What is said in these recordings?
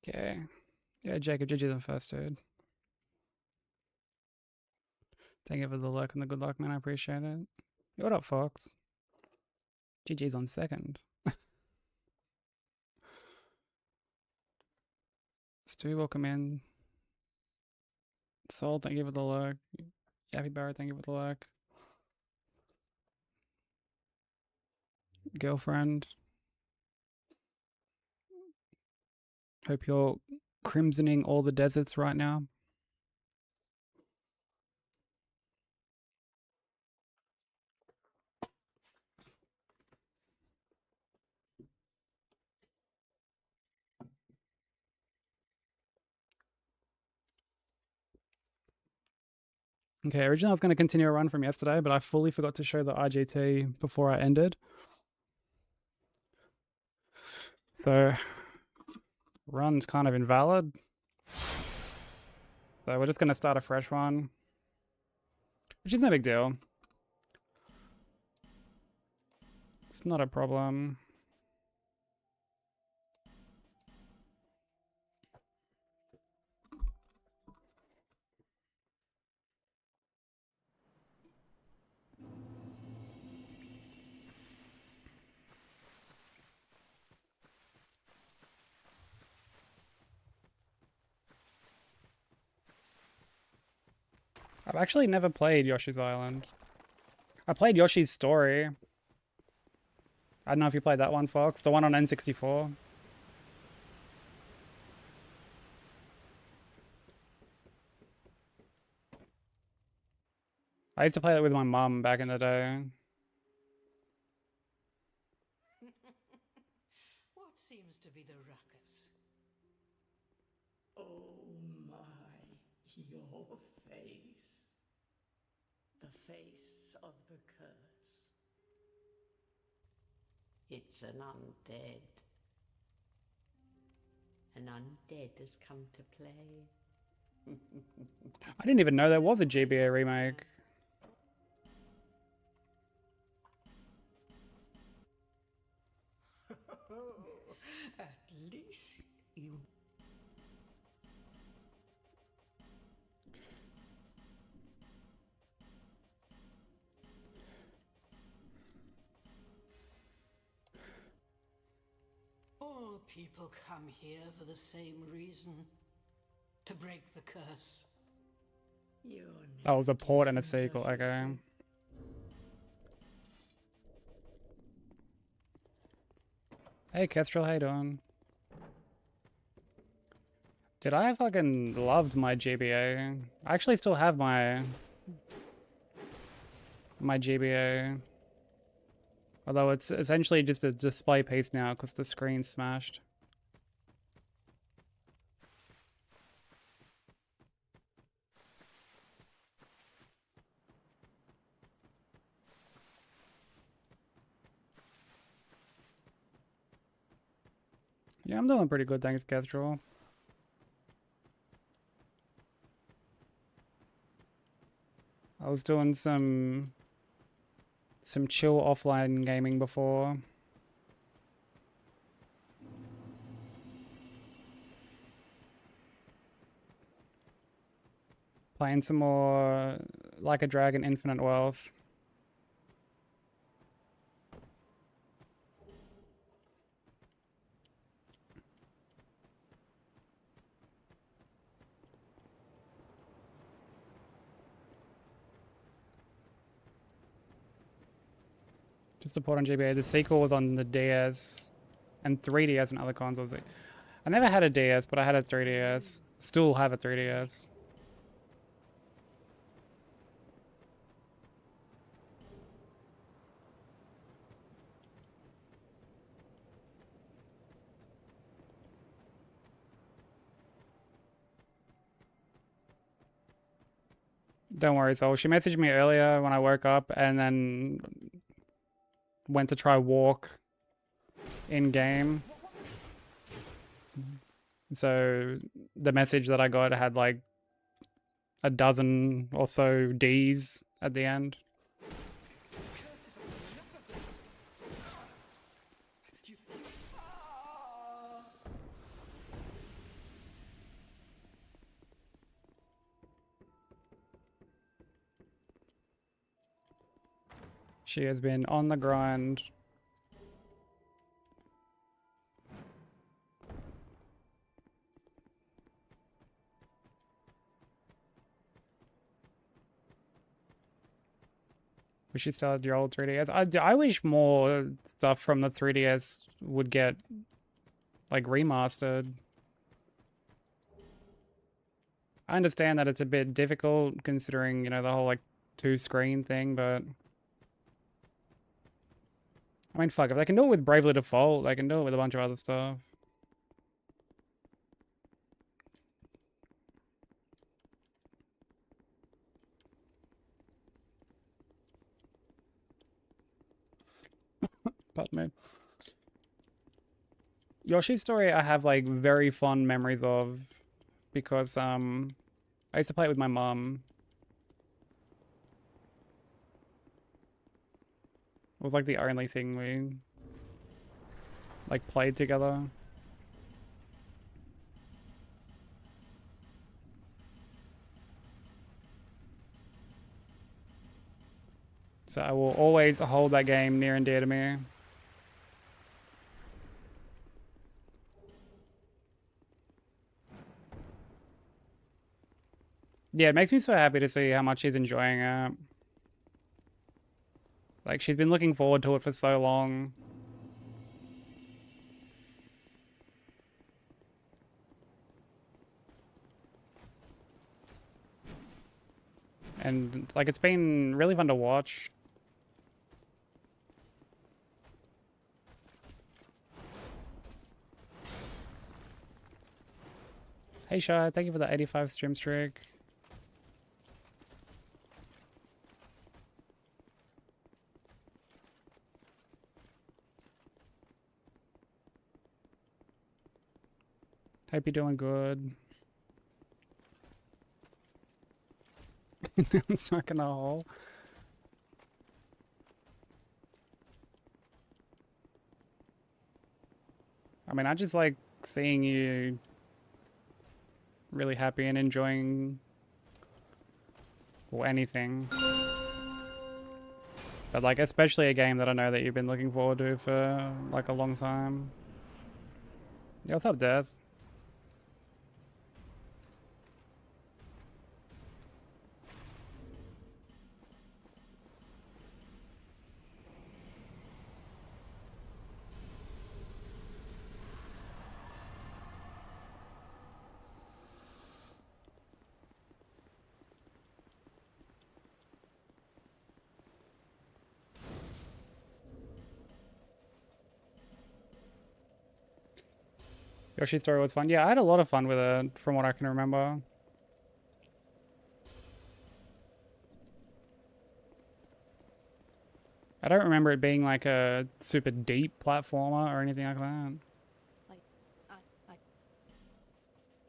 Okay. Yeah, Jacob, GG's on first, dude. Thank you for the luck and the good luck, man. I appreciate it. What up, Fox? GG's on second. Stu, welcome in. Soul, thank you for the luck. Yappy Barrett, thank you for the luck. Girlfriend. Hope you're crimsoning all the deserts right now. Okay, originally I was going to continue a run from yesterday, but I fully forgot to show the IGT before I ended. So, run's kind of invalid. So we're just going to start a fresh one, which is no big deal. It's not a problem. I've actually never played Yoshi's Island. I played Yoshi's Story. I don't know if you played that one, Fox. The one on N64. I used to play that with my mum back in the day. What seems to be the ruckus? Oh my, your face. The face of the curse. It's an undead. An undead has come to play. I didn't even know there was a GBA remake. At least you... All people come here for the same reason. To break the curse. Oh, it was a port and a sequel, okay. Hey, Kestrel, how you doing? Dude, I fucking loved my GBA. I actually still have my GBA. Although it's essentially just a display piece now because the screen's smashed. Yeah, I'm doing pretty good, thanks, Kestrel. I was doing some chill offline gaming before. Playing some more Like a Dragon Infinite Wealth. Just a port on GBA. The sequel was on the DS and 3DS and other consoles. I never had a DS, but I had a 3DS. Still have a 3DS. Don't worry, Soul. She messaged me earlier when I woke up and then went to try walk in game. So the message that I got had like a dozen or so D's at the end. She has been on the grind. Wish you still had your old 3DS. I wish more stuff from the 3DS would get, like, remastered. I understand that it's a bit difficult considering, you know, the whole, like, two-screen thing, but... I mean, fuck, if they can do it with Bravely Default, they can do it with a bunch of other stuff. Pardon me. Yoshi's Story I have, like, very fond memories of because, I used to play it with my mum. It was, like, the only thing we, like, played together. So I will always hold that game near and dear to me. Yeah, it makes me so happy to see how much she's enjoying it. Like, she's been looking forward to it for so long. And, like, it's been really fun to watch. Hey, Shah, thank you for the 85 stream streak. Hope you're doing good. I'm stuck in a hole. I mean, I just like seeing you really happy and enjoying or anything. But like, especially a game that I know that you've been looking forward to for like a long time. Yeah, what's up, Death? Yoshi's Story was fun. Yeah, I had a lot of fun with it, from what I can remember. I don't remember it being like a super deep platformer or anything like that.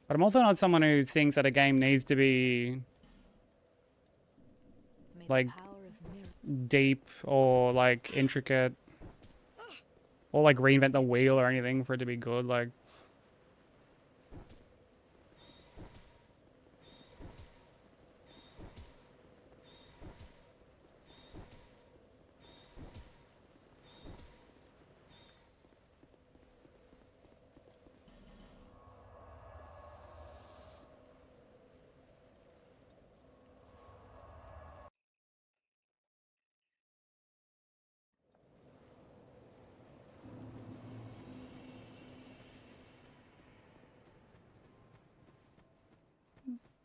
But I'm also not someone who thinks that a game needs to be like deep or like intricate or like reinvent the wheel or anything for it to be good. Like,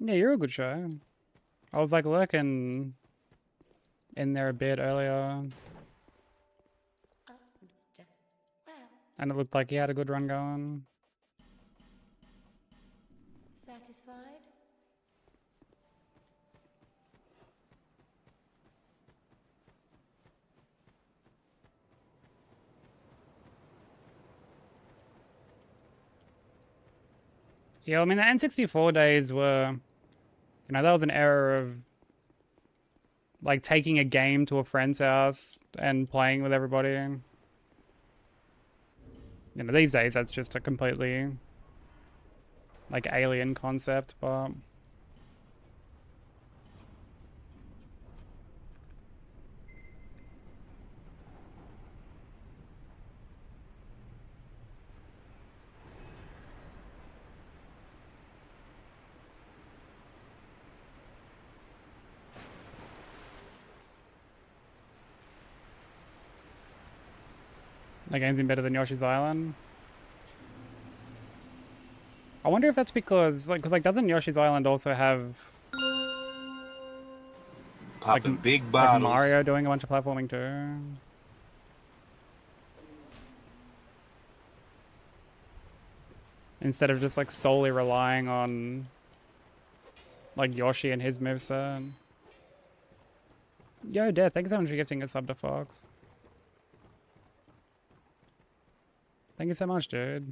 yeah, you're a good show. I was like lurking in there a bit earlier, and it looked like he had a good run going. Satisfied? Yeah, I mean, the N64 days were, you know, that was an era of like taking a game to a friend's house and playing with everybody. You know, these days that's just a completely like alien concept, but That game's been better than Yoshi's Island. I wonder if that's because, like, doesn't Yoshi's Island also have Popping big like bottles. Mario doing a bunch of platforming too? Instead of just like solely relying on like Yoshi and his moveset. Yo, Death, thank you so much for gifting a sub to Fox. Thank you so much, dude.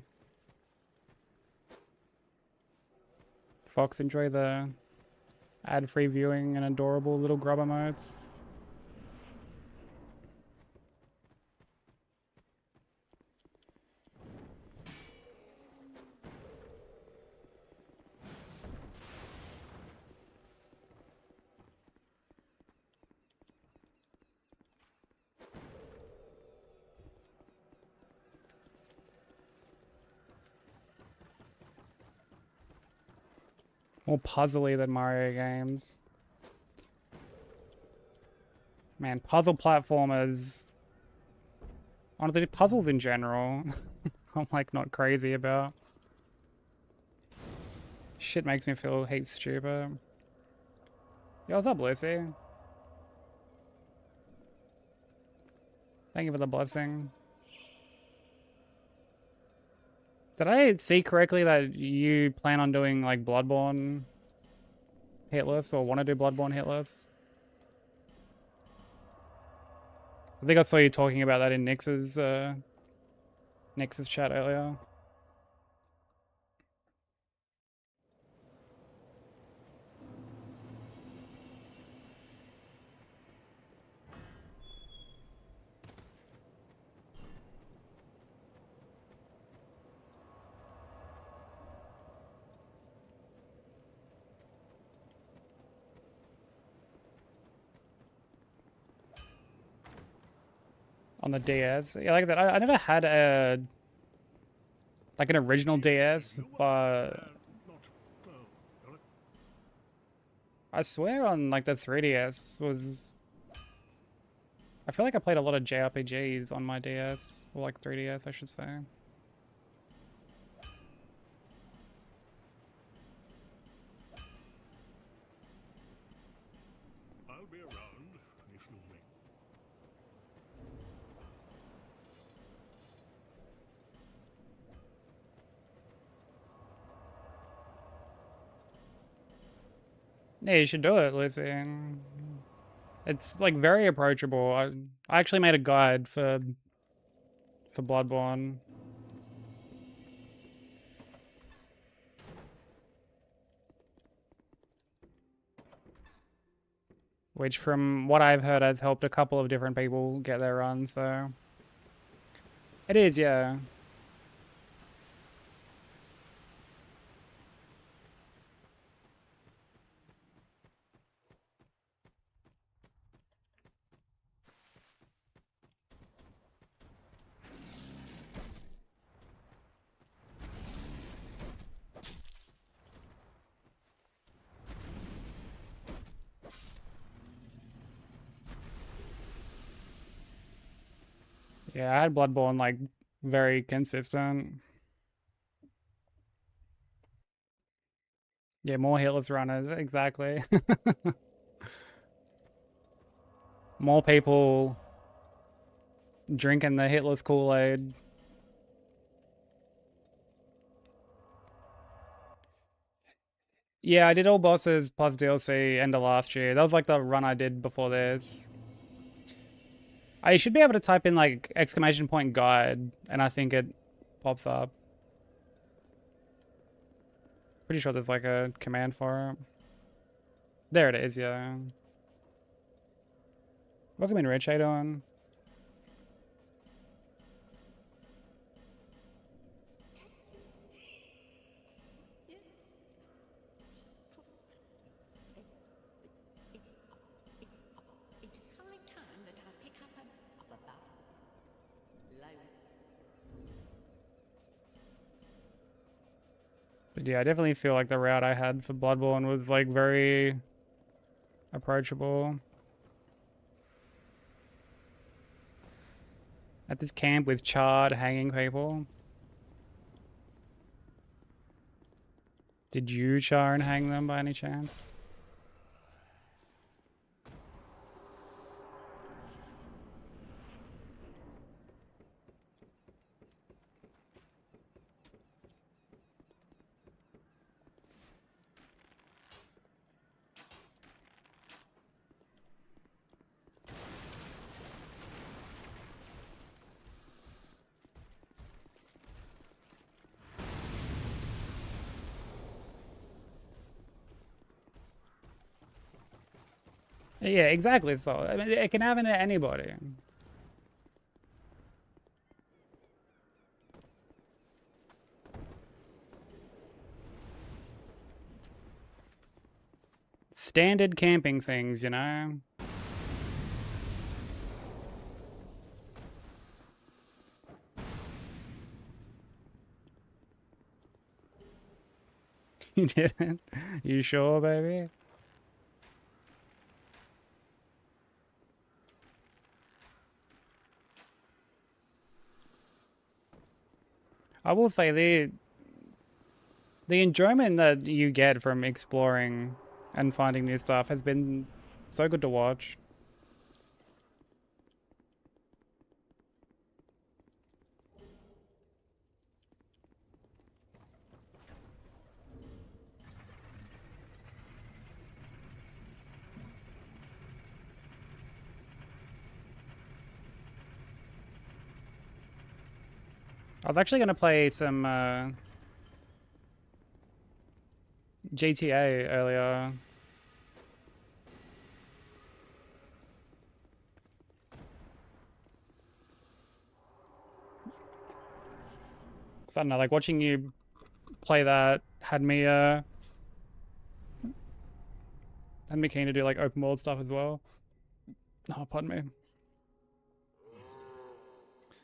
Fox, enjoy the ad-free viewing and adorable little grub emotes. More puzzly than Mario games. Man, puzzle platformers. Honestly, puzzles in general, I'm like not crazy about. Shit makes me feel heaps stupid. Yo, what's up, Lucy? Thank you for the blessing. Did I see correctly that you plan on doing like Bloodborne Hitless or want to do Bloodborne Hitless? I think I saw you talking about that in Nix's chat earlier. On the DS. Yeah, like I said, I never had a like an original DS, but I swear on like the 3DS was. I feel like I played a lot of JRPGs on my DS, or like 3DS, I should say. I'll be around if you make. Yeah, you should do it, Lizzie. It's like very approachable. I actually made a guide for Bloodborne. Which from what I've heard has helped a couple of different people get their runs, so. It is, yeah. Yeah, I had Bloodborne like very consistent. Yeah, more hitless runners, exactly. More people drinking the hitless Kool-Aid. Yeah, I did all bosses plus DLC end of last year. That was like the run I did before this. I should be able to type in like exclamation point guide and I think it pops up. Pretty sure there's like a command for it. There it is, yeah. Welcome in, Rich. How you doing? It's high time that I pick up a about low. But yeah, I definitely feel like the route I had for Bloodborne was like very approachable. At this camp with charred, hanging people. Did you char and hang them by any chance? Yeah, exactly. So I mean, it can happen to anybody. Standard camping things, you know? You didn't? You sure, baby? I will say the enjoyment that you get from exploring and finding new stuff has been so good to watch. I was actually gonna play some GTA earlier. Cause I don't know, like watching you play that had me keen to do like open world stuff as well. Oh, pardon me.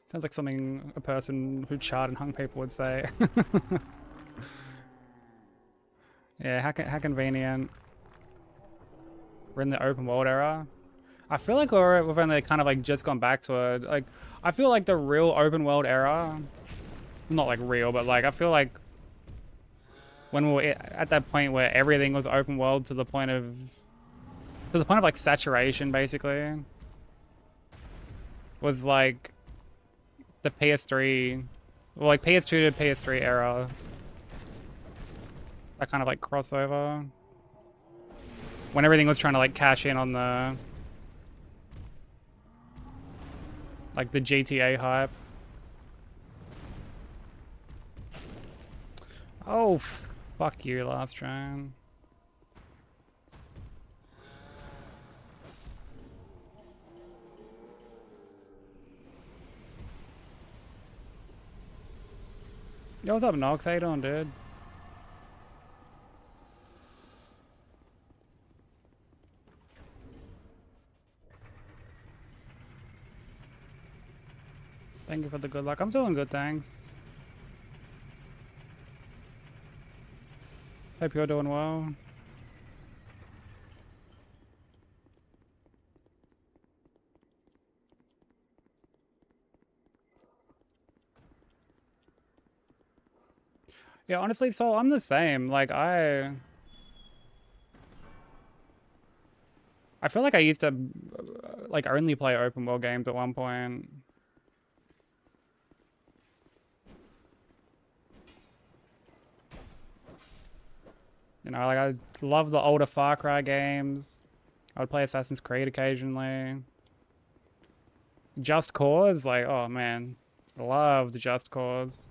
Sounds like something a person who charred and hung people would say. Yeah, how convenient. We're in the open world era. I feel like we've only kind of like just gone back to it. Like, I feel like the real open world era, not like real, but like I feel like when we were at that point where everything was open world to the point of like saturation, basically, was like the PS3, well, like PS2 to PS3 era. That kind of like crossover. When everything was trying to like cash in on the like the GTA hype. Oh, fuck you, last train. Yo, what's up, Nox? How you doing, dude? Thank you for the good luck. I'm doing good, thanks. Hope you're doing well. Yeah, honestly, so I'm the same. Like, I feel like I used to like only play open world games at one point. You know, like I love the older Far Cry games. I would play Assassin's Creed occasionally. Just Cause, like, oh man, loved Just Cause.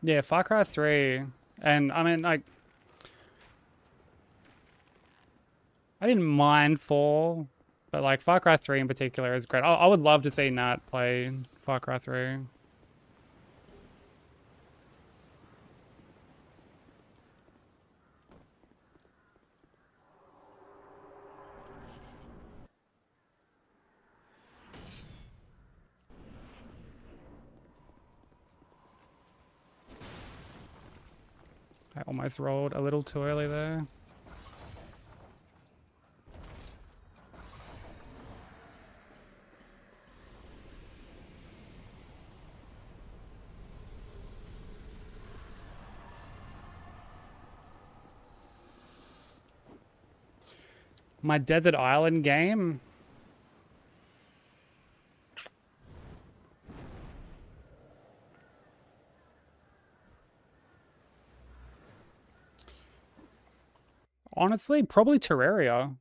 Yeah, Far Cry 3. And I mean, like, I didn't mind 4, but like Far Cry 3 in particular is great. I would love to see Nat play Far Cry 3. almost rolled a little too early there. My desert island game. Honestly, probably Terraria.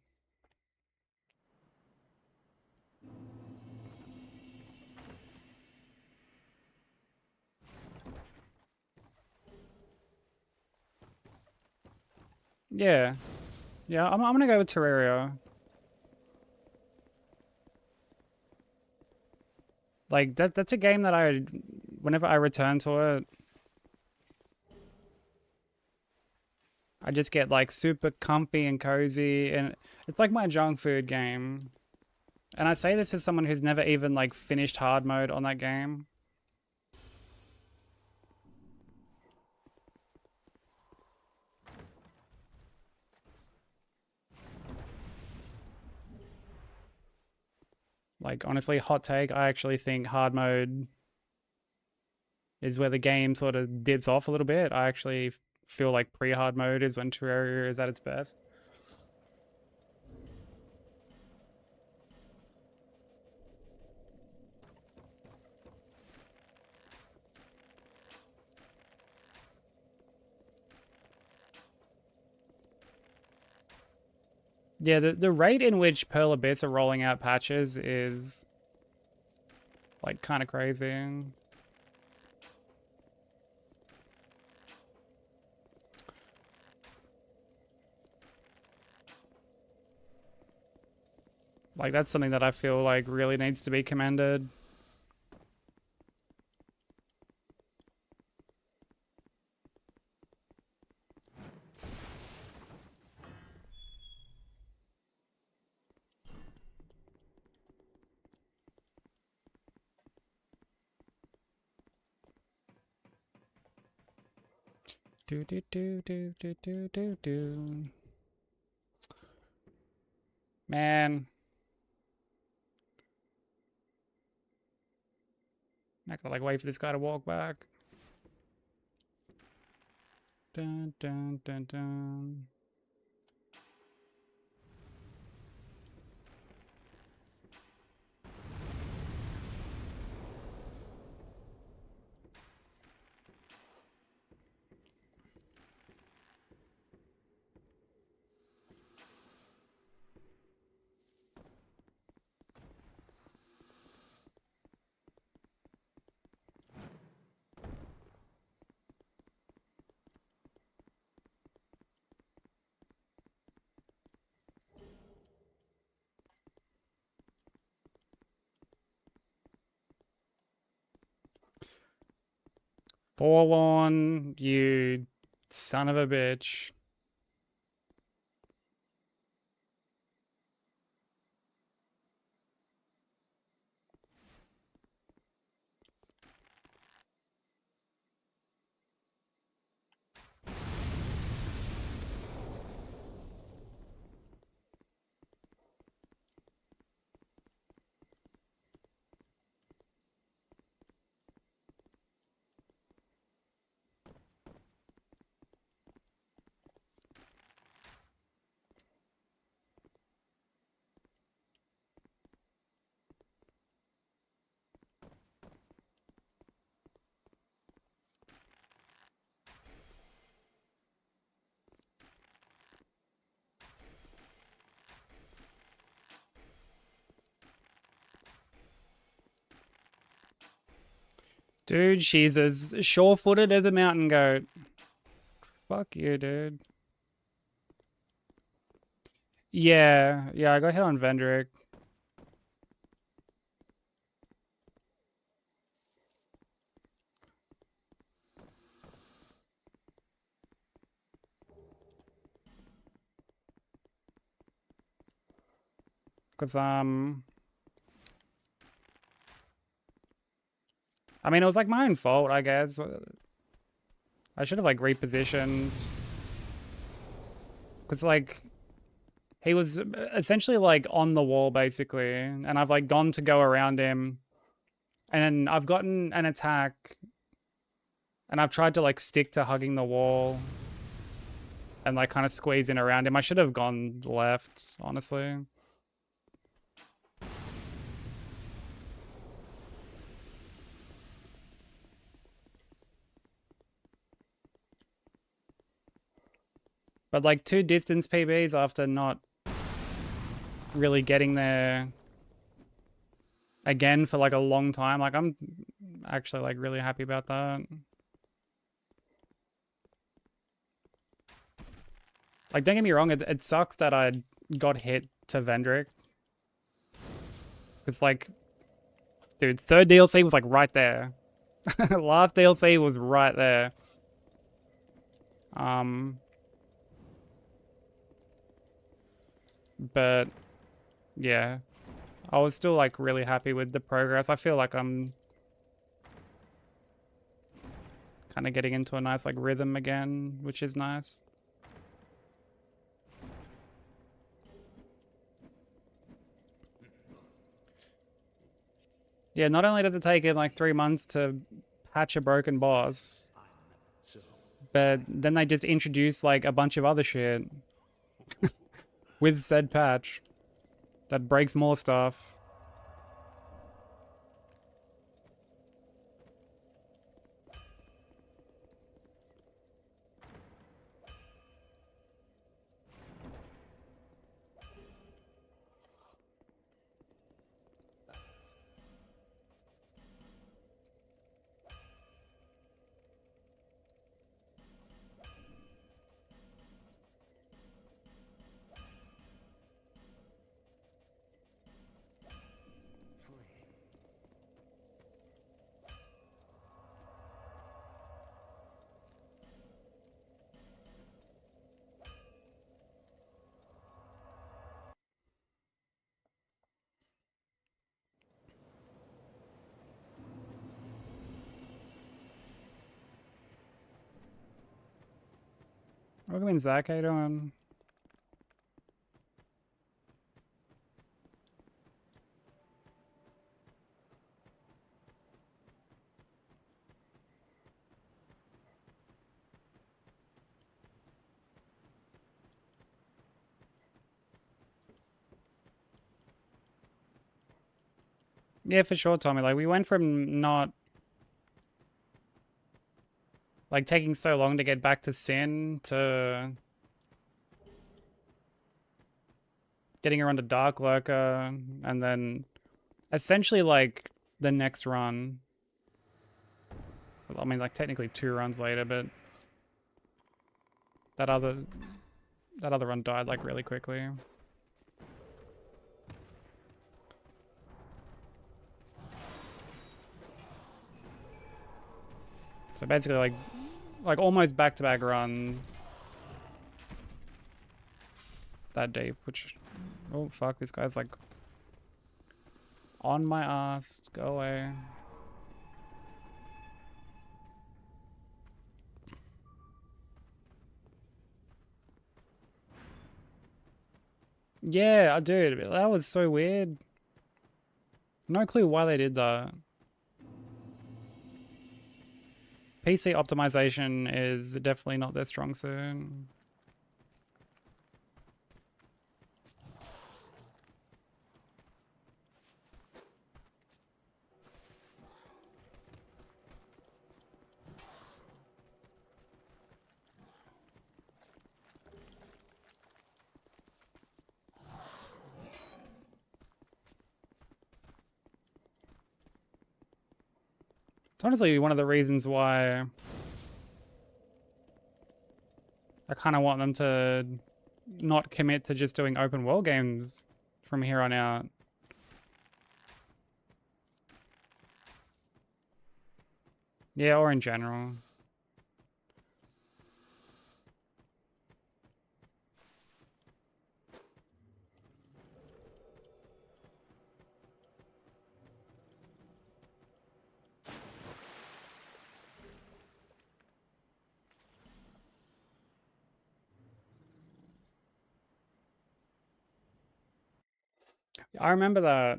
Yeah. Yeah, I'm gonna go with Terraria. Like that's a game that whenever I return to it, I just get like super comfy and cozy, and it's like my junk food game. And I say this as someone who's never even like finished hard mode on that game. Like honestly, hot take, I actually think hard mode is where the game sort of dips off a little bit. I actually feel like pre-hard mode is when Terraria is at its best. Yeah, the rate in which Pearl Abyss are rolling out patches is like kind of crazy. Like that's something that I feel like really needs to be commended. Do do do do do do do do. Man, not gonna like wait for this guy to walk back. Dun dun dun dun. Forlorn, you son of a bitch. Dude, she's as sure-footed as a mountain goat. Fuck you, dude. Yeah, I got hit on Vendrick. Cause I mean it was like my own fault, I guess. I should have like repositioned. Because like he was essentially like on the wall basically, and I've like gone to go around him, and then I've gotten an attack, and I've tried to like stick to hugging the wall, and like kind of squeeze in around him. I should have gone left, honestly. But like 2 distance PBs after not really getting there again for like a long time. Like I'm actually like really happy about that. Like don't get me wrong, it sucks that I got hit to Vendrick. It's like, dude, 3rd DLC was like right there. Last DLC was right there. But yeah, I was still like really happy with the progress. I feel like I'm kind of getting into a nice like rhythm again, which is nice. Yeah, not only does it take him like 3 months to patch a broken boss, but then they just introduce like a bunch of other shit with said patch that breaks more stuff. What means Zach doing? Yeah, for sure, Tommy. Like we went from not like taking so long to get back to Sin to getting around to Dark Lurker, and then essentially like the next run. I mean, like technically 2 runs later, but that other run died like really quickly. So basically like almost back-to-back runs that deep, which, oh fuck, this guy's like on my ass. Go away. Yeah, dude, that was so weird. No clue why they did that. PC optimization is definitely not their strong suit. It's honestly one of the reasons why I kind of want them to not commit to just doing open world games from here on out. Yeah, or in general. I remember that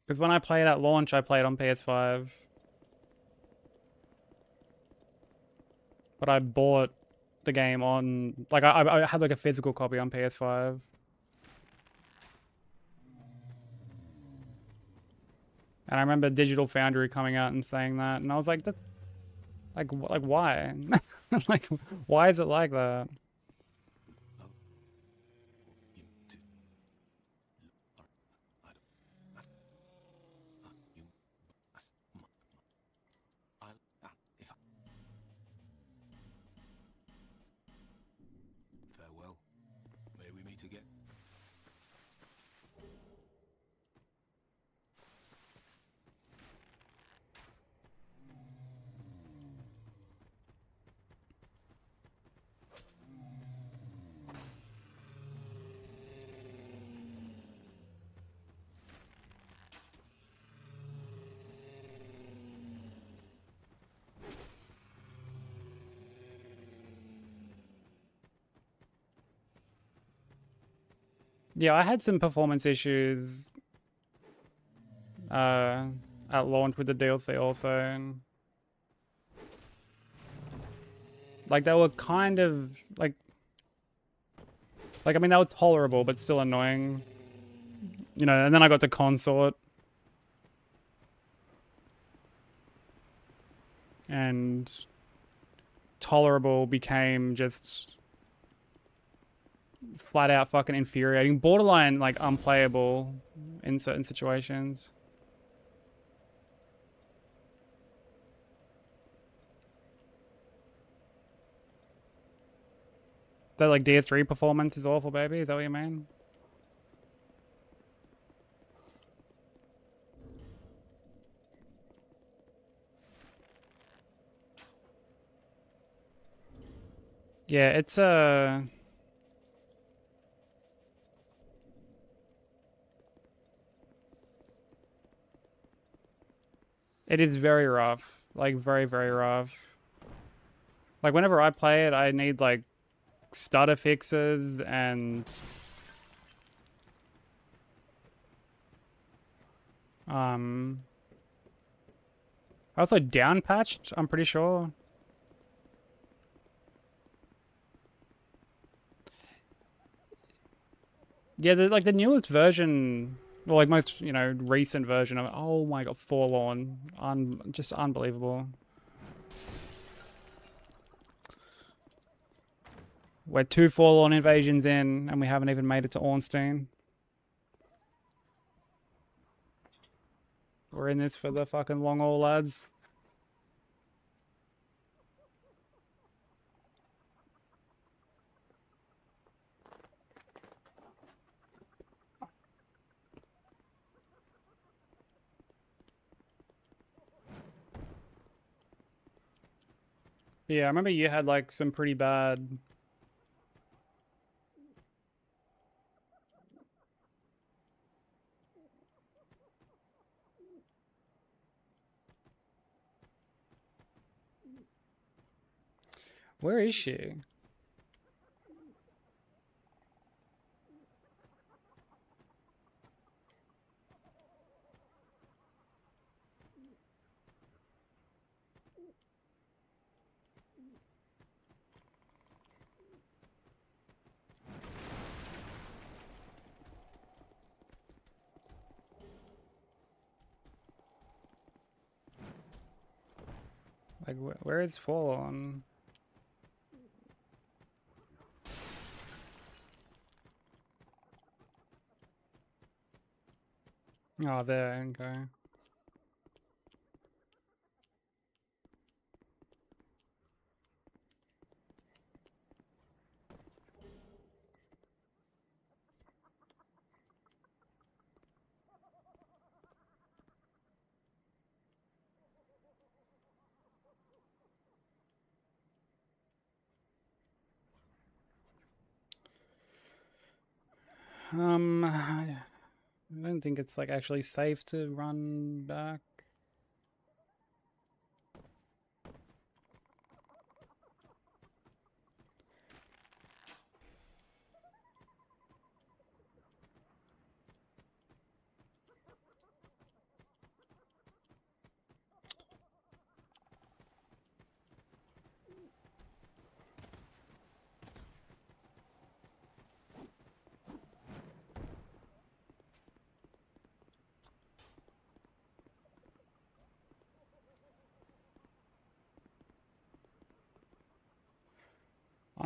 because when I played at launch, I played on PS5, but I bought the game on like I had like a physical copy on PS5. And I remember Digital Foundry coming out and saying that, and I was like, that, like why? Like, why is it like that? Farewell. May we meet again. Yeah, I had some performance issues at launch with the DLC also. And, like they were kind of like I mean they were tolerable but still annoying. You know, and then I got to Consort. And tolerable became just flat out fucking infuriating, borderline like unplayable in certain situations. That like DS3 performance is awful, baby. Is that what you mean? Yeah, it's it is very rough. Like very, very rough. Like whenever I play it, I need like stutter fixes and also down patched, I'm pretty sure. Yeah, like the newest version, or like most, you know, recent version of it. Oh my god, Forlorn. Just unbelievable. We're 2 Forlorn invasions in, and we haven't even made it to Ornstein. We're in this for the fucking long haul, lads. Yeah, I remember you had like some pretty bad. Where is she? Like, where is Forlorn? Oh, there, okay. I don't think it's like actually safe to run back.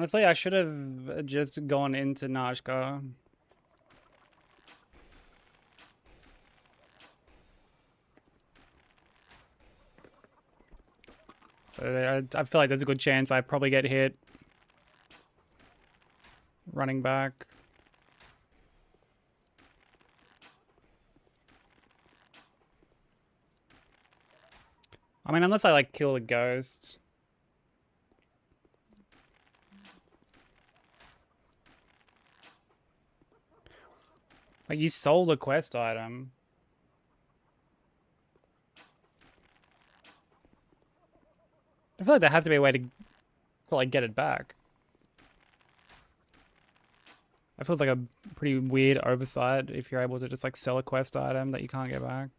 Honestly, I should have just gone into Nashka. So I feel like there's a good chance I probably get hit running back. I mean, unless I like kill the ghost. Like, you sold a quest item. I feel like there has to be a way to like get it back. That feels like a pretty weird oversight if you're able to just like sell a quest item that you can't get back.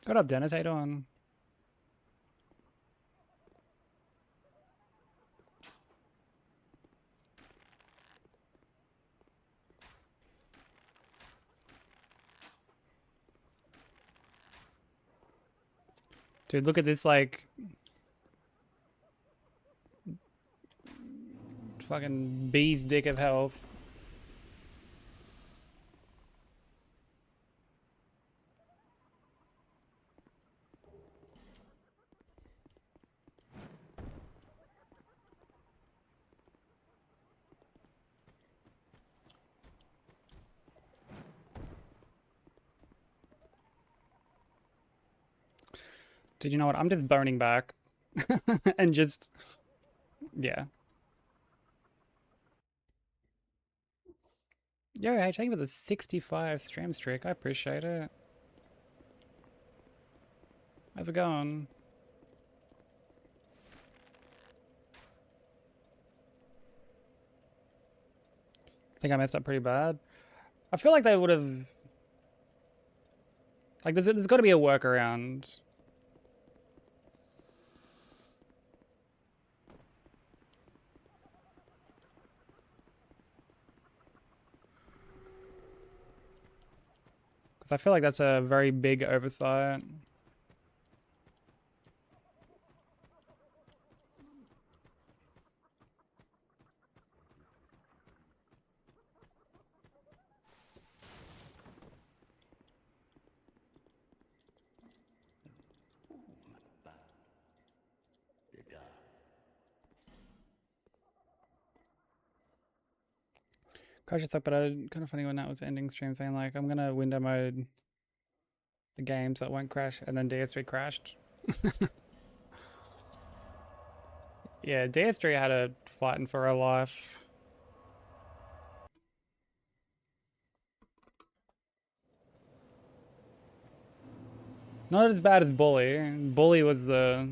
What up, Dennis? How you doing? Dude, look at this, like, fucking bee's dick of health. Did you know what? I'm just boning back. And just, yeah. Yo, hey, thank you for the 65 stream streak. I appreciate it. How's it going? I think I messed up pretty bad. I feel like they would have... Like, there's got to be a workaround. Because I feel like that's a very big oversight. Crash it sucked, but I kind of funny when that was ending stream saying like, I'm gonna window mode the game so it won't crash, and then DS3 crashed. Yeah, DS3 had a fighting for her life. Not as bad as Bully. Bully was the...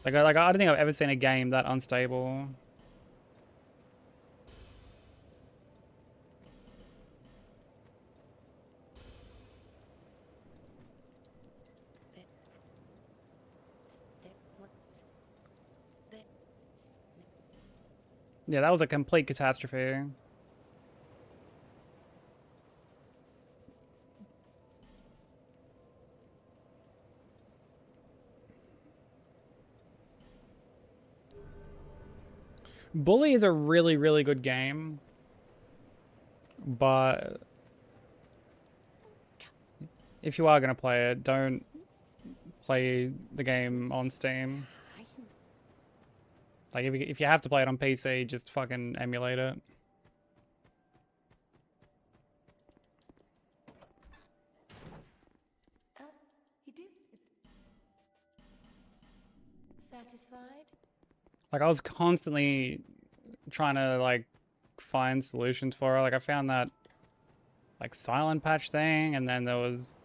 Like I don't think I've ever seen a game that unstable. Yeah, that was a complete catastrophe. Bully is a really, really good game, but if you are going to play it, don't play the game on Steam. Like, if you have to play it on PC, just fucking emulate it. You do? Satisfied? Like, I was constantly trying to, like, find solutions for it. Like, I found that, like, silent patch thing, and then there was,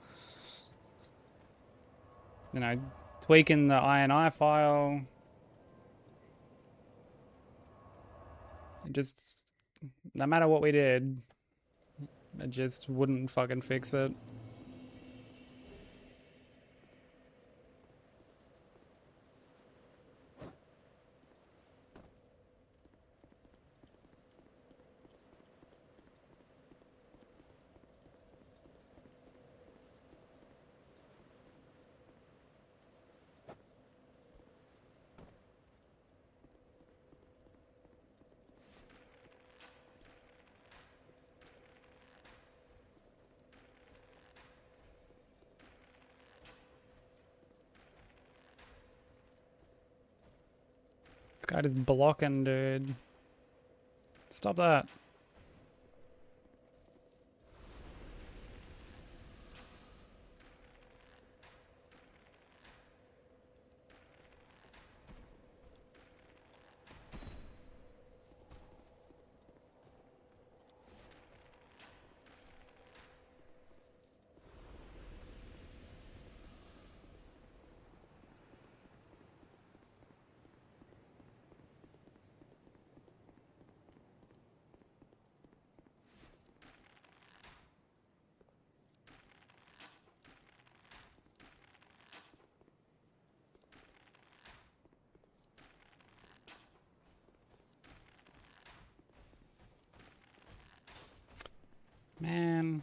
you know, tweaking the INI file. It just, no matter what we did, it just wouldn't fucking fix it. Guy just blocking, dude. Stop that. Man.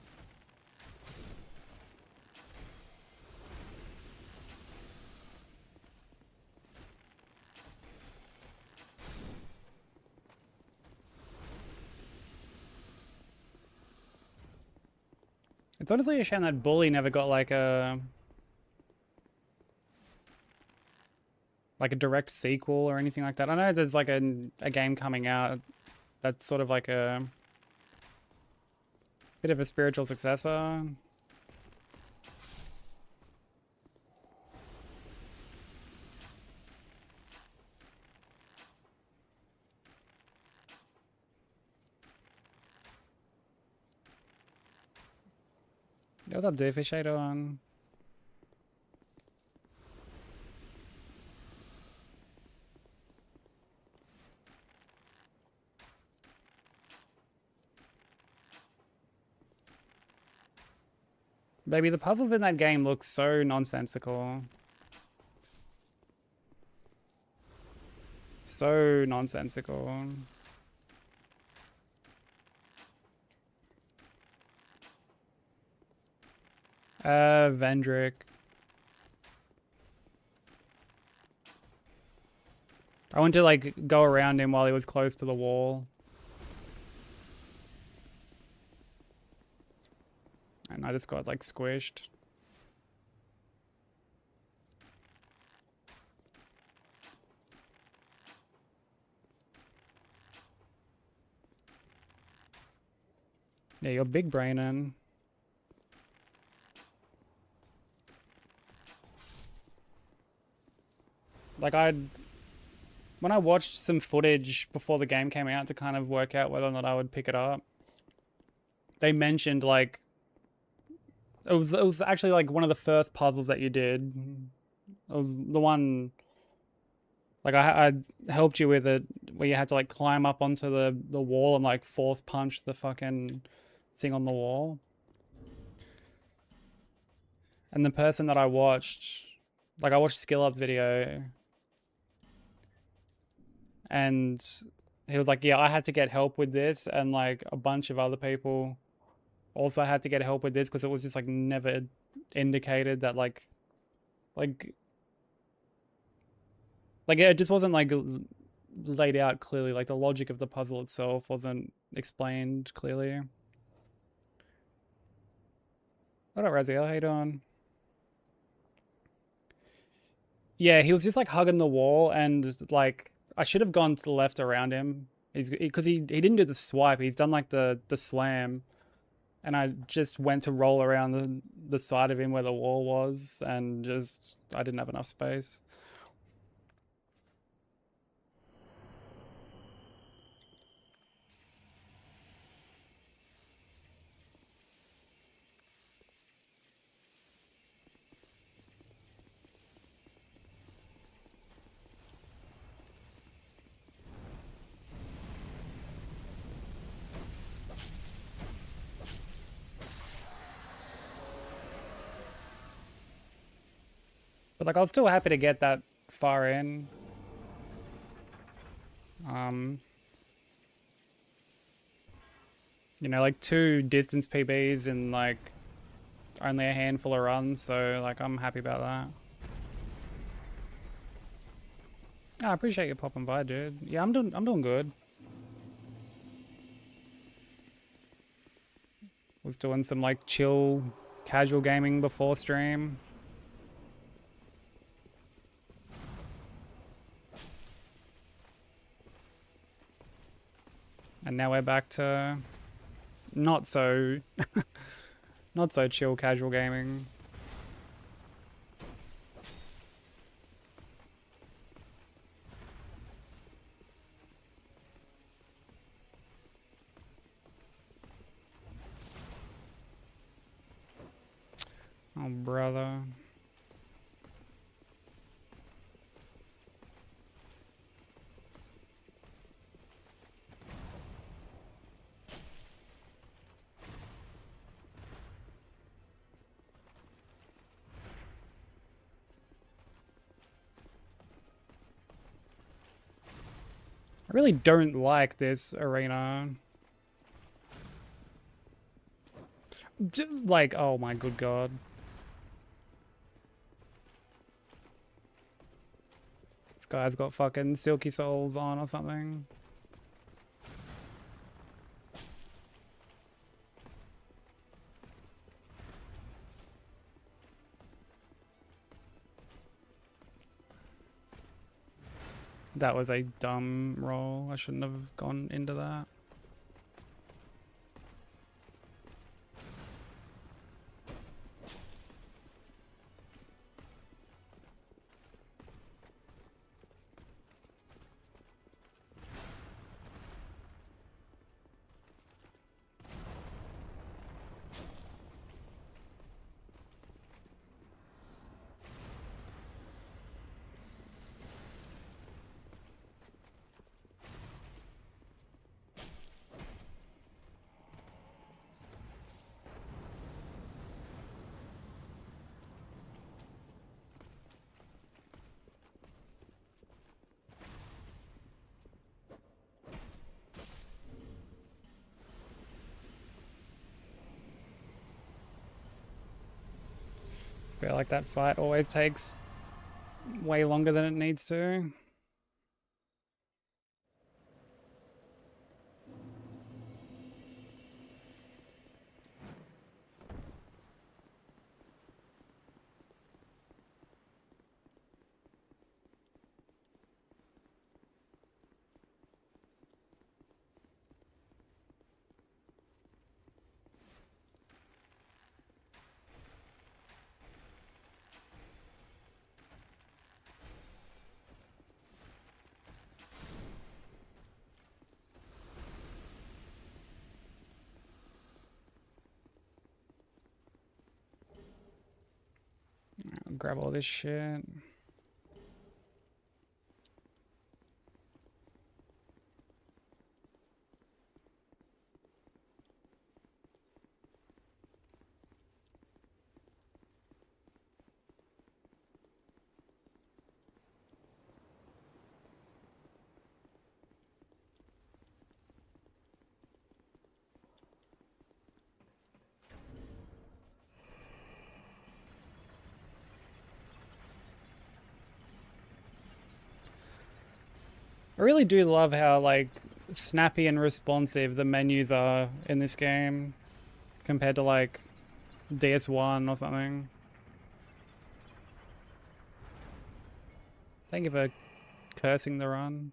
It's honestly a shame that Bully never got like a direct sequel or anything like that. I know there's like a game coming out that's sort of like a bit of a spiritual successor. What's up, Doofus? How you doing? Baby, the puzzles in that game look so nonsensical. So nonsensical. Vendrick. I went to like go around him while he was close to the wall. And I just got like squished. Yeah, you're big braining. Like when I watched some footage before the game came out to kind of work out whether or not I would pick it up, they mentioned like it was actually like one of the first puzzles that you did. It was the one like I helped you with it where you had to like climb up onto the wall and like force punch the fucking thing on the wall. And the person that I watched, like I watched Skill Up's video and he was like, yeah, I had to get help with this and like a bunch of other people also had to get help with this because it was just like never indicated that like it just wasn't like laid out clearly. Like the logic of the puzzle itself wasn't explained clearly. What up, Raziel? How you doing? Yeah, he was just like hugging the wall and like I should have gone to the left around him. Because he didn't do the swipe. He's done like the slam. And I just went to roll around the side of him where the wall was and just I didn't have enough space. But like I was still happy to get that far in. You know, like 2 distance PBs in like only a handful of runs, so like I'm happy about that. I appreciate you popping by, dude. Yeah, I'm doing good. Was doing some like chill casual gaming before stream. And now we're back to not so not so chill casual gaming. Oh, brother. I really don't like this arena. Like, oh my good god. This guy's got fucking silky souls on or something. That was a dumb roll. I shouldn't have gone into that. I feel like that fight always takes way longer than it needs to. I'll grab all this shit. I really do love how, like, snappy and responsive the menus are in this game compared to, like, DS1 or something. Thank you for cursing the run.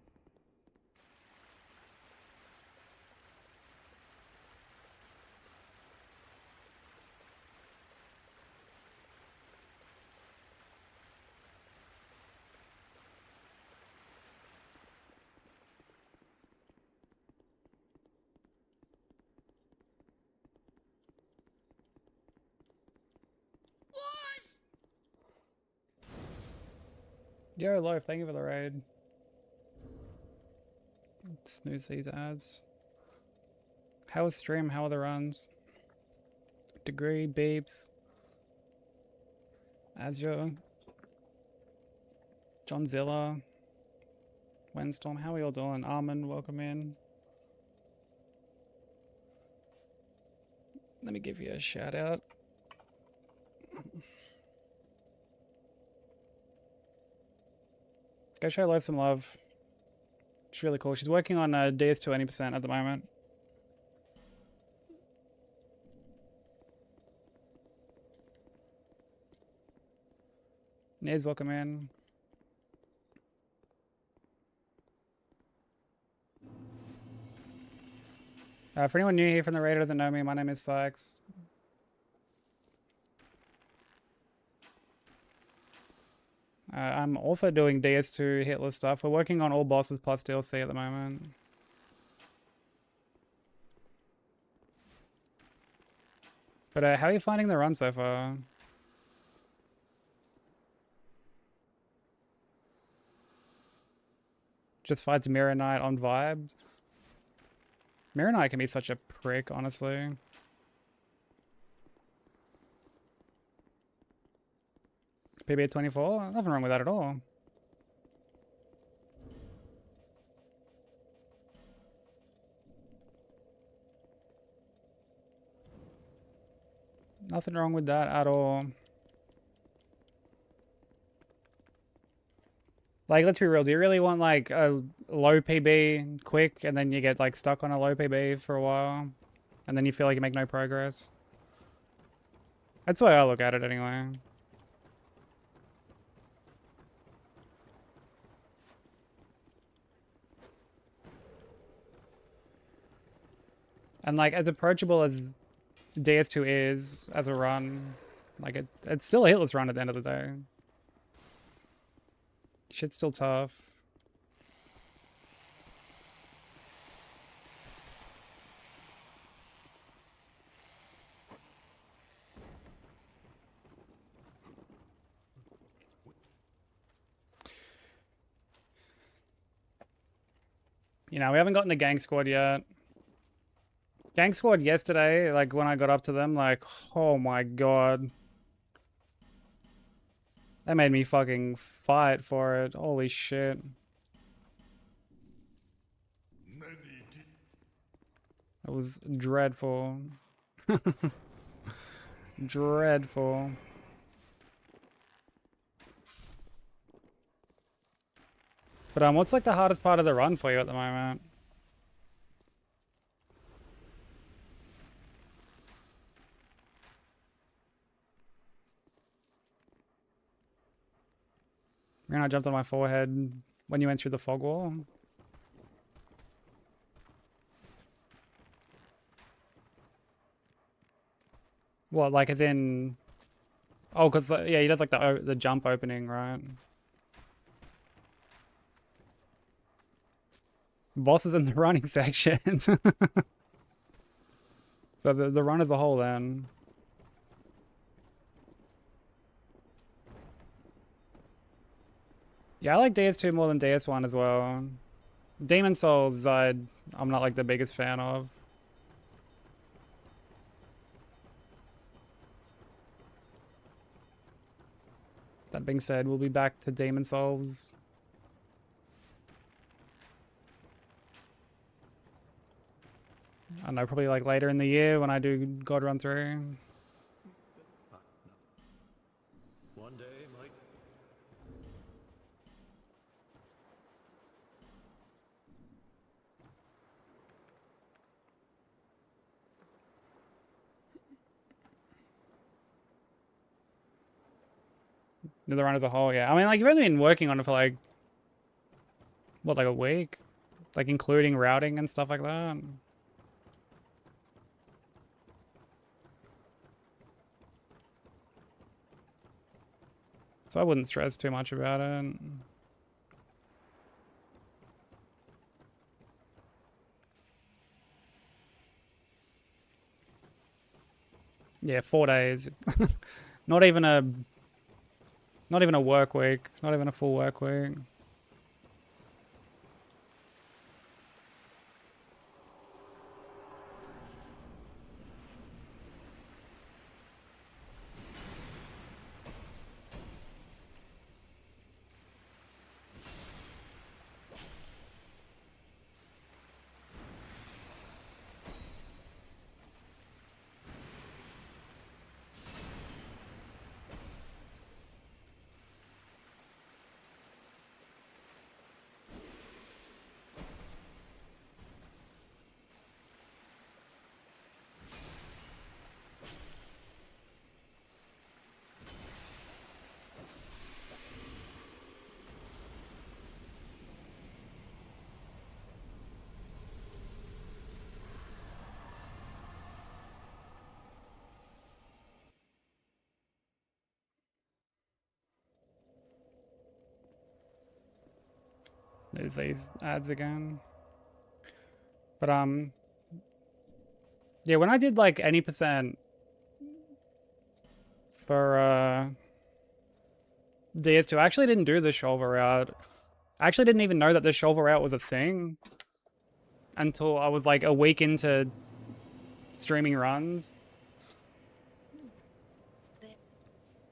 Yo, Loaf, thank you for the raid. Snooze these ads. How was stream? How are the runs? Degree, Beeps, Azure, Johnzilla, Windstorm. How are we all doing? Armin, welcome in. Let me give you a shout out. Go show Loaf some love. She's really cool. She's working on DS2 20% at the moment. Niz, welcome in. For anyone new here from the raid who doesn't know me, my name is Sykes. I'm also doing DS2 Hitless stuff. We're working on all bosses plus DLC at the moment. But how are you finding the run so far? Just fights Mirror Knight on vibes. Mirror Knight can be such a prick, honestly. PB 24? Nothing wrong with that at all. Nothing wrong with that at all. Like, let's be real. Do you really want, like, a low PB quick, and then you get, like, stuck on a low PB for a while? And then you feel like you make no progress? That's the way I look at it, anyway. And, like, as approachable as DS2 is as a run, like, it's still a hitless run at the end of the day. Shit's still tough. You know, we haven't gotten a gang squad yet. Gang squad yesterday, like when I got up to them, like, oh my god. They made me fucking fight for it. Holy shit. It was dreadful. Dreadful. But what's like the hardest part of the run for you at the moment? And I jumped on my forehead when you went through the fog wall. What, like as in... Oh, because, yeah, you did like the jump opening, right? Bosses in the running section. So the run as a whole then. Yeah, I like DS2 more than DS1 as well. Demon Souls, I'm not like the biggest fan of. That being said, we'll be back to Demon Souls. I don't know, probably like later in the year when I do God Run through. One day, Mike. The run as a whole, yeah. I mean, like, you've only been working on it for like, what, like a week? Like, including routing and stuff like that? So I wouldn't stress too much about it. Yeah, 4 days. Not even a work week. Not even a full work week. There's these ads again. But yeah, when I did like any percent for DS2, I actually didn't do the shoulder route. I actually didn't even know that the shoulder route was a thing until I was like a week into streaming runs.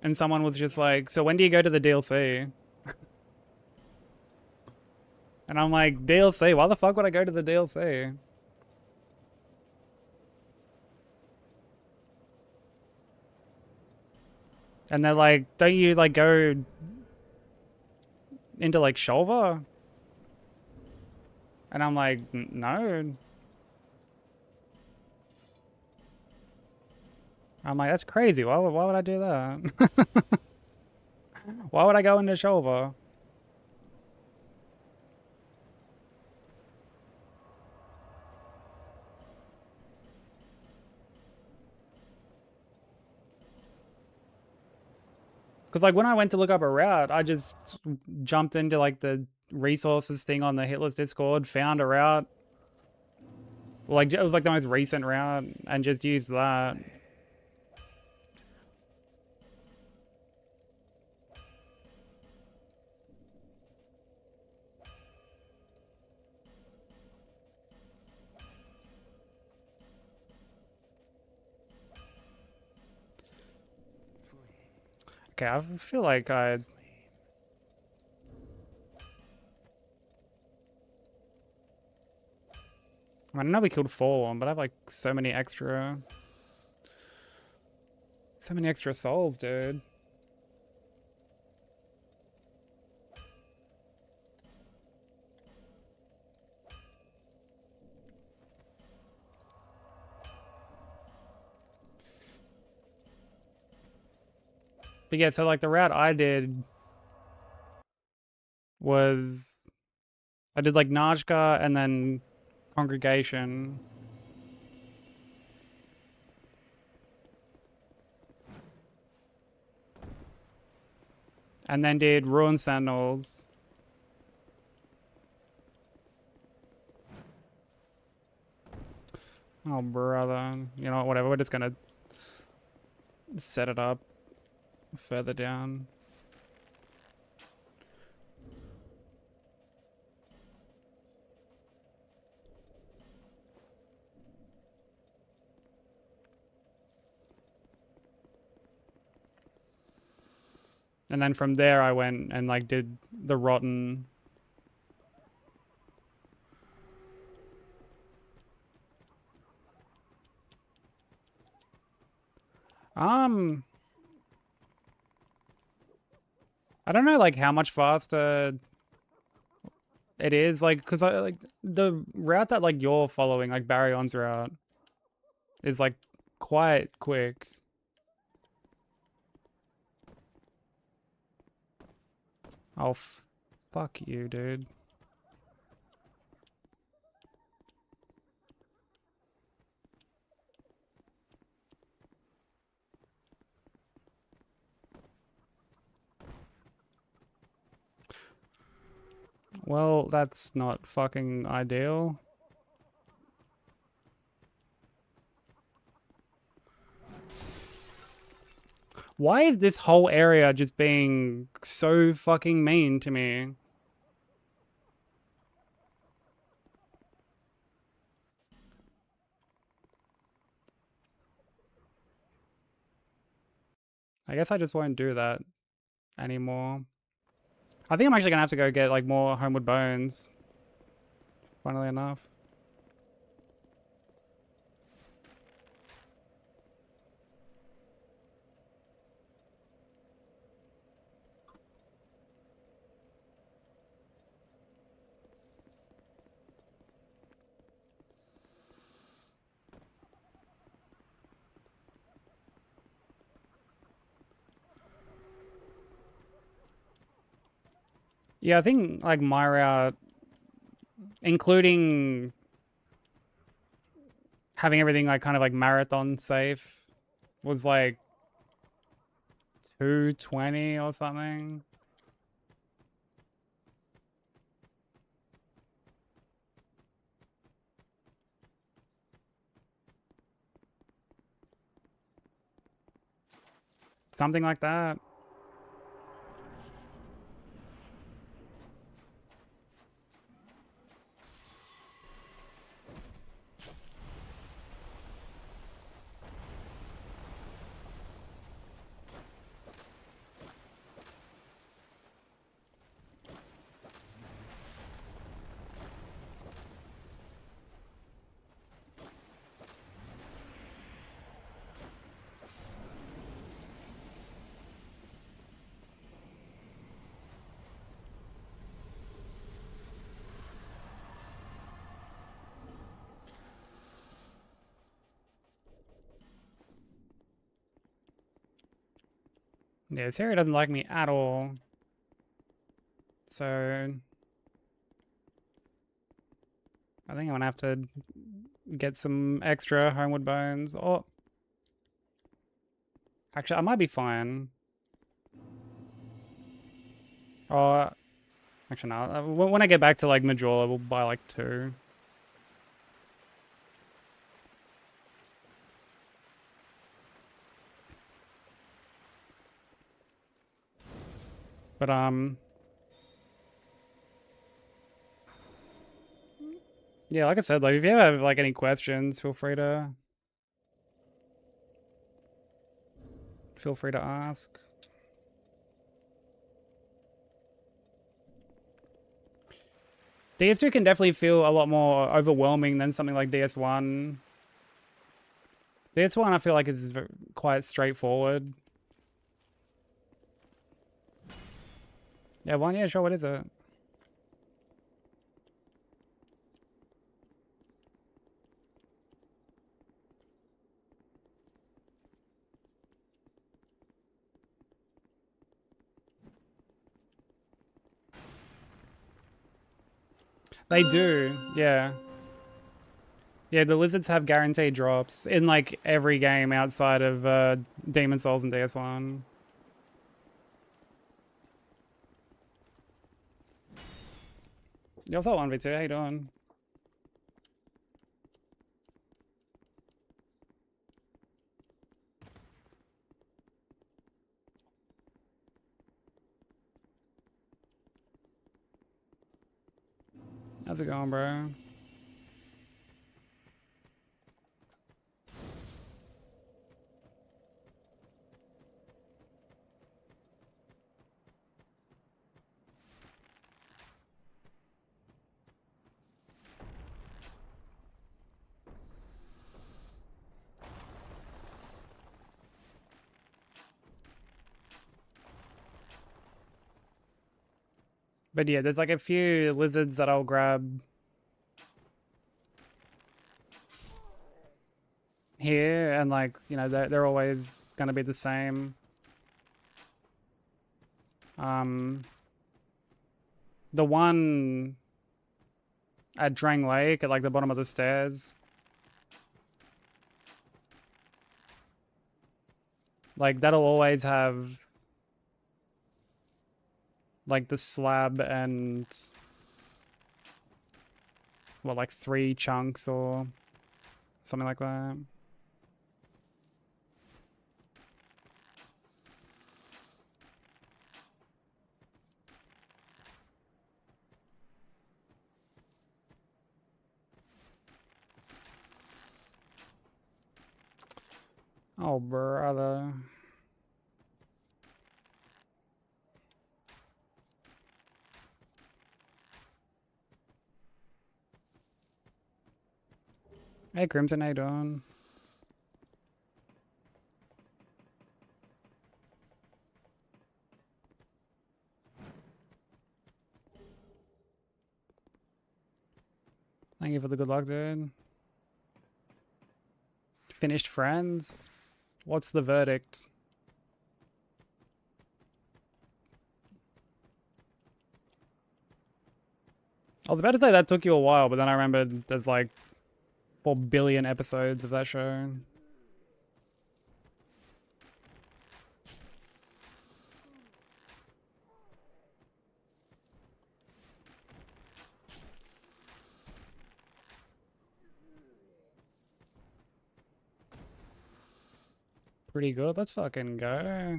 And someone was just like, so when do you go to the DLC? And I'm like, DLC? Why the fuck would I go to the DLC? And they're like, don't you like go into like Shulva? And I'm like, no. I'm like, that's crazy. Why would I do that? Why would I go into Shulva? Because like when I went to look up a route, I just jumped into like the resources thing on the Hitless Discord, found a route. Like it was like the most recent route and just used that. Okay, I feel like I know we killed 4, but I have like so many extra souls, dude. But yeah, so like the route I did was I did like Najka and then Congregation. And then did Ruin Sentinels. Oh, brother. You know, whatever. We're just gonna set it up further down. And then from there I went and like did the Rotten. I don't know like how much faster it is, like, cause I like the route that like you're following, like Barryon's route, is like quite quick. Oh, fuck you, dude. Well, that's not fucking ideal. Why is this whole area just being so fucking mean to me? I guess I just won't do that anymore. I think I'm actually gonna have to go get like more Homeward Bones. Funnily enough. Yeah, I think like my route, including having everything like kind of like marathon safe, was like 220 or something. Something like that. Yeah, Sarah doesn't like me at all. So I think I'm gonna have to get some extra homeward bones. Oh, actually, I might be fine. Oh, actually, no. When I get back to like Majora, we'll buy like 2. But yeah, like I said, like if you ever have like any questions, feel free to ask. DS2 can definitely feel a lot more overwhelming than something like DS1. DS1 I feel like is quite straightforward. Yeah, one, yeah, sure, what is it? They do, yeah. Yeah, the lizards have guaranteed drops in like every game outside of Demon Souls and DS1. Yo, what's up, 1v2? How you doing? How's it going, bro? But yeah, there's like a few lizards that I'll grab here, and like, you know, they're always gonna be the same. The one at Drang Lake at like the bottom of the stairs. Like that'll always have like the slab and what, like 3 chunks or something like that. Oh, brother. Hey, Crimson, how you doing? Thank you for the good luck, dude. Finished friends? What's the verdict? I was about to say that took you a while, but then I remembered there's like 4 billion episodes of that show. Pretty good. Let's fucking go.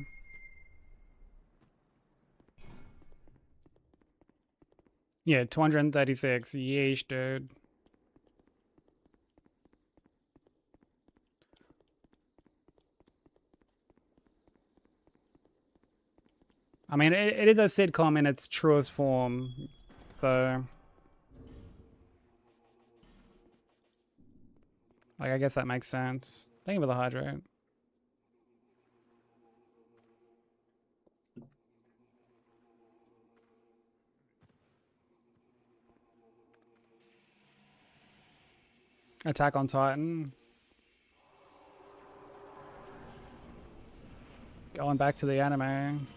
Yeah, 236. Yeesh, dude. I mean, it is a sitcom in its truest form, so... Like, I guess that makes sense. Thank you for the hydrate. Attack on Titan. Going back to the anime.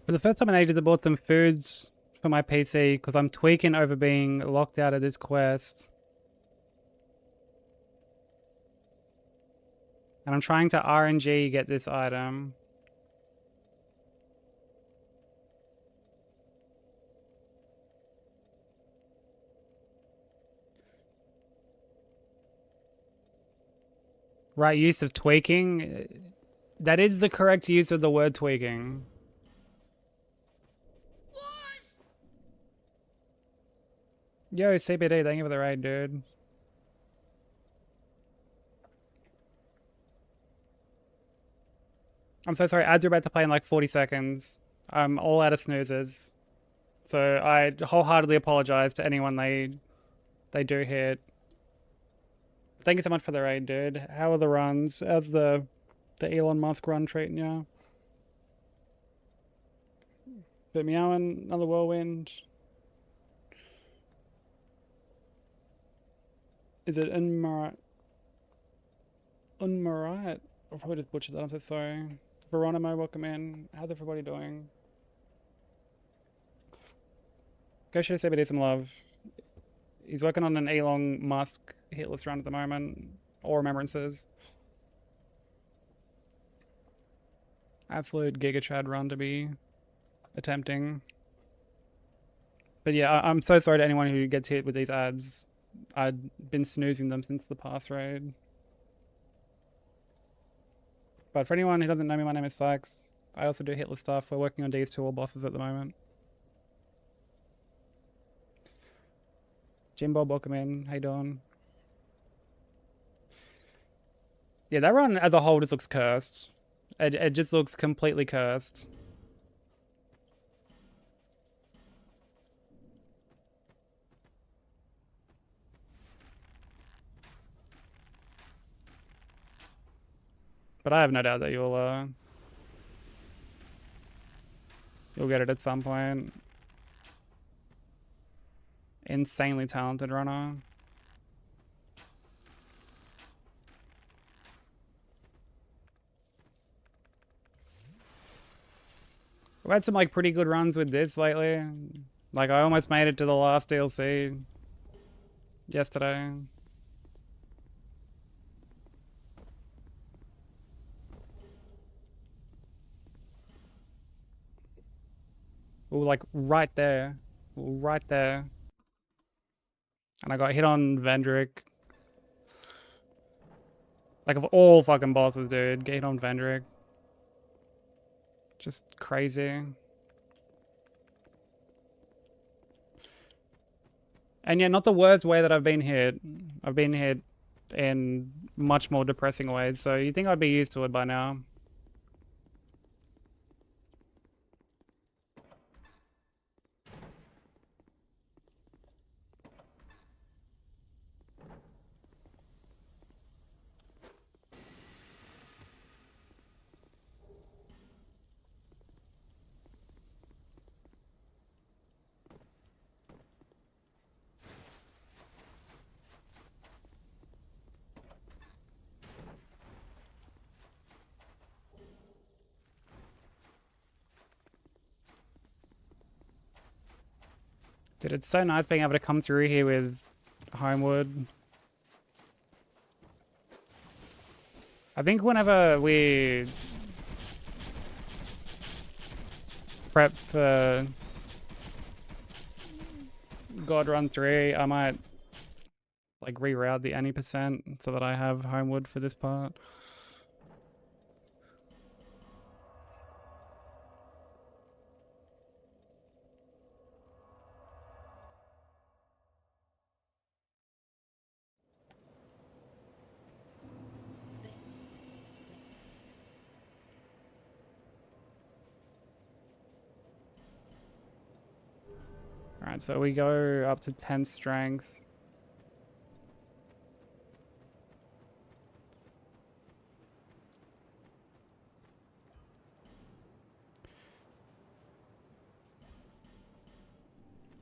For the first time in ages, I bought some foods for my PC because I'm tweaking over being locked out of this quest. And I'm trying to RNG get this item. Right use of tweaking. That is the correct use of the word tweaking. Yo, CBD, thank you for the raid, dude. I'm so sorry, ads are about to play in like 40 seconds. I'm all out of snoozes. So I wholeheartedly apologize to anyone they do hit. Thank you so much for the raid, dude. How are the runs? How's the Elon Musk run treating you? Bit meowing, another whirlwind. Is it Unmarat? Unmarat? I'll probably just butchered that, I'm so sorry. Veronimo, welcome in. How's everybody doing? Go show CBD some love. He's working on an Elon Musk Hitless run at the moment. All remembrances. Absolute Giga Chad run to be attempting. But yeah, I'm so sorry to anyone who gets hit with these ads. I've been snoozing them since the past raid. But for anyone who doesn't know me, my name is Sykes. I also do Hitless stuff. We're working on these two all bosses at the moment. Jimbo, welcome in. How you doing? Yeah, that run as a whole just looks cursed. It just looks completely cursed. But I have no doubt that you'll get it at some point. Insanely talented runner. I've had some like pretty good runs with this lately. Like I almost made it to the last DLC yesterday. Ooh, like right there. Ooh, right there. And I got hit on Vendrick. Like of all fucking bosses, dude. Get hit on Vendrick. Just crazy. And yeah, not the worst way that I've been hit. I've been hit in much more depressing ways, so you'd think I'd be used to it by now. Dude, it's so nice being able to come through here with Homewood. I think whenever we prep for God Run 3, I might like reroute the any percent so that I have Homewood for this part. Alright, so we go up to 10 strength.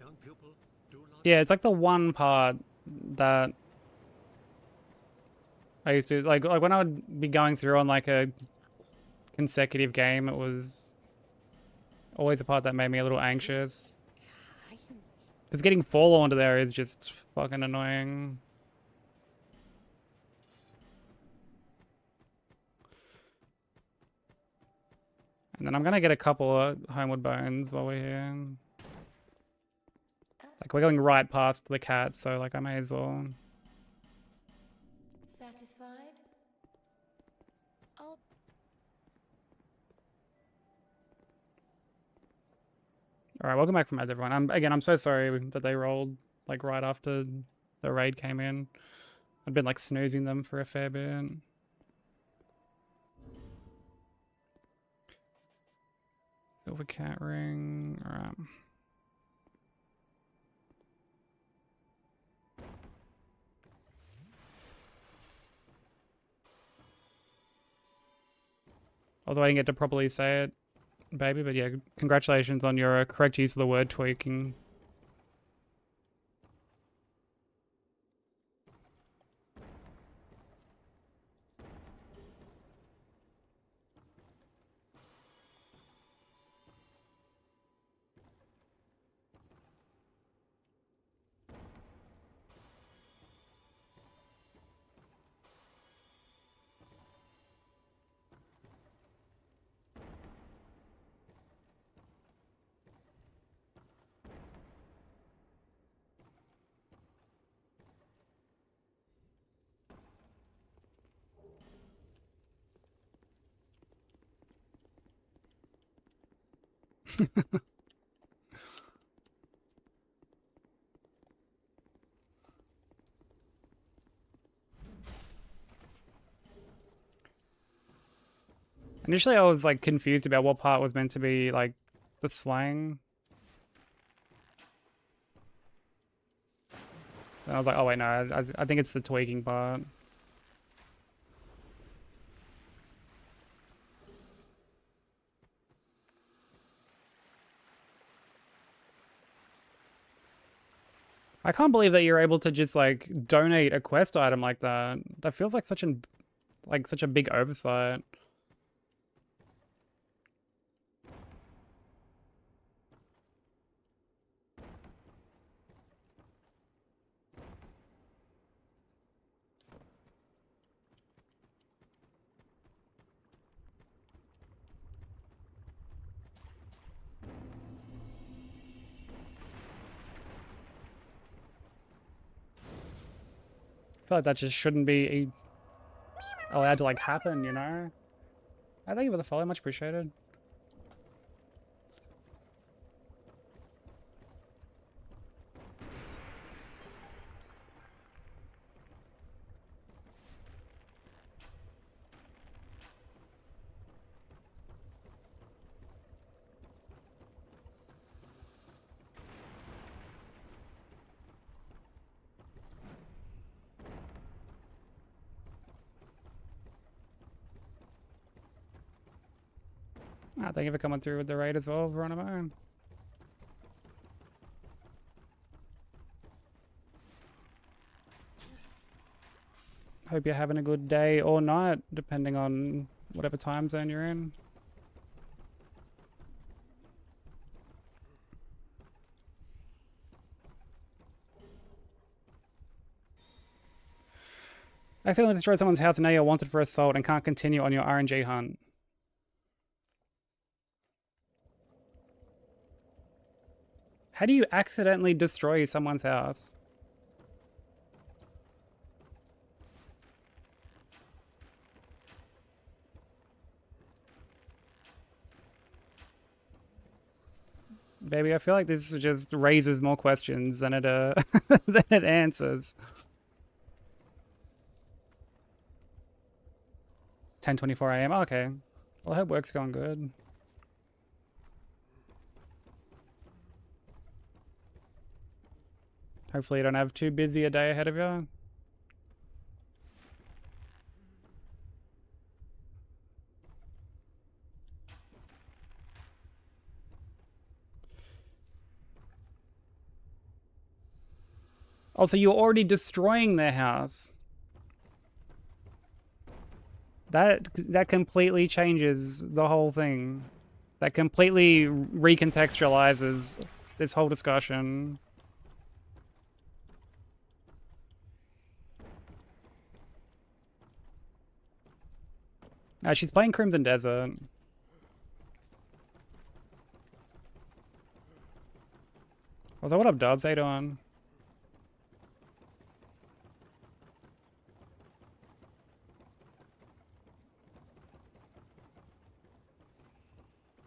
Young pupil, do not. Yeah, it's like the one part that I used to like when I would be going through on like a consecutive game, it was always a part that made me a little anxious. Because getting fall onto there is just fucking annoying. And then I'm gonna get a couple of Homeward Bones while we're here. Like, we're going right past the cat, so, like, I may as well. Satisfied? I'll... Alright, welcome back from Ads, everyone. I'm so sorry that they rolled, like, right after the raid came in. I'd been, like, snoozing them for a fair bit. Silver cat ring. Alright. Although I didn't get to properly say it, baby, but yeah, congratulations on your correct use of the word tweaking. Initially, I was like confused about what part was meant to be like the slang. And I was like, oh wait, no, I think it's the tweaking part. I can't believe that you're able to just like donate a quest item like that. That feels like such a big oversight. feel like that just shouldn't be allowed to like happen, you know? Thank you for the follow, much appreciated. Thank you for coming through with the raid as well, Veronimo. Hope you're having a good day or night, depending on whatever time zone you're in. Accidentally destroyed someone's house and now you're wanted for assault and can't continue on your RNG hunt. How do you accidentally destroy someone's house? Baby, I feel like this just raises more questions than it than it answers. 10:24 a.m. Okay. Well, I hope work's going good. Hopefully you don't have too busy a day ahead of you. Also, you're already destroying their house. That completely changes the whole thing. That completely recontextualizes this whole discussion. She's playing Crimson Desert. Also, what up, Dubs? How you doing?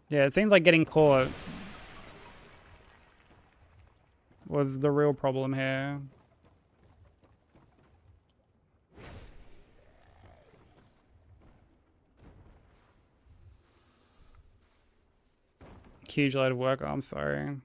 Yeah, it seems like getting caught was the real problem here. Huge load of work. Oh, I'm sorry.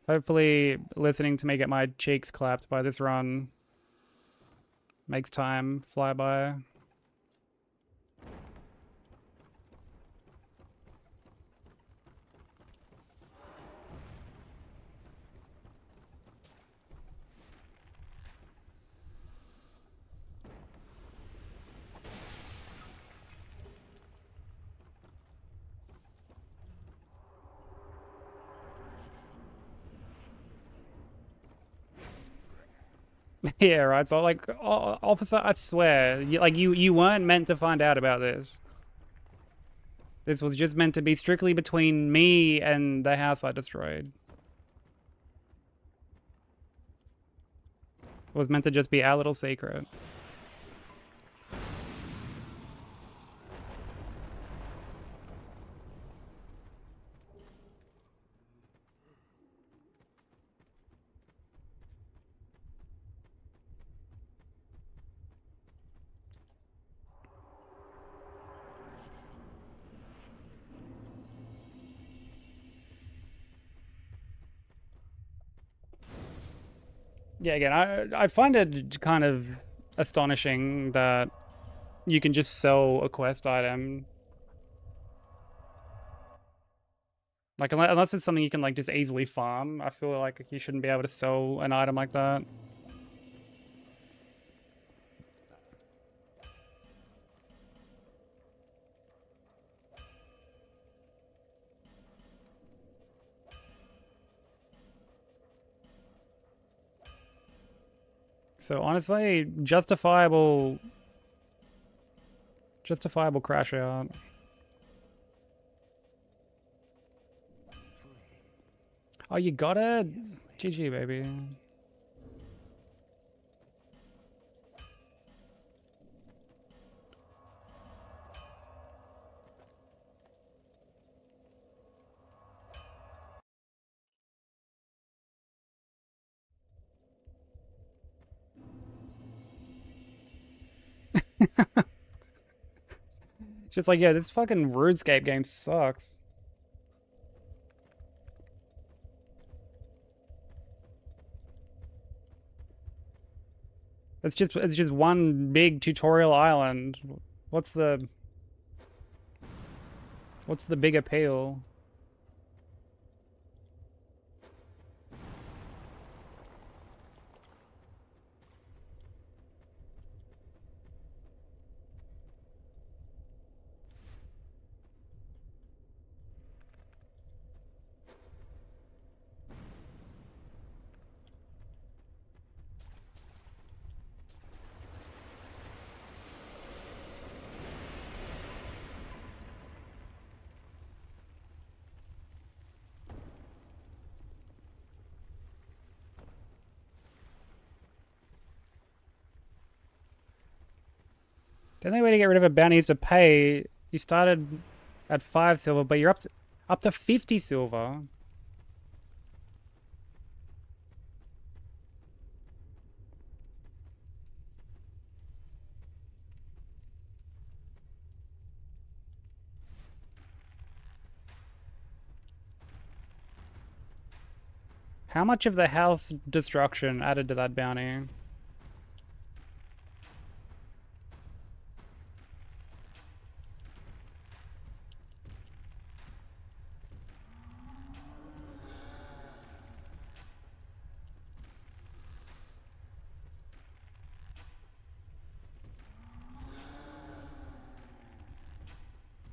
Hopefully, listening to me get my cheeks clapped by this run makes time fly by. Yeah, right. So, like, officer, I swear, you weren't meant to find out about this. This was just meant to be strictly between me and the house I destroyed. It was meant to just be our little secret. Yeah, again, I find it kind of astonishing that you can just sell a quest item. Like, unless it's something you can, like, just easily farm, I feel like you shouldn't be able to sell an item like that. So, honestly, justifiable Justifiable crash out. Oh, you got it? GG, baby. Just like, yeah, this fucking RuneScape game sucks. It's just one big tutorial island. What's the big appeal? The only way to get rid of a bounty is to pay. You started at 5 silver, but you're up to 50 silver. How much of the house destruction added to that bounty?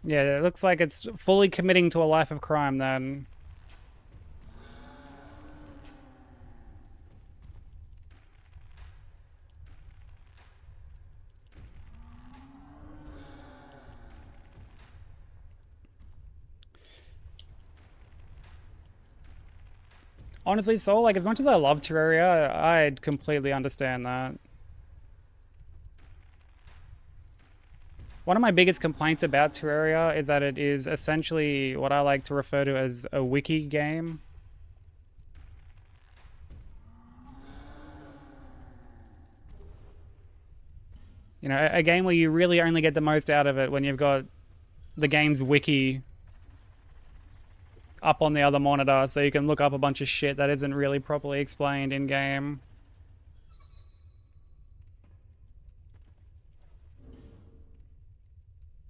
Yeah, it looks like it's fully committing to a life of crime then. Honestly, Soul, like, as much as I love Terraria, I'd completely understand that. One of my biggest complaints about Terraria is that it is essentially what I like to refer to as a wiki game. You know, a game where you really only get the most out of it when you've got the game's wiki up on the other monitor so you can look up a bunch of shit that isn't really properly explained in game.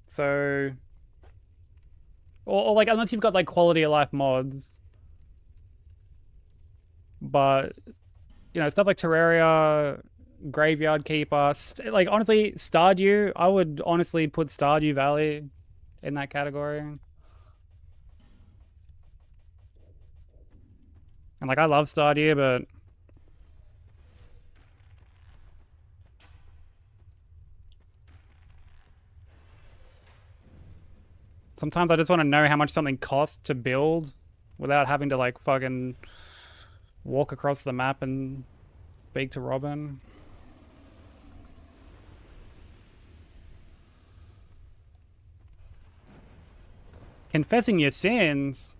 So, or like, unless you've got like quality of life mods, but you know, stuff like Terraria, Graveyard Keeper, like honestly, Stardew, I would honestly put Stardew Valley in that category. And like, I love Stardew, but sometimes I just want to know how much something costs to build without having to like fucking walk across the map and speak to Robin. Confessing your sins?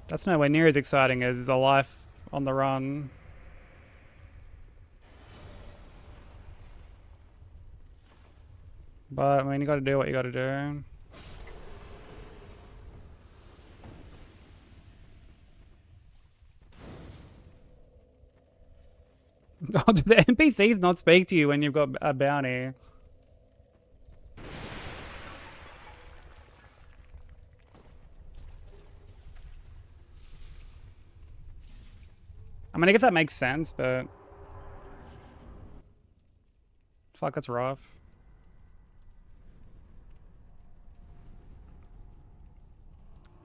That's nowhere near as exciting as a life on the run. But, I mean, you gotta do what you gotta do. Oh, do the NPCs not speak to you when you've got a bounty? I mean, I guess that makes sense, but... Fuck, that's rough.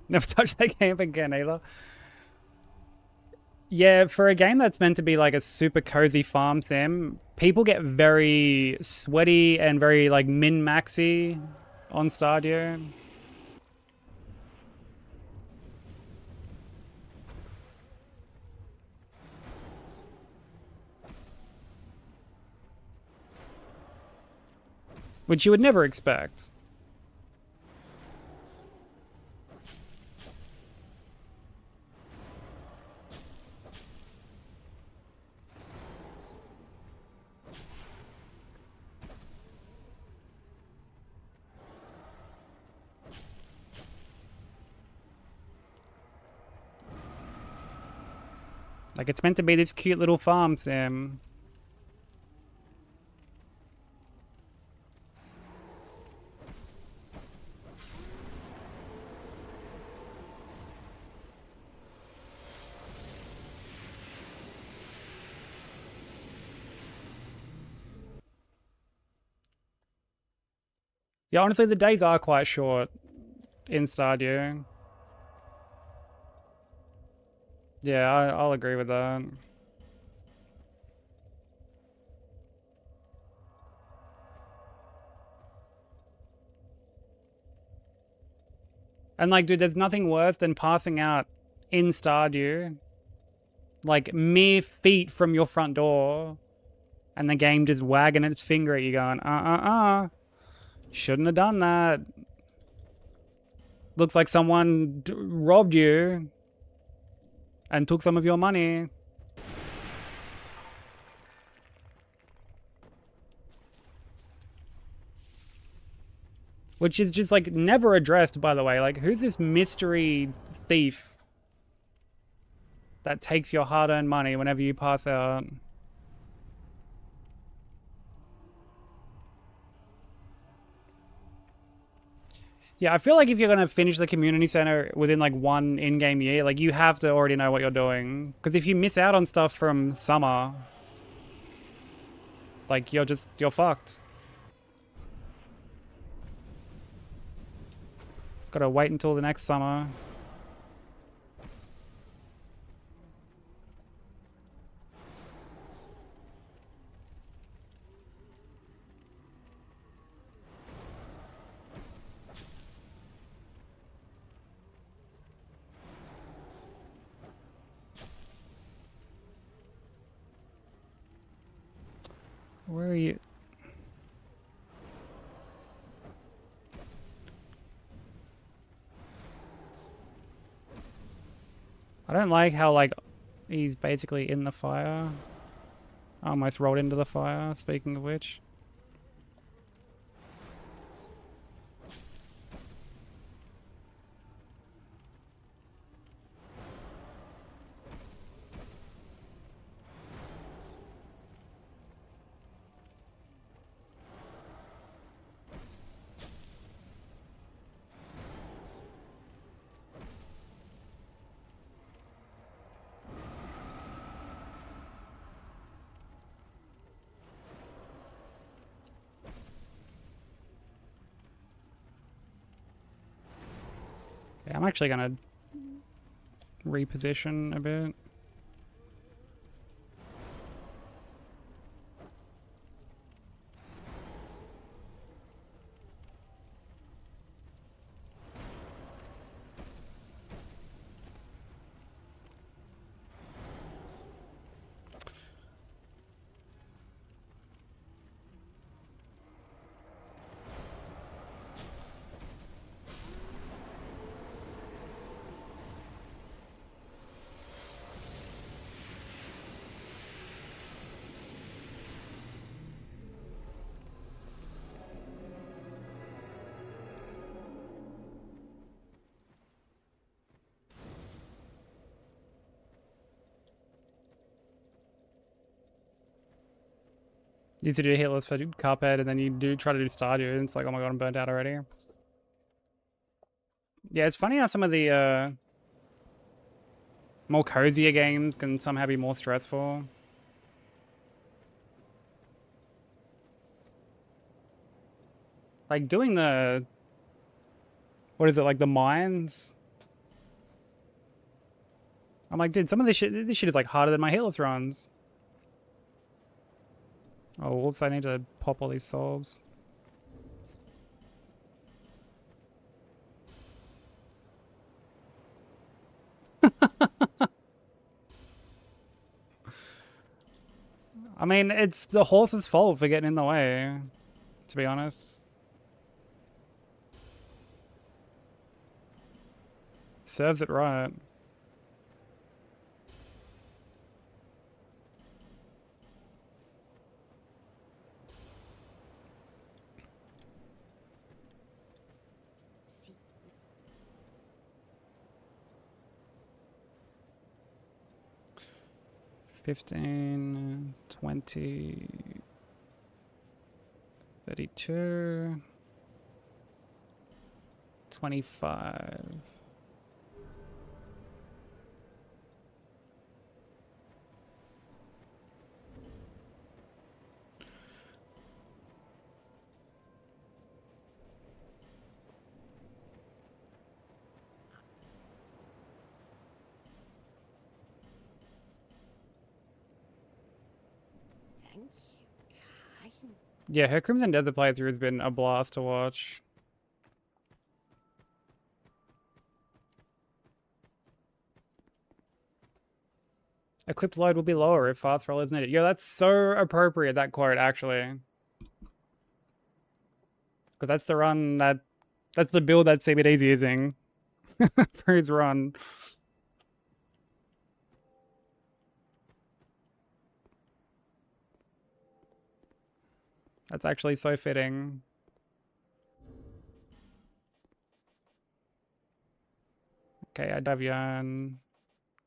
Never touch that game again either. Yeah, for a game that's meant to be like a super cozy farm sim, people get very sweaty and very like min-maxy on Stardew. Which you would never expect. Like, it's meant to be this cute little farm sim. Yeah, honestly, the days are quite short in Stardew. Yeah, I'll agree with that. And like, dude, there's nothing worse than passing out in Stardew, like mere feet from your front door, and the game just wagging its finger at you going, shouldn't have done that. Looks like someone robbed you and took some of your money. Which is just like never addressed, by the way. Like, who's this mystery thief that takes your hard-earned money whenever you pass out? Yeah, I feel like if you're gonna finish the community center within like one in-game year, like you have to already know what you're doing. Because if you miss out on stuff from summer, like you're fucked. Gotta wait until the next summer. Where are you? I don't like how like he's basically in the fire. I almost rolled into the fire, speaking of which. Yeah, I'm actually gonna reposition a bit. Used to do Hitless for Cuphead, and then you do try to do Stardew, and it's like, oh my god, I'm burnt out already. Yeah, it's funny how some of the more cozier games can somehow be more stressful. Like doing the, what is it, like the mines? I'm like, dude, some of this shit is like harder than my Hitless runs. Oh, whoops, I need to pop all these souls. I mean, it's the horse's fault for getting in the way, to be honest. Serves it right. See, 15, 20, 32, 25. thank you, kind. Yeah, her Crimson Desert playthrough has been a blast to watch. Equipped load will be lower if fast roll is needed. Yeah, that's so appropriate, that quote, actually. Because that's the run that's the build that CBD's using for his run. That's actually so fitting. Okay, I Davian.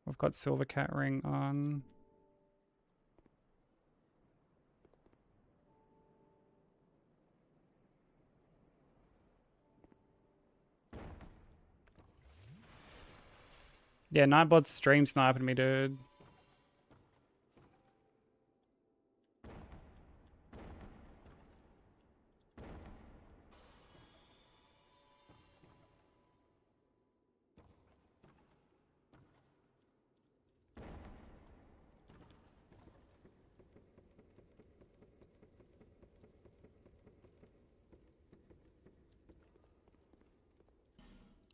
We've got Silver Cat Ring on. Yeah, Nightbot's stream sniping me, dude.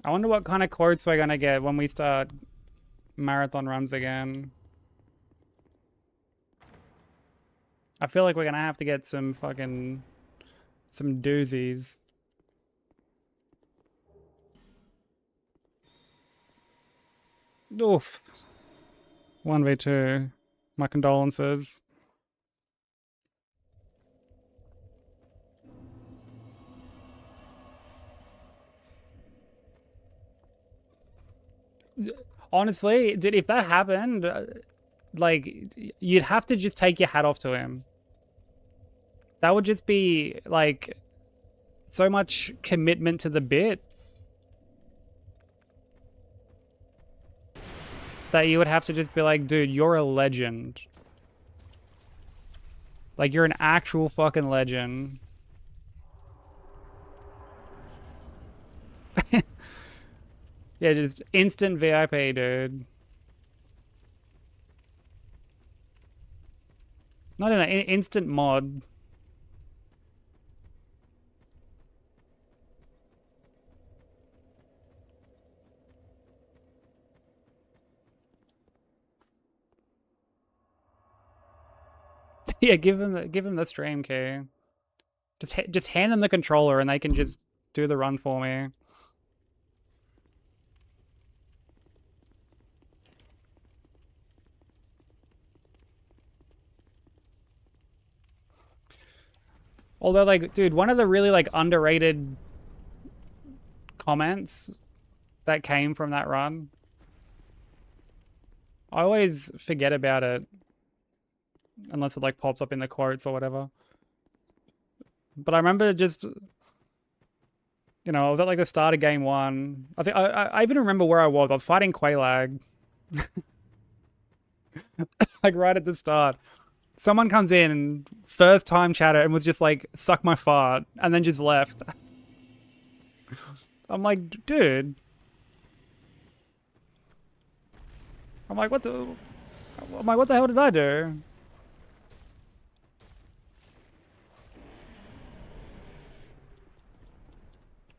I wonder what kind of quotes we're gonna get when we start marathon runs again. I feel like we're gonna have to get some doozies. Oof. 1v2. My condolences. Honestly, dude, if that happened, like, you'd have to just take your hat off to him. That would just be, like, so much commitment to the bit that you would have to just be like, dude, you're a legend. Like, you're an actual fucking legend. Yeah, just instant VIP, dude. Not in an instant mod. Yeah, give him the stream key. Just hand them the controller and they can just do the run for me. Although, like, dude, one of the really, like, underrated comments that came from that run, I always forget about it unless it, like, pops up in the quotes or whatever. But I remember just, you know, I was at, like, the start of game 1. I think I even remember where I was. I was fighting Qualag. Like, right at the start. Someone comes in, first time chatter, and was just like, suck my fart, and then just left. I'm like, dude. I'm like, what the? I'm like, what the hell did I do?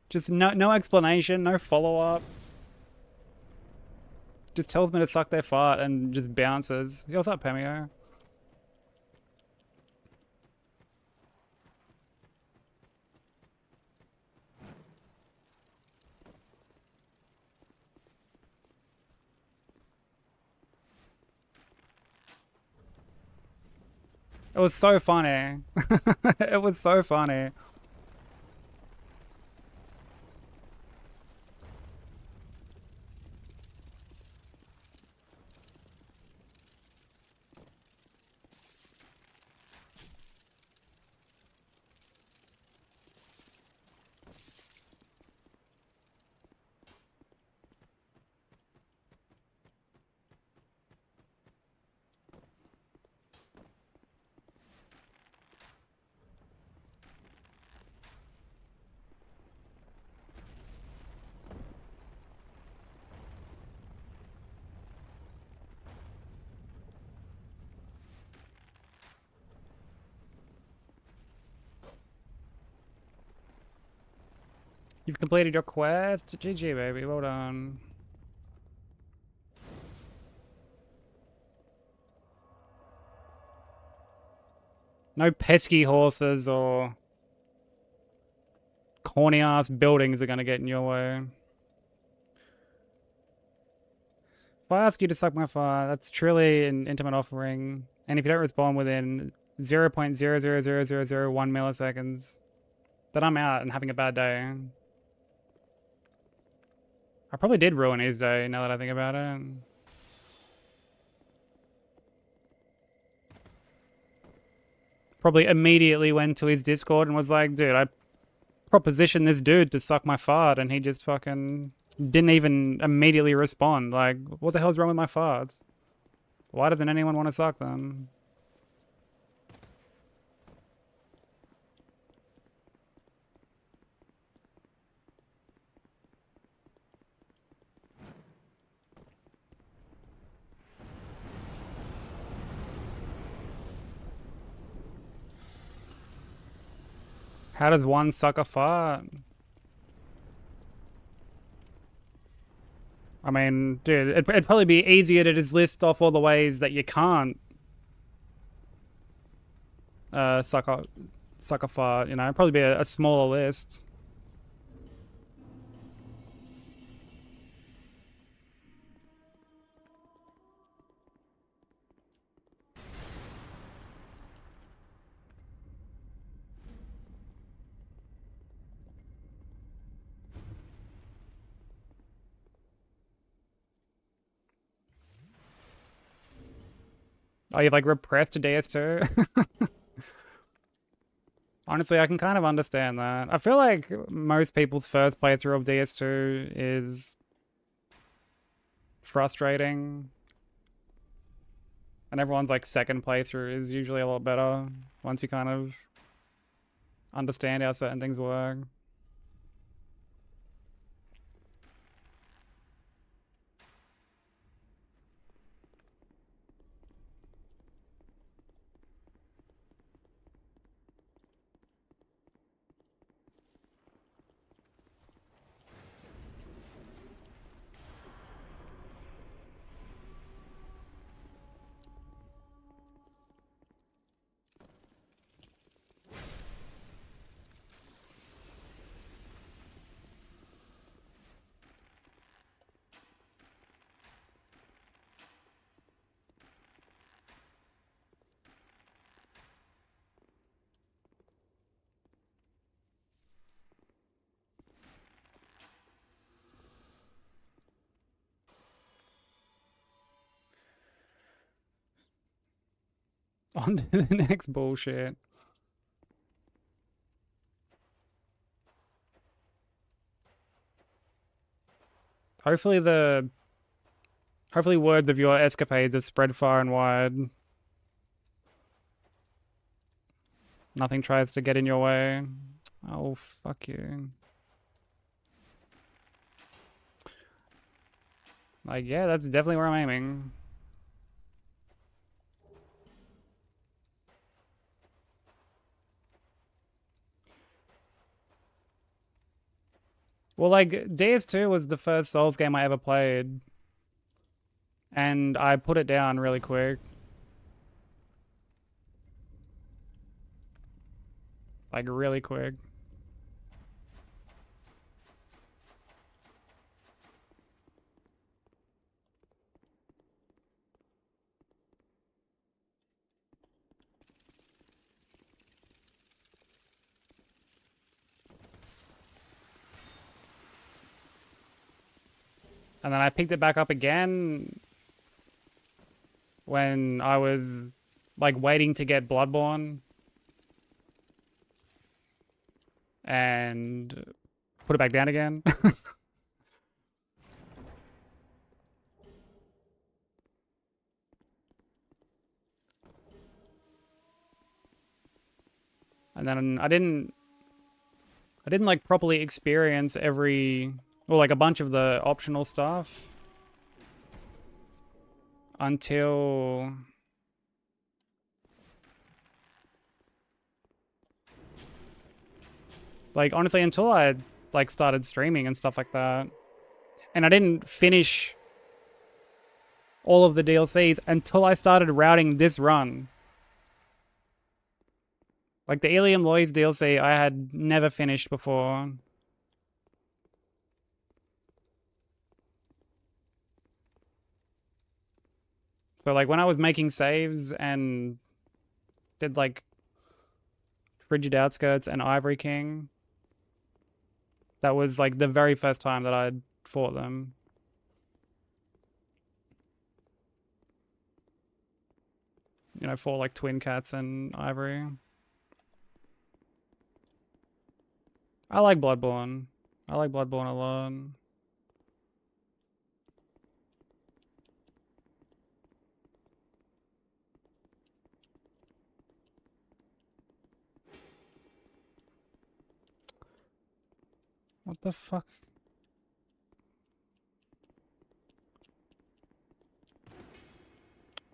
Just no explanation, no follow up. Just tells me to suck their fart and just bounces. Yo, what's up, Pamio? It was so funny. It was so funny. You've completed your quest. GG, baby. Well done. No pesky horses or corny ass buildings are gonna get in your way. If I ask you to suck my fart, that's truly an intimate offering. And if you don't respond within 0.00001 milliseconds, then I'm out and having a bad day. I probably did ruin his day now that I think about it. Probably immediately went to his Discord and was like, dude, I propositioned this dude to suck my fart and he just fucking didn't even immediately respond. Like, what the hell's wrong with my farts? Why doesn't anyone want to suck them? How does one suck a fart? I mean, dude, it'd probably be easier to just list off all the ways that you can't suck a fart, you know? It'd probably be a smaller list. Oh, you've like repressed DS2? Honestly, I can kind of understand that. I feel like most people's first playthrough of DS2 is frustrating. And everyone's like second playthrough is usually a lot better once you kind of understand how certain things work. On to the next bullshit. Hopefully words of your escapades have spread far and wide. Nothing tries to get in your way. Oh, fuck you. Like, yeah, that's definitely where I'm aiming. Well, like, DS2 was the first Souls game I ever played. And I put it down really quick. Like, really quick. And then I picked it back up again when I was, like, waiting to get Bloodborne. And put it back down again. And then I didn't like properly experience every, or like a bunch of the optional stuff until like, honestly, until I like started streaming and stuff like that. And I didn't finish all of the DLCs until I started routing this run. Like the Ilium Lois DLC I had never finished before. So like when I was making saves and did like Frigid Outskirts and Ivory King, that was like the very first time that I'd fought them. You know, fought like Twin Cats and Ivory. I like Bloodborne. I like Bloodborne a lot. What the fuck?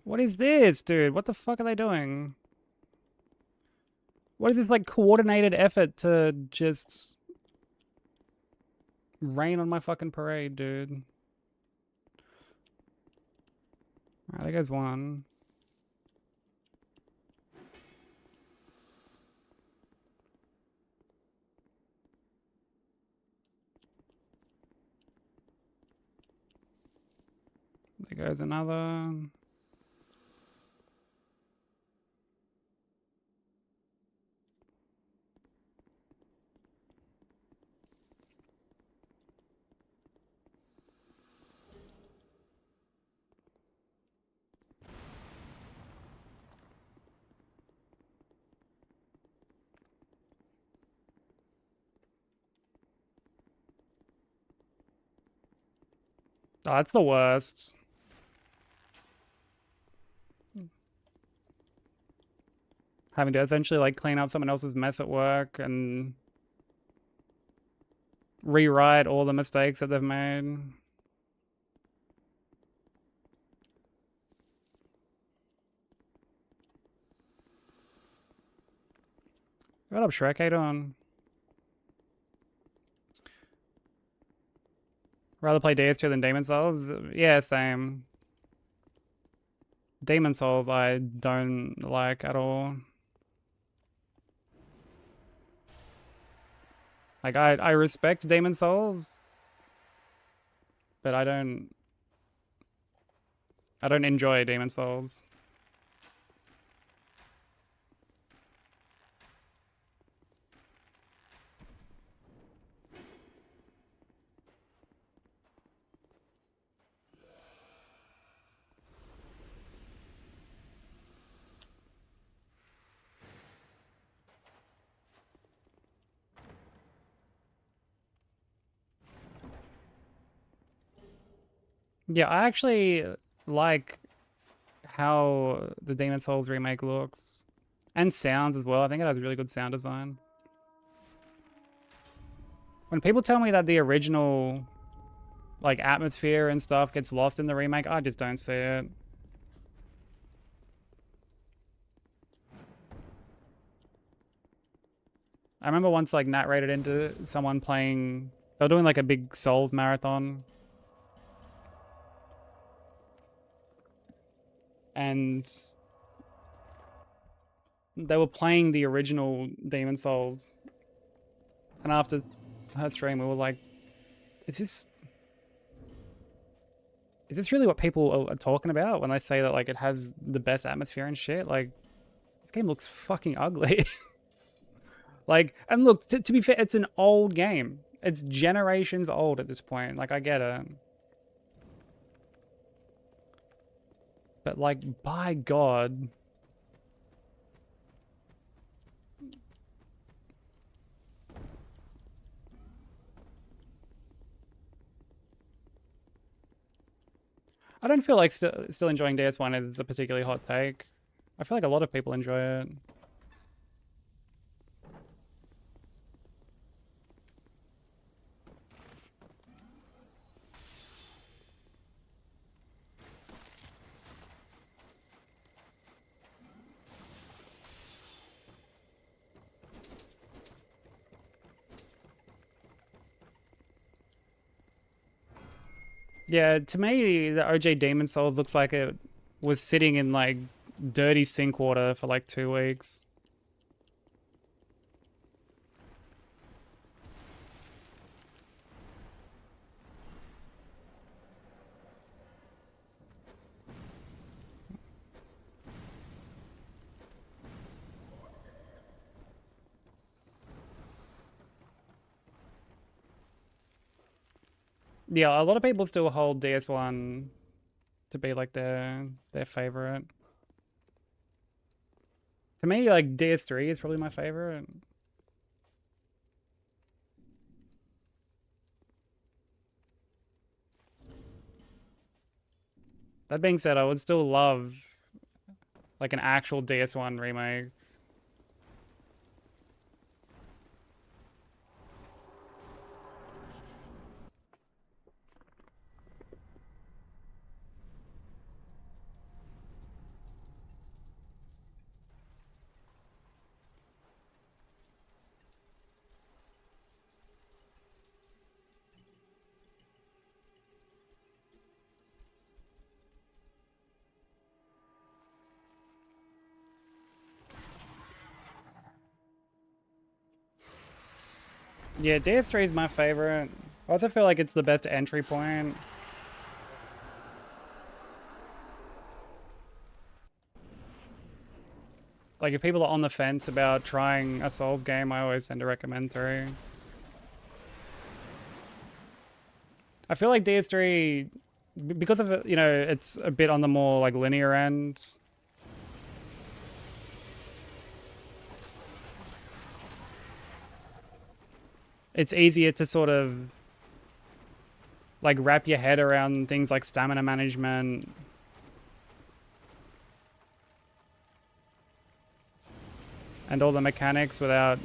What is this, dude? What the fuck are they doing? What is this, like, coordinated effort to just rain on my fucking parade, dude? Alright, there goes one. There goes another. Oh, that's the worst. Having to essentially like clean up someone else's mess at work and rewrite all the mistakes that they've made. What up, Shrek? How you doing? Rather play DS2 than Demon Souls? Yeah, same. Demon Souls I don't like at all. Like, I respect Demon Souls, but I don't enjoy Demon Souls. Yeah, I actually like how the Demon Souls remake looks. And sounds as well. I think it has really good sound design. When people tell me that the original like atmosphere and stuff gets lost in the remake. I just don't see it. I remember once like Nat rated into someone playing, they were doing like a big Souls marathon. And they were playing the original Demon Souls. And after her stream, we were like, is this really what people are talking about when they say that like it has the best atmosphere and shit? Like, this game looks fucking ugly. Like, and look, to be fair, it's an old game. It's generations old at this point. Like, I get it. But like, by God. I don't feel like still enjoying DS1 is a particularly hot take. I feel like a lot of people enjoy it. Yeah, to me, the OG Demon Souls looks like it was sitting in like dirty sink water for like 2 weeks. Yeah, a lot of people still hold DS1 to be like their favorite. To me, like DS3 is probably my favorite. That being said, I would still love like an actual DS1 remake. Yeah, DS3 is my favorite. I also feel like it's the best entry point. Like, if people are on the fence about trying a Souls game, I always tend to recommend 3. I feel like DS3, because of it, you know, it's a bit on the more like linear end. It's easier to sort of like wrap your head around things like stamina management. And all the mechanics without,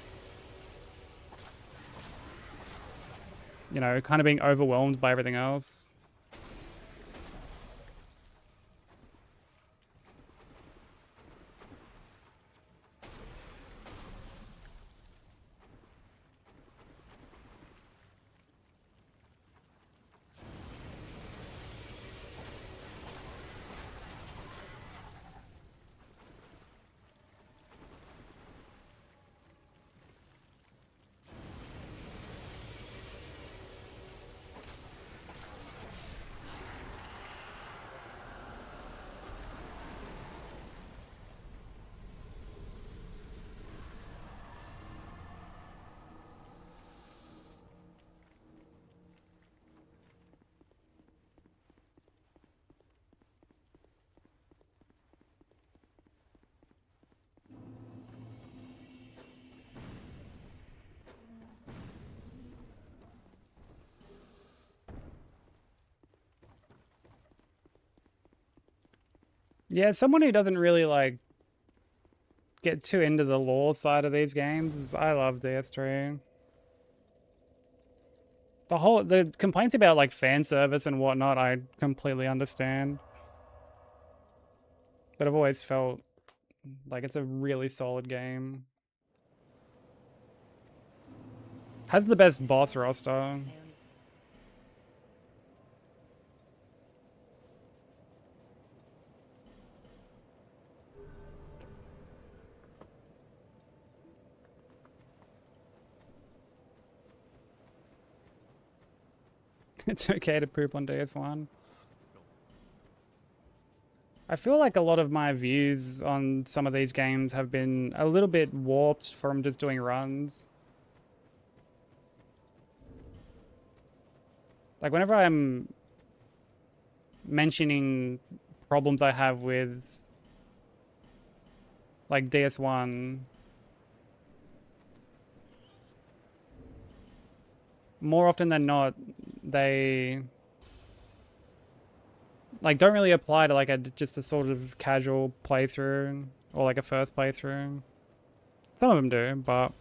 you know, kind of being overwhelmed by everything else. Yeah, someone who doesn't really like get too into the lore side of these games, I love DS3. The complaints about like fan service and whatnot, I completely understand. But I've always felt like it's a really solid game. Has the best boss roster. It's okay to poop on DS1. I feel like a lot of my views on some of these games have been a little bit warped from just doing runs. Like whenever I'm mentioning problems I have with like DS1, more often than not, they like don't really apply to like just a sort of casual playthrough or like a first playthrough. Some of them do, but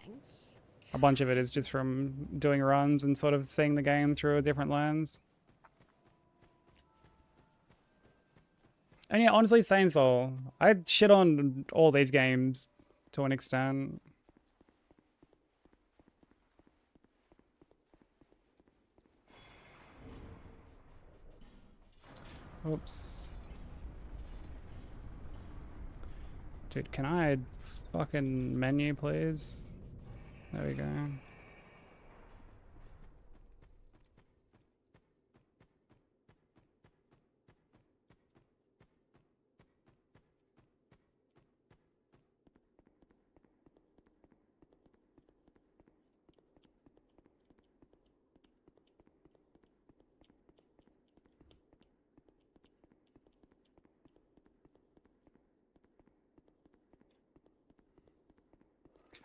Thanks. a bunch of it is just from doing runs and sort of seeing the game through a different lens. And yeah, honestly, same soul. I shit on all these games to an extent. Oops. Dude, can I fucking menu, please? There we go.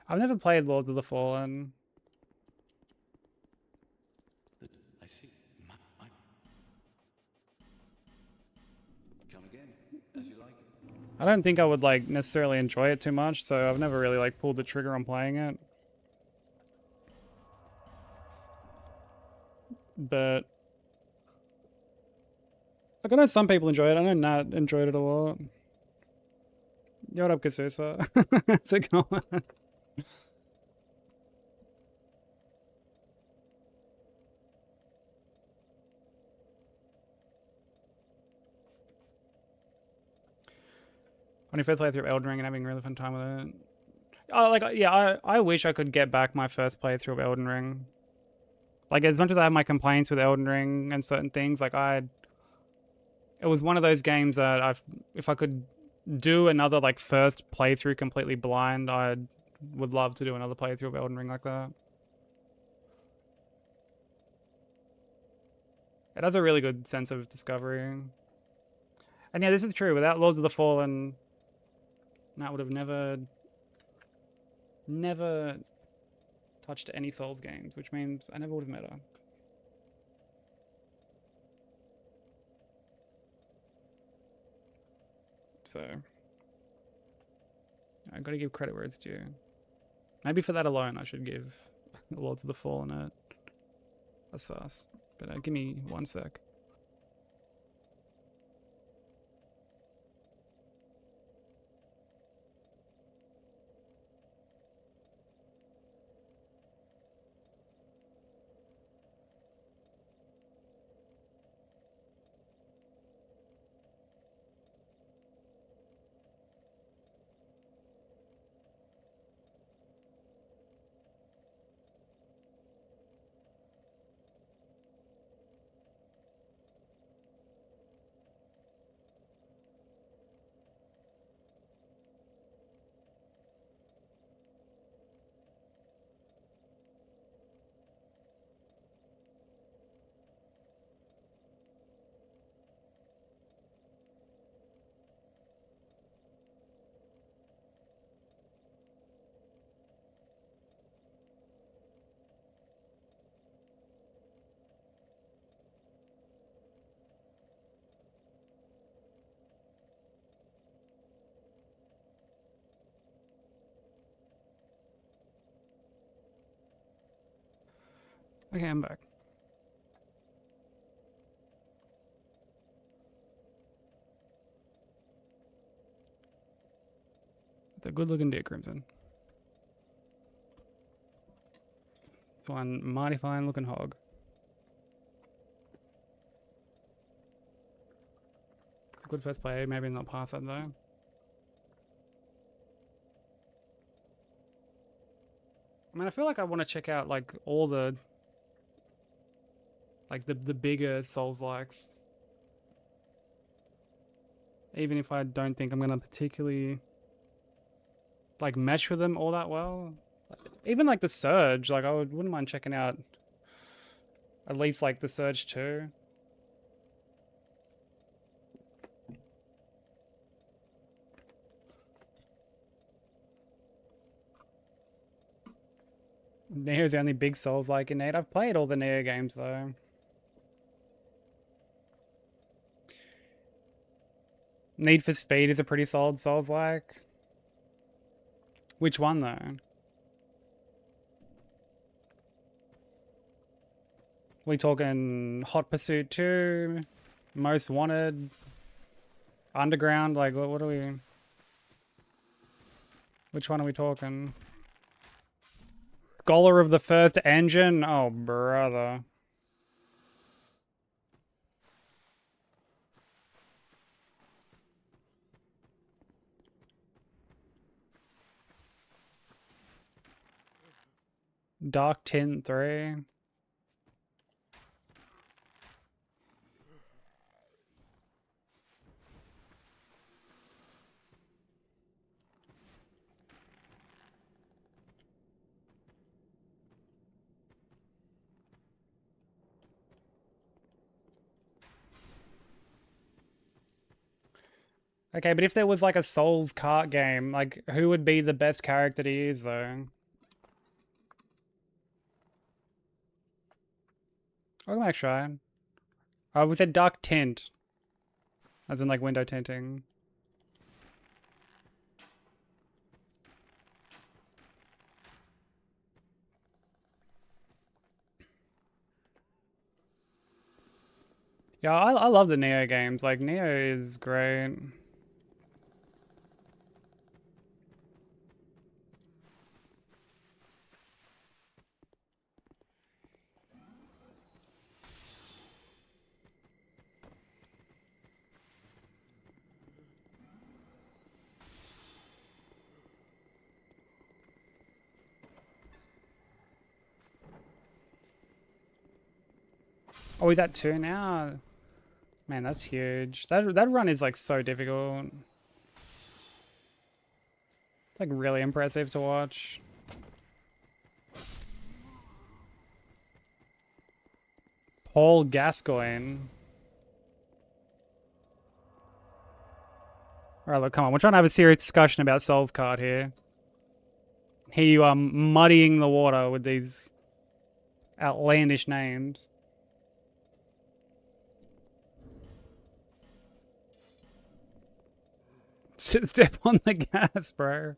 I've never played Lords of the Fallen. I see. Come again, as you like. I don't think I would like necessarily enjoy it too much, so I've never really like pulled the trigger on playing it. But like I know some people enjoy it. I know Nat enjoyed it a lot. Yo, what up, Kasusa? How's it going? When you first played through Elden Ring and having a really fun time with it. Oh, like, yeah, I wish I could get back my first playthrough of Elden Ring. Like, as much as I have my complaints with Elden Ring and certain things, like, it was one of those games that if I could do another, like, first playthrough completely blind, I would love to do another playthrough of Elden Ring like that. It has a really good sense of discovery. And yeah, this is true. Without Lords of the Fallen, Nat would have never touched any Souls games, which means I never would have met her. So I gotta give credit where it's due. Maybe for that alone, I should give Lords of the Fallen a sus. But give me 1 sec. Okay, I'm back. The good-looking deer crimson. It's one mighty fine-looking hog. It's a good first play. Maybe not pass that though. I mean, I feel like I want to check out like all the the bigger Souls likes. Even if I don't think I'm gonna particularly like mesh with them all that well. Even like the Surge, like wouldn't mind checking out at least like the Surge 2. Neo's the only big Souls like in Nate. I've played all the Neo games though. Need for Speed is a pretty solid Souls like. Which one though? We talking Hot Pursuit 2, Most Wanted, Underground? Like what are we? Which one are we talking? Scholar of the First Engine? Oh brother. Dark Tint 3. Okay, but if there was like a Souls kart game, like who would be the best character to use though? Welcome back, Shrine. Oh, we said dark tint. As in like window tinting. Yeah, I love the Neo games. Like Neo is great. Oh, is that 2 now? Man, that's huge. That run is like so difficult. It's like really impressive to watch. Paul Gascoigne. Alright, look, come on. We're trying to have a serious discussion about Souls Kart here. Here you are muddying the water with these outlandish names. Step on the gas, bro.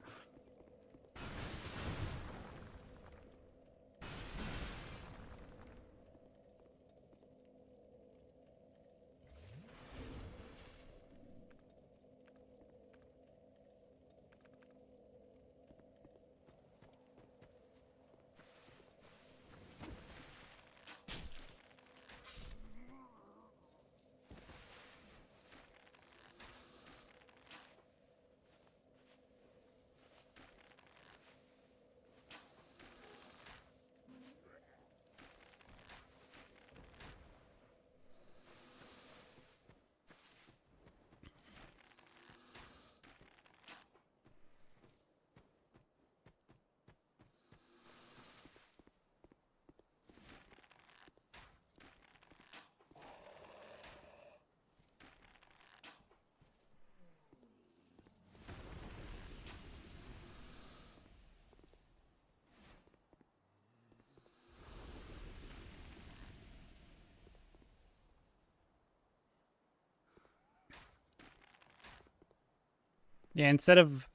Yeah, instead of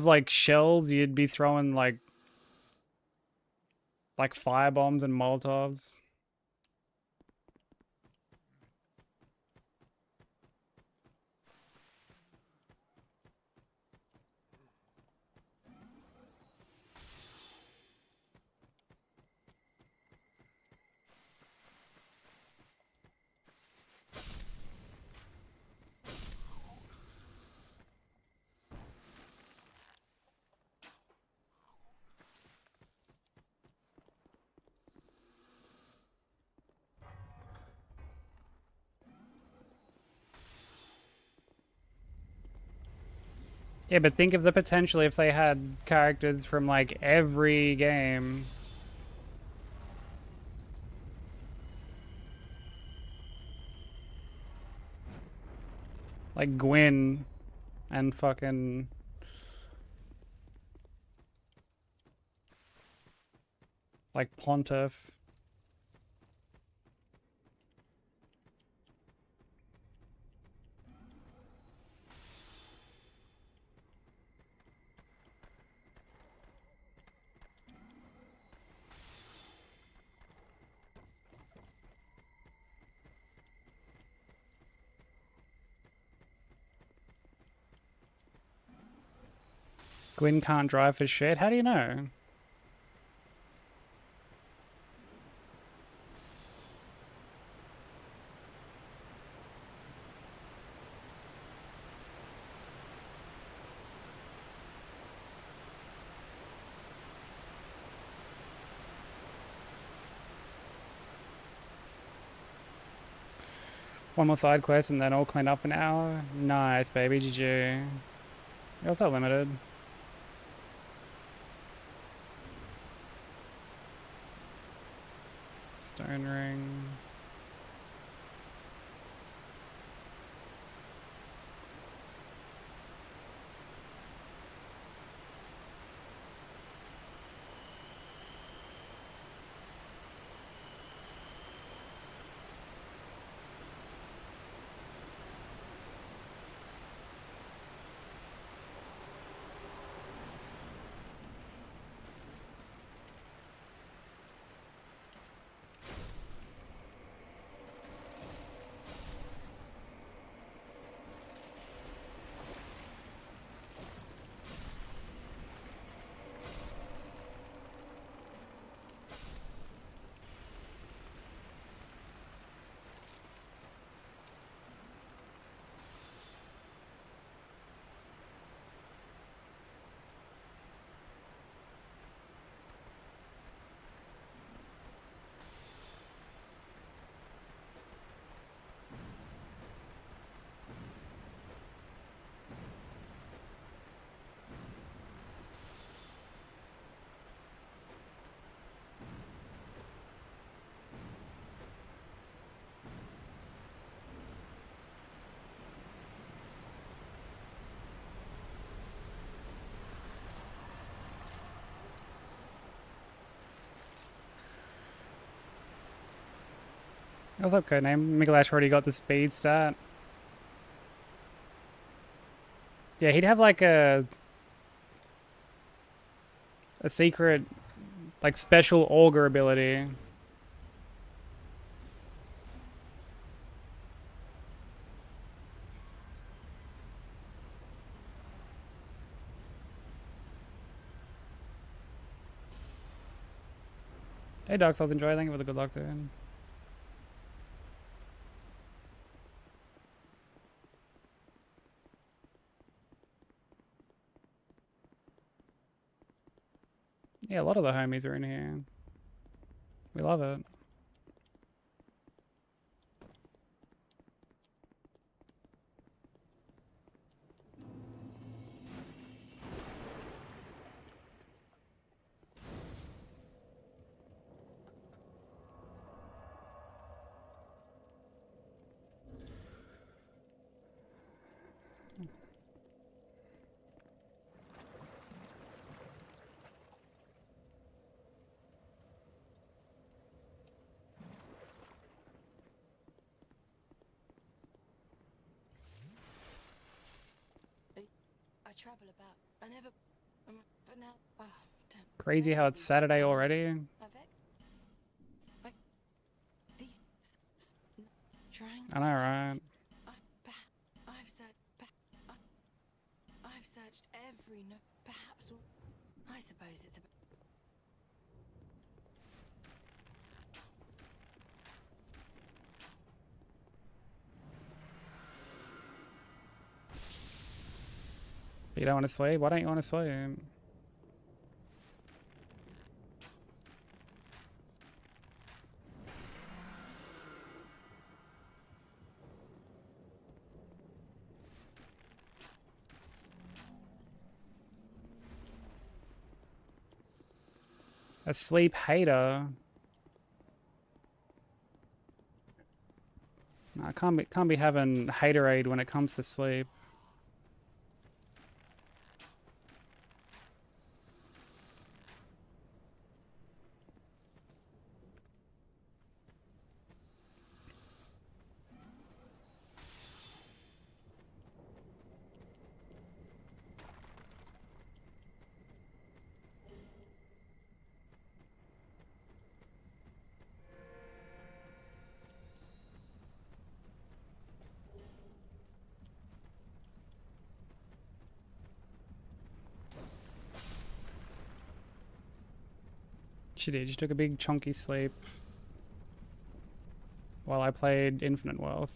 like shells, you'd be throwing like Like fire bombs and Molotovs. Yeah, but think of the potential if they had characters from like every game. Like Gwyn and fucking like Pontiff. Gwyn can't drive for shit. How do you know? One more side quest and then all clean up an hour. Nice, baby. GG. What's that limited? Stone ring. What's up, codename? Migalash already got the speed stat. Yeah, he'd have like a secret, like special auger ability. Hey, Dark Souls, enjoy. Thank you for the good luck, dude. Yeah, a lot of the homies are in here. We love it. I travel about. I never. But now. Oh, damn. Crazy how it's Saturday already. Avec? trying I know, right? I've searched every nook. Perhaps I suppose it's a You don't want to sleep? Why don't you want to sleep? A sleep hater. No, I can't be having haterade when it comes to sleep. She did. She took a big chunky sleep while I played Infinite Wealth.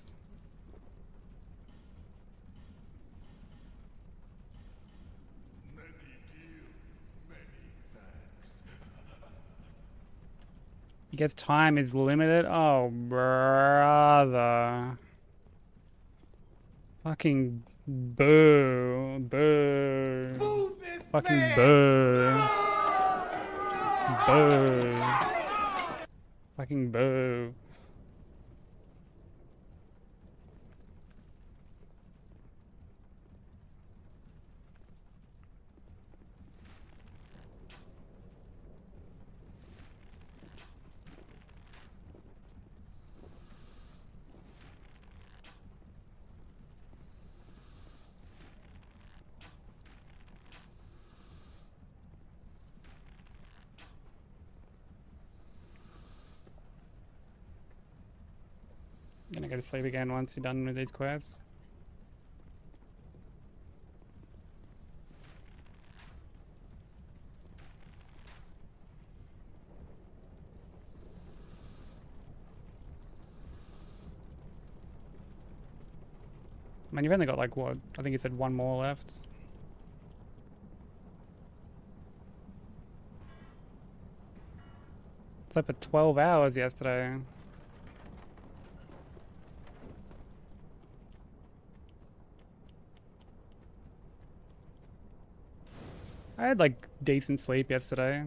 I guess time is limited. Oh, brother. Fucking boo. Boo. Fucking boo. Boo. Fucking boo. Gonna go to sleep again once you're done with these quests. I mean, you've only got like what? I think you said one more left. Slept for 12 hours yesterday. I had like decent sleep yesterday.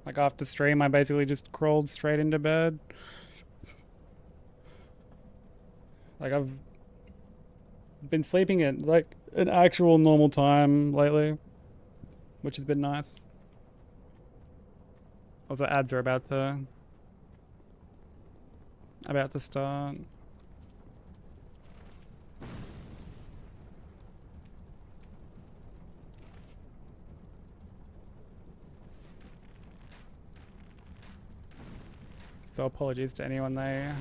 Like after stream, I basically just crawled straight into bed. Like I've been sleeping at like an actual normal time lately, which has been nice. Also, ads are about to start. So apologies to anyone they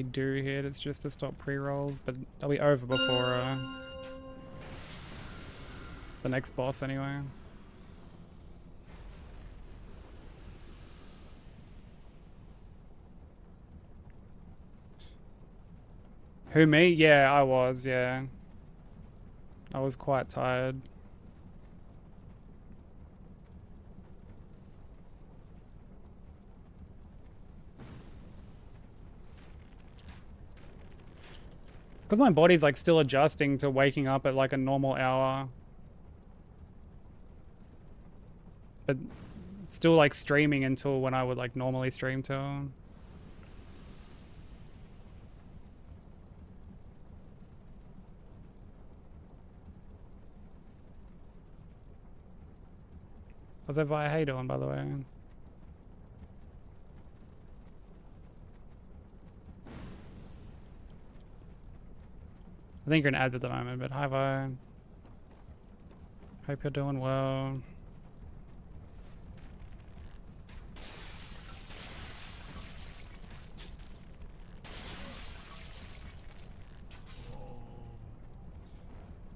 do hit. It's just to stop pre-rolls, but they'll be over before the next boss anyway. Who, me? Yeah, I was, yeah. I was quite tired. Because my body's like still adjusting to waking up at like a normal hour. But still like streaming until when I would like normally stream till. How's that via hey doing, by the way? I think you're in ads at the moment, but hi Vi. Hope you're doing well.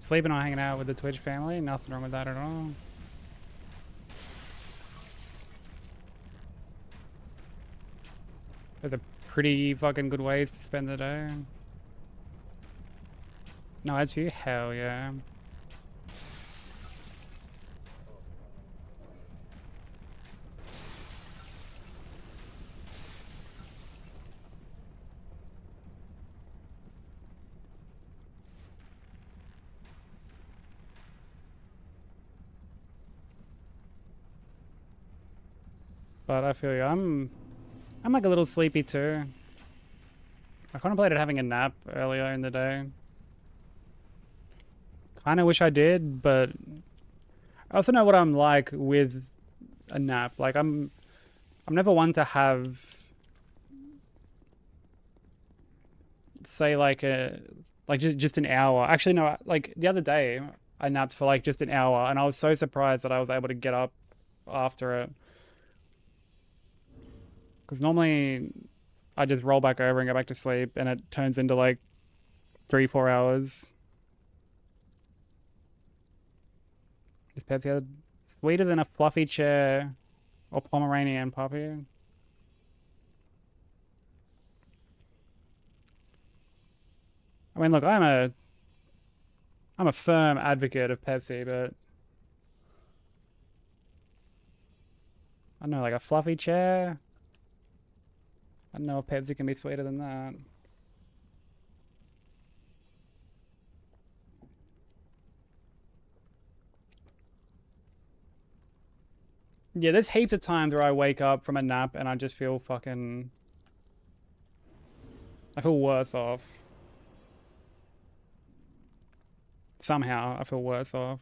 Sleeping or hanging out with the Twitch family, nothing wrong with that at all. Those are pretty fucking good ways to spend the day. No, it's you? Hell yeah. But I feel you. I'm like a little sleepy too. I contemplated having a nap earlier in the day. Kinda wish I did, but I also know what I'm like with a nap. Like I'm never one to have, say, like just an hour. Actually no, like the other day I napped for like just an hour and I was so surprised that I was able to get up after it. Because normally I just roll back over and go back to sleep and it turns into like 3-4 hours. Is Pepsi sweeter than a fluffy chair or Pomeranian puppy? I mean, look, I'm a firm advocate of Pepsi, but I don't know, like a fluffy chair. I don't know if Pepsi can be sweeter than that. Yeah, there's heaps of times where I wake up from a nap and I just feel fucking... I feel worse off. Somehow, I feel worse off.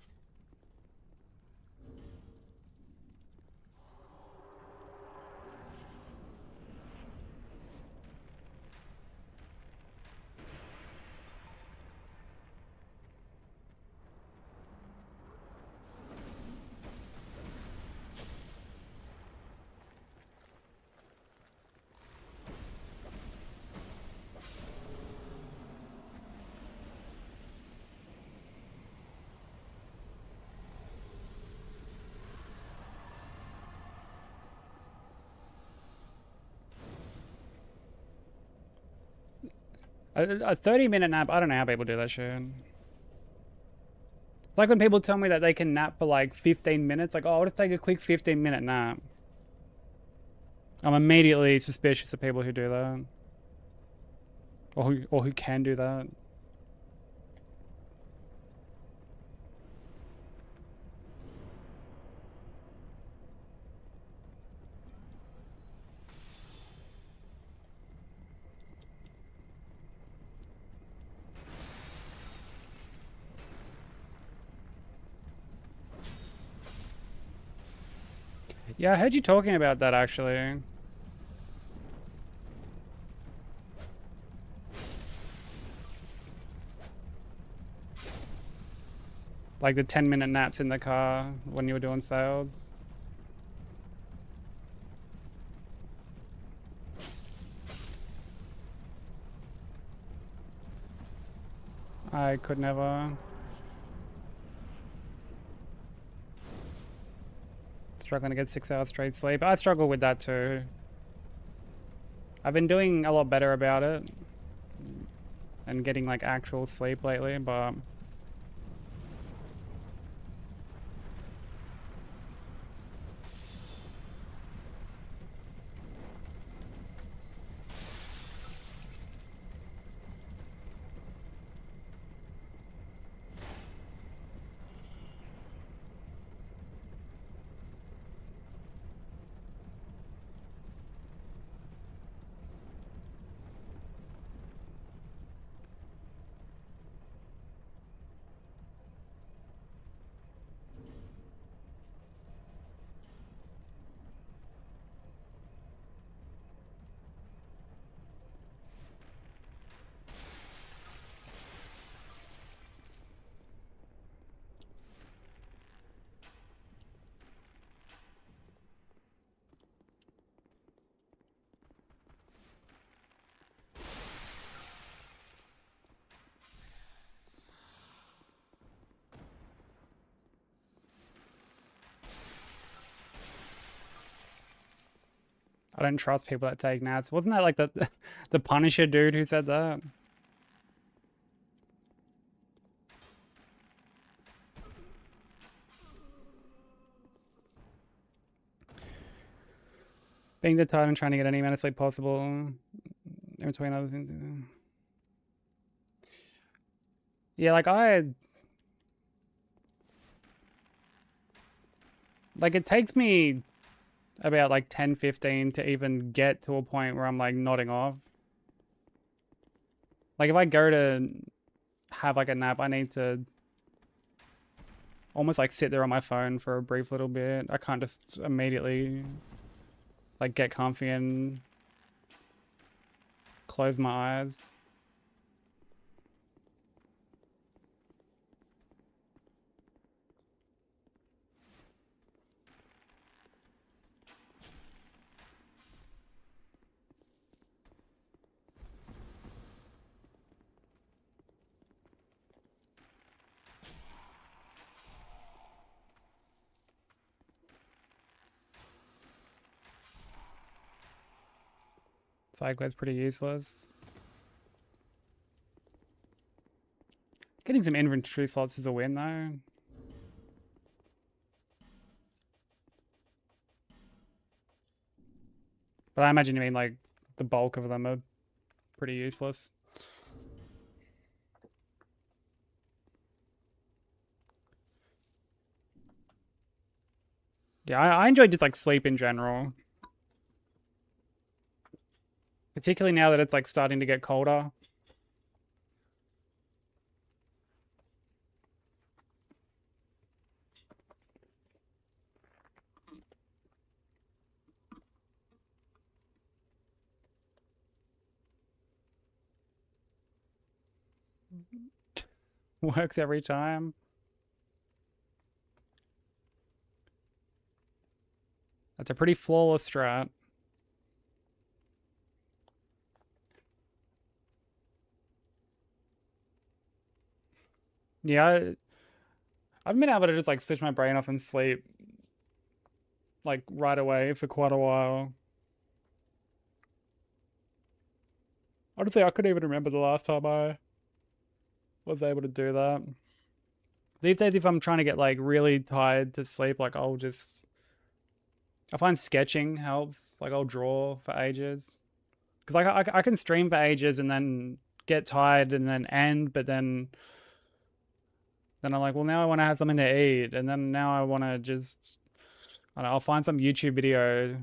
A 30-minute nap, I don't know how people do that shit. Like when people tell me that they can nap for like 15 minutes, like, oh, I'll just take a quick 15-minute nap. I'm immediately suspicious of people who do that. Or who can do that. Yeah, I heard you talking about that actually. Like the 10-minute naps in the car when you were doing sales. I could never. Struggling to get 6 hours straight sleep. I struggle with that too. I've been doing a lot better about it and getting like actual sleep lately, but don't trust people that take naps. Wasn't that like the Punisher dude who said that? Being the tired and trying to get any amount of sleep possible in between other things. Yeah, like it takes me about like 10-15 to even get to a point where I'm like nodding off. Like if I go to have like a nap, I need to almost like sit there on my phone for a brief little bit. I can't just immediately like get comfy and close my eyes. Side quest's pretty useless. Getting some inventory slots is a win though. But I imagine you mean like the bulk of them are pretty useless. Yeah, I enjoy just like sleep in general. Particularly now that it's like starting to get colder. Works every time. That's a pretty flawless strat. Yeah, I've been able to just like switch my brain off and sleep like right away for quite a while. Honestly, I couldn't even remember the last time I was able to do that. These days, if I'm trying to get like really tired to sleep, like I find sketching helps. Like I'll draw for ages. Because like I can stream for ages and then get tired and then end, but then I'm like, well, now I want to have something to eat, and then now I want to just, I don't know, I'll find some YouTube video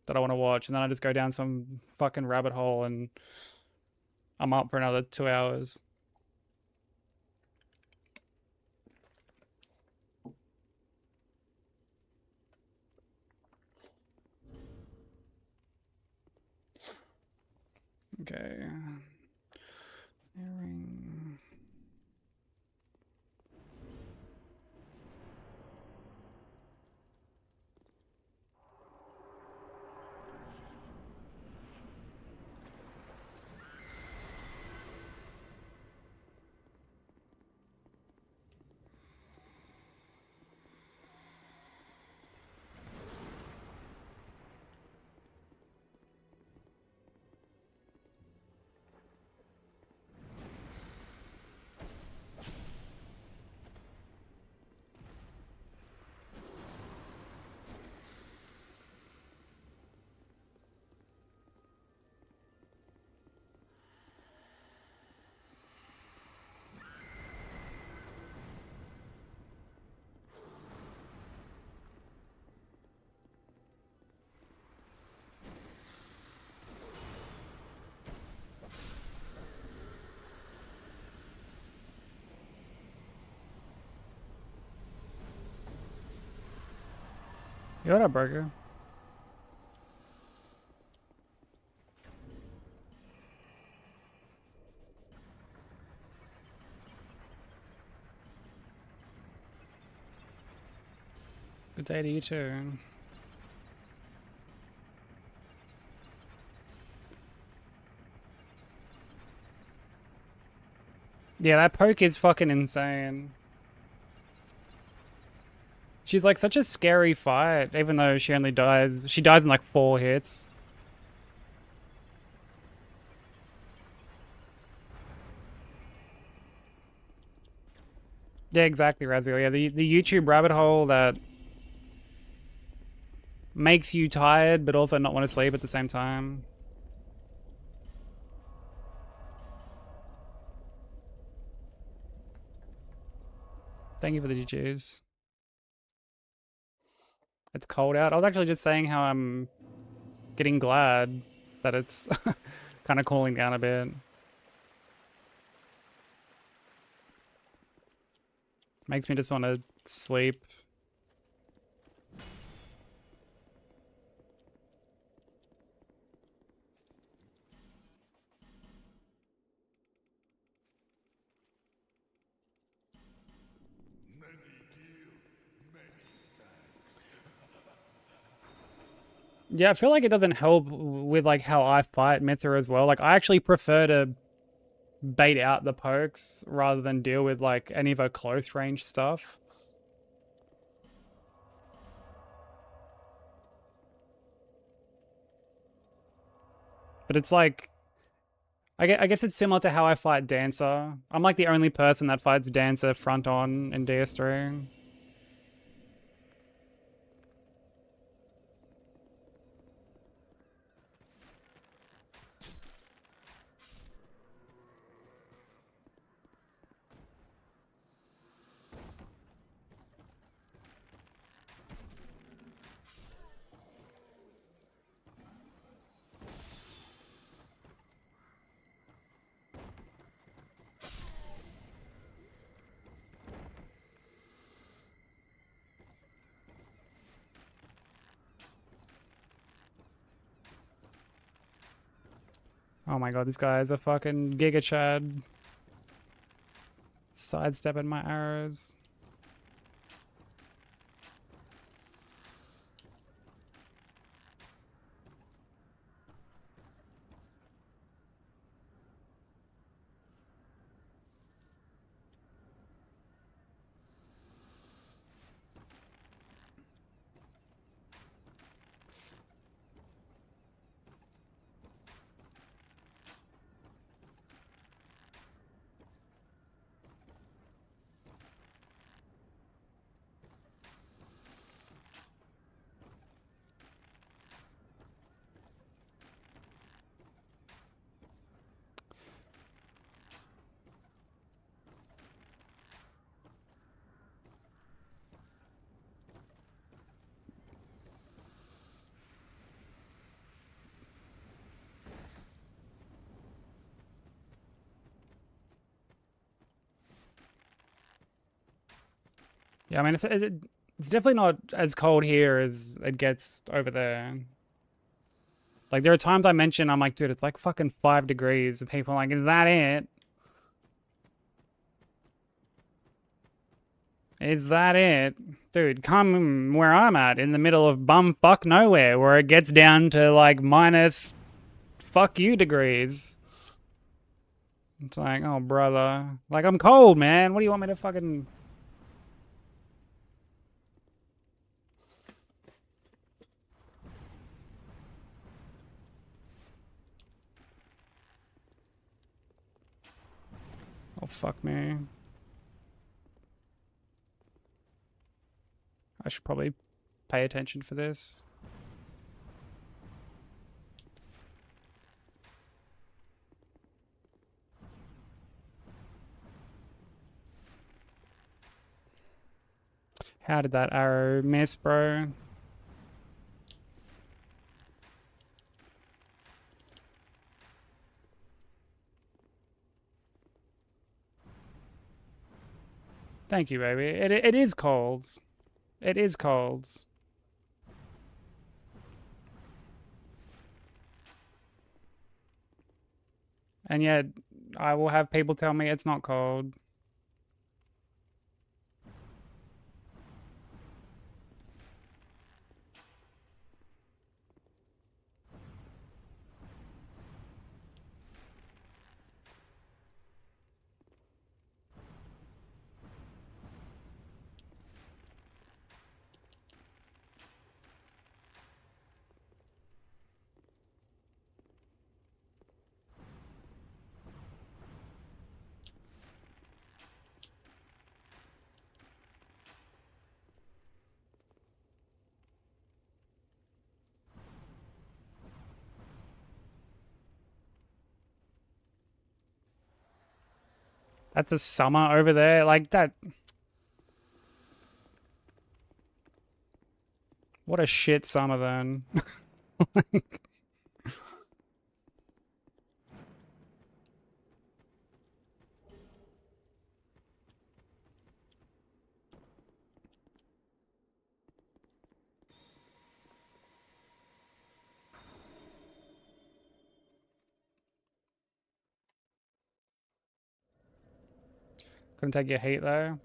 that I want to watch, and then I just go down some fucking rabbit hole, and I'm up for another 2 hours. Okay. Earring. You what up, burger? Good day to you too. Yeah, that poke is fucking insane. She's like such a scary fight, even though she dies in like 4 hits. Yeah, exactly, Razio. Yeah, the YouTube rabbit hole that makes you tired but also not want to sleep at the same time. Thank you for the GGs. It's cold out. I was actually just saying how I'm getting glad that it's kind of cooling down a bit. Makes me just want to sleep. Yeah, I feel like it doesn't help with like how I fight Mythra as well. Like I actually prefer to bait out the pokes rather than deal with like any of her close range stuff. But it's like I guess it's similar to how I fight Dancer. I'm like the only person that fights Dancer front on in DS3. Oh my god, this guy is a fucking Giga Chad. Sidestepping my arrows. Yeah, I mean, it's definitely not as cold here as it gets over there. Like, there are times I mention, I'm like, dude, it's like fucking 5 degrees. And people are like, is that it? Is that it? Dude, come where I'm at, in the middle of bumfuck nowhere, where it gets down to like minus fuck you degrees. It's like, oh, brother. Like, I'm cold, man. What do you want me to fucking... Oh, fuck me. I should probably pay attention for this. How did that arrow miss, bro? Thank you, baby. It is cold. It is cold. And yet, I will have people tell me it's not cold. That's a summer over there. Like that. What a shit summer then. Like, couldn't take your heat though.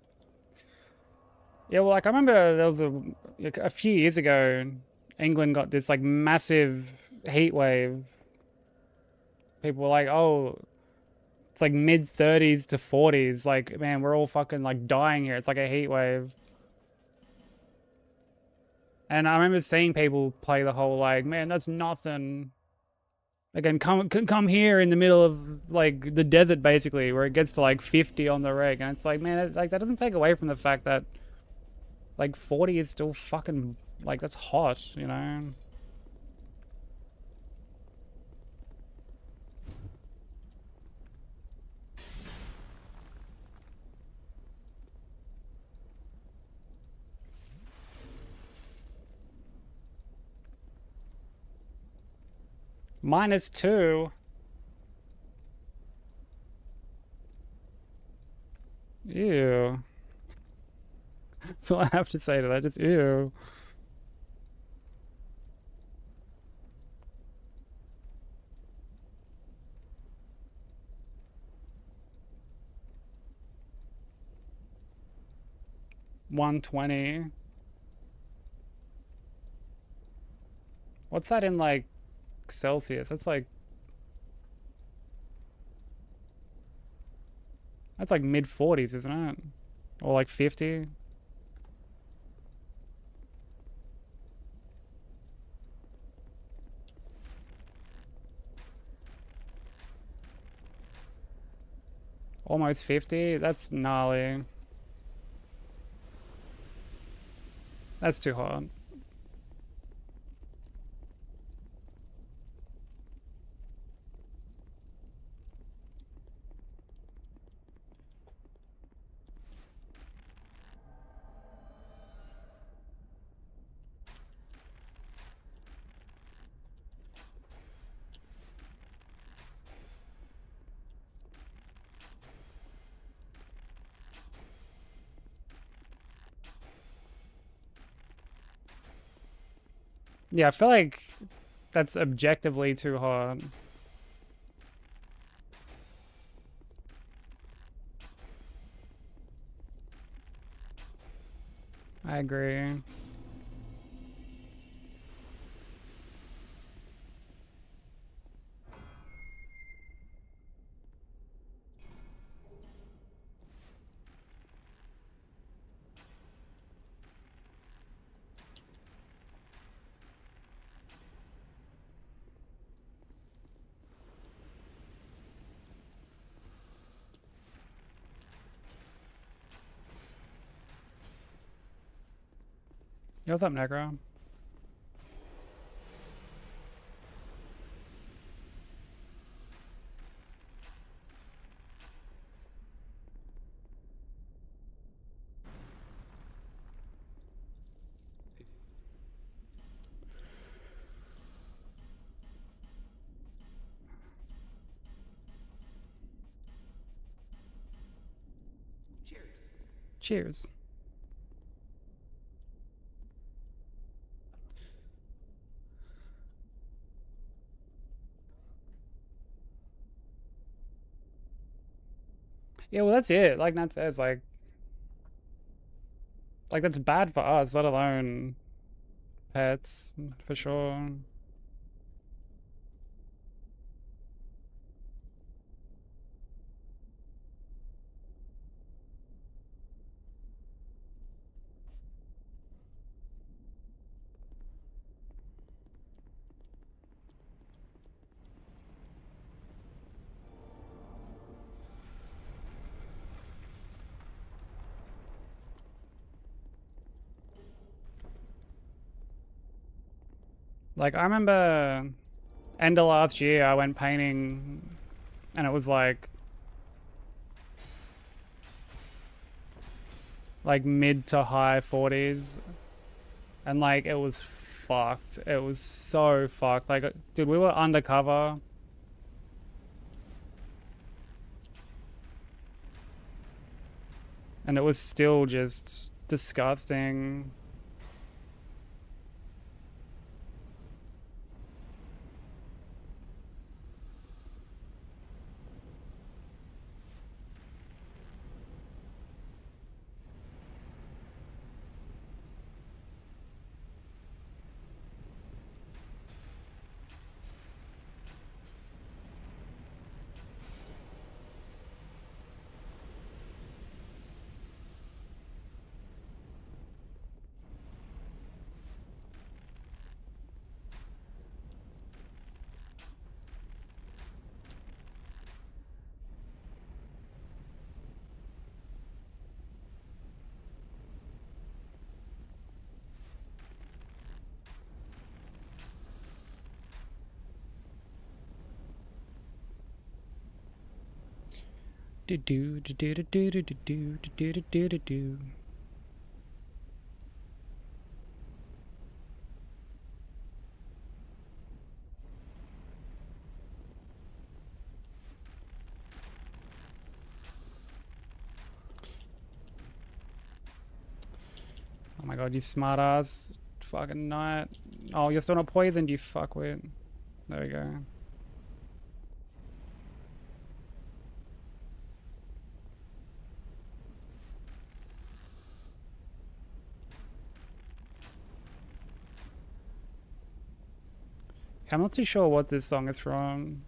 Yeah, well, like I remember there was a few years ago, England got this like massive heat wave. People were like, "Oh, it's like mid 30s to 40s. Like, man, we're all fucking like dying here. It's like a heat wave." And I remember seeing people play the whole like, "Man, that's nothing." Again, come here in the middle of like the desert, basically, where it gets to like 50 on the reg, and it's like, man, like that doesn't take away from the fact that like 40 is still fucking like that's hot, you know? -2. Ew. That's all I have to say to that. Just ew. -120. What's that in like Celsius? That's like mid 40s, isn't it? Or like 50? Almost 50? That's gnarly. That's too hot. Yeah, I feel like that's objectively too hot. I agree. Yo, what's up, Necro? Cheers. Yeah, well, that's it. Like Nat says, like that's bad for us, let alone pets, for sure. Like I remember end of last year, I went painting, and it was like like mid to high 40s, and like it was fucked. It was so fucked. Like, dude, we were undercover. And it was still just disgusting. Do do do do do do do do do do do do do. Oh my god, you smart ass fucking knight. Oh, you're still not poisoned, you fuckwit. There we go. I'm not too sure what this song is from.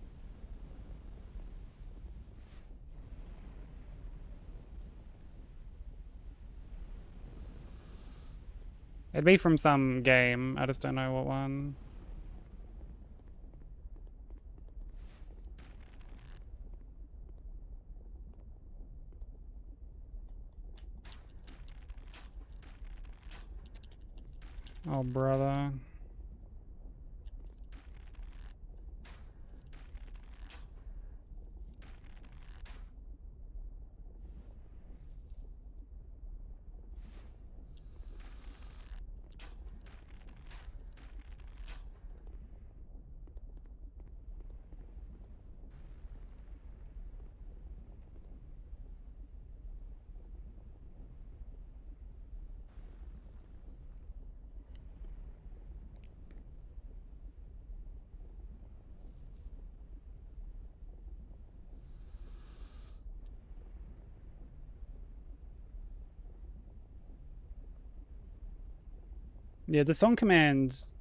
It'd be from some game, I just don't know what one. Oh, brother. Yeah, the song commands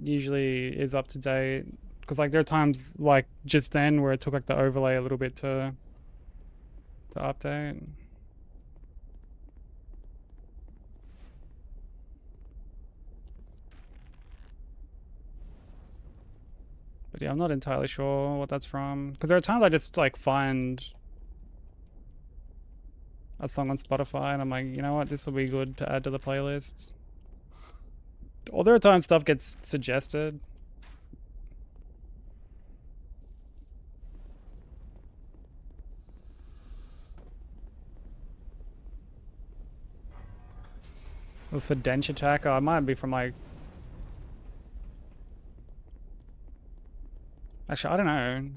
usually is up to date. Because like there are times like just then where it took like the overlay a little bit to update. But yeah, I'm not entirely sure what that's from. Because there are times I just like find a song on Spotify and I'm like, you know what, this will be good to add to the playlist. Or there are times stuff gets suggested. It was for Dench Attack. Oh, it might be from like... Actually, I don't know.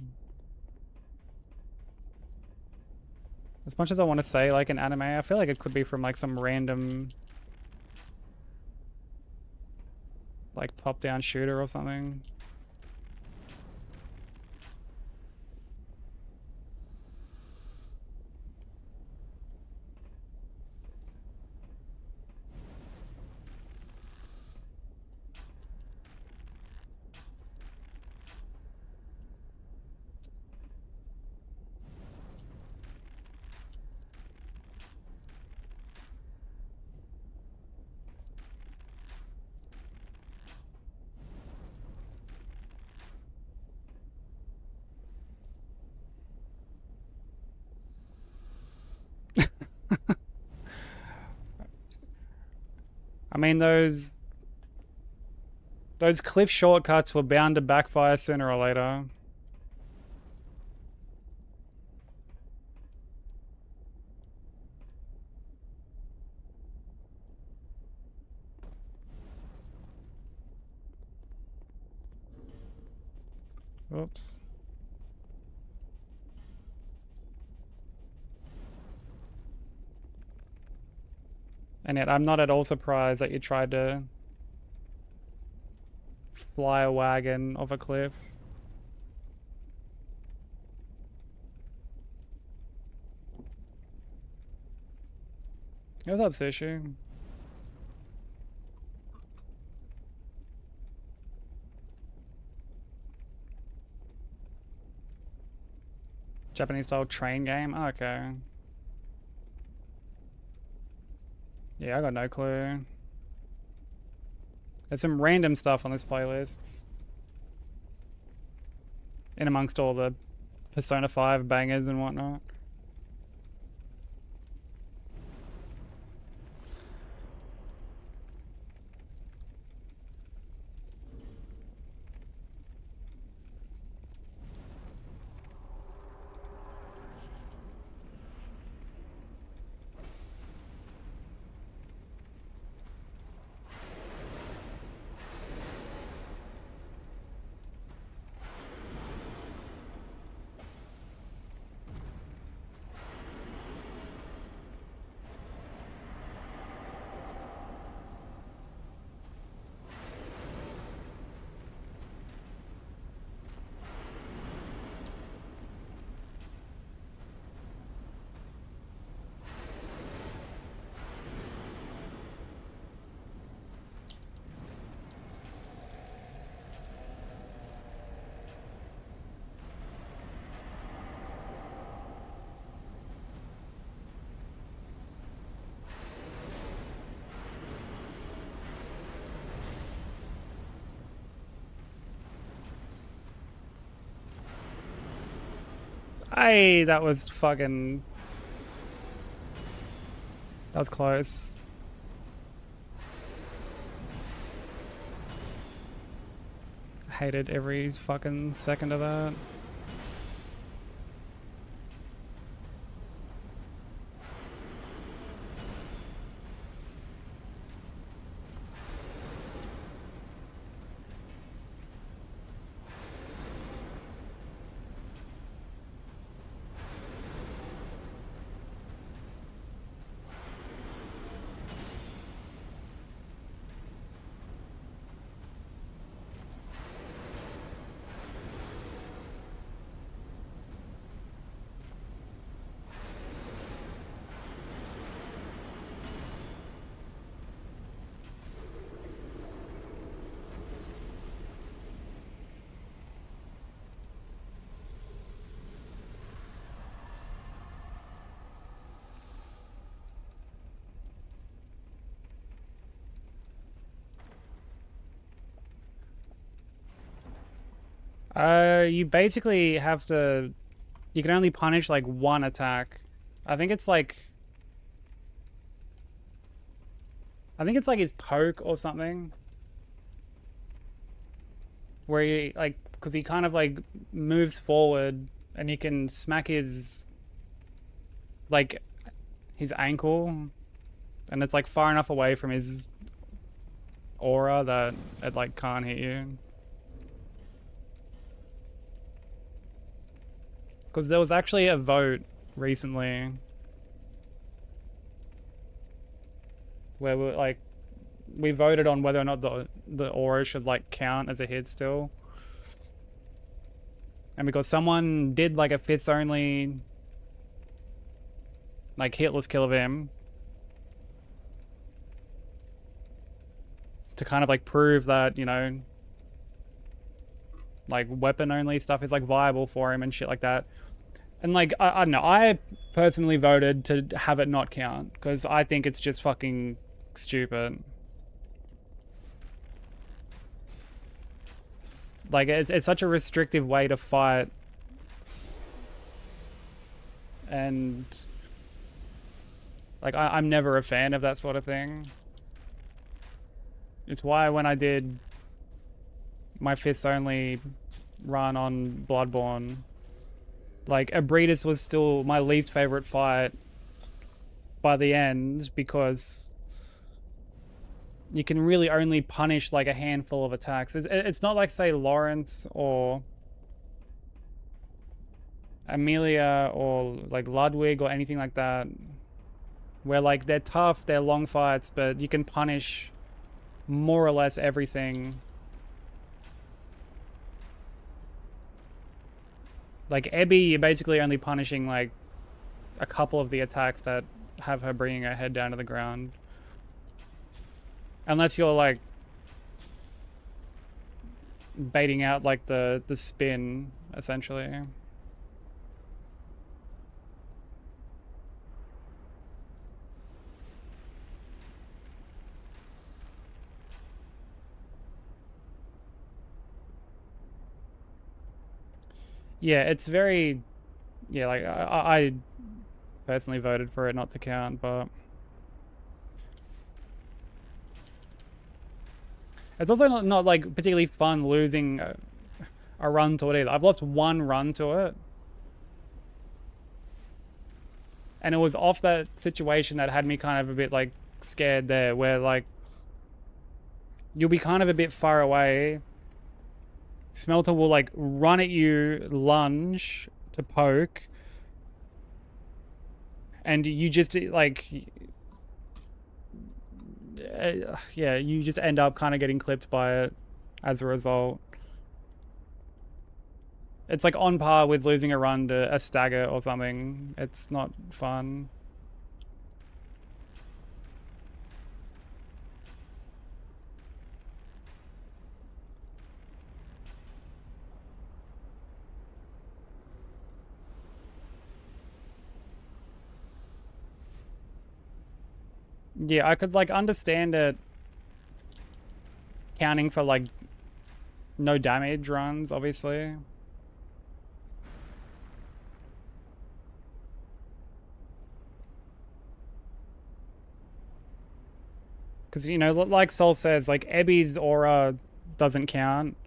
As much as I want to say like an anime, I feel like it could be from like some random like top-down shooter or something. I mean, those cliff shortcuts were bound to backfire sooner or later. Oops. And yet I'm not at all surprised that you tried to fly a wagon off a cliff. What's up, Sushi? Japanese style train game? Oh, okay. Yeah, I got no clue. There's some random stuff on this playlist. In amongst all the Persona 5 bangers and whatnot. Hey, that was fucking... That was close. Hated every fucking second of that. You basically have to... You can only punish, like, one attack. I think it's like... I think it's like his poke or something. Where he, like... Because he kind of, like, moves forward and you can smack his... Like, his ankle. And it's, like, far enough away from his aura that it, like, can't hit you. Because there was actually a vote recently where we voted on whether or not the aura should like count as a hit still. And because someone did like a fits only like hitless kill of him to kind of like prove that, you know, like weapon only stuff is like viable for him and shit like that. And like I don't know, I personally voted to have it not count because I think it's just fucking stupid. Like it's such a restrictive way to fight. And like I'm never a fan of that sort of thing. It's why when I did my fifth only run on Bloodborne, like Abretus was still my least favorite fight by the end because you can really only punish like a handful of attacks. It's not like say Lawrence or Amelia or like Ludwig or anything like that, where like they're tough, they're long fights, but you can punish more or less everything. Like Ebby, you're basically only punishing like a couple of the attacks that have her bringing her head down to the ground. Unless you're like baiting out like the spin, essentially. Yeah, it's very, yeah, like I personally voted for it not to count, but it's also not like particularly fun losing a run to it either. I've lost one run to it, and it was off that situation that had me kind of a bit like scared there, where like you'll be kind of a bit far away. Smelter will like run at you, lunge to poke, and you just like, yeah, you just end up kind of getting clipped by it as a result. It's like on par with losing a run to a stagger or something. It's not fun. Yeah, I could like understand it counting for like no damage runs, obviously. Because, you know, like Sol says, like Ebby's aura doesn't count.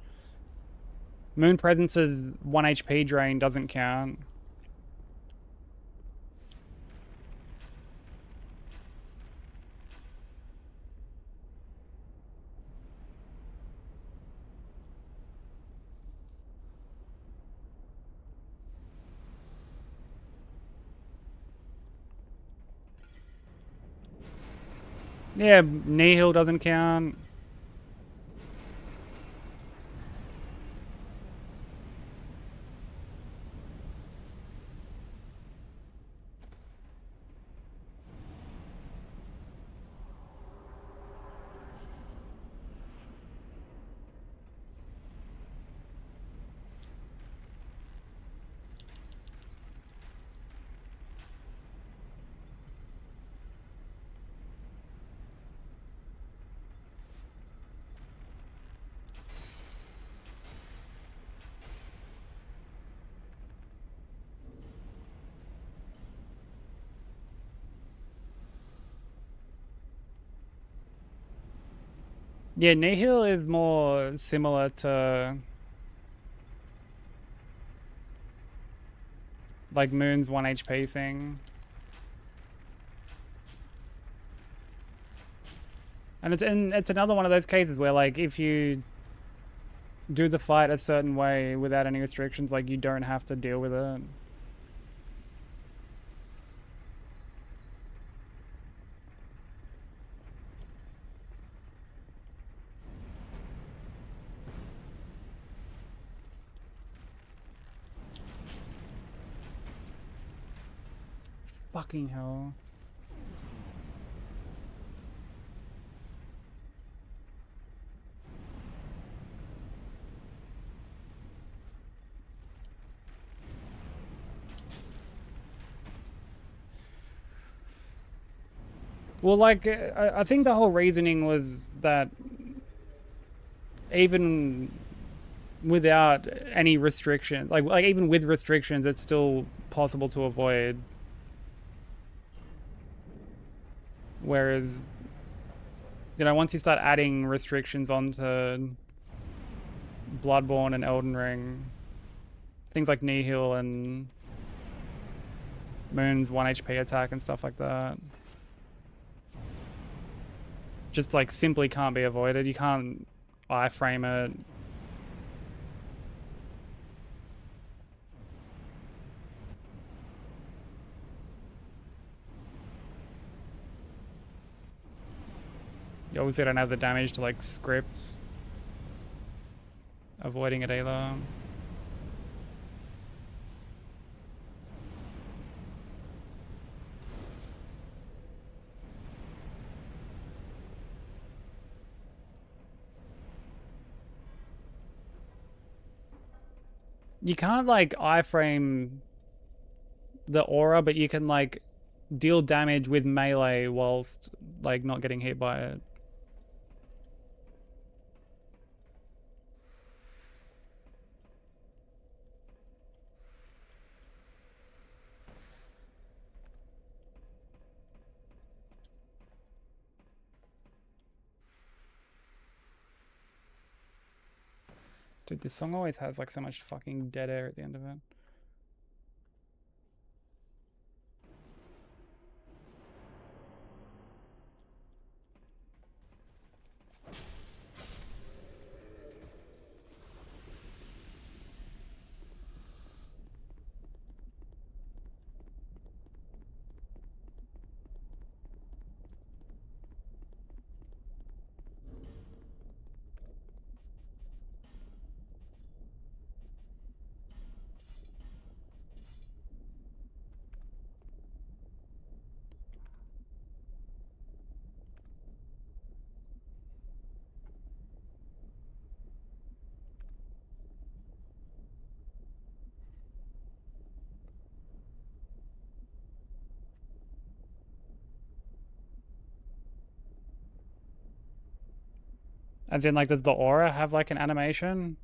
Moon Presence's 1 HP drain doesn't count. Yeah, Nihil doesn't count. Yeah, Nihil is more similar to like Moon's 1 HP thing. And it's another one of those cases where like if you do the fight a certain way without any restrictions, like you don't have to deal with it. Fucking hell. Well, like, I think the whole reasoning was that even without any restriction, like even with restrictions, it's still possible to avoid. Whereas, you know, once you start adding restrictions onto Bloodborne and Elden Ring, things like Nihil and Moon's 1 HP attack and stuff like that, just like simply can't be avoided. You can't iframe it. You obviously don't have the damage to like script avoiding it either. You can't like iframe the aura, but you can like deal damage with melee whilst like not getting hit by it. Dude, this song always has like so much fucking dead air at the end of it. As in, like, does the aura have like an animation?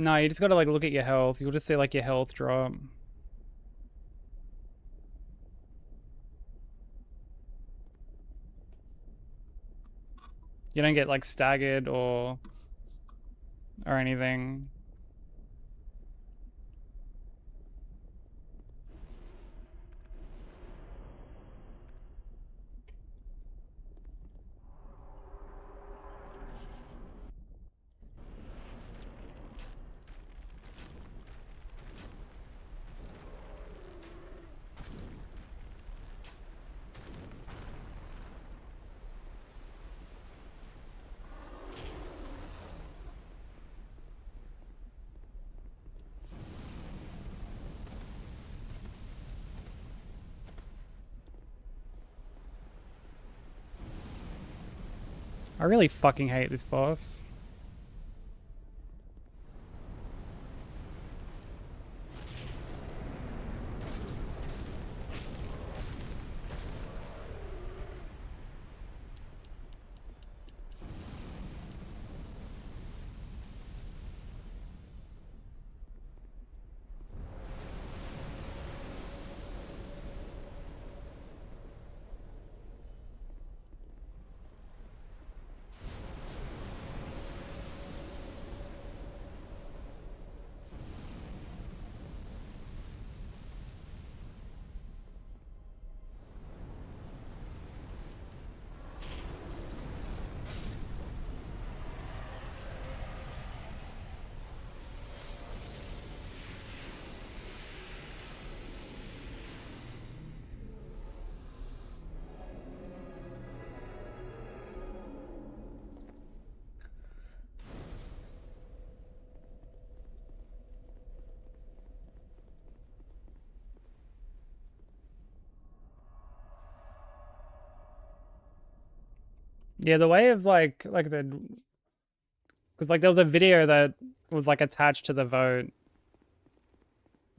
No, you just gotta like look at your health. You'll just see like your health drop. You don't get like staggered or anything. I really fucking hate this boss. Yeah, the way of like the, because like there was a video that was like attached to the vote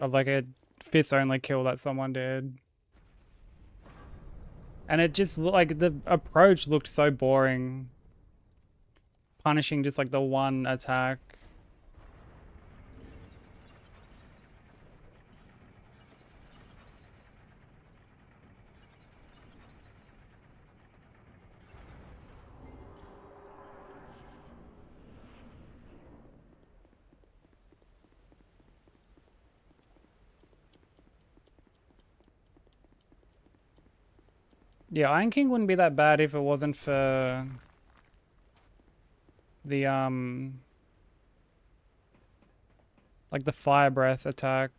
of like a fist only kill that someone did. And it just looked like the approach looked so boring. Punishing just like the one attack. Yeah, Iron King wouldn't be that bad if it wasn't for the like the fire breath attack.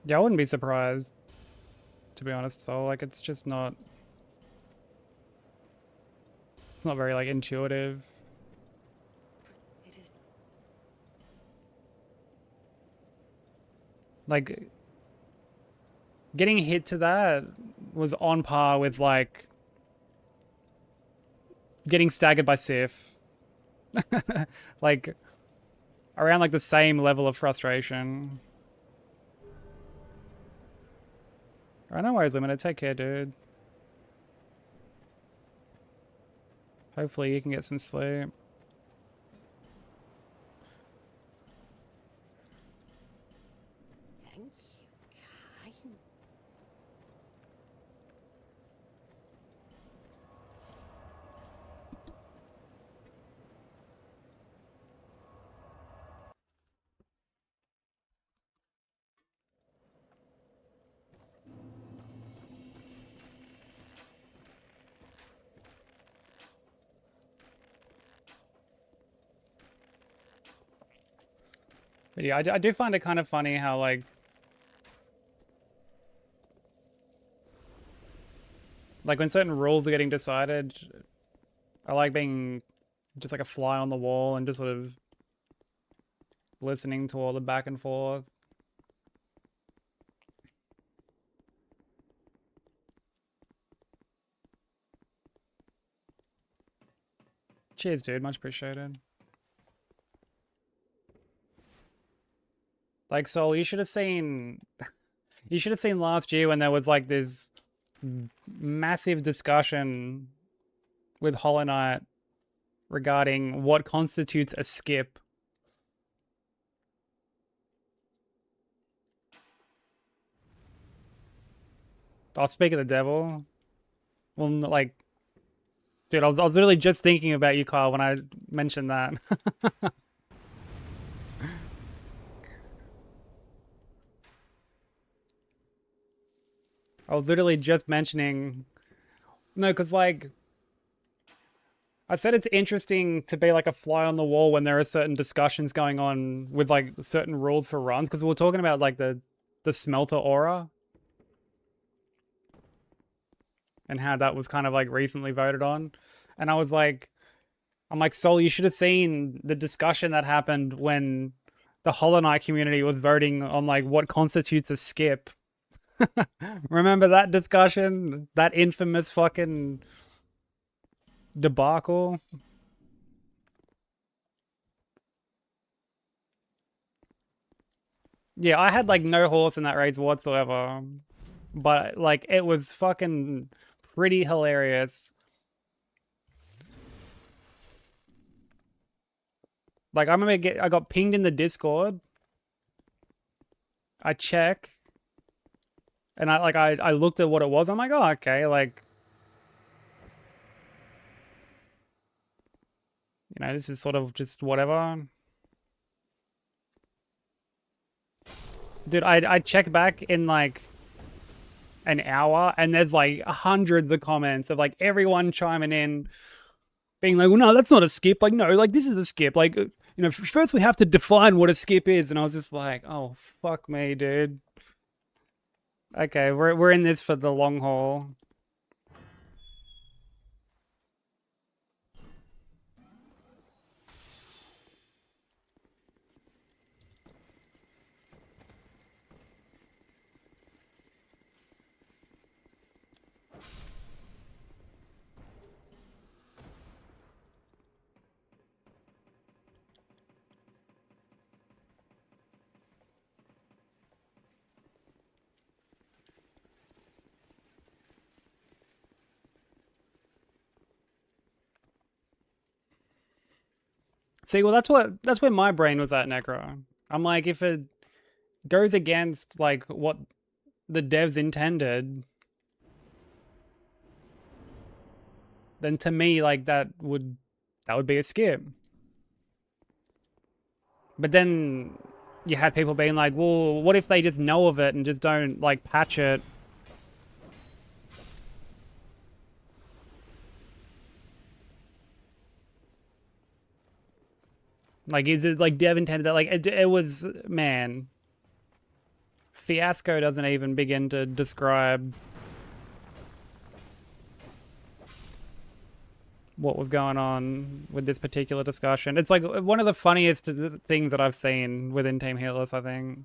Yeah, I wouldn't be surprised, to be honest. So like, it's just not. It's not very like intuitive. It is. Like, getting hit to that was on par with like getting staggered by Sif. Like around like the same level of frustration. Alright, no worries, Limited. Take care, dude. Hopefully you can get some sleep. Thank you, kind. But yeah, I do find it kind of funny how like when certain rules are getting decided, I like being just like a fly on the wall and just sort of listening to all the back and forth. Cheers, dude. Much appreciated. Like, Sol, you should have seen last year when there was like this massive discussion with Hollow Knight regarding what constitutes a skip. I'll speak of the devil. Well, like, dude, I was literally just thinking about you, Kyle, when I mentioned that. I was literally just mentioning. No, because like I said, it's interesting to be like a fly on the wall when there are certain discussions going on with like certain rules for runs. Because we were talking about like the smelter aura and how that was kind of like recently voted on, and I was like, I'm like, Sol, you should have seen the discussion that happened when the Hollow Knight community was voting on like what constitutes a skip. Remember that discussion? That infamous fucking debacle? Yeah, I had like no horse in that race whatsoever. But like it was fucking pretty hilarious. Like I remember I got pinged in the Discord. I check and I looked at what it was. I'm like, oh okay, like this is sort of just whatever. Dude, I check back in like an hour and there's like hundreds of comments of like everyone chiming in being like, well, no, that's not a skip. Like, no, like this is a skip. Like, first we have to define what a skip is. And I was just like, oh, fuck me, dude. Okay, we're in this for the long haul. See, well, that's where my brain was at, Necro. I'm like, if it goes against like what the devs intended, then to me, like that would be a skip. But then you had people being like, well, what if they just know of it and just don't like patch it? Like, is it like dev intended that? Like, it was, man. Fiasco doesn't even begin to describe what was going on with this particular discussion. It's like one of the funniest things that I've seen within Team Hitless, I think.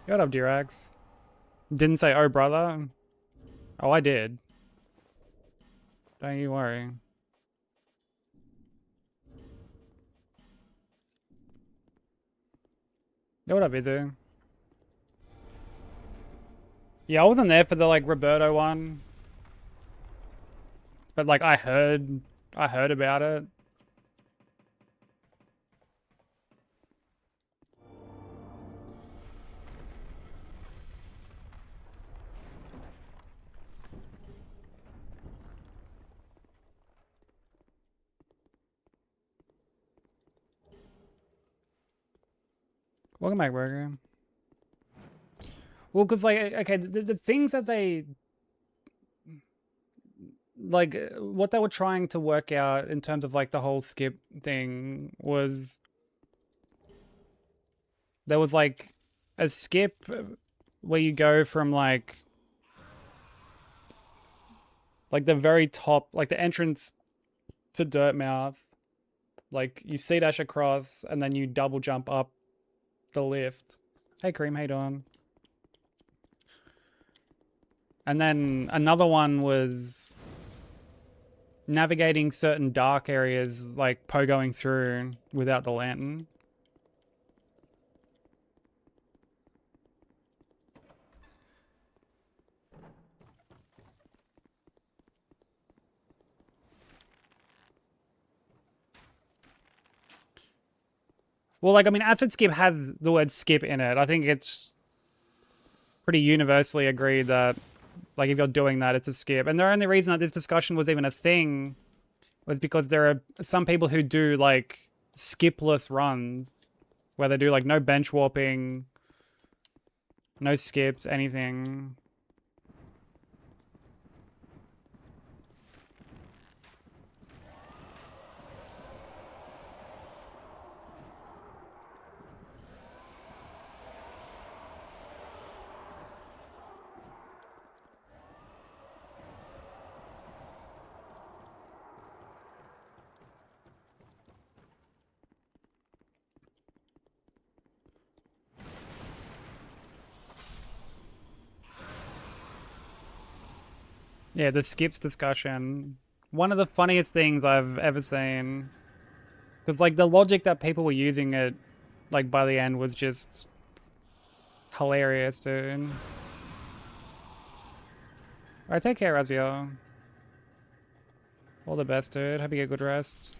What up, Dirax? Didn't say, oh, brother. Oh, I did. Don't you worry. Yo, what up, Izu? Yeah, I wasn't there for the, like, Roberto one. But, like, I heard about it. Welcome back, Burger. Well, because, like, okay, the things that they... Like, what they were trying to work out in terms of, like, the whole skip thing was... There was, like, a skip where you go from, like, the very top, like, the entrance to Dirtmouth. Like, you C-dash across, and then you double jump up the lift. Hey, Cream, how you doing? And then another one was navigating certain dark areas, like pogoing through without the lantern. Well, like, I mean, Acid Skip has the word skip in it. I think it's pretty universally agreed that, like, if you're doing that, it's a skip. And the only reason that this discussion was even a thing was because there are some people who do, like, skipless runs, where they do, like, no bench warping, no skips, anything. Yeah, the skips discussion. One of the funniest things I've ever seen. Because, like, the logic that people were using it, like, by the end was just hilarious, dude. Alright, take care, Razio. All the best, dude. Hope you get good rest.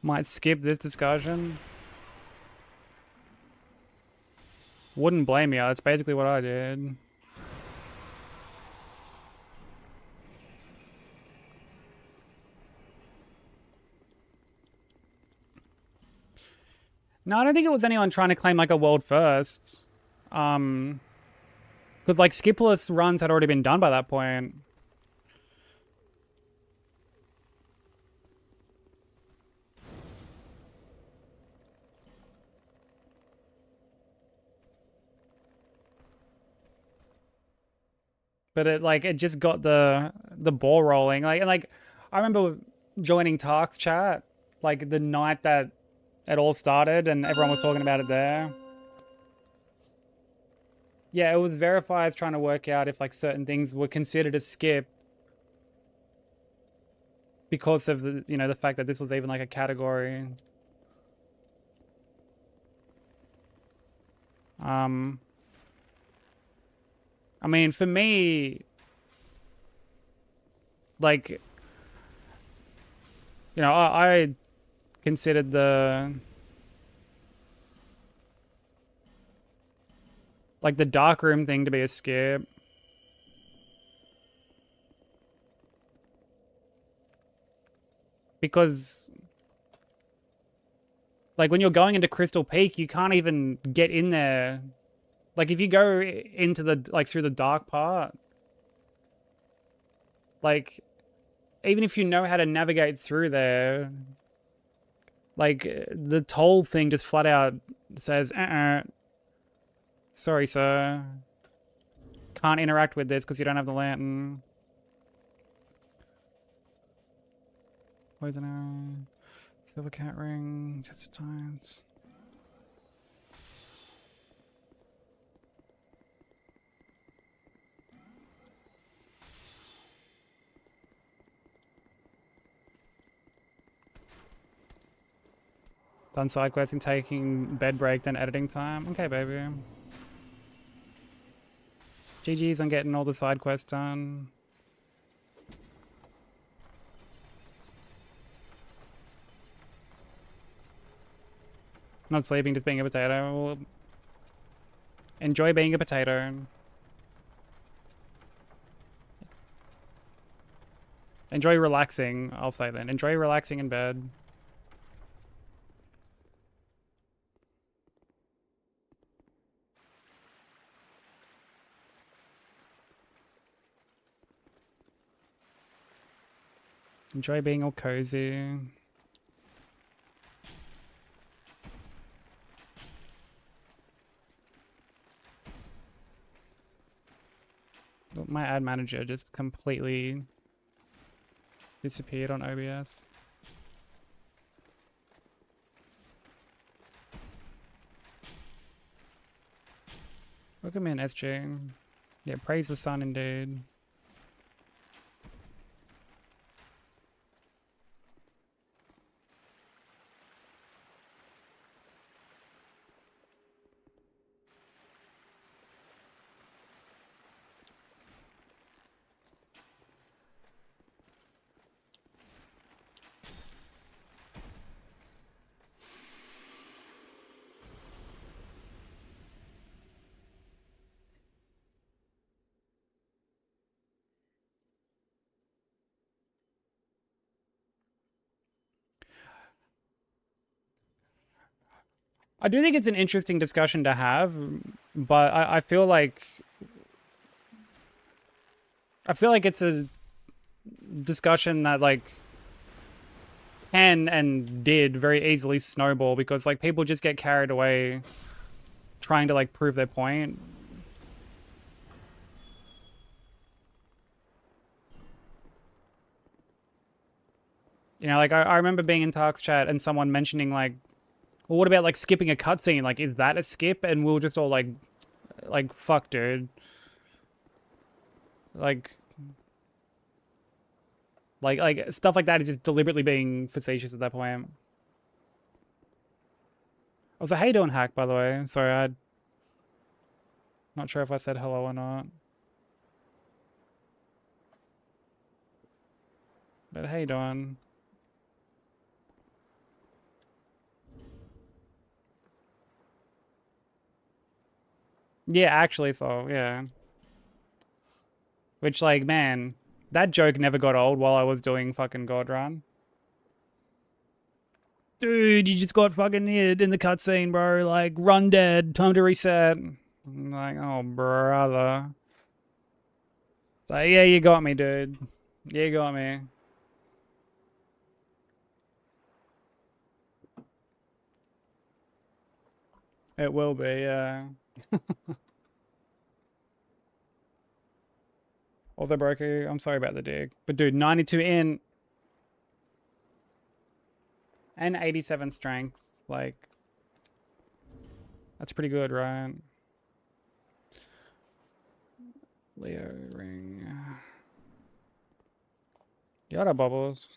Might skip this discussion. Wouldn't blame you. That's basically what I did. No, I don't think it was anyone trying to claim, like, a world first. Because, like, skipless runs had already been done by that point. But it just got the ball rolling. Like, I remember joining Tark's chat, like, the night that it all started and everyone was talking about it there. Yeah, it was verified trying to work out if like certain things were considered a skip because of the, you know, the fact that this was even like a category. I mean, for me, like, you know, I considered the like the dark room thing to be a skip. Because like when you're going into Crystal Peak, you can't even get in there. Like if you go into the like through the dark part, like even if you know how to navigate through there, like the toll thing just flat out says, sorry, sir. Can't interact with this because you don't have the lantern. Poison arrow. Silver cat ring. Chest of times. Done side questing, taking bed break, then editing time. Okay, baby. GG's on getting all the side quests done. Not sleeping, just being a potato. Enjoy being a potato. Enjoy relaxing, I'll say then. Enjoy relaxing in bed. Enjoy being all cozy. My ad manager just completely disappeared on OBS. Welcome in, SG. Yeah, praise the sun indeed. I do think it's an interesting discussion to have, but I feel like it's a discussion that like can and did very easily snowball because like people just get carried away trying to like prove their point. You know, like I remember being in Tark's chat and someone mentioning like, well, what about like skipping a cutscene? Like, is that a skip? And we were just all like, fuck, dude. Like stuff like that is just deliberately being facetious at that point. Also, how you doing, Hack, by the way? Sorry, I'm not sure if I said hello or not. But how you doing? Yeah, actually, so, yeah. Which, like, man, that joke never got old while I was doing fucking God Run. Dude, you just got fucking hit in the cutscene, bro. Like, run dead, time to reset. I'm like, oh, brother. So, yeah, you got me, dude. You got me. It will be, yeah. Also, Broku, I'm sorry about the dig. But, dude, 92 in and 87 strength. Like, that's pretty good, right? Leo ring. Yada bubbles.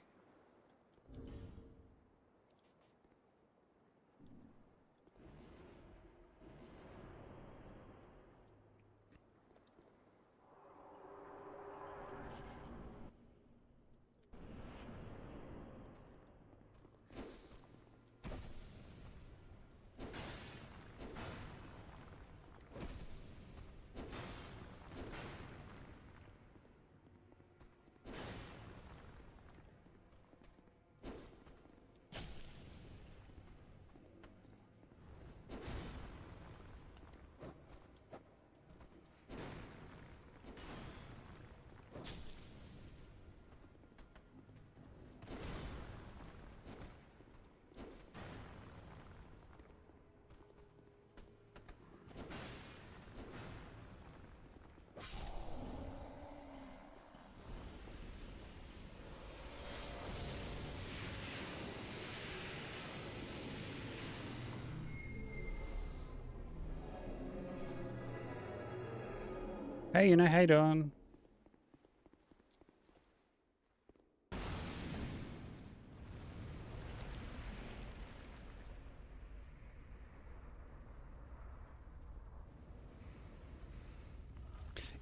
Hey, how you doing?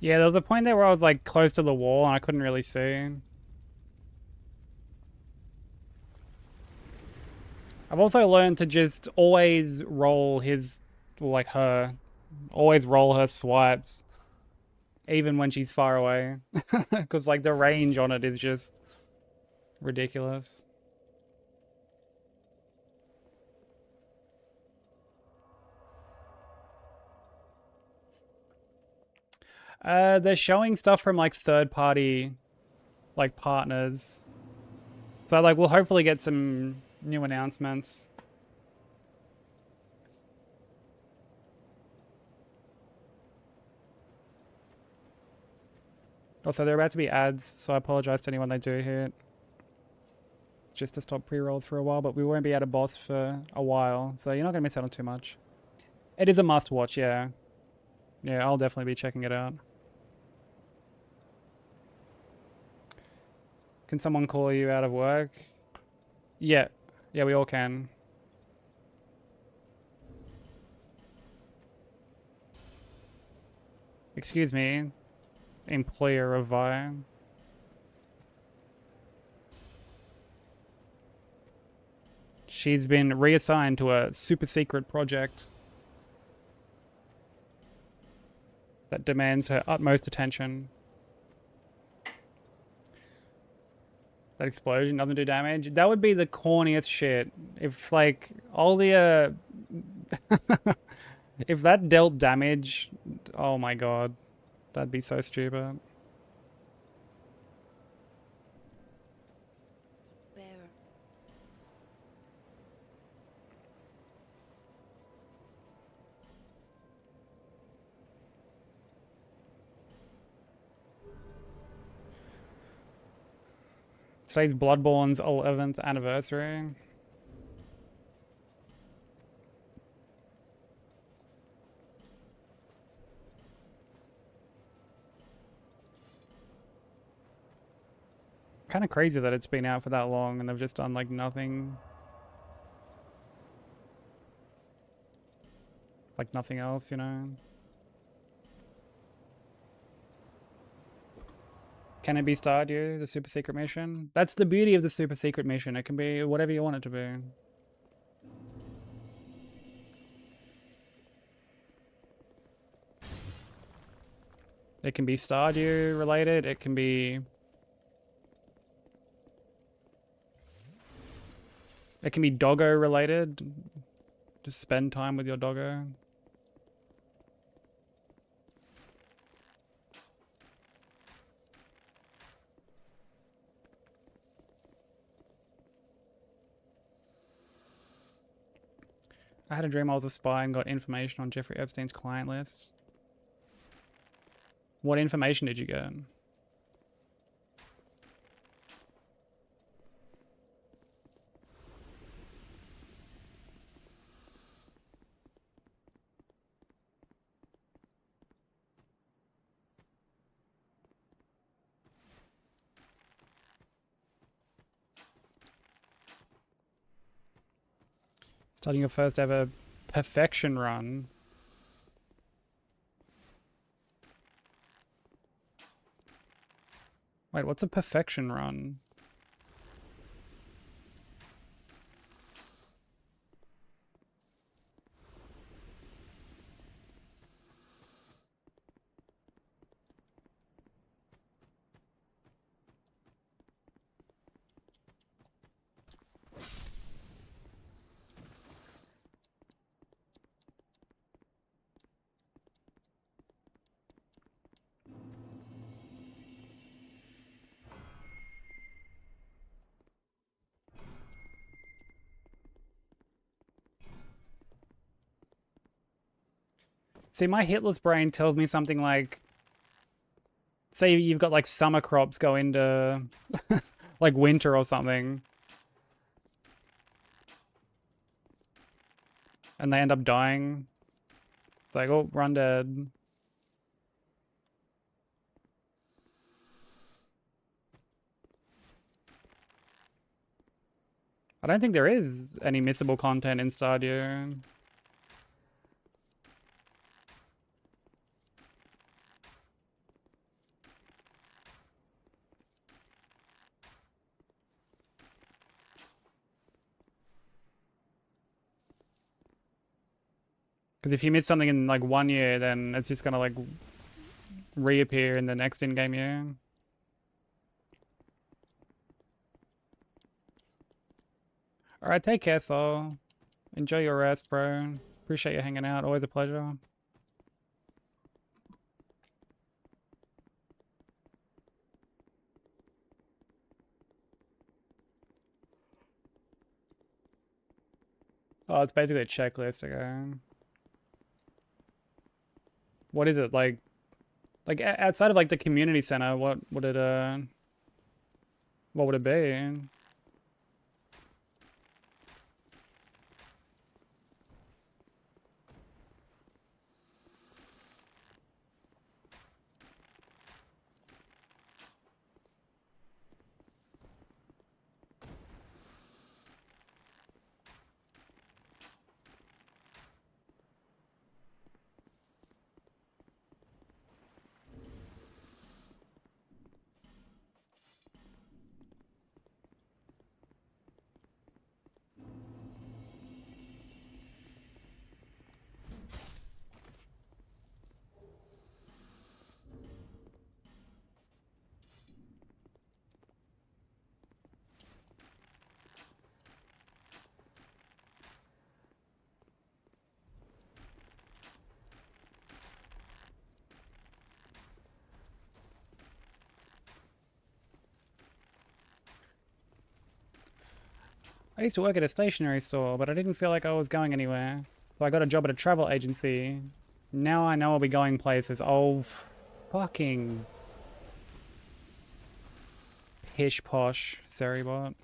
Yeah, there was a point there where I was like close to the wall and I couldn't really see. I've also learned to just always roll his, like her, always roll her swipes, even when she's far away. Because like the range on it is just ridiculous. They're showing stuff from like third party, like partners. So like we'll hopefully get some new announcements. Also, there are about to be ads, so I apologize to anyone they do hit. Just to stop pre-rolls for a while, but we won't be at a boss for a while, so you're not going to miss out on too much. It is a must-watch, yeah. Yeah, I'll definitely be checking it out. Can someone call you out of work? Yeah. Yeah, we all can. Excuse me, employer of Vi. She's been reassigned to a super secret project that demands her utmost attention. That explosion doesn't do damage. That would be the corniest shit. If like all the if that dealt damage, oh my god. That'd be so stupid. Bearer. Today's Bloodborne's 11th anniversary. Kind of crazy that it's been out for that long and they've just done like nothing. Like nothing else, Can it be Stardew, the super secret mission? That's the beauty of the super secret mission. It can be whatever you want it to be. It can be Stardew related. It can be... It can be doggo related. Just spend time with your doggo. I had a dream I was a spy and got information on Jeffrey Epstein's client lists. What information did you get? Starting your first ever perfection run. Wait, what's a perfection run? See, my Hitless brain tells me something like, say you've got like summer crops go into like winter or something. And they end up dying. It's like, oh, run dead. I don't think there is any missable content in Stardew. Because if you miss something in like 1 year, then it's just gonna like reappear in the next in-game year. Alright, take care, Sol. Enjoy your rest, bro. Appreciate you hanging out. Always a pleasure. Oh, it's basically a checklist, okay. What is it, like outside of like the community center, what would it be? I used to work at a stationery store, but I didn't feel like I was going anywhere. So I got a job at a travel agency. Now I know I'll be going places. Oh, fucking pish posh Seribot.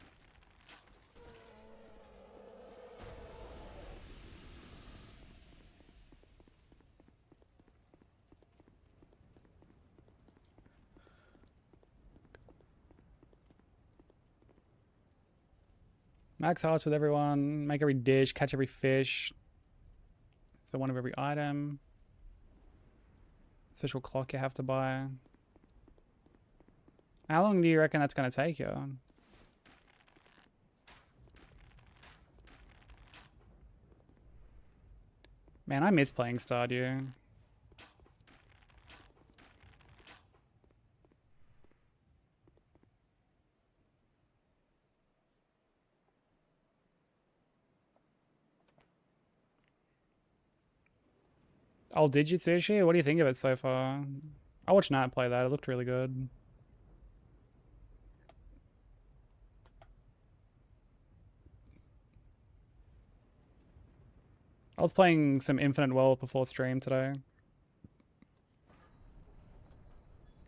Max hearts with everyone. Make every dish. Catch every fish. So one of every item. Special clock you have to buy. How long do you reckon that's going to take you? Man, I miss playing Stardew. Oh, did you, Sushi? What do you think of it so far? I watched Nat play that. It looked really good. I was playing some Infinite Wealth before stream today.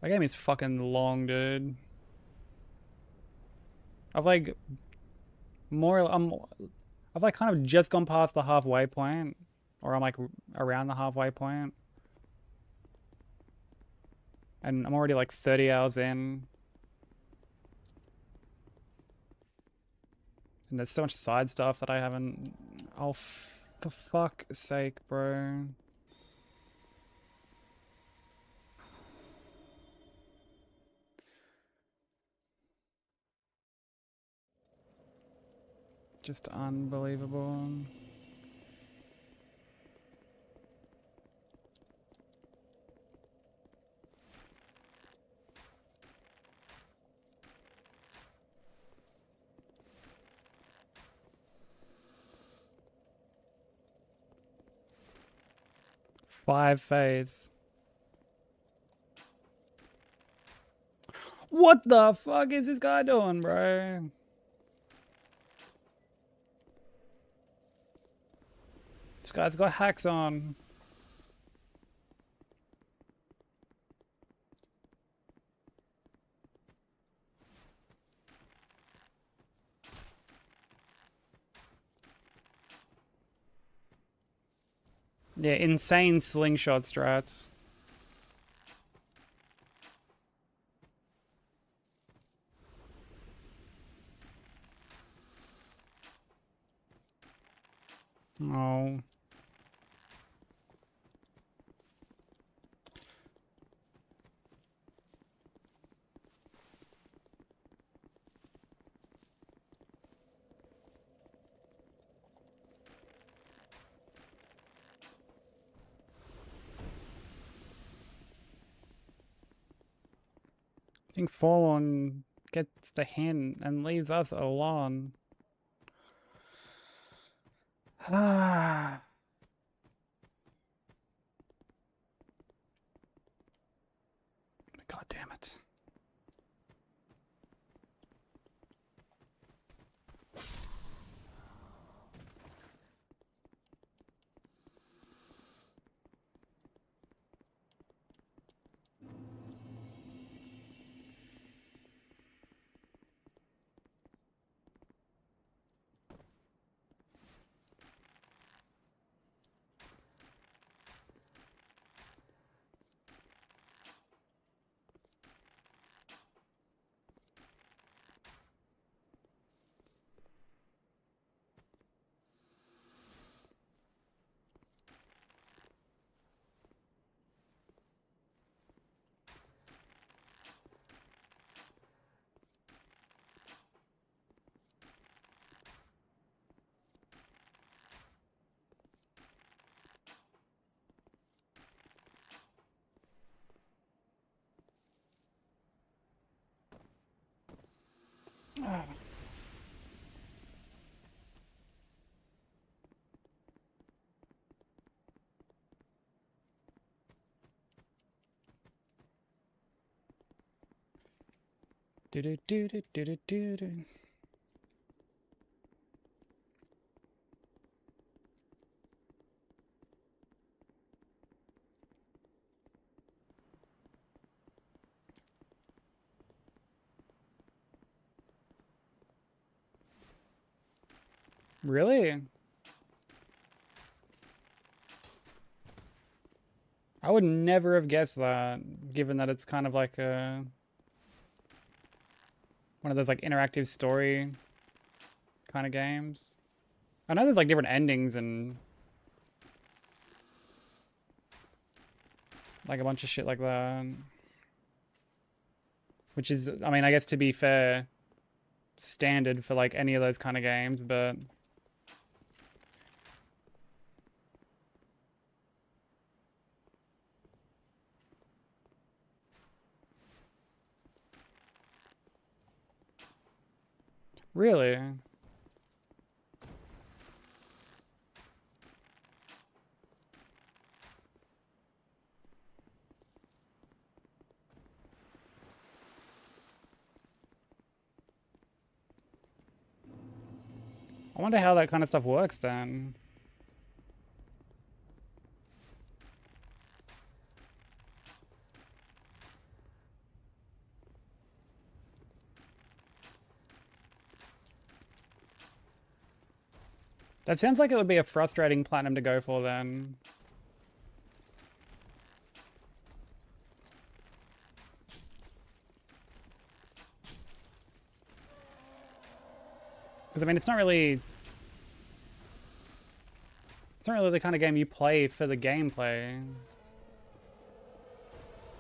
That game is fucking long, dude. I've like I've like kind of just gone past the halfway point, or I'm like around the halfway point, and I'm already like 30 hours in, and there's so much side stuff that I haven't Oh, for fuck's sake, bro. Just unbelievable. Five phase. What the fuck is this guy doing, bro? This guy's got hacks on. Yeah, insane slingshot strats. Oh. I think Fallen gets the hint and leaves us alone. Ah. God damn it. Do do do do do do do. Really? I would never have guessed that, given that it's kind of like a one of those like interactive story kind of games. I know there's like different endings and like a bunch of shit like that. Which is, I mean, I guess to be fair, standard for like any of those kind of games, but really? I wonder how that kind of stuff works then. That sounds like it would be a frustrating platinum to go for then. Because I mean, it's not really... It's not really the kind of game you play for the gameplay.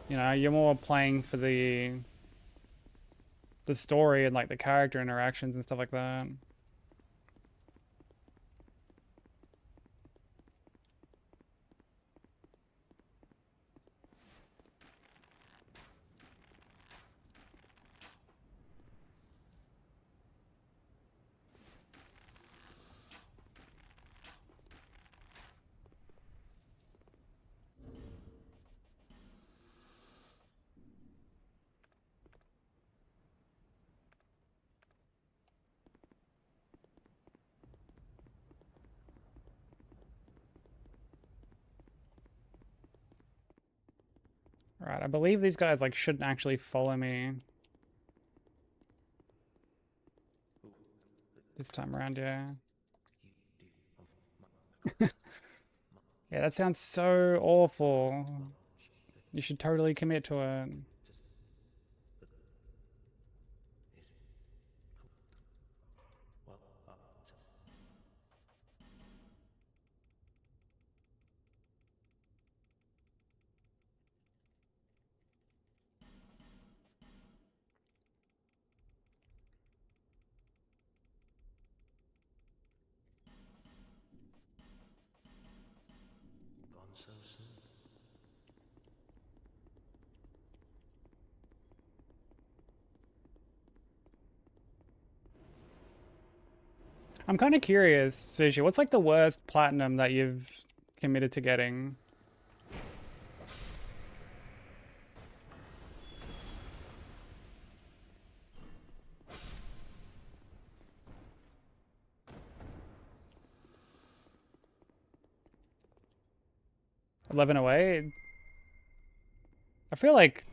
You know, you're more playing for the story and like the character interactions and stuff like that. Right, I believe these guys like shouldn't actually follow me this time around, yeah. Yeah, that sounds so awful. You should totally commit to it. Gone so soon. I'm kind of curious, Sushi, what's like the worst platinum that you've committed to getting? $11.08? I feel like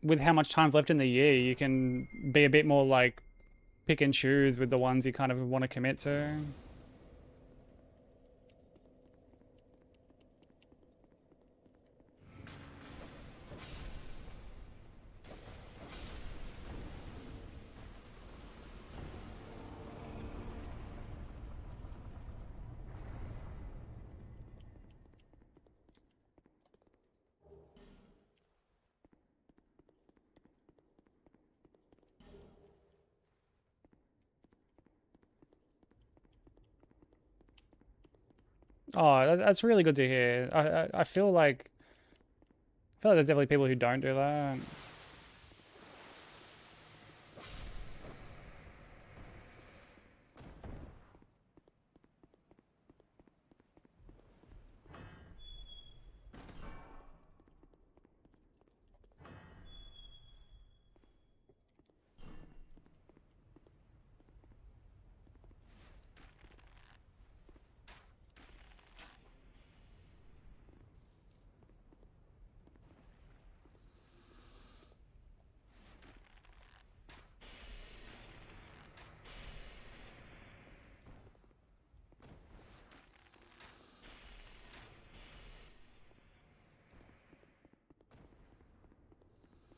with how much time's left in the year, you can be a bit more like pick and choose with the ones you kind of want to commit to. Oh, that's really good to hear. I feel like there's definitely people who don't do that.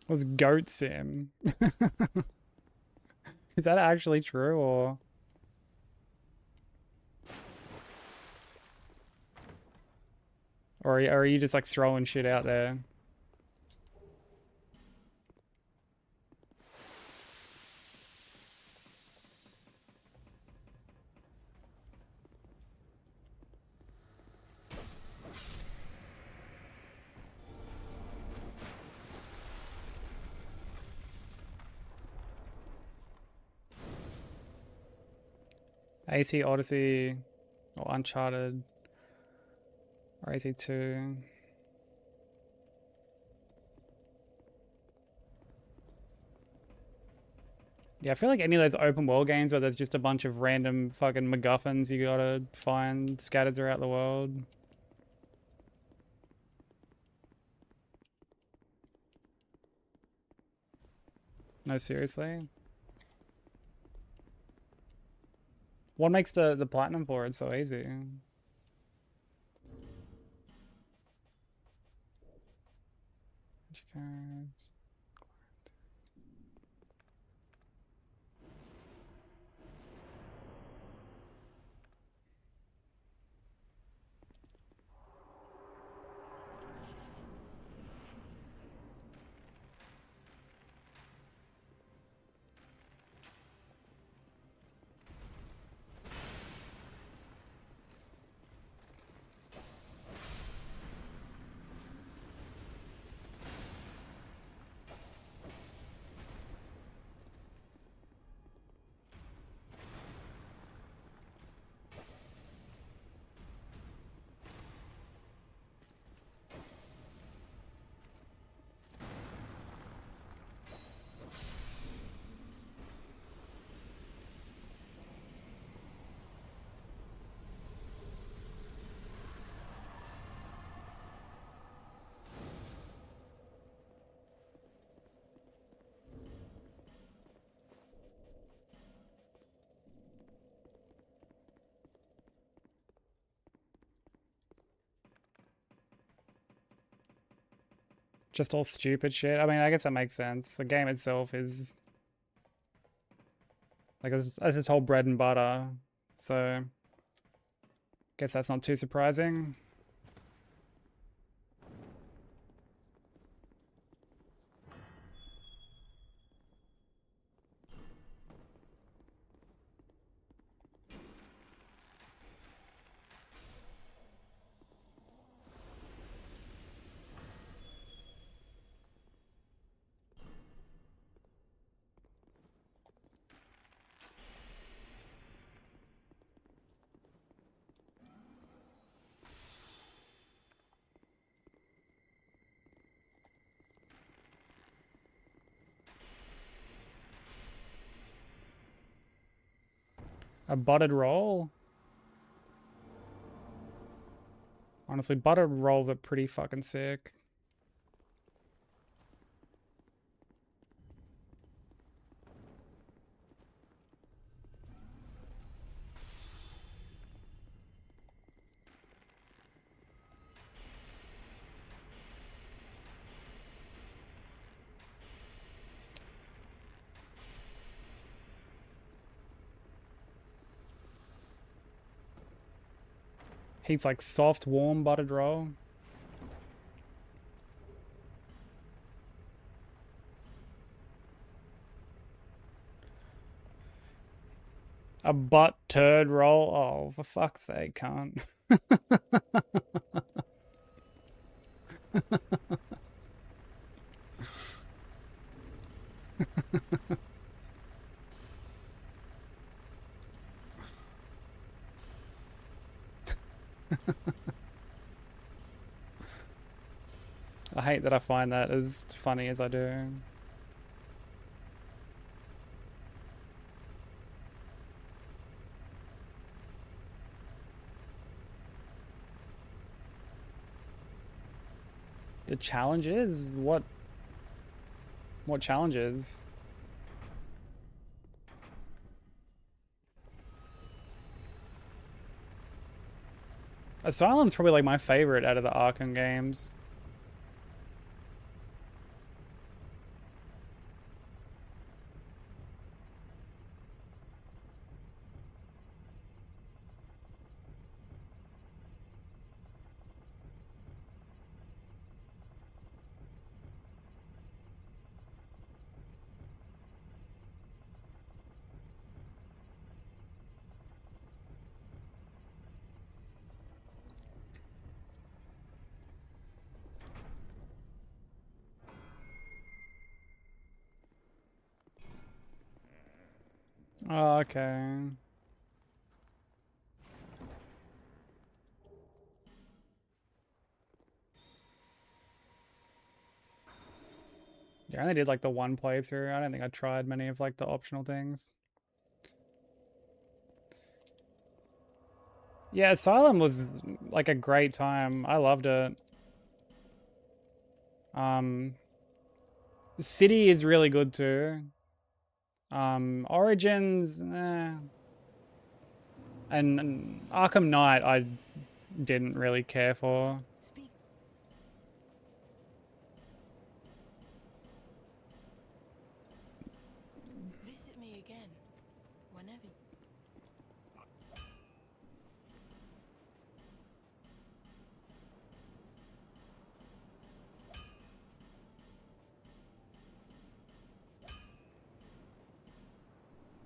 Was Goat Sim? Is that actually true or are you just like throwing shit out there? AC Odyssey or Uncharted or AC2. Yeah, I feel like any of those open world games where there's just a bunch of random fucking MacGuffins you gotta find scattered throughout the world. No, seriously? What makes the platinum for it so easy? just all stupid shit. I mean, I guess that makes sense. The game itself is like as its whole bread and butter, so guess that's not too surprising. A buttered roll? Honestly, buttered rolls are pretty fucking sick. Heaps like soft, warm buttered roll. A butt turd roll? Oh, for fuck's sake, can't. I hate that I find that as funny as I do. The challenge is? What challenges? Asylum's probably like my favorite out of the Arkham games. Oh, okay. Yeah, I only did like the one playthrough. I don't think I tried many of like the optional things. Yeah, Asylum was like a great time. I loved it. Um, City is really good too. Origins, and Arkham Knight I didn't really care for. Speak. Visit me again, whenever.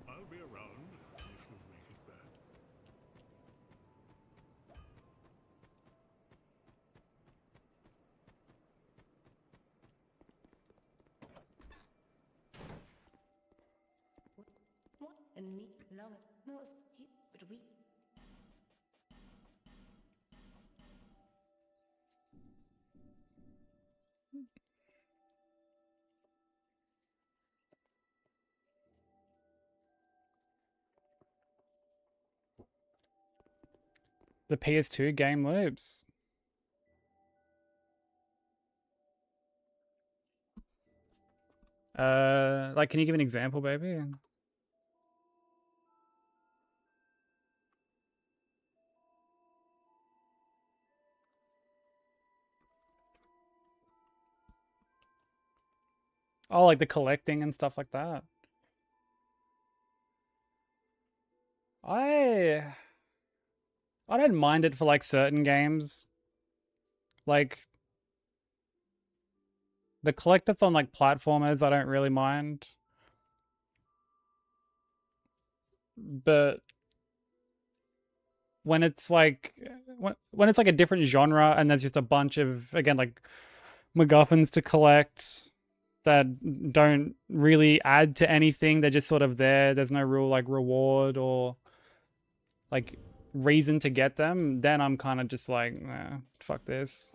I'll be around if you make it back. What? And me, love it most. But we. The PS2 game loops. Like, can you give an example, baby? Oh, like the collecting and stuff like that. I I don't mind it for like certain games. Like the collectathon like platformers I don't really mind. But when it's like when it's like a different genre and there's just a bunch of, again, like MacGuffins to collect that don't really add to anything, they're just sort of there, there's no real like reward or like reason to get them, then I'm kind of just like, nah, fuck this.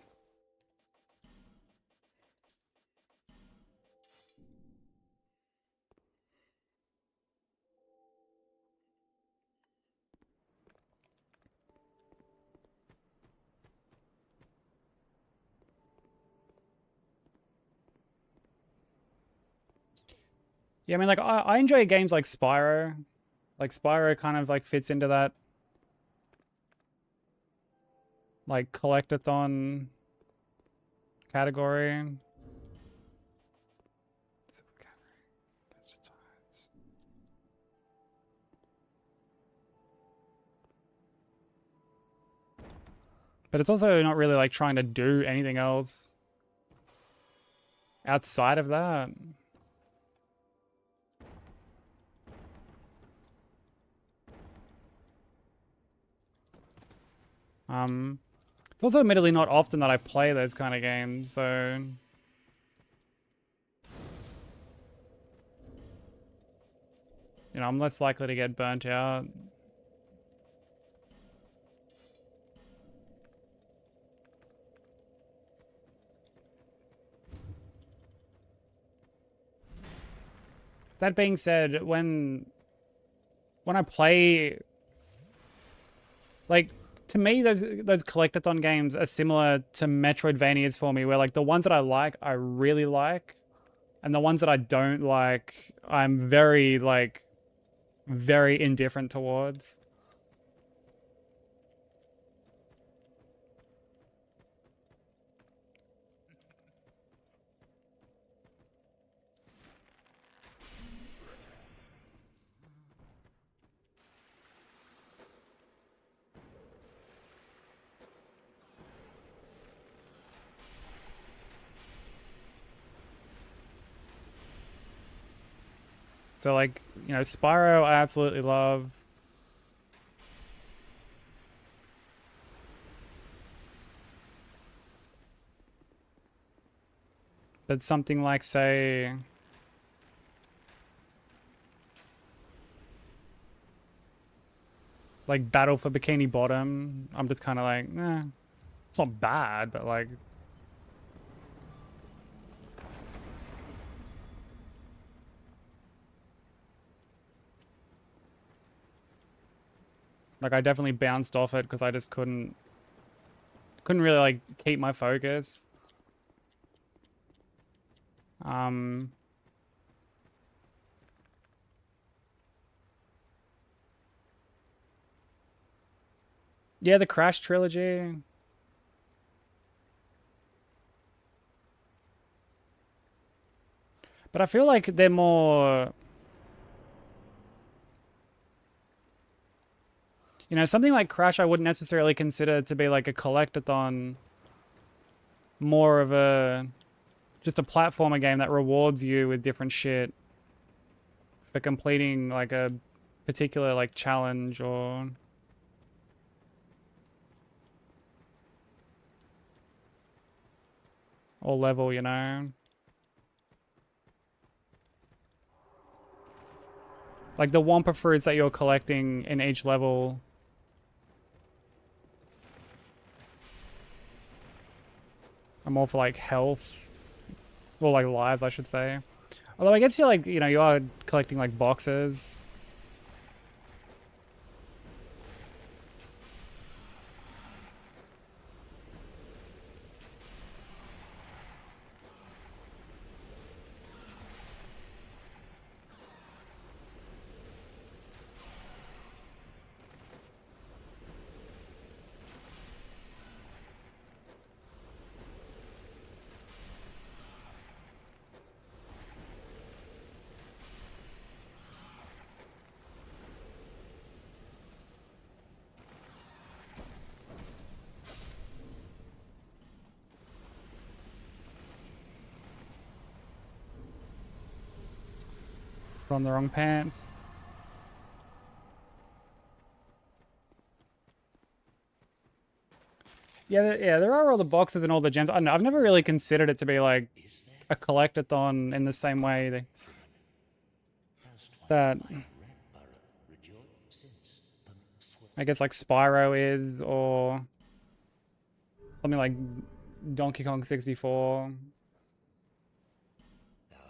Yeah, I mean, like, I enjoy games like Spyro. Like, Spyro kind of, like, fits into that, like, collectathon category. But it's also not really, like, trying to do anything else outside of that. It's also admittedly not often that I play those kind of games, so... You know, I'm less likely to get burnt out. That being said, when I play, like, to me, those collectathon games are similar to Metroidvanias for me, where like the ones that I like, I really like, and the ones that I don't like, I'm very like very indifferent towards. So like, you know, Spyro I absolutely love. But something like, say, like Battle for Bikini Bottom, I'm just kind of like, eh, it's not bad, but like, I definitely bounced off it because I just couldn't really like keep my focus. Um, yeah, the Crash trilogy. But I feel like they're more, you know, something like Crash I wouldn't necessarily consider to be like a collectathon, more of a, just a platformer game that rewards you with different shit for completing like a particular like challenge or level, you know? Like the Wumpa fruits that you're collecting in each level. Are more for like health. Or like lives, I should say. Although I guess you're like, you know, you are collecting like boxes. Put on the wrong pants. Yeah, there are all the boxes and all the gems. I don't know, I've never really considered it to be like a collectathon in the same way that I guess like Spyro is, or something like Donkey Kong 64,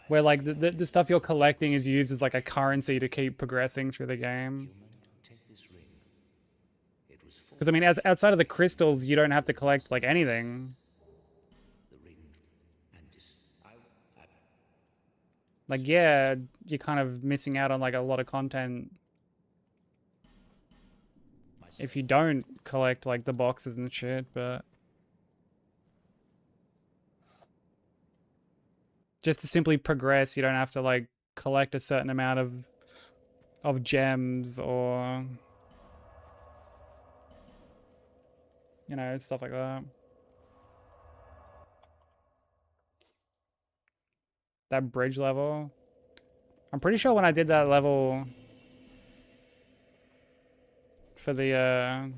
where like the stuff you're collecting is used as like a currency to keep progressing through the game. Because I mean, outside of the crystals, you don't have to collect like anything. Like, yeah, you're kind of missing out on like a lot of content if you don't collect like the boxes and shit, but just to simply progress, you don't have to like collect a certain amount of gems or, you know, stuff like that. That bridge level. I'm pretty sure when I did that level for the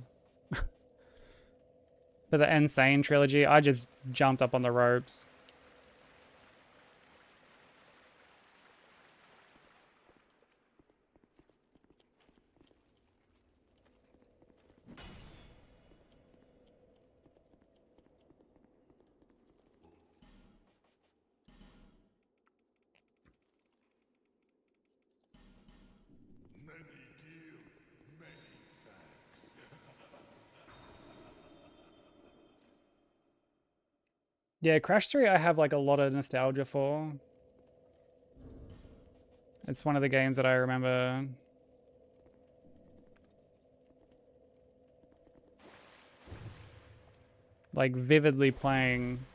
for the Insane trilogy, I just jumped up on the ropes. Yeah, Crash 3 I have like a lot of nostalgia for. It's one of the games that I remember like vividly playing.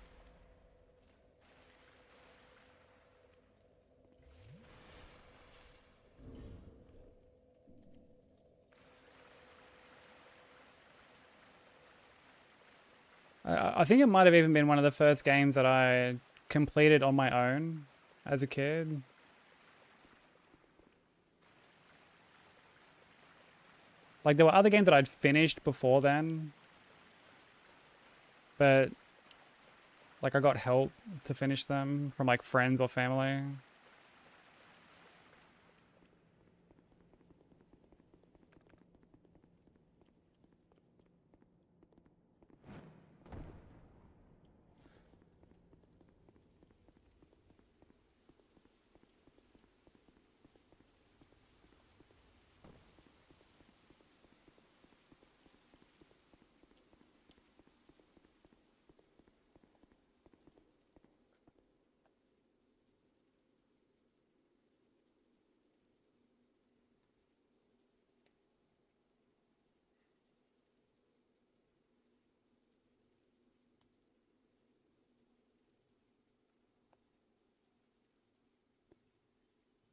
I think it might have even been one of the first games that I completed on my own as a kid. Like, there were other games that I'd finished before then, but like I got help to finish them from like friends or family.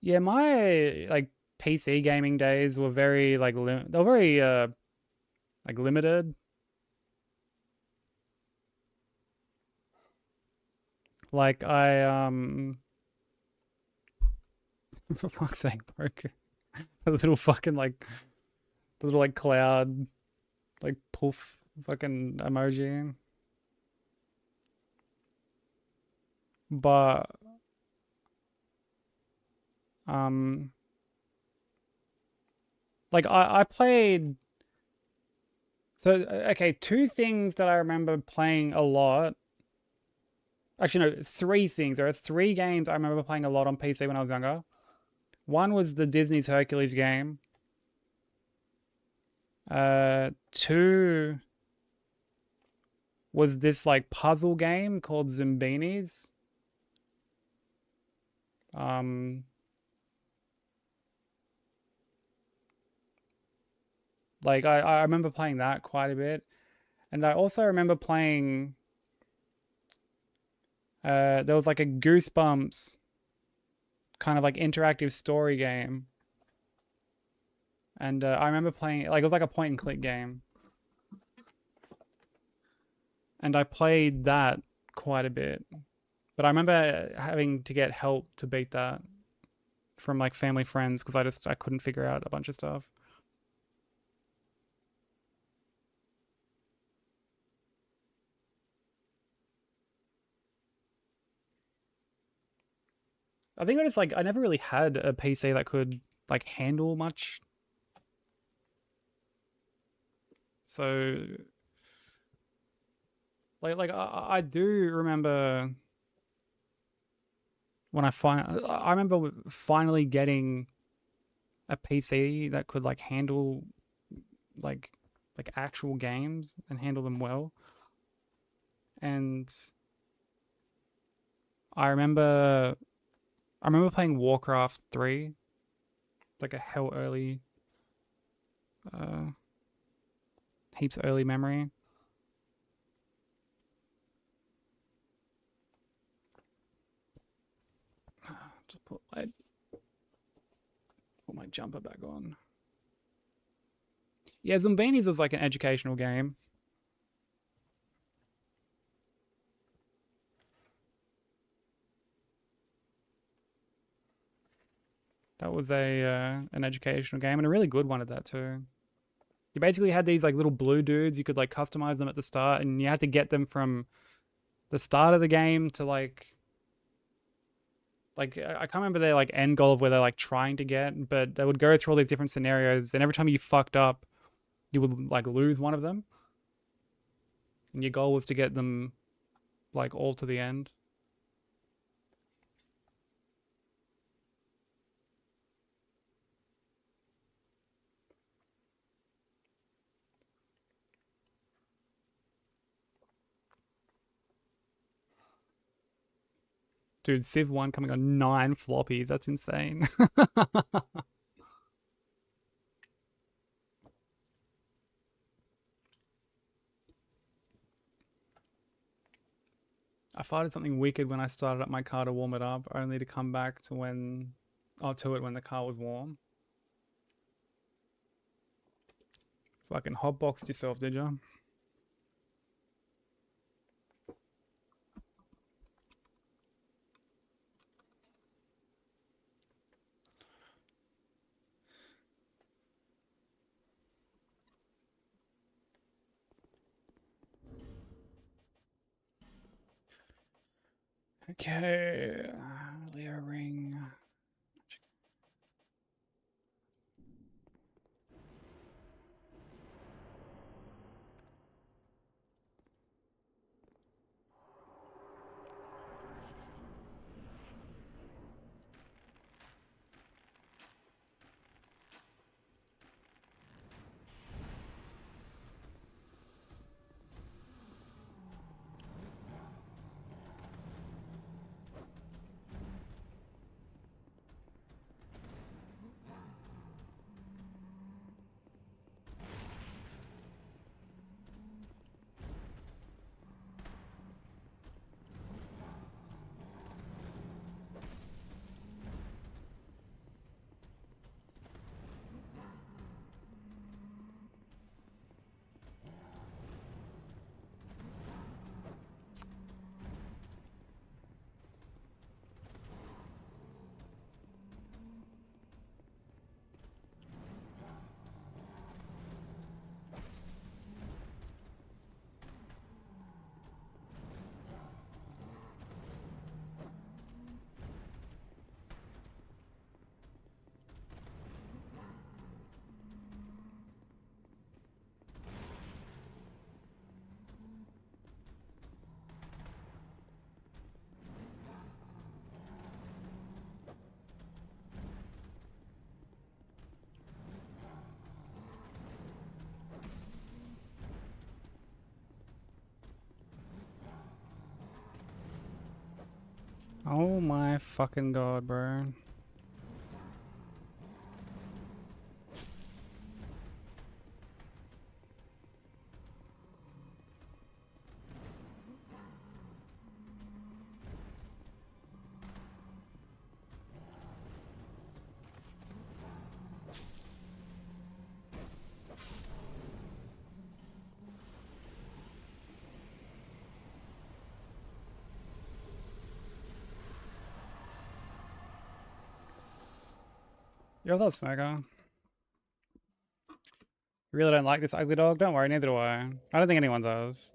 Yeah, my like PC gaming days were very like they were very like limited. Like for fuck's sake, broke a little fucking like the little like cloud like poof fucking emoji. But um like I played, so okay, two things that I remember playing a lot. Actually, no, three things. There are three games I remember playing a lot on PC when I was younger. One was the Disney's Hercules game. Two was this like puzzle game called Zumbinis. Um, like I remember playing that quite a bit, and I also remember playing. There was like a Goosebumps kind of like interactive story game, and I remember playing like it was like a point and click game, and I played that quite a bit. But I remember having to get help to beat that. from like family friends because I couldn't figure out a bunch of stuff. I think I just like I never really had a PC that could like handle much. So I do remember when I remember finally getting a PC that could like handle like actual games and handle them well. And I remember playing Warcraft 3, like a hell early uh heaps early memory. Just put my jumper back on. Yeah, Zombies was like an educational game. That was a an educational game and a really good one at that too. You basically had these like little blue dudes. You could like customize them at the start, and you had to get them from the start of the game to like I can't remember their like end goal of where they're like trying to get, but they would go through all these different scenarios, and every time you fucked up, you would like lose one of them, and your goal was to get them like all to the end. Dude, Civ 1 coming on 9 floppies. That's insane. I fired something wicked when I started up my car to warm it up, only to come back to to it when the car was warm. Fucking hotboxed yourself, did you? Okay, Leo ring. Oh my fucking god, bro. You're that smoker. You really don't like this ugly dog? Don't worry, neither do I. I don't think anyone does.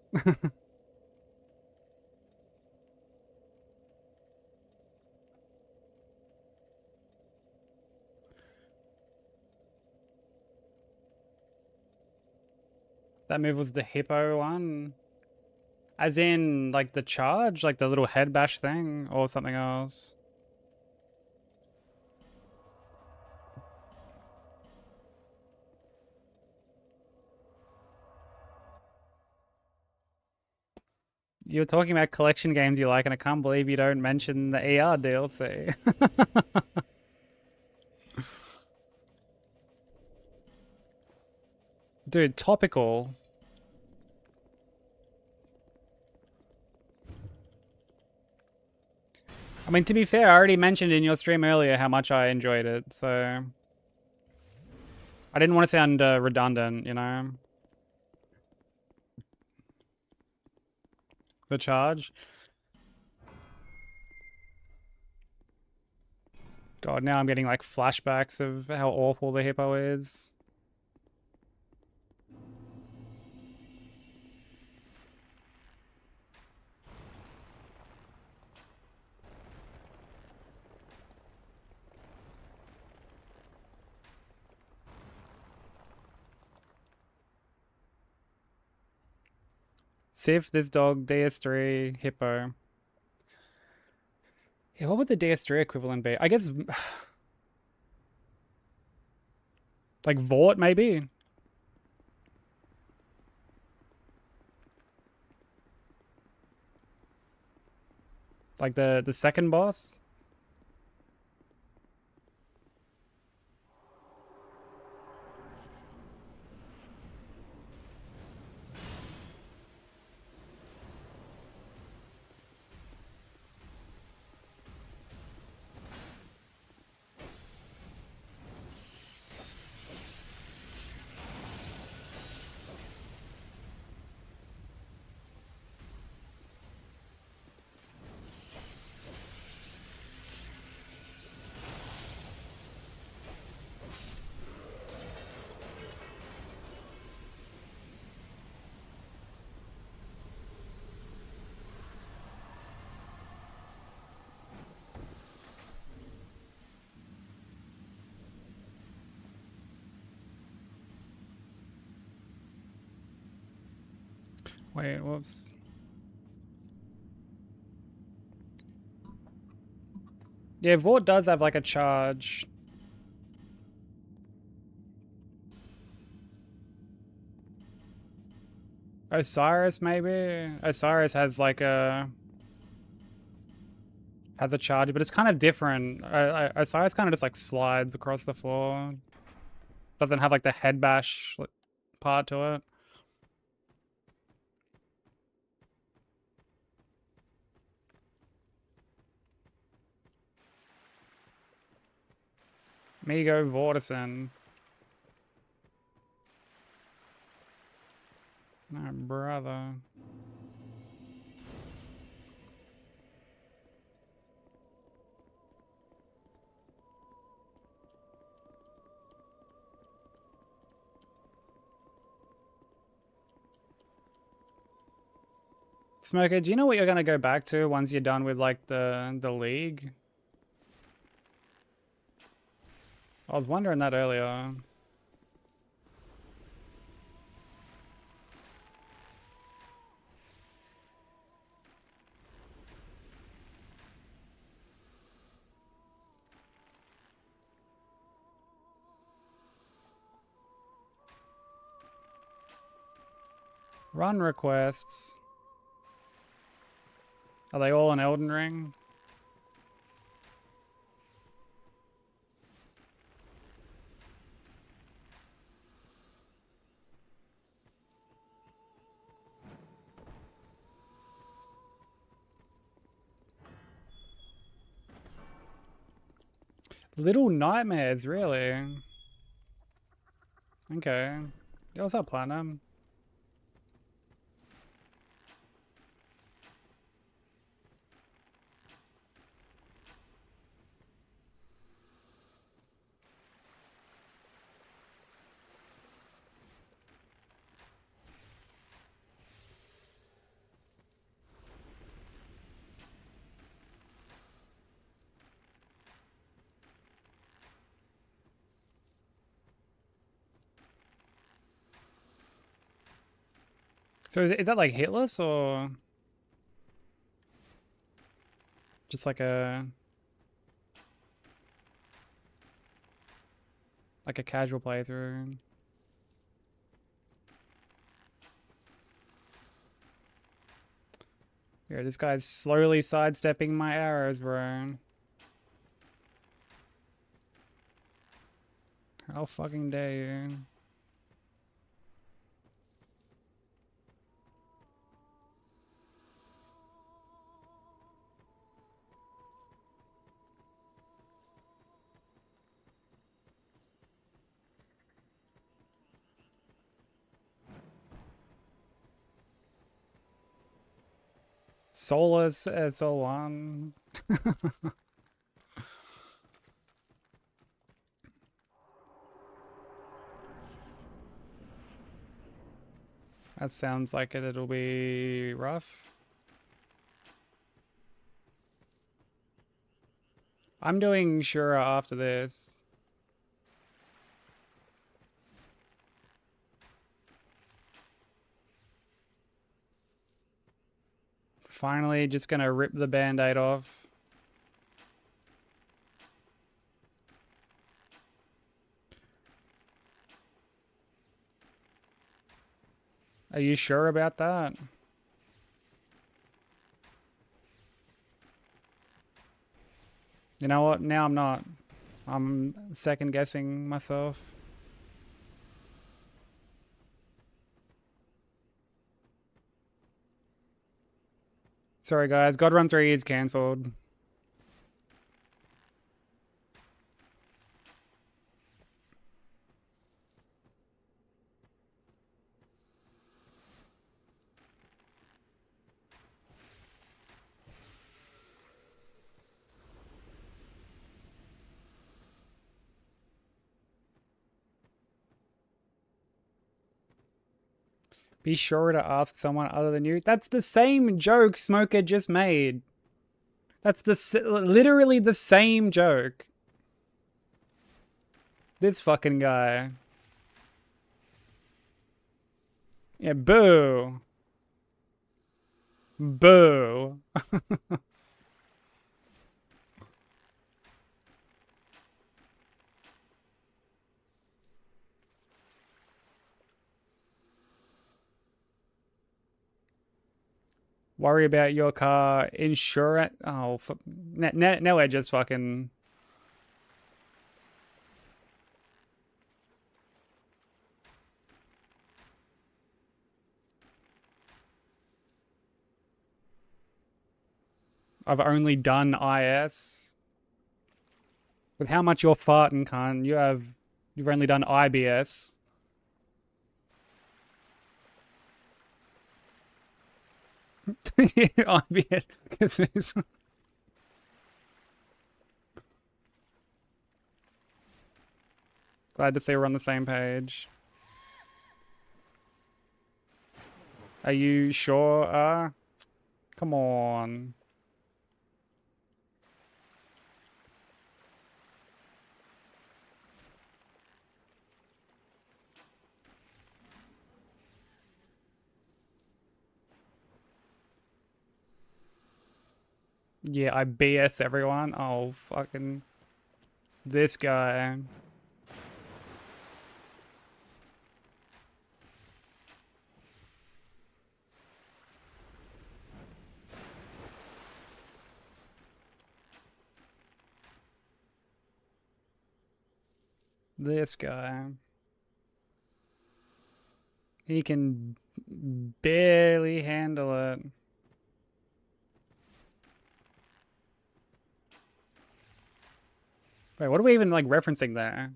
That move was the hippo one. As in, like, the charge? Like the little head bash thing? Or something else? You're talking about collection games you like, and I can't believe you don't mention the ER DLC. Dude, topical. I mean, to be fair, I already mentioned in your stream earlier how much I enjoyed it, so... I didn't want to sound redundant, you know? The charge. God, now I'm getting like flashbacks of how awful the hippo is. Sif, this dog, DS3, hippo. Yeah, what would the DS3 equivalent be? I guess... like Vort, maybe? Like the second boss? Wait, whoops. Yeah, Vort does have like a charge. Osiris, maybe? Osiris has like a... has a charge, but it's kind of different. Osiris kind of just like slides across the floor. Doesn't have like the head bash part to it. Migo Vortison. No, brother. Smoker, do you know what you're gonna go back to once you're done with like the league? I was wondering that earlier. Run requests. Are they all in Elden Ring? Little Nightmares, really? Okay. Yeah, what's up, Platinum? So is that like Hitless or just like a casual playthrough? Yeah, this guy's slowly sidestepping my arrows, bro. How fucking dare you? Soulless SO1. That sounds like it'll be rough. I'm doing Shura after this. Finally, just gonna rip the band-aid off. Are you sure about that? You know what? Now I'm not. I'm second guessing myself. Sorry guys, God Run 3 is cancelled. Be sure to ask someone other than you. That's the same joke Smoker just made. That's literally the same joke. This fucking guy. Yeah, boo. Boo. Worry about your car insurance. Oh, now we're just fucking. I've only done IS. With how much you're farting, cunt, you've only done IBS. IBS. Glad to see we're on the same page. Are you sure? Come on. Yeah, I BS everyone. Oh, fucking. This guy. This guy. He can barely handle it. Wait, what are we even, like, referencing there?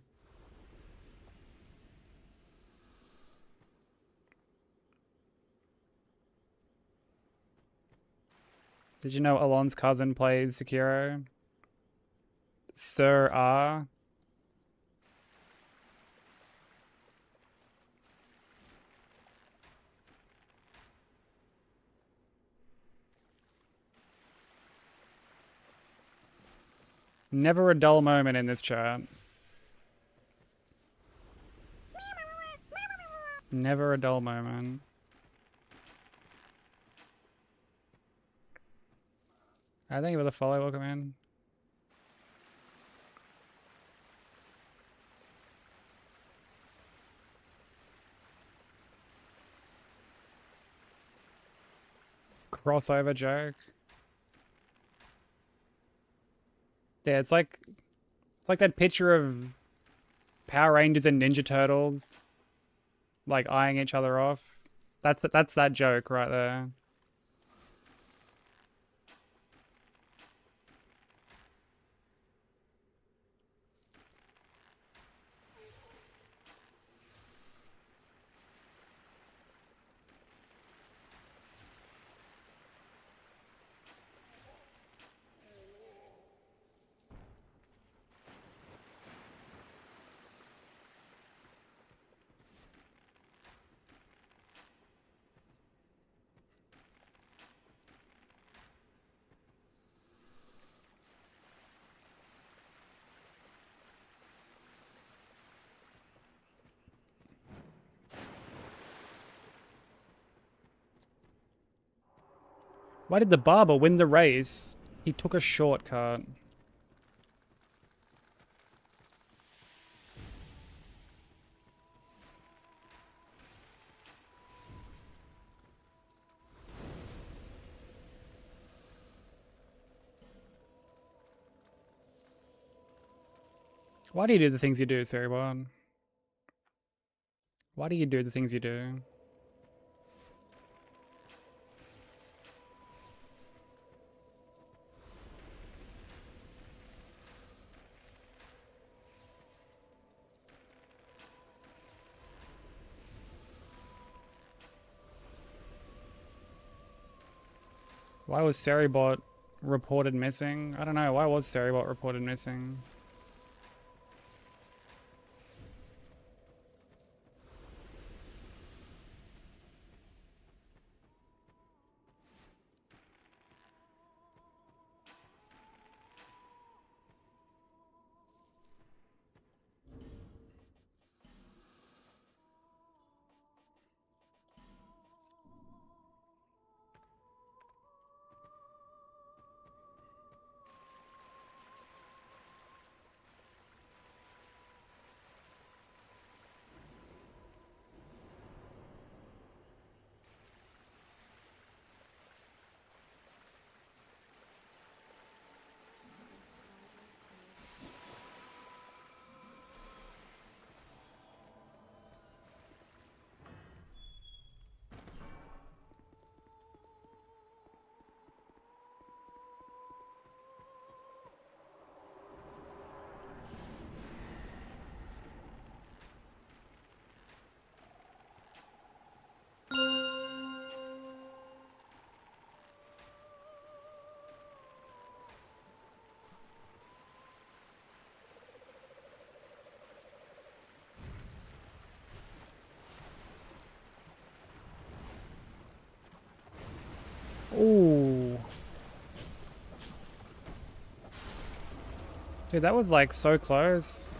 Did you know Alon's cousin plays Sekiro? Sir R. Never a dull moment in this chat. Never a dull moment. I think with a follow, welcome in. Crossover joke. Yeah, it's like that picture of Power Rangers and Ninja Turtles like eyeing each other off. That's that joke right there. Why did the barber win the race? He took a shortcut. Why do you do the things you do, Theobald? Why do you do the things you do? Why was Seribot reported missing? I don't know. Why was Seribot reported missing? Ooh. Dude, that was like so close.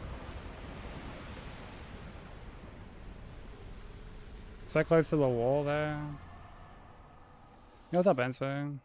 So close to the wall there. Yo, what's up, Enzo?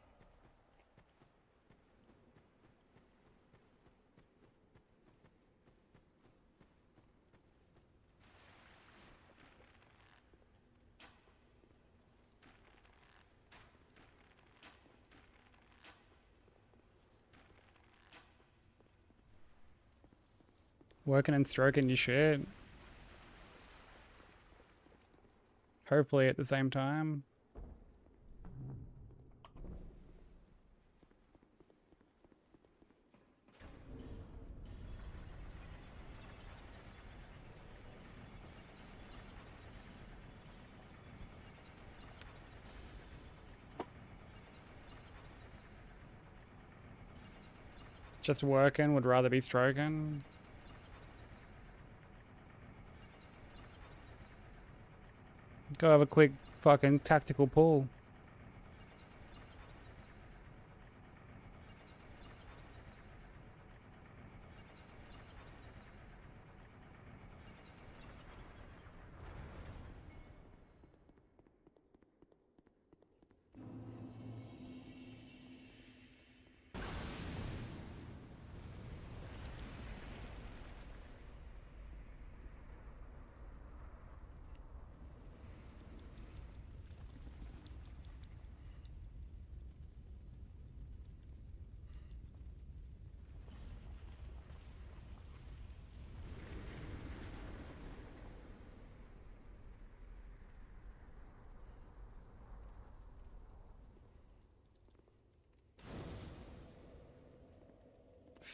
Working and stroking your shit. Hopefully at the same time. Just working, would rather be stroking. Go have a quick fucking tactical pull.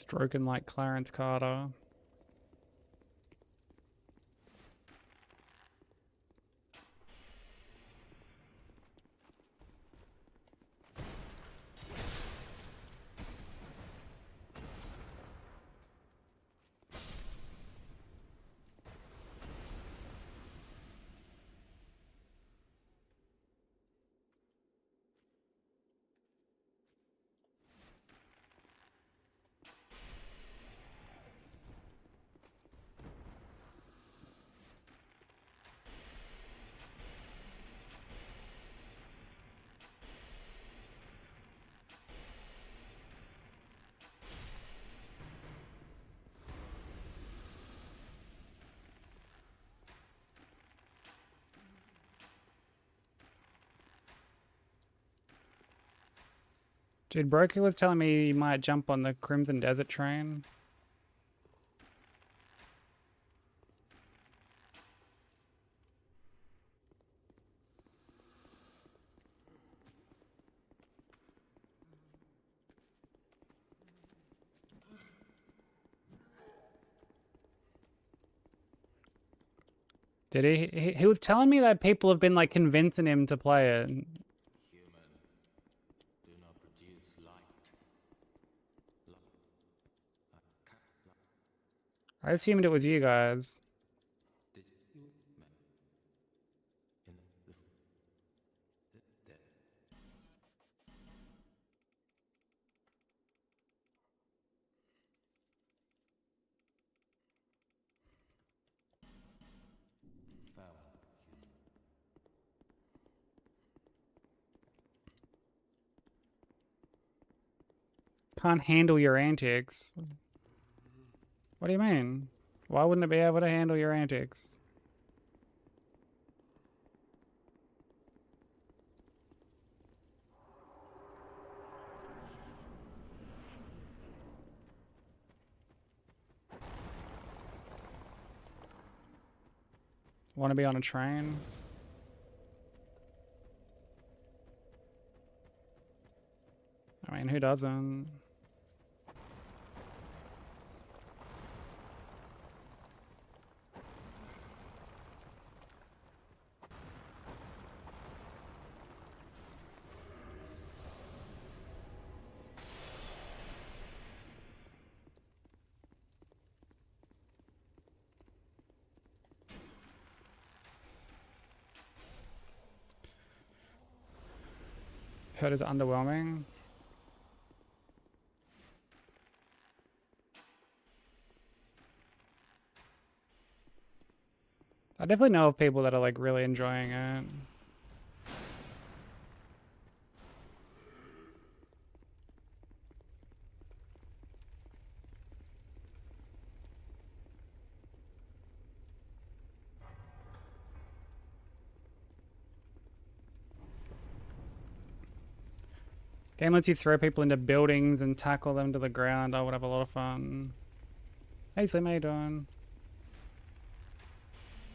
Stroking like Clarence Carter. Dude, Broker was telling me he might jump on the Crimson Desert train. Did he? He was telling me that people have been like convincing him to play it. Human, do not produce light. I assumed it was you guys. Did you in the farewell, human. Can't handle your antics. What do you mean? Why wouldn't it be able to handle your antics? Want to be on a train? I mean, who doesn't? Heard is underwhelming. I definitely know of people that are like really enjoying it. Game lets you throw people into buildings and tackle them to the ground. I would have a lot of fun. Hey Slim, how you doing?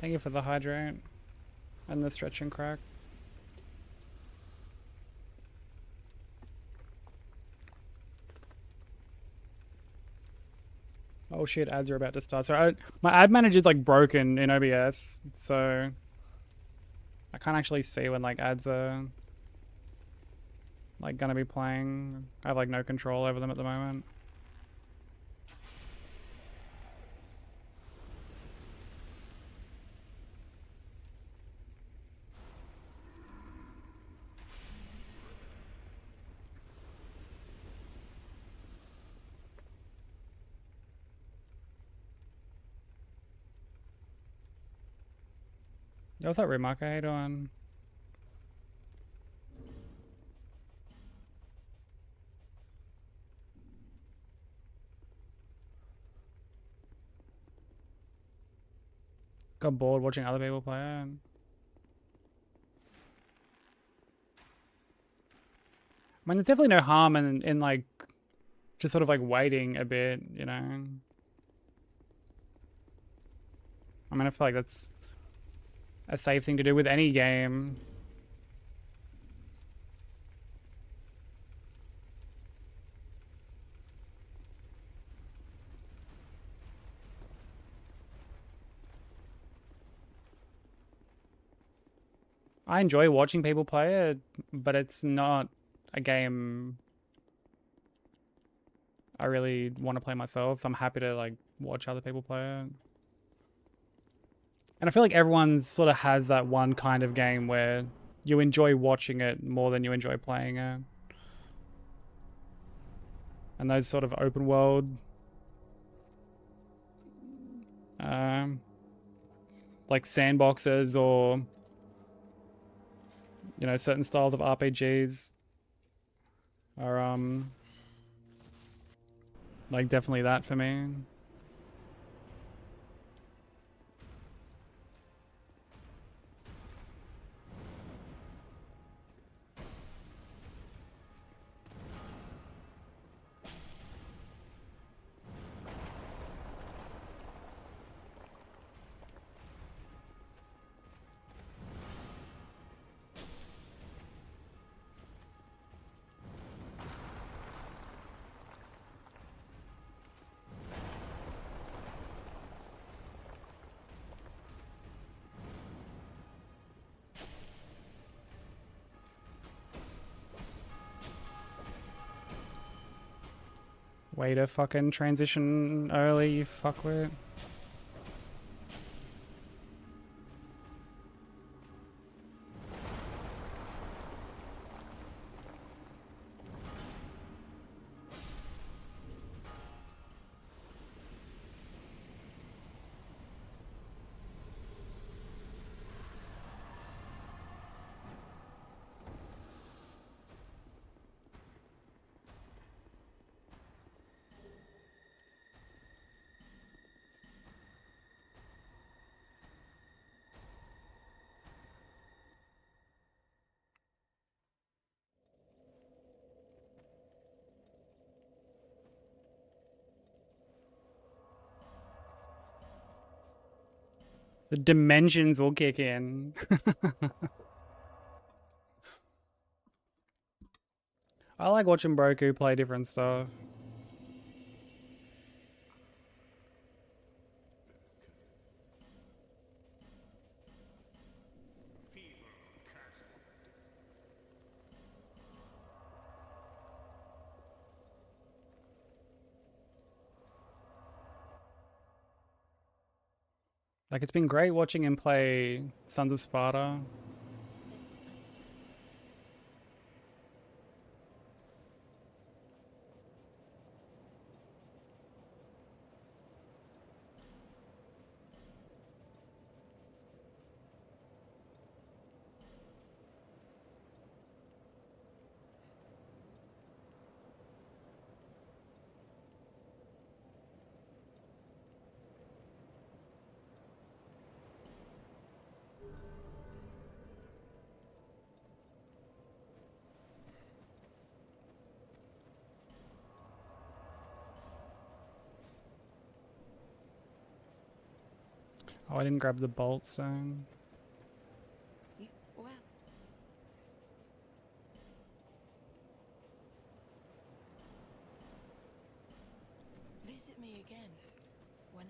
Thank you for the hydrate and the stretch and crack. Oh shit, ads are about to start. So my ad manager's like broken in OBS, so I can't actually see when like ads are like gonna be playing. I have like no control over them at the moment. Yo, what's up, Remark? How you doing? Got bored watching other people play it. I mean, there's definitely no harm in like just sort of like waiting a bit, you know? I mean, I feel like that's a safe thing to do with any game. I enjoy watching people play it, but it's not a game I really want to play myself, so I'm happy to like watch other people play it. And I feel like everyone sort of has that one kind of game where you enjoy watching it more than you enjoy playing it. And those sort of open world, um, like sandboxes or, you know, certain styles of RPGs are, like definitely that for me. Way to fucking transition early, you fuckwit. The dimensions will kick in. I like watching Broku play different stuff. Like, it's been great watching him play Sons of Sparta. Oh, I didn't grab the bolt stone. Well, visit me again. When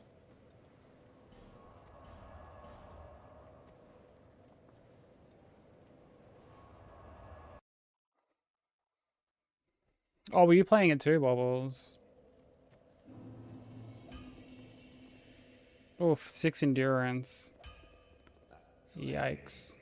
Oh, were you playing it too, Bobbles? Oh, 6 endurance. Yikes.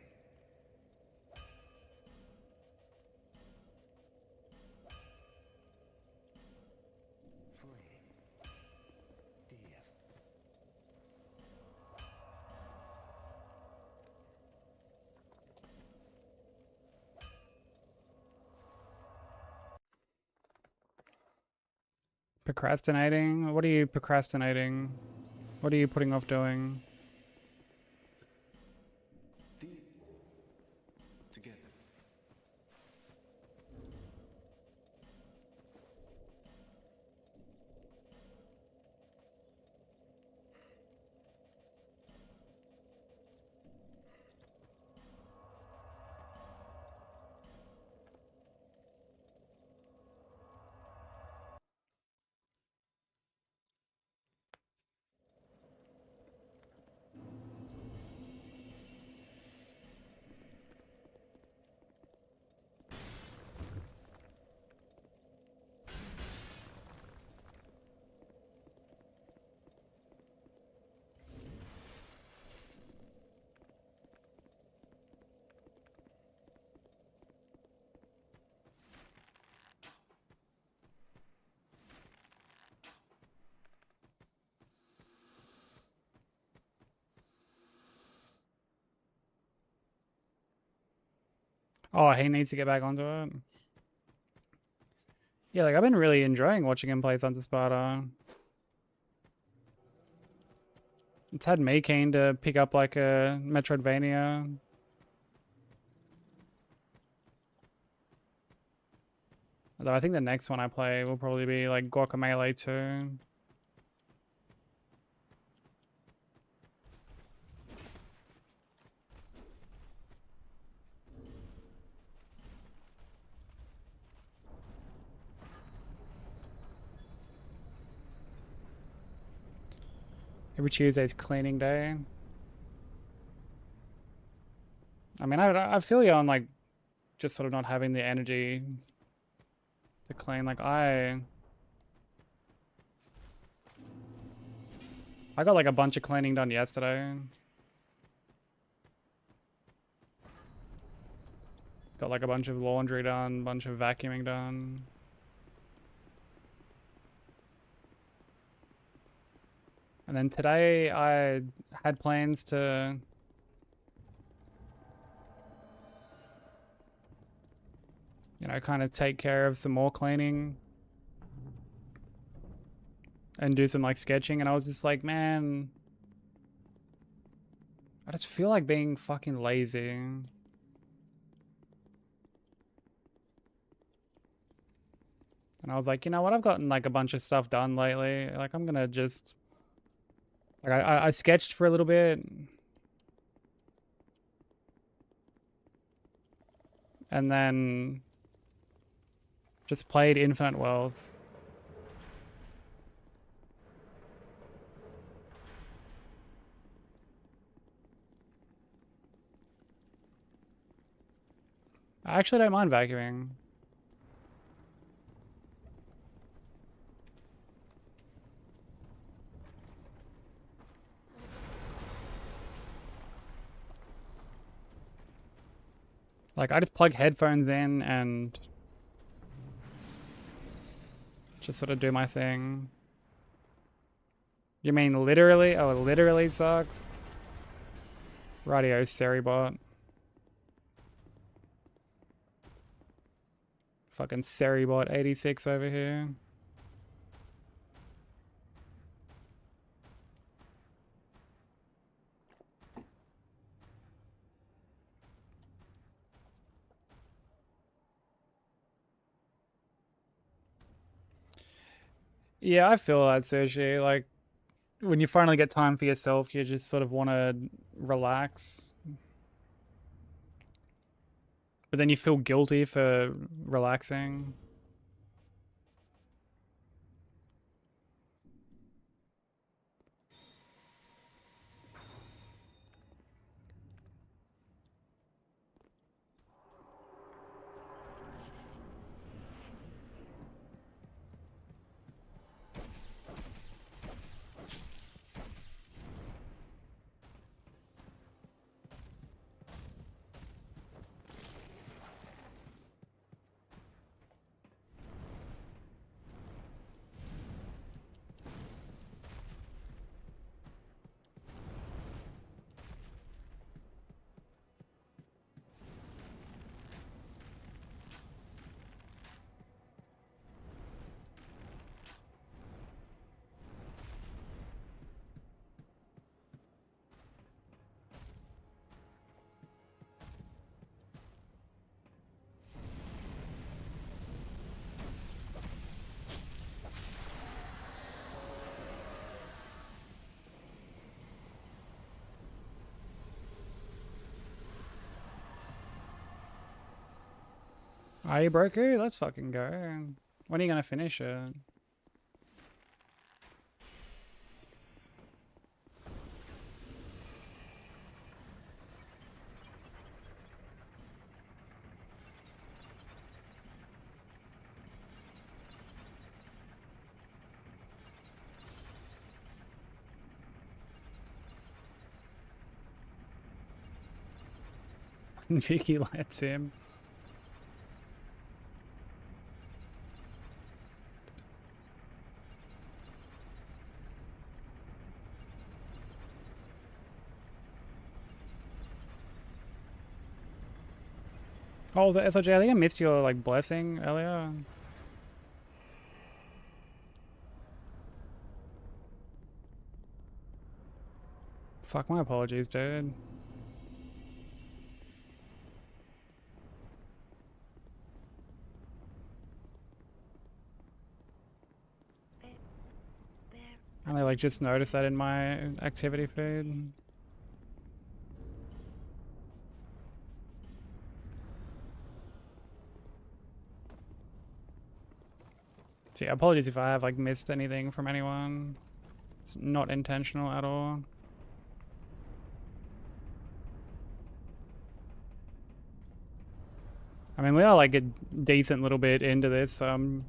Procrastinating? What are you procrastinating? What are you putting off doing? Together. Oh, he needs to get back onto it. Yeah, like I've been really enjoying watching him play Sons of Sparta. It's had me keen to pick up like a Metroidvania. Although I think the next one I play will probably be like Guacamelee 2. Every Tuesday's cleaning day. I mean, I feel you on like just sort of not having the energy to clean. Like I got like a bunch of cleaning done yesterday. Got like a bunch of laundry done, bunch of vacuuming done. And then today I had plans to kind of take care of some more cleaning and do some like sketching, and I was just like, man, I just feel like being fucking lazy. And I was like, you know what, I've gotten like a bunch of stuff done lately. Like I'm gonna just like I sketched for a little bit. And then just played Infinite Wealth. I actually don't mind vacuuming. Like I just plug headphones in and just sort of do my thing. You mean literally? Oh, it literally sucks. Radio Seribot. Fucking Seribot 86 over here. Yeah, I feel that, Sushi. Like, when you finally get time for yourself, you just sort of want to relax. But then you feel guilty for relaxing. Are you Broku? Let's fucking go. When are you gonna finish it? Vicky lets him. Oh, the SOJ, I think I missed your like blessing earlier. Fuck, my apologies, dude. I only like just noticed that in my activity feed. So yeah, apologies if I have like missed anything from anyone. It's not intentional at all. I mean, we are like a decent little bit into this, so I'm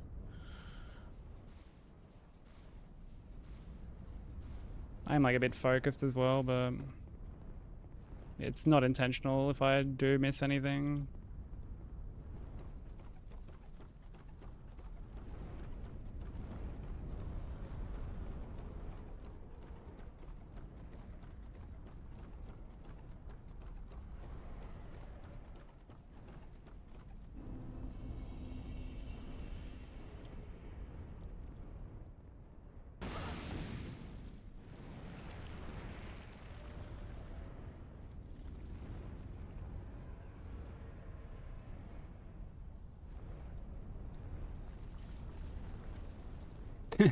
like a bit focused as well, but it's not intentional if I do miss anything.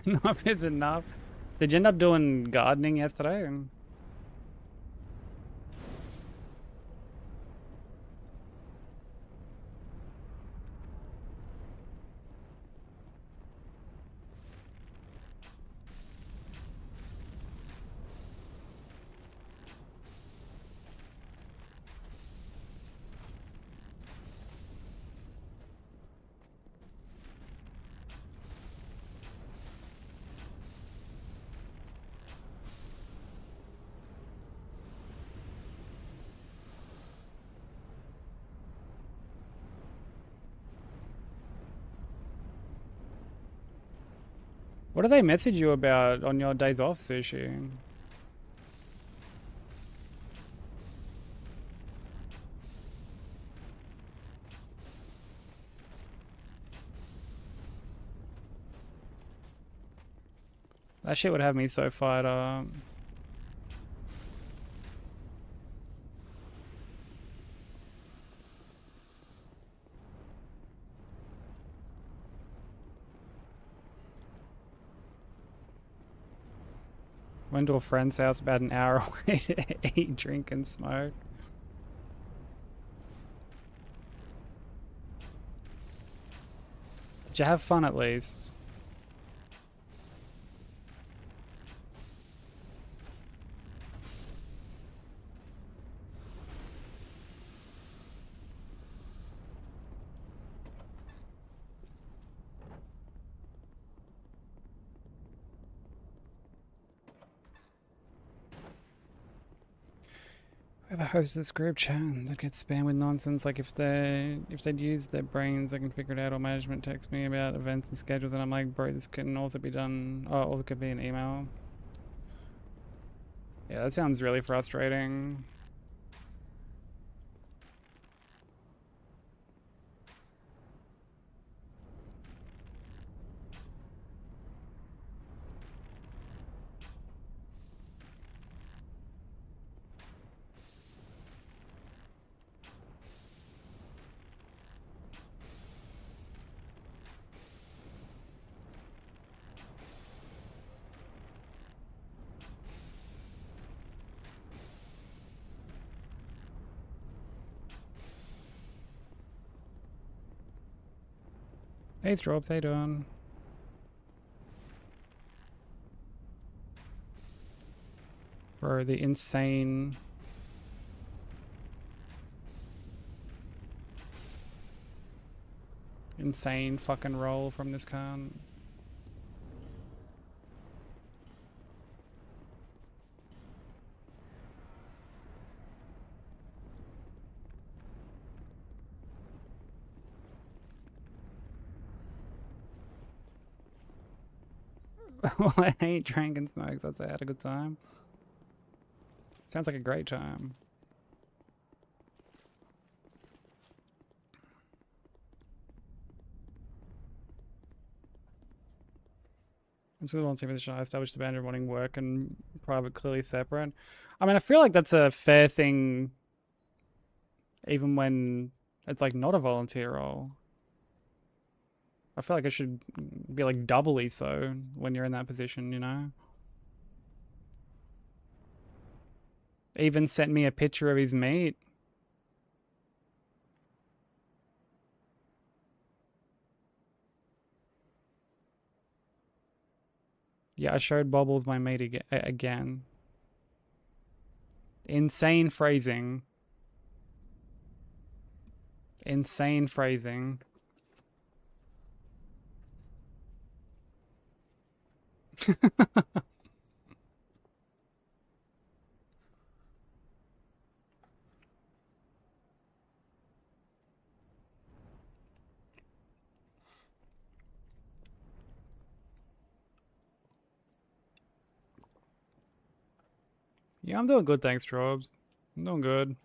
Enough is enough. Did you end up doing gardening yesterday? What do they message you about on your days off, Sushi? That shit would have me so fired up. Went to a friend's house about an hour away to eat, drink, and smoke. Did you have fun at least? Whoever hosts this group chat that gets spammed with nonsense, like if they'd use their brains, they can figure it out. Or management texts me about events and schedules, and I'm like, bro, this can also be done. Oh, also could be an email. Yeah, that sounds really frustrating. Hey, Strobes, how you doing? For the insane fucking roll from this con. Well, I hate drank and smokes. I'd say I had a good time. Sounds like a great time. It's really one position. I established the boundary of wanting work and private clearly separate. I mean, I feel like that's a fair thing, even when it's like not a volunteer role. I feel like it should be like doubly so when you're in that position, you know? Even sent me a picture of his meat. Yeah, I showed Bobbles my meat again. Insane phrasing. Insane phrasing. Yeah, I'm doing good, thanks, Trobes. I'm doing good.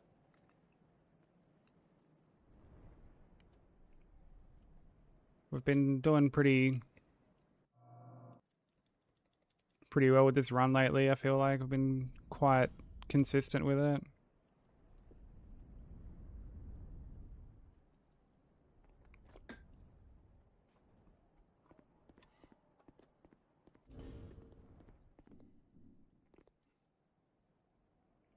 We've been doing pretty well with this run lately, I feel like. We've been quite consistent with it.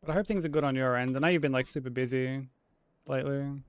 But I hope things are good on your end. I know you've been like super busy lately.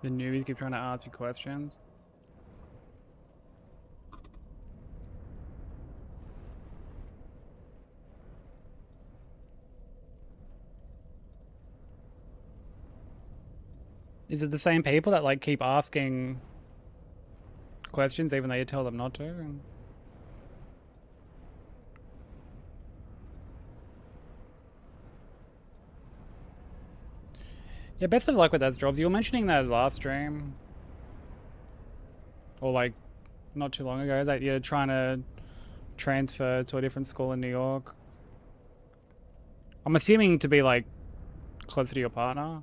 The newbies keep trying to ask you questions. Is it the same people that like keep asking questions even though you tell them not to? Yeah, best of luck with those jobs. You were mentioning that last stream, or like not too long ago, that you're trying to transfer to a different school in New York. I'm assuming to be like closer to your partner,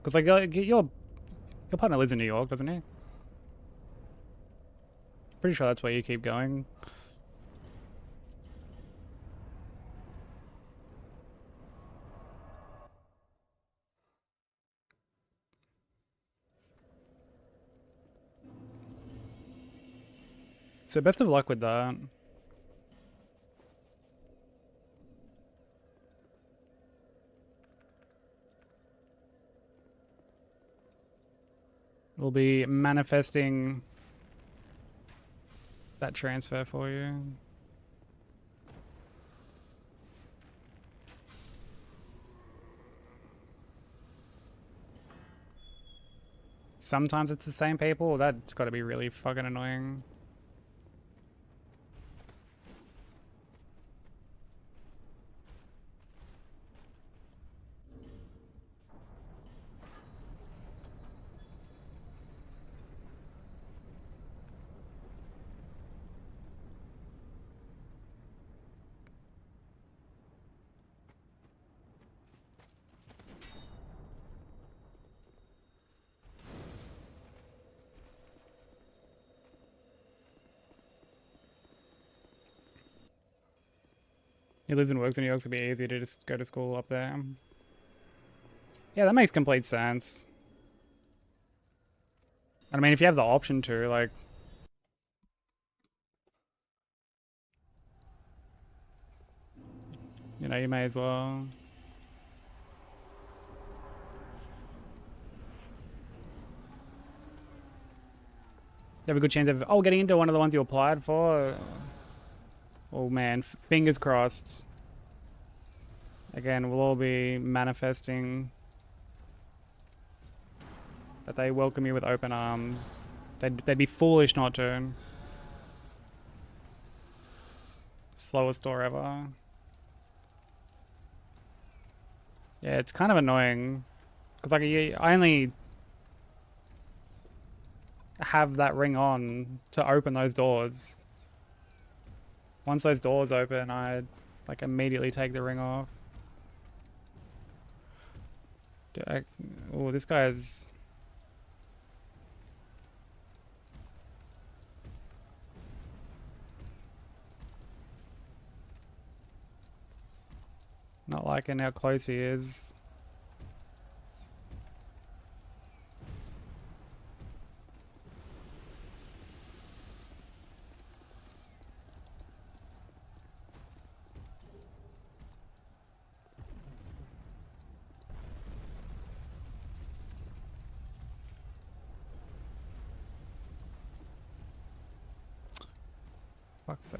because like your partner lives in New York, doesn't he? Pretty sure that's where you keep going. So best of luck with that. We'll be manifesting that transfer for you. Sometimes it's the same people. That's got to be really fucking annoying. He lives and works in New York, so it'd be easy to just go to school up there. Yeah, that makes complete sense. I mean, if you have the option to, like... You know, you may as well. You have a good chance of, oh, getting into one of the ones you applied for. Oh man, fingers crossed. Again, we'll all be manifesting that they welcome you with open arms. They'd be foolish not to. Slowest door ever. Yeah, it's kind of annoying. Because like, I only have that ring on to open those doors. Once those doors open, I like immediately take the ring off. Oh, this guy's... Not liking how close he is. Fuck's sake.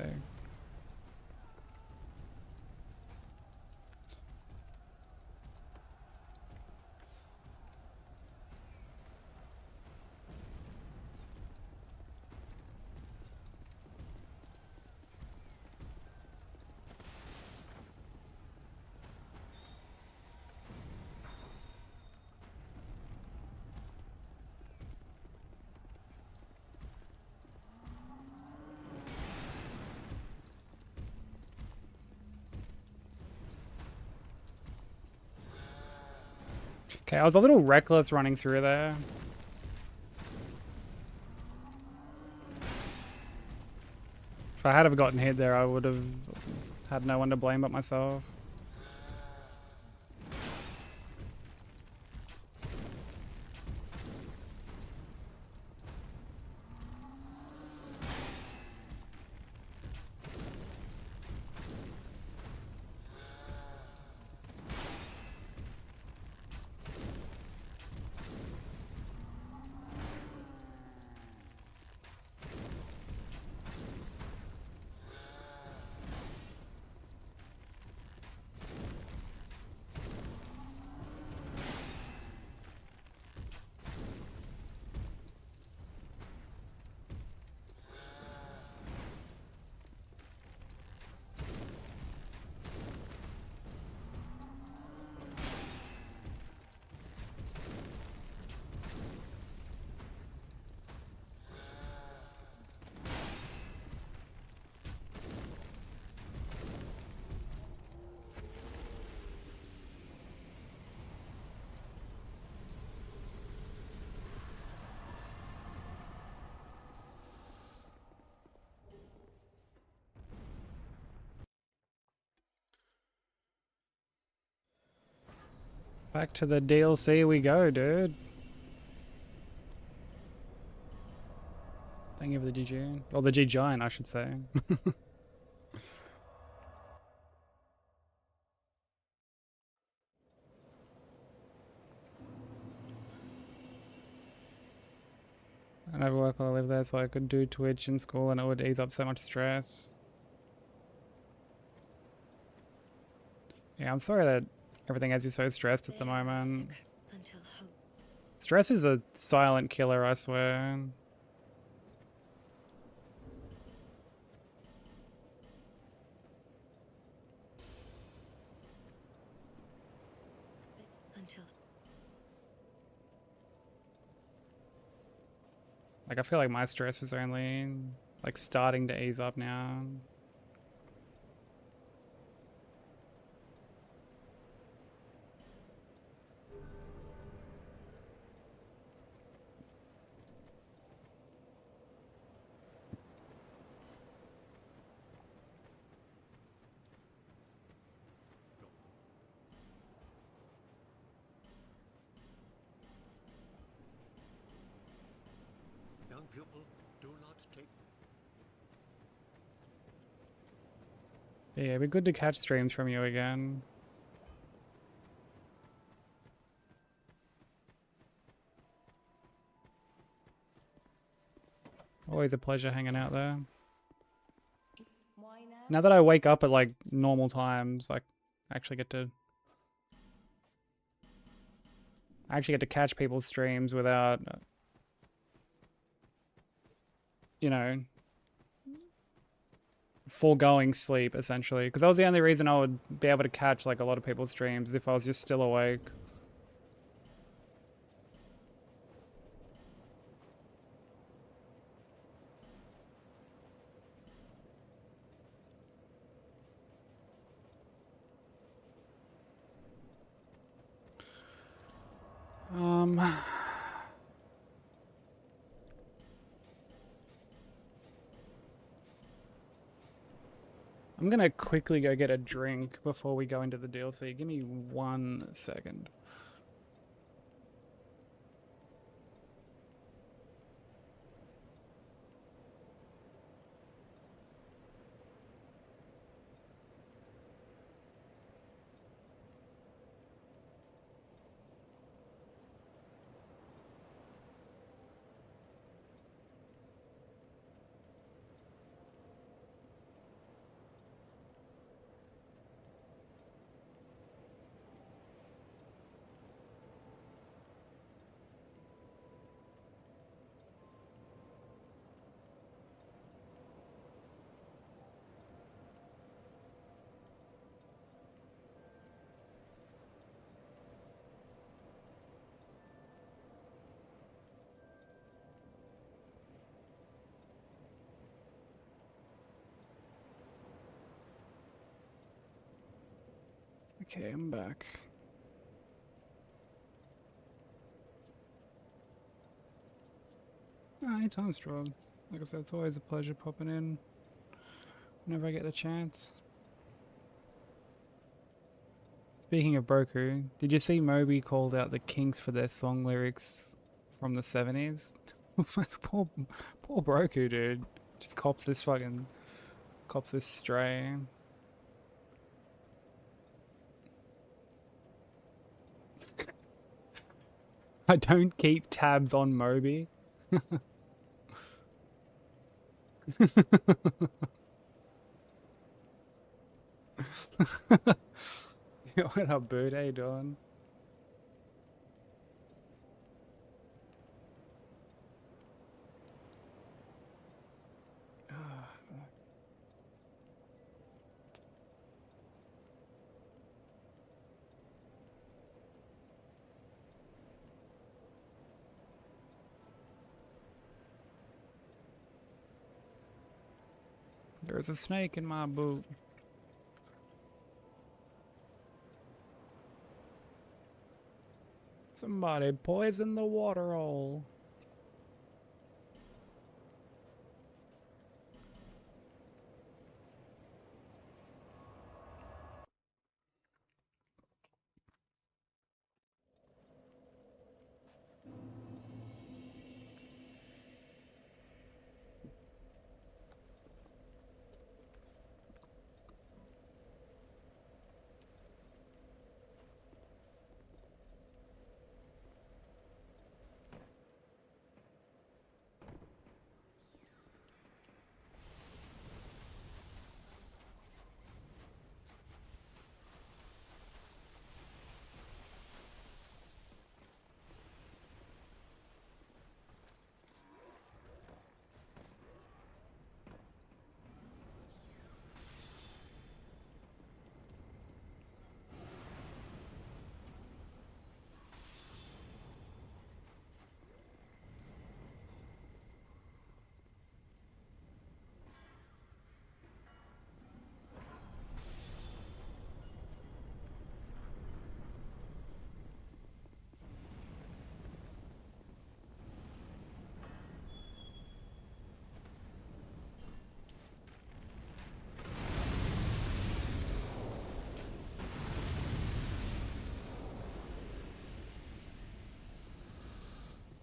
Okay, I was a little reckless running through there. If I had have gotten hit there, I would have had no one to blame but myself. Back to the DLC we go, dude. Thank you for the GG. Or the G-Giant, I should say. I never work while I live there, so I could do Twitch in school and it would ease up so much stress. Yeah, I'm sorry that everything has you so stressed at the moment. Stress is a silent killer, I swear. Like, I feel like my stress is only, like, starting to ease up now. Young people do not take. Yeah, it'd be good to catch streams from you again. Always a pleasure hanging out there. Why now? Now that I wake up at like normal times, like I actually get to catch people's streams without you know, foregoing sleep essentially, because that was the only reason I would be able to catch like a lot of people's streams if I was just still awake. I'm gonna quickly go get a drink before we go into the DLC. Give me 1 second. Okay, I'm back. Anytime, Straw. Like I said, it's always a pleasure popping in whenever I get the chance. Speaking of Broku, did you see Moby called out the Kinks for their song lyrics from the 70s? poor Broku, dude. Just cops this stray. I don't keep tabs on Moby. What up, Bird? How you doing? There's a snake in my boot. Somebody poisoned the water hole.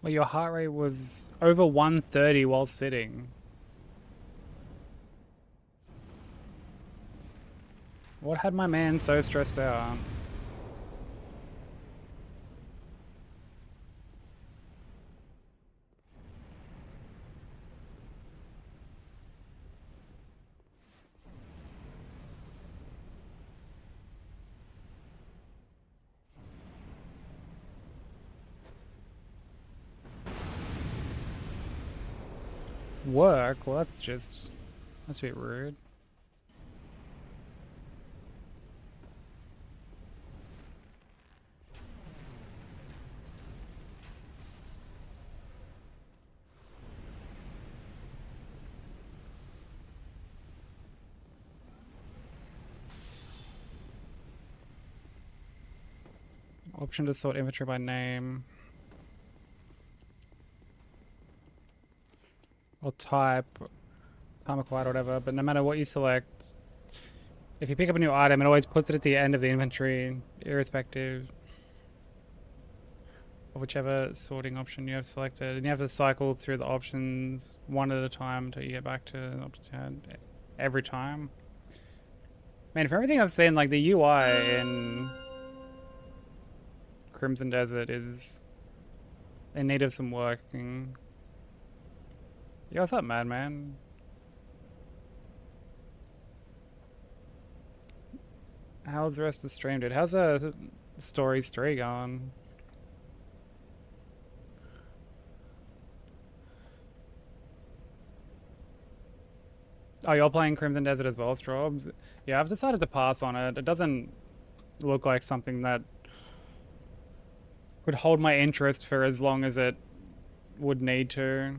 Well, your heart rate was over 130 while sitting. What had my man so stressed out? Work? Well, that's a bit rude. Option to sort inventory by name. Or type. Time acquired or whatever, but no matter what you select, if you pick up a new item, it always puts it at the end of the inventory, irrespective of whichever sorting option you have selected. And you have to cycle through the options one at a time until you get back to the options you had every time. Man, for everything I've seen, like the UI in Crimson Desert is in need of some working. Yo, what's up, Madman? How's the rest of the stream, dude? How's Stories 3 going? Oh, you're playing Crimson Desert as well, Strobes? Yeah, I've decided to pass on it. It doesn't look like something that would hold my interest for as long as it would need to.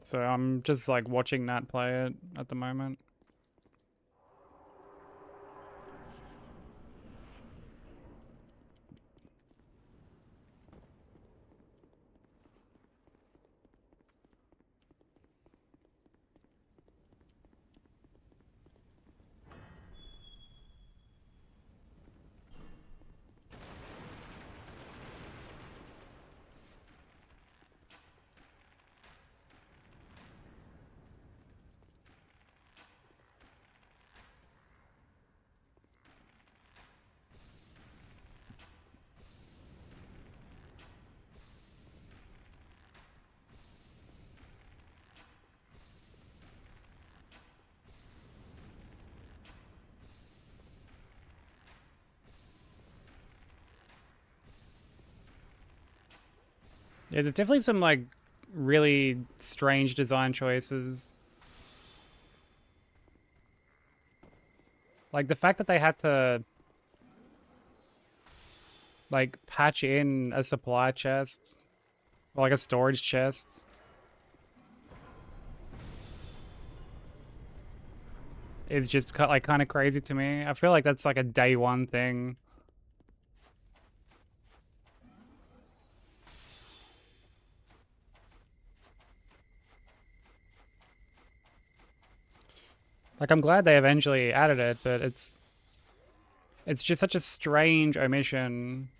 So I'm just like watching Nat play it at the moment. Yeah, there's definitely some like really strange design choices. Like the fact that they had to like patch in a supply chest or like a storage chest. Is just like kind of crazy to me. I feel like that's like a day one thing. Like I'm glad they eventually added it, but it's just such a strange omission.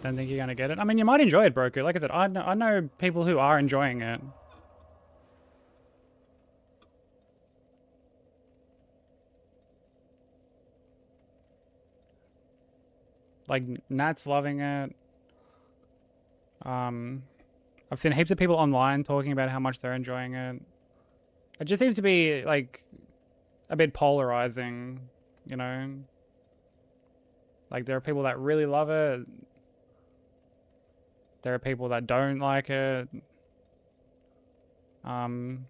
Don't think you're gonna get it. I mean, you might enjoy it, Broku. Like I said, I know people who are enjoying it. Like Nat's loving it. I've seen heaps of people online talking about how much they're enjoying it. It just seems to be like a bit polarizing, you know? Like there are people that really love it. There are people that don't like it. And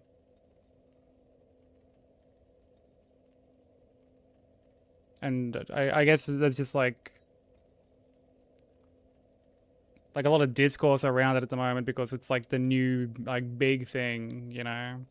I guess there's just like a lot of discourse around it at the moment because it's like the new like big thing, you know.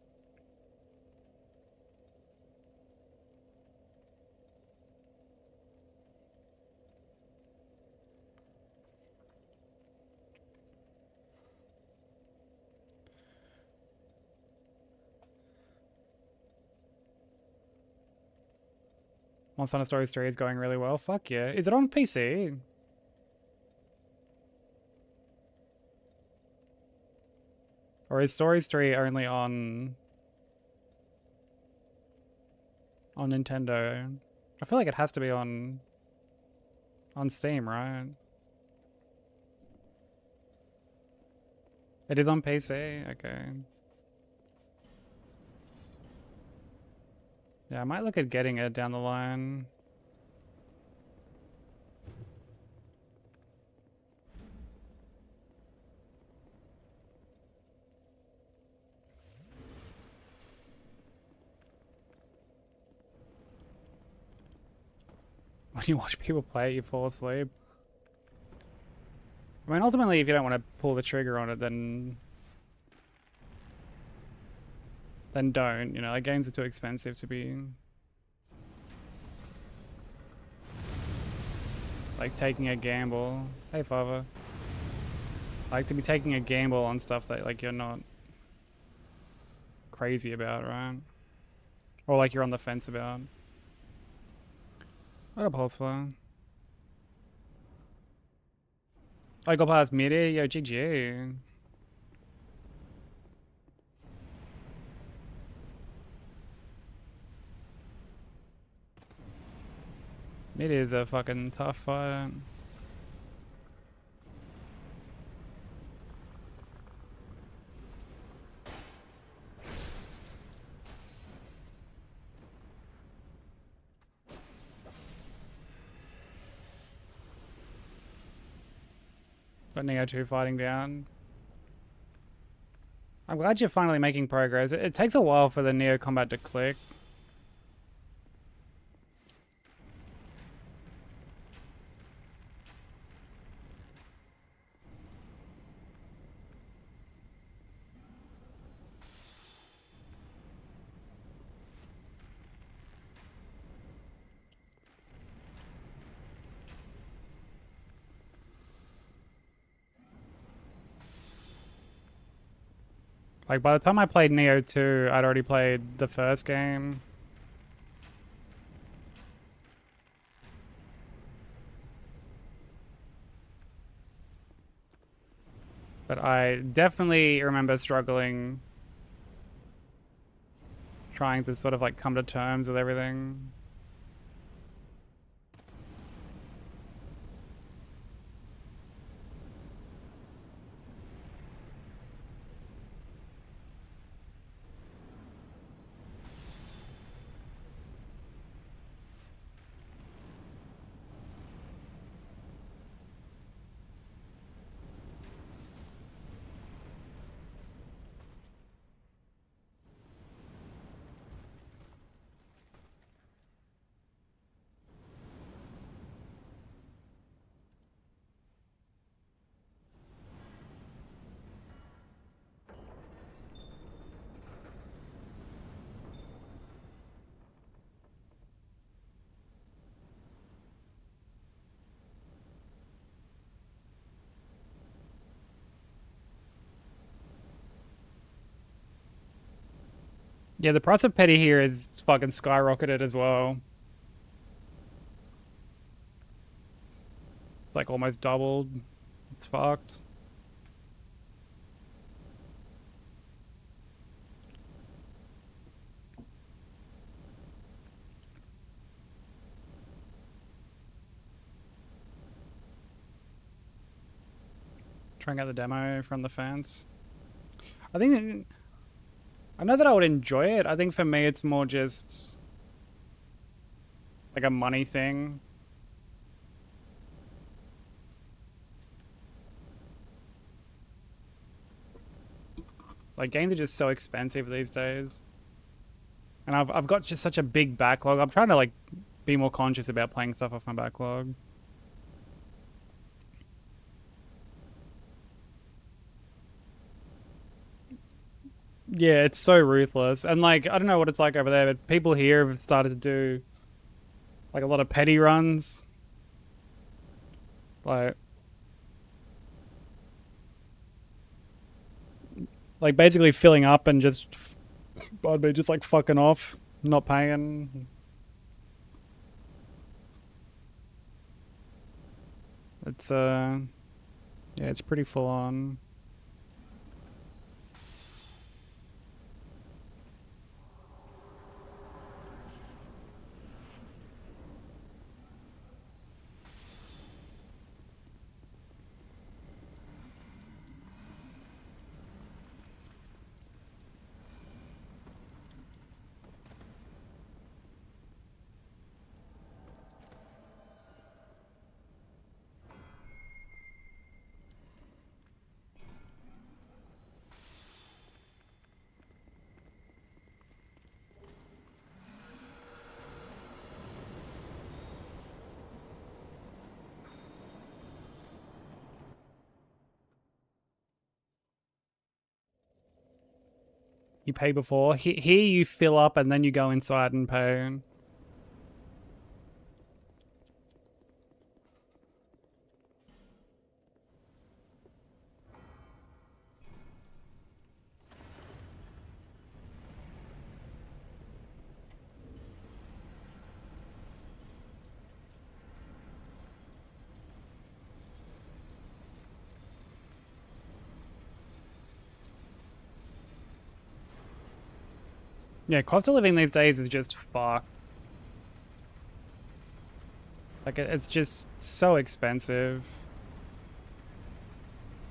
Monster Hunter Stories 3 is going really well. Fuck yeah. Is it on PC? Or is Stories 3 only on Nintendo? I feel like it has to be on Steam, right? It is on PC? Okay. Yeah, I might look at getting it down the line. When you watch people play it, you fall asleep. I mean, ultimately, if you don't want to pull the trigger on it, then don't. You know, like games are too expensive to be like taking a gamble. Hey, father. Like to be taking a gamble on stuff that like you're not crazy about, right? Or like you're on the fence about. What a pulse flow. I got past mid air, yo, GG. Mid is a fucking tough fight. Got Neo 2 fighting down. I'm glad you're finally making progress. It takes a while for the Neo combat to click. Like by the time I played Neo 2, I'd already played the first game. But I definitely remember struggling trying to sort of like come to terms with everything. Yeah, the price of petty here is fucking skyrocketed as well. It's like almost doubled. It's fucked. Trying out the demo from the fans. I know that I would enjoy it. I think for me it's more just like a money thing. Like games are just so expensive these days. And I've got just such a big backlog. I'm trying to like be more conscious about playing stuff off my backlog. Yeah, it's so ruthless. And like I don't know what it's like over there, but people here have started to do like a lot of petty runs. Like basically filling up and just I'd be just like fucking off, not paying. It's yeah, it's pretty full on. You pay before. Here you fill up and then you go inside and pay. Yeah, cost of living these days is just fucked. Like, it's just so expensive.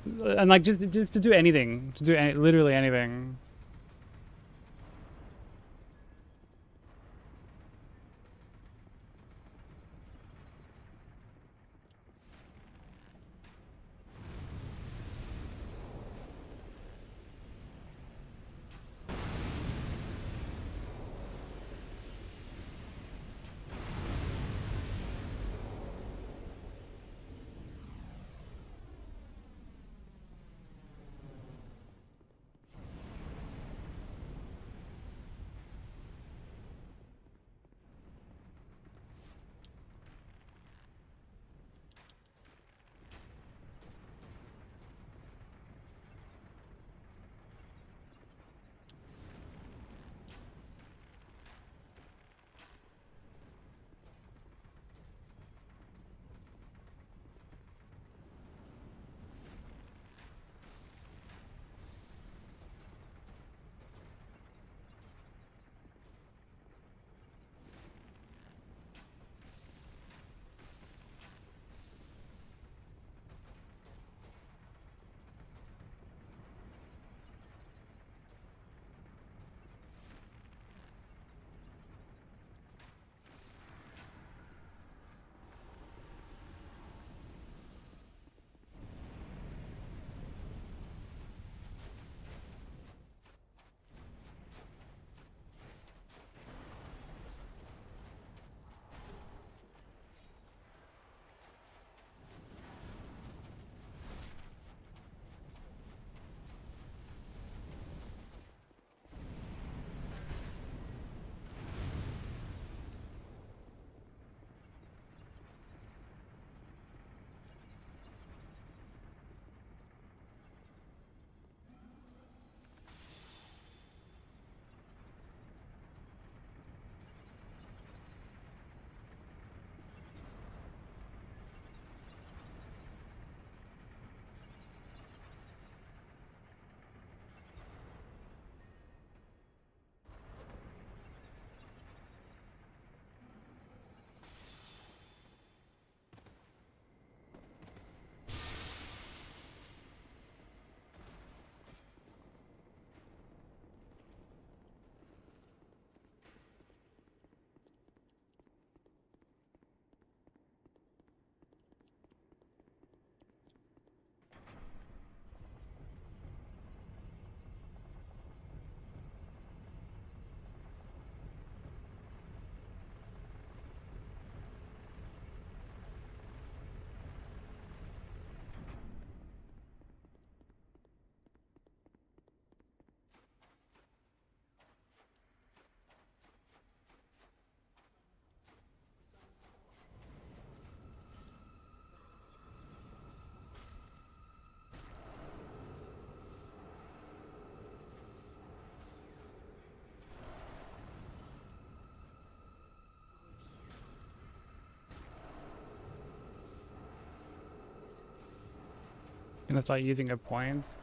And like, just to do anything. To do literally anything. Gonna start using her points.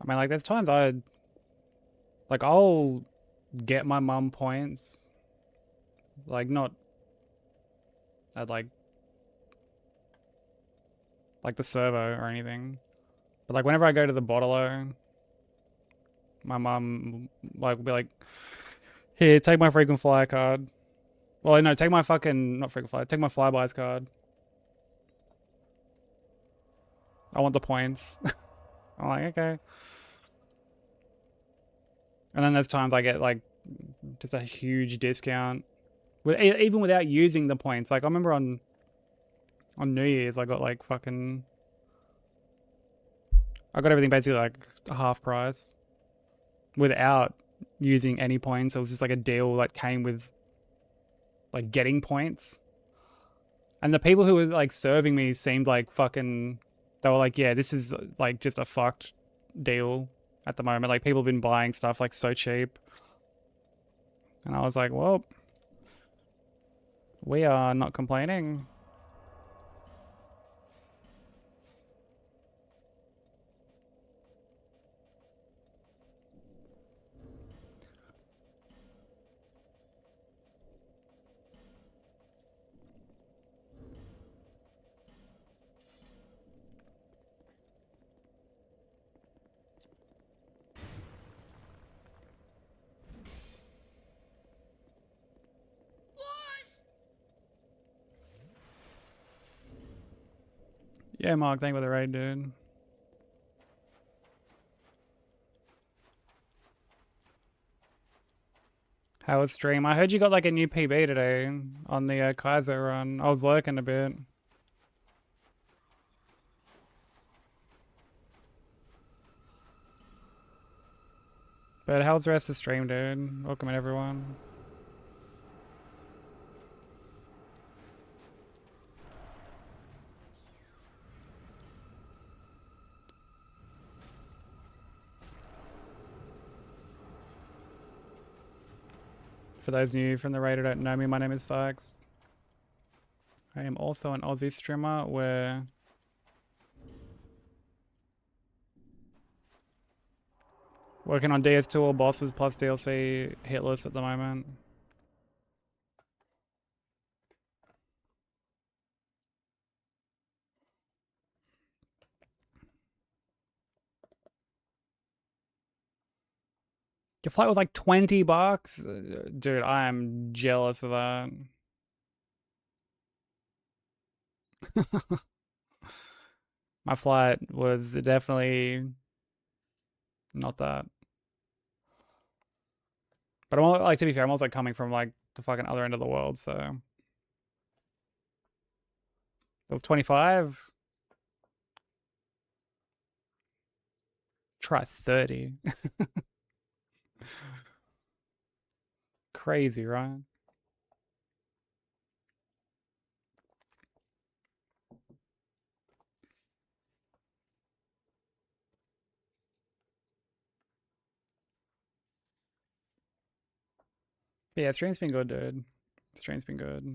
I mean, like, there's times I'll get my mum points. Like, not at, like the servo or anything. But, like, whenever I go to the bottle-o, my mum, like, will be like, here, take my frequent flyer card. Well, no, take my fucking, not frequent flyer, take my flybys card. I want the points. I'm like, okay. And then there's times I get, like, just a huge discount. Even without using the points. Like, I remember on New Year's, I got, like, fucking... I got everything basically, like, half price. Without using any points. It was just, like, a deal that came with, like, getting points. And the people who were, like, serving me seemed like fucking... They were like, yeah, this is, like, just a fucked deal at the moment. Like, people have been buying stuff, like, so cheap. And I was like, well, we are not complaining. Yeah, Mark, thank you for the raid, dude. How was stream? I heard you got like a new PB today on the Kaiser run. I was lurking a bit. But how's the rest of the stream, dude? Welcome in, everyone. For those new from the raid who don't know me, my name is Sykes. I am also an Aussie streamer where working on DS2 all bosses plus DLC Hitless at the moment. Your flight was like 20 bucks? Dude, I am jealous of that. My flight was definitely not that. But I'm like, to be fair, I'm also coming from like the fucking other end of the world, so it was 25. Try 30. Crazy, right? But yeah, stream's been good, dude. Stream's been good.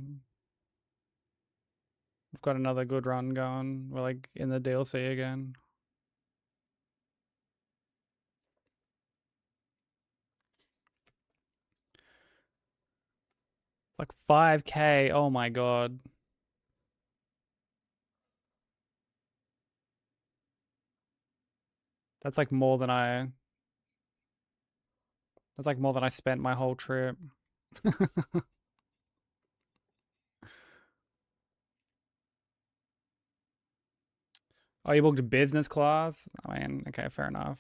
We've got another good run going. We're like in the DLC again. Like 5K. Oh my god. That's like more than I That's like more than I spent my whole trip. Oh, you booked business class? I mean, okay, fair enough.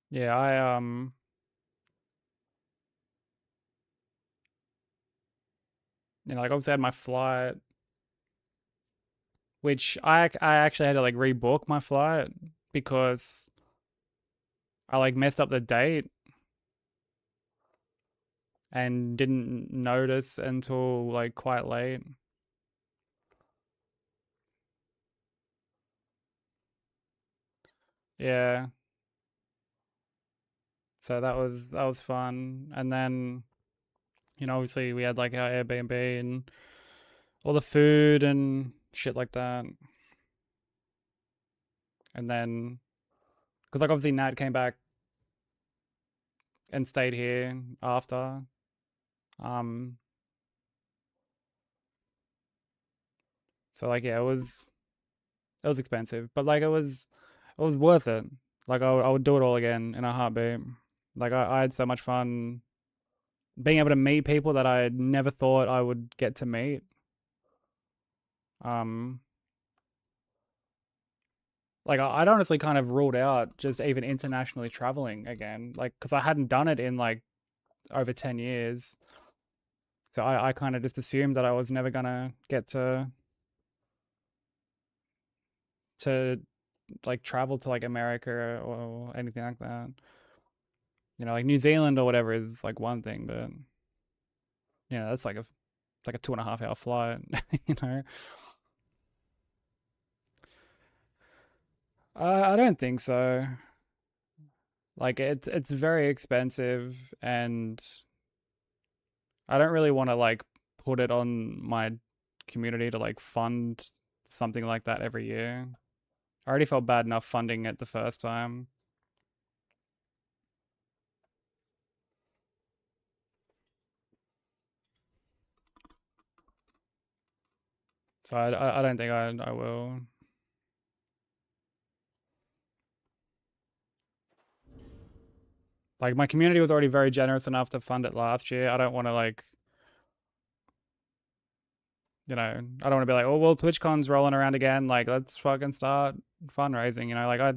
Yeah, like obviously I had my flight, which I actually had to like rebook my flight because I like messed up the date and didn't notice until like quite late. Yeah. So that was fun. And then, you know, obviously we had like our Airbnb and all the food and shit like that. And then, because like obviously Nat came back and stayed here after. Um, so like yeah, it was expensive, but like it was worth it. Like I would do it all again in a heartbeat. Like I had so much fun being able to meet people that I never thought I would get to meet. Um, like I'd honestly kind of ruled out just even internationally traveling again, like because I hadn't done it in like over 10 years. So I kind of just assumed that I was never gonna get to like travel to like America or anything like that. You know, like New Zealand or whatever is like one thing, but you know, that's like it's like a 2.5 hour flight, you know. I don't think so. Like it's very expensive, and I don't really want to like put it on my community to like fund something like that every year. I already felt bad enough funding it the first time. So I don't think I will. Like my community was already very generous enough to fund it last year. I don't want to like, you know, I don't want to be like, oh well, TwitchCon's rolling around again. Like let's fucking start fundraising. You know, like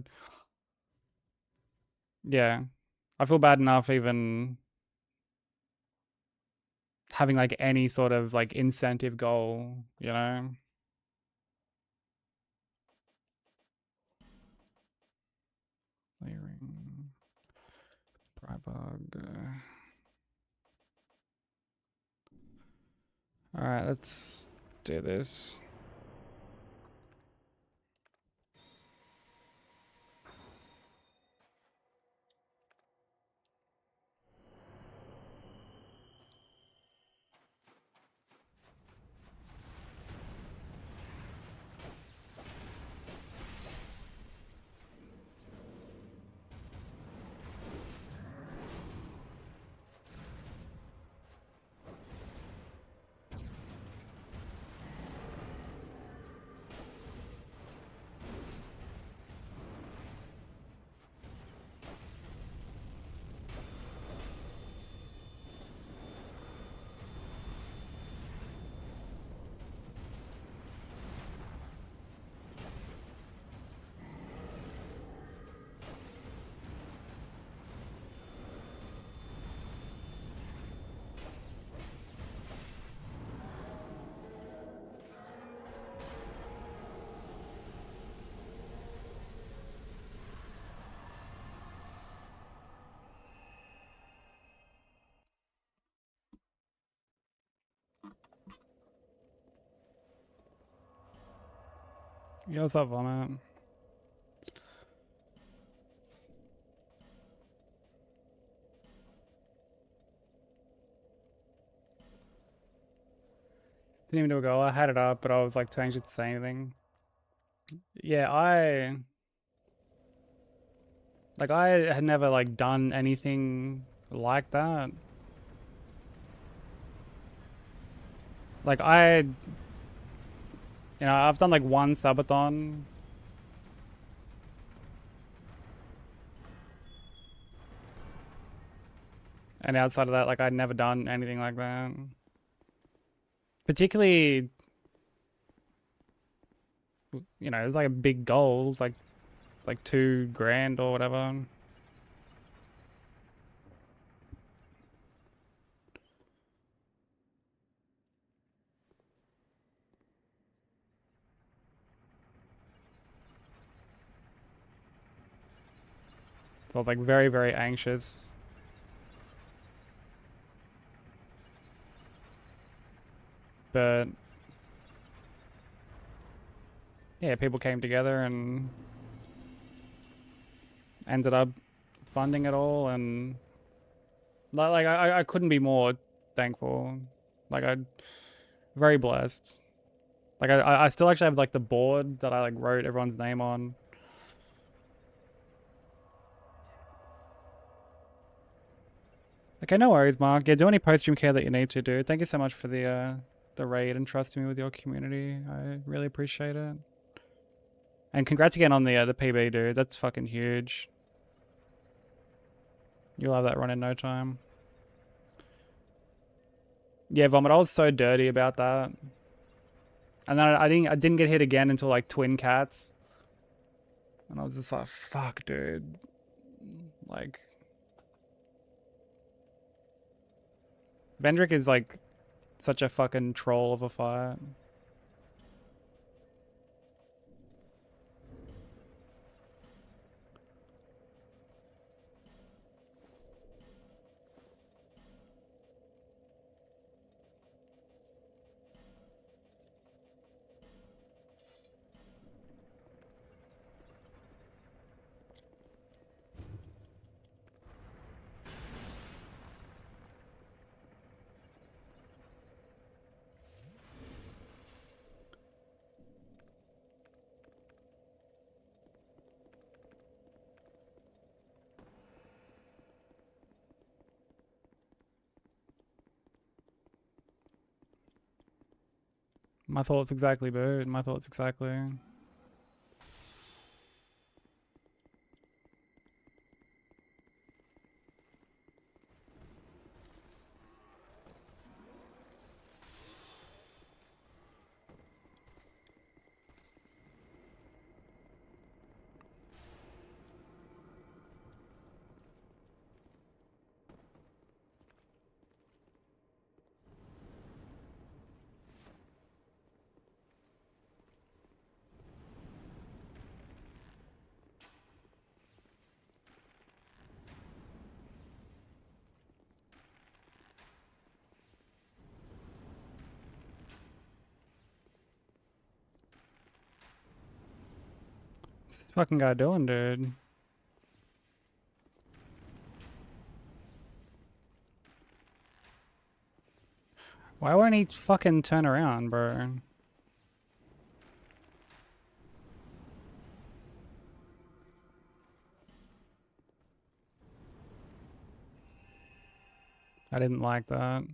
yeah, I feel bad enough even having like any sort of like incentive goal. You know, layering, Brybug. All right, let's do this. Yeah, what's up, Vomit? Didn't even do a goal. I had it up, but I was like too anxious to say anything. Yeah, I had never like done anything like that. Like you know, I've done like one subathon, and outside of that, like I'd never done anything like that. Particularly, you know, it's like a big goal. It's like 2 grand or whatever. So I was like very, very anxious. But yeah, people came together and ended up funding it all, and like I couldn't be more thankful. Like I'm very blessed. Like I still actually have like the board that I like wrote everyone's name on. Okay, no worries, Mark. Yeah, do any post-stream care that you need to do. Thank you so much for the raid and trusting me with your community. I really appreciate it. And congrats again on the PB, dude. That's fucking huge. You'll have that run in no time. Yeah, Vomit, I was so dirty about that. And then I didn't get hit again until like Twin Cats. And I was just like, fuck, dude. Like Vendrick is like such a fucking troll of a fight. My thoughts exactly, dude. My thoughts exactly. What's this fucking guy doing, dude? Why won't he fucking turn around, bro? I didn't like that.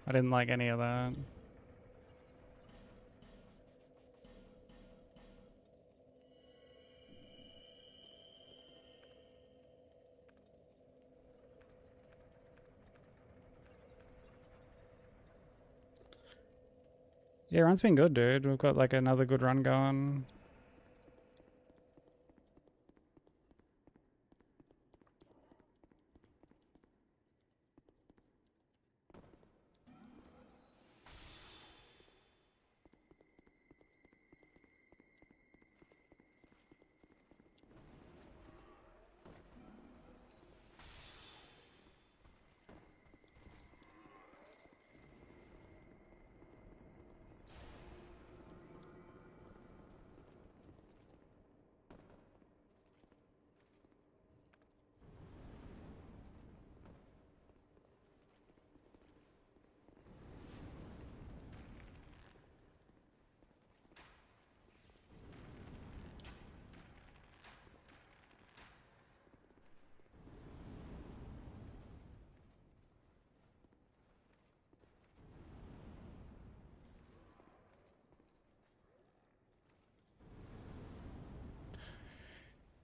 I didn't like any of that. Yeah, run's been good, dude. We've got like another good run going.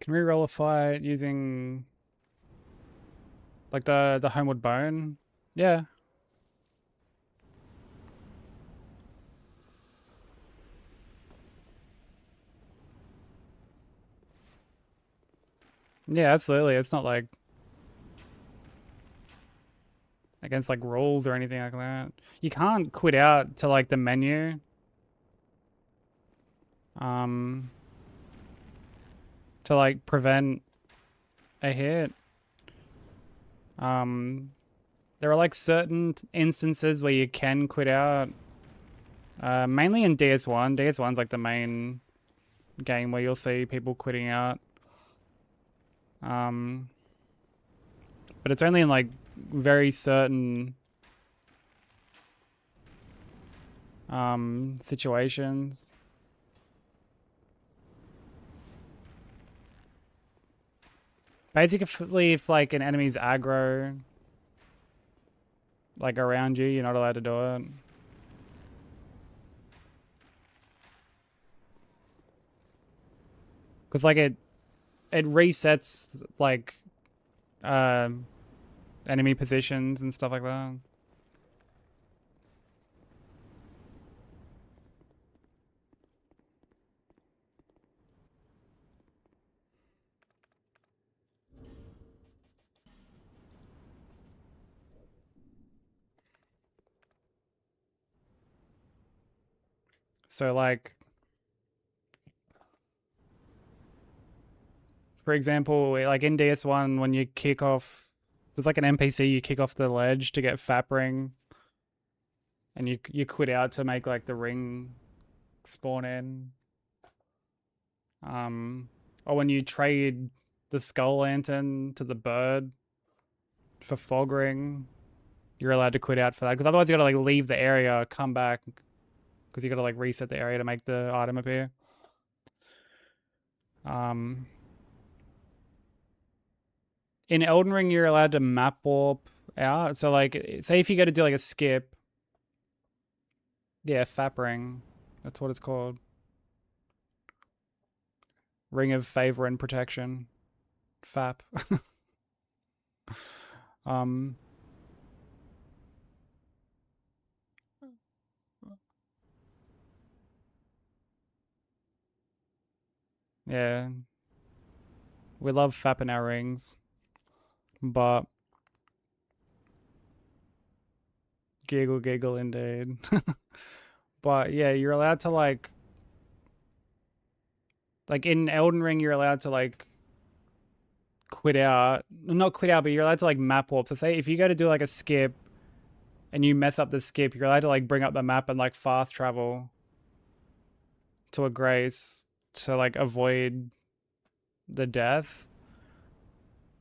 Can we roll a fight using like the Homeward Bone? Yeah. Yeah, absolutely. It's not like against like rules or anything like that. You can't quit out to like the menu. Um to like prevent a hit. There are like certain instances where you can quit out. Mainly in DS1. DS1's like the game where you'll see people quitting out. But it's only in like very certain situations. Basically, if like an enemy's aggro, like around you, you're not allowed to do it. Because like it resets like enemy positions and stuff like that. So like, for example, like in DS1, when you kick off, there's like an NPC you kick off the ledge to get Fap Ring, and you quit out to make like the ring spawn in. Or when you trade the Skull Lantern to the bird for Fog Ring, you're allowed to quit out for that. Because otherwise you gotta like leave the area, come back, because you gotta like reset the area to make the item appear. In Elden Ring, you're allowed to map warp out. So like, say if you go to do like a skip, yeah, Fap Ring, that's what it's called. Ring of Favor and Protection, Fap. um, yeah, we love fapping our rings, but giggle giggle indeed. But yeah, you're allowed to like in Elden Ring, you're allowed to like quit out, not quit out, but you're allowed to like map warp. So say if you go to do like a skip and you mess up the skip, you're allowed to like bring up the map and like fast travel to a grace to like avoid the death.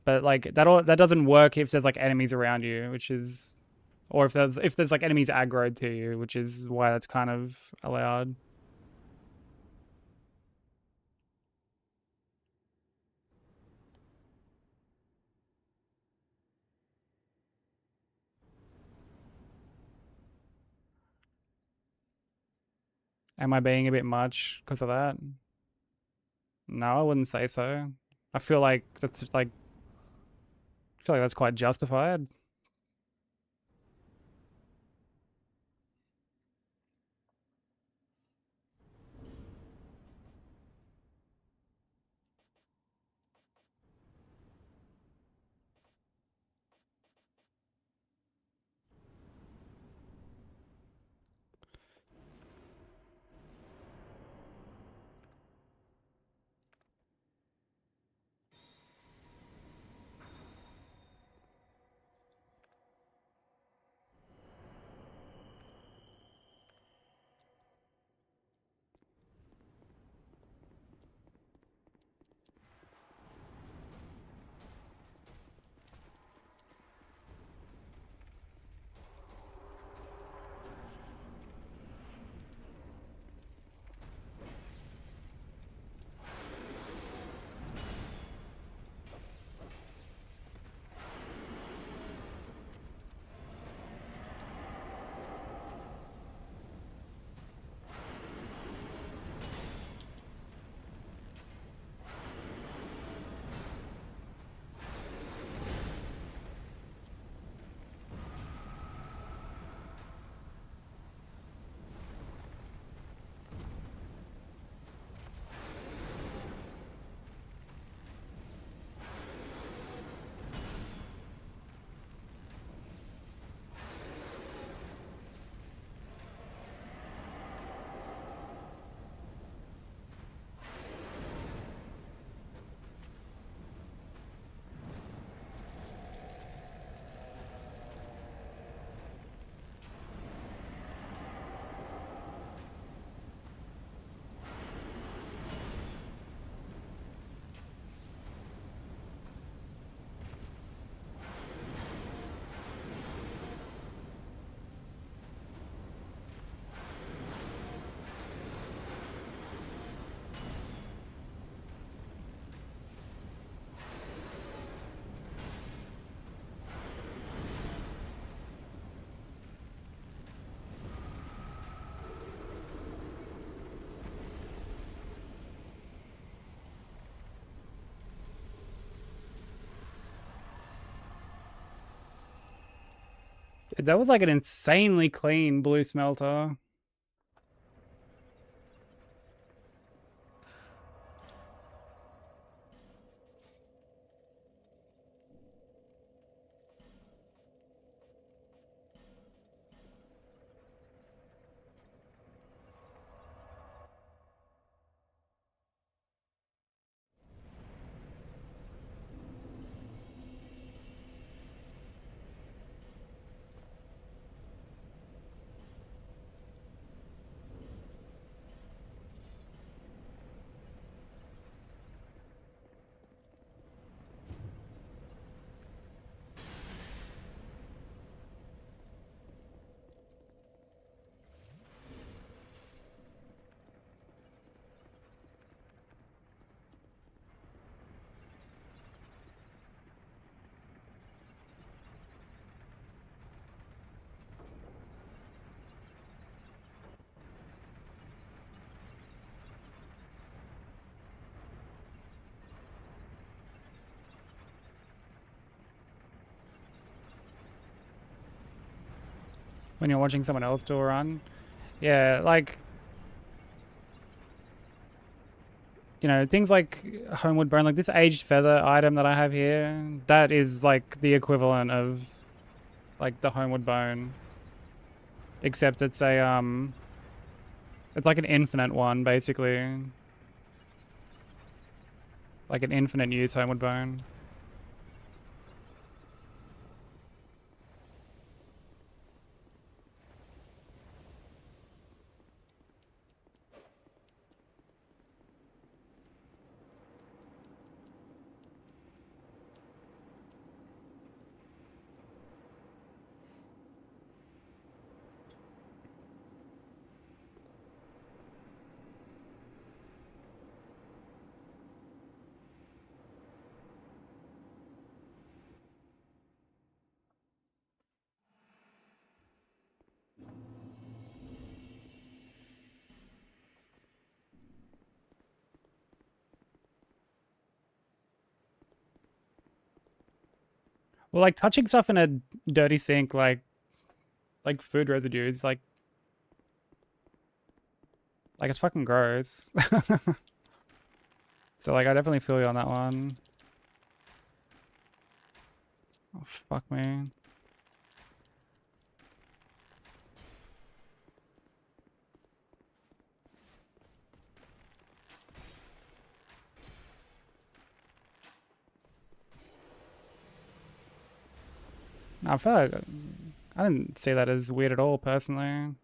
But like that doesn't work if there's like enemies around you, which is, or if there's like enemies aggroed to you, which is why that's kind of allowed. Am I being a bit much because of that? No, I wouldn't say so. I feel like that's quite justified. That was like an insanely clean blue smelter. When you're watching someone else do a run. Yeah, like, you know, things like Homeward Bone, like this aged feather item that I have here, that is like the equivalent of like the Homeward Bone. Except it's a it's like an infinite one basically. Like an infinite use Homeward Bone. Well, like touching stuff in a dirty sink, like food residues, like it's fucking gross. So like I definitely feel you on that one. Oh fuck me. I feel like I didn't see that as weird at all personally.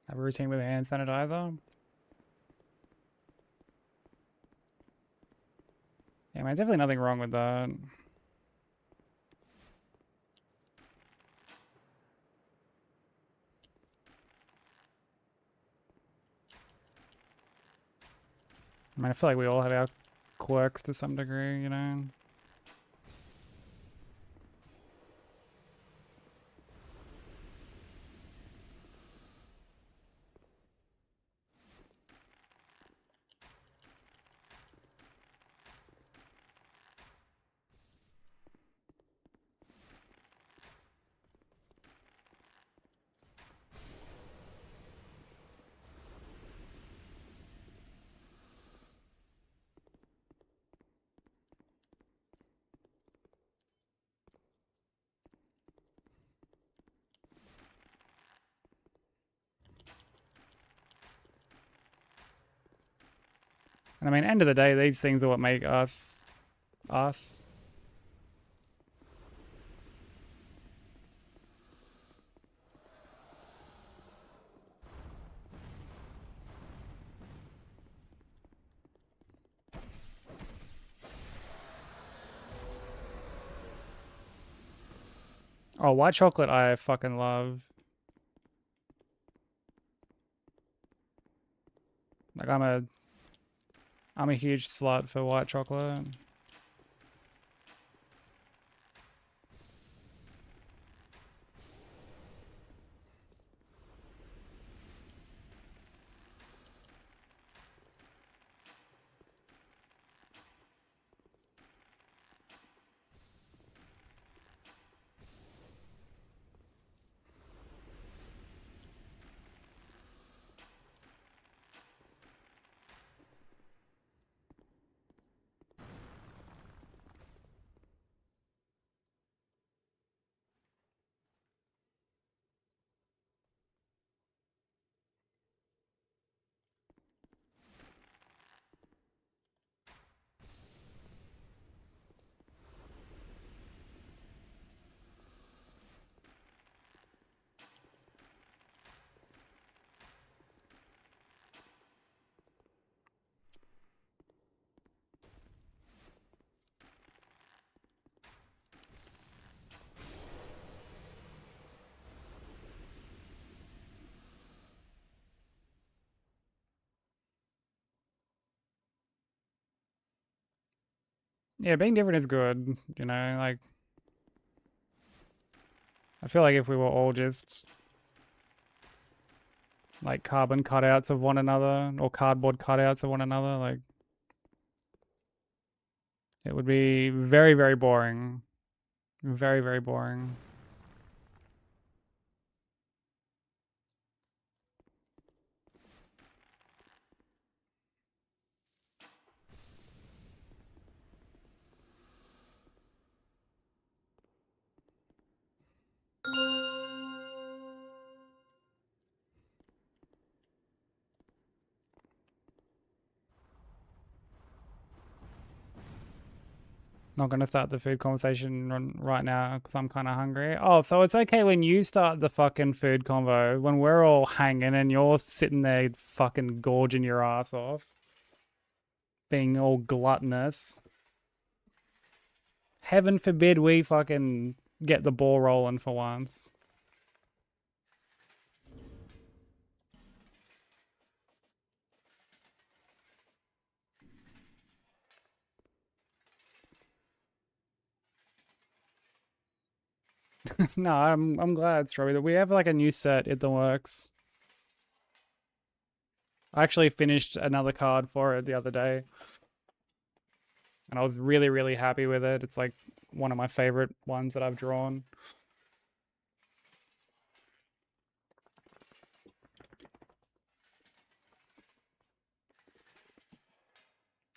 Have a routine with hand sanitizer. Yeah, man, definitely nothing wrong with that. I mean, I feel like we all have our quirks to some degree, you know? And I mean, end of the day, these things are what make us us. Oh, white chocolate I fucking love. Like I'm a huge slut for white chocolate. Yeah, being different is good, you know, like I feel like if we were all just like carbon cutouts of one another or cardboard cutouts of one another, like it would be very, very boring. Very, very boring. Not gonna start the food conversation right now because I'm kind of hungry. Oh, so it's okay when you start the fucking food convo when we're all hanging and you're sitting there fucking gorging your ass off, being all gluttonous. Heaven forbid we fucking get the ball rolling for once. No, I'm glad, Strawberry, that we have like a new set in the works. I actually finished another card for it the other day. And I was really, really happy with it. It's like one of my favorite ones that I've drawn.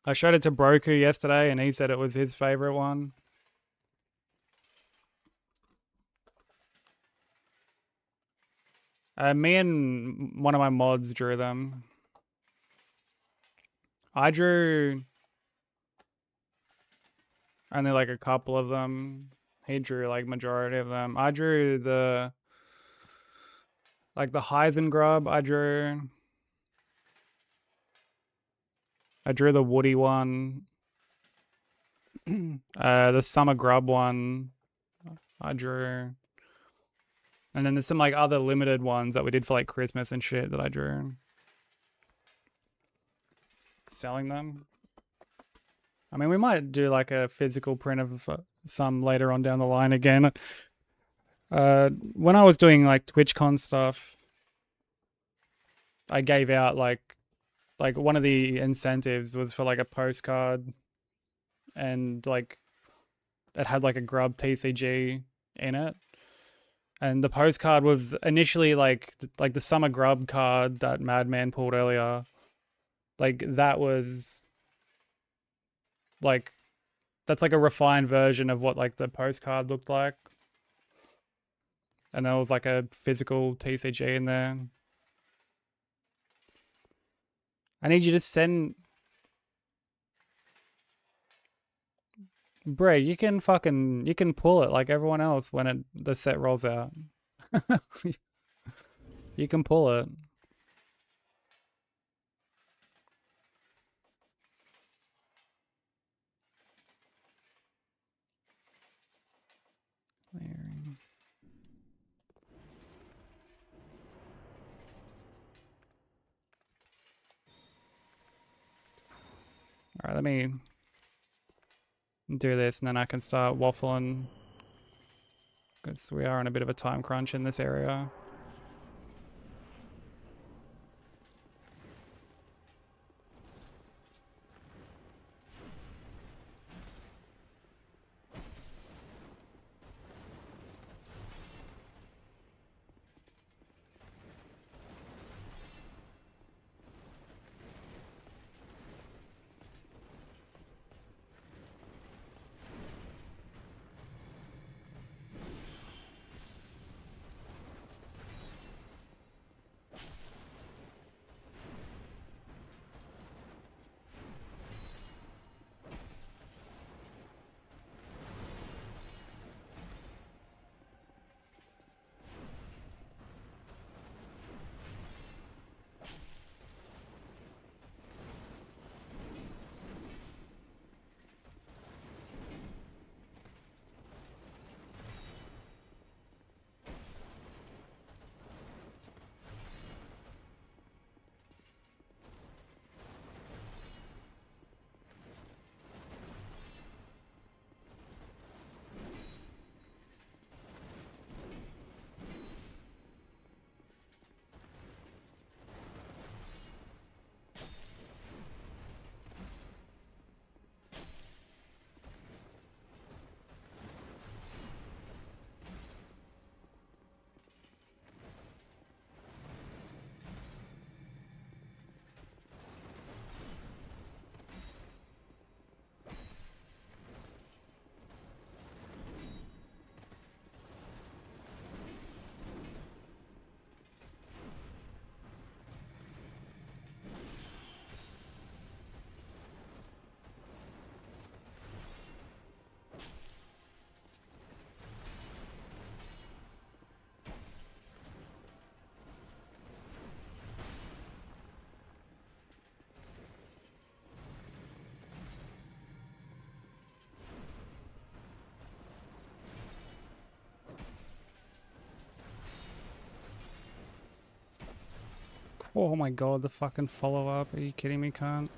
I showed it to Broku yesterday and he said it was his favorite one. Me and one of my mods drew them. I drew only like a couple of them. He drew like majority of them. I drew the Heisengrub. I drew the Woody one. The Summer Grub one. I drew. And then there's some like other limited ones that we did for like Christmas and shit that I drew. Selling them. I mean, we might do like a physical print of some later on down the line again. When I was doing like TwitchCon stuff, I gave out like one of the incentives was for like a postcard, and like it had like a Grub TCG in it. And the postcard was initially like the Summer Grub card that Madman pulled earlier. Like that was like that's like a refined version of what like the postcard looked like. And there was like a physical TCG in there. I need you to send Bray, you can pull it like everyone else when the set rolls out. You can pull it. Layering. All right, let me do this and then I can start waffling because we are on a bit of a time crunch in this area. Oh my god, the fucking follow-up. Are you kidding me, cunt?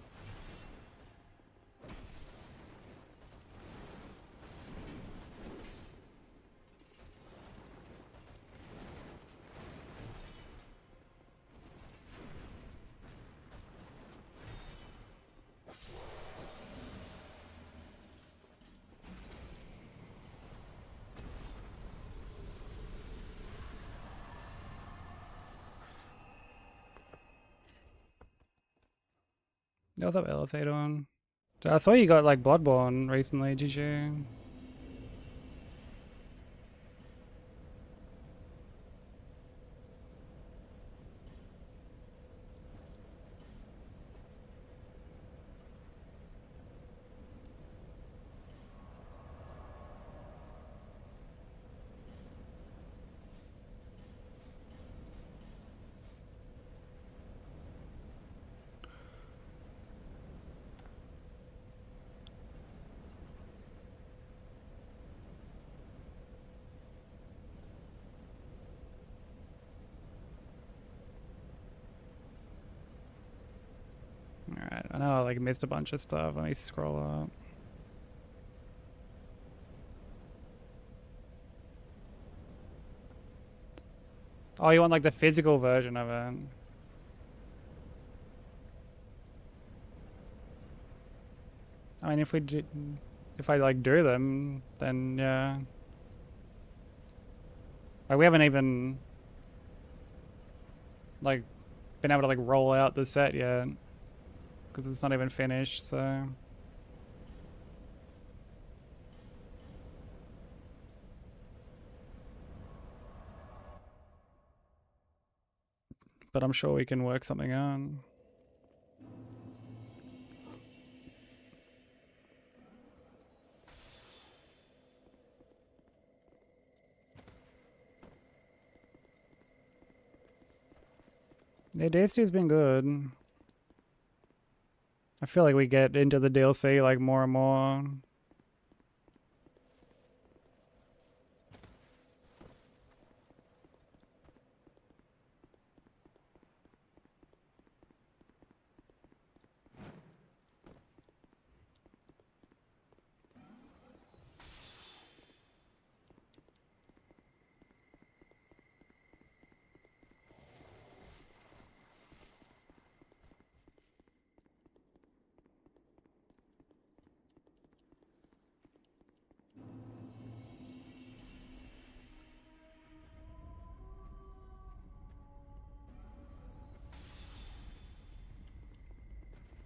What's up, Elevator? I saw you got like Bloodborne recently, did you? Alright, I know I like missed a bunch of stuff. Let me scroll up. Oh, you want like the physical version of it? I mean, if I like do them, then yeah. Like we haven't even like been able to like roll out the set yet because it's not even finished. So, but I'm sure we can work something out. Yeah, DST's been good. I feel like we get into the DLC like more and more.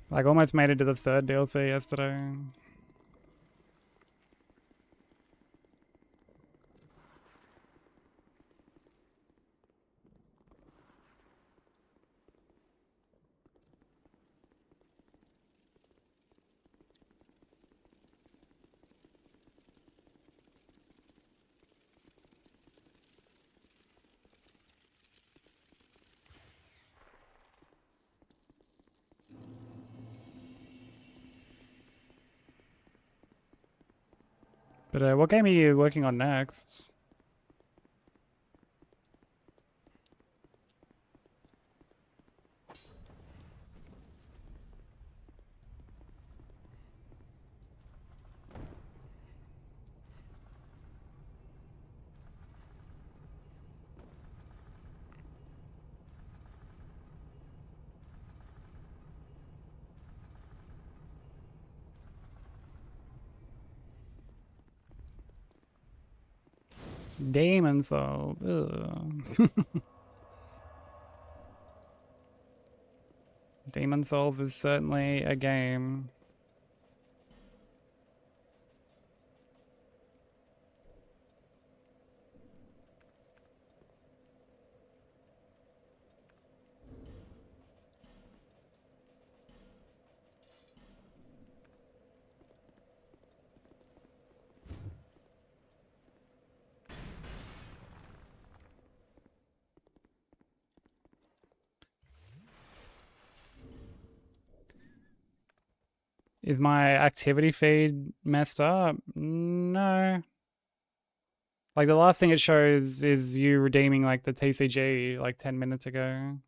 Like almost made it to the third DLC yesterday. But what game are you working on next? Demon Souls. Ugh. Demon Souls is certainly a game. Is my activity feed messed up? No. Like the last thing it shows is you redeeming like the TCG like 10 minutes ago.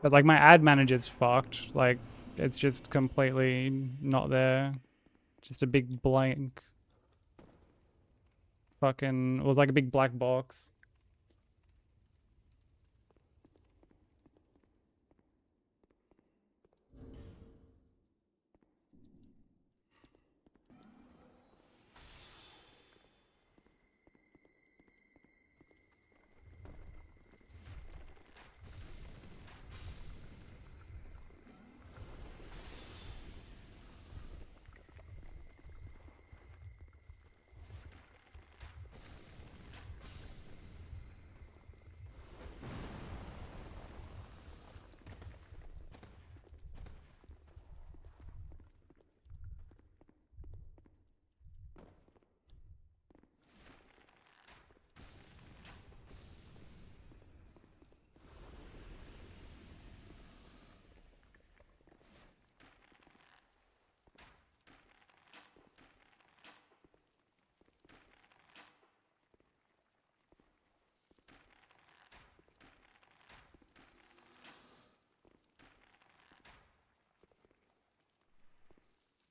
But like my ad manager's fucked. Like it's just completely not there. Just a big blank. Fucking, it was like a big black box.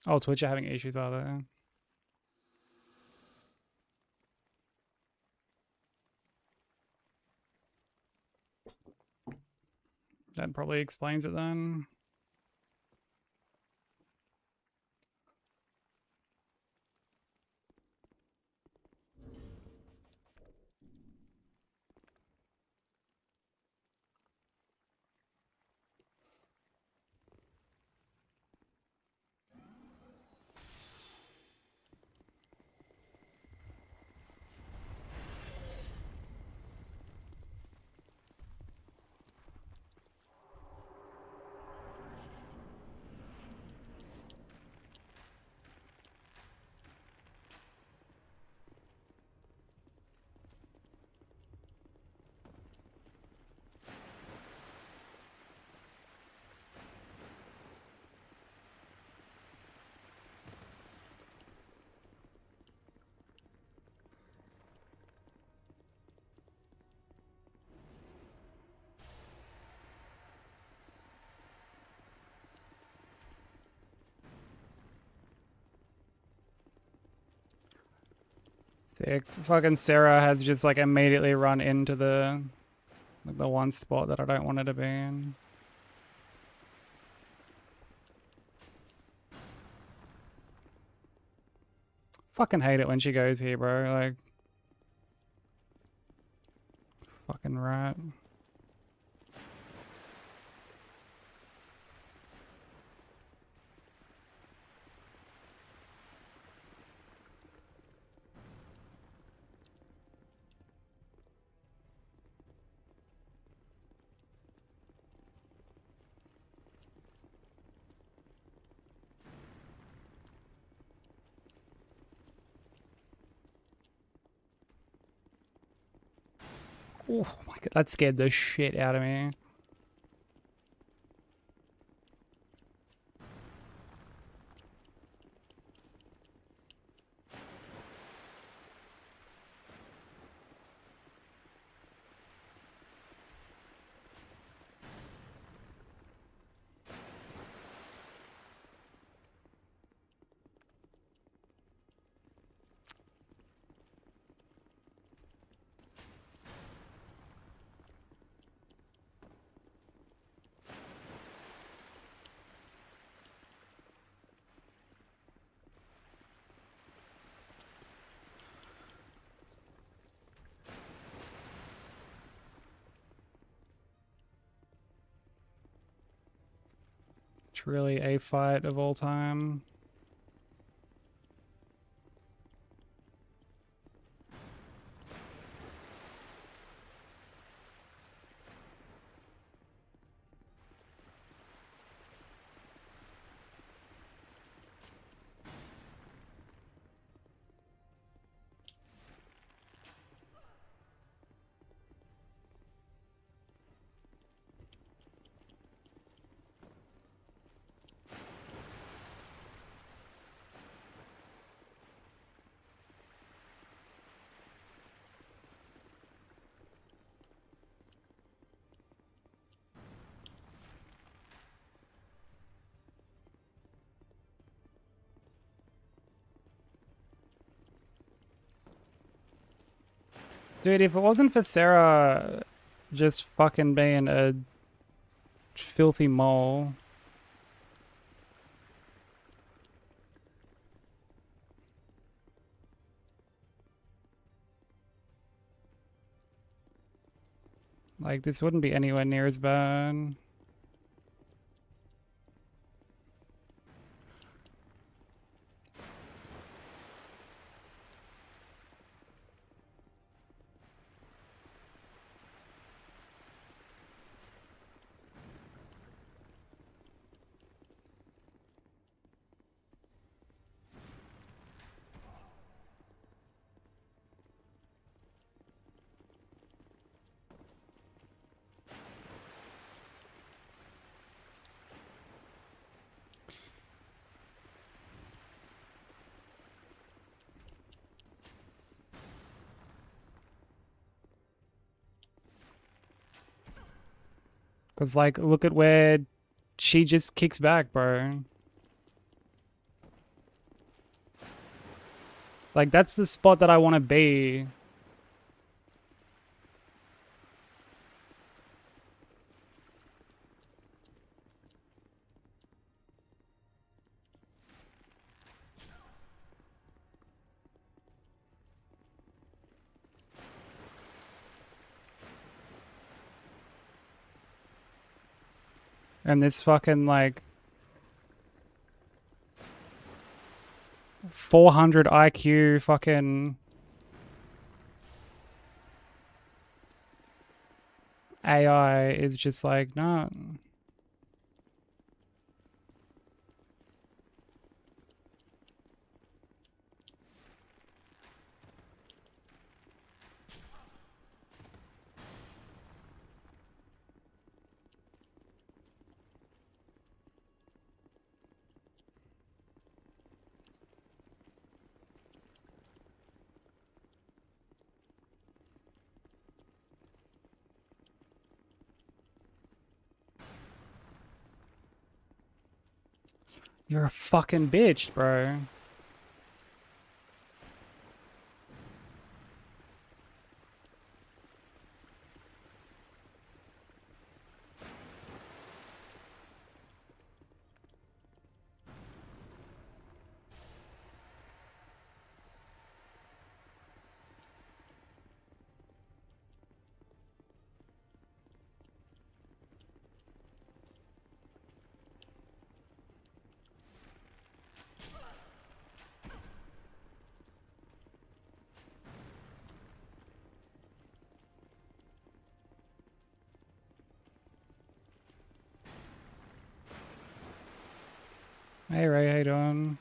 Oh, Twitch are having issues, are they? That probably explains it then. Sick. Fucking Sarah has just like immediately run into the one spot that I don't want her to be in. Fucking hate it when she goes here, bro. Like, fucking rat. Oh my god, that scared the shit out of me. It's really a fight of all time. Dude, if it wasn't for Sarah just fucking being a filthy mole. Like, this wouldn't be anywhere near as bad. Because, like, look at where she just kicks back, bro. Like, that's the spot that I want to be. And this fucking, like, 400 IQ fucking AI is just like, nah. You're a fucking bitch, bro. Hey Ray, how you doing?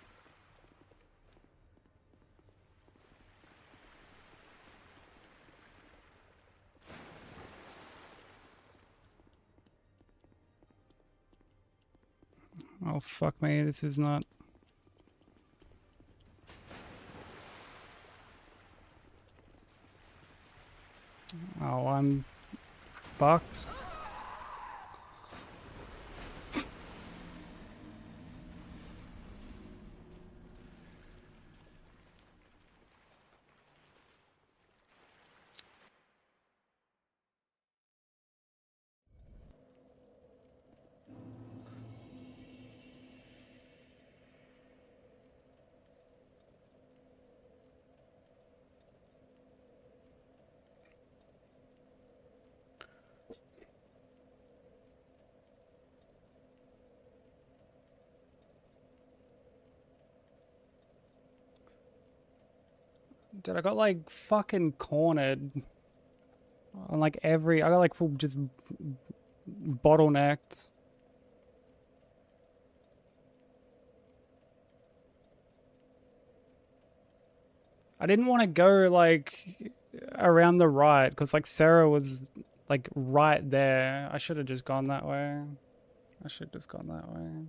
Oh fuck me, this is not... Oh, I'm fucked. Dude, I got like fucking cornered on like every... I got like full just bottlenecked. I didn't want to go like around the right because like Sarah was like right there. I should have just gone that way. I should have just gone that way.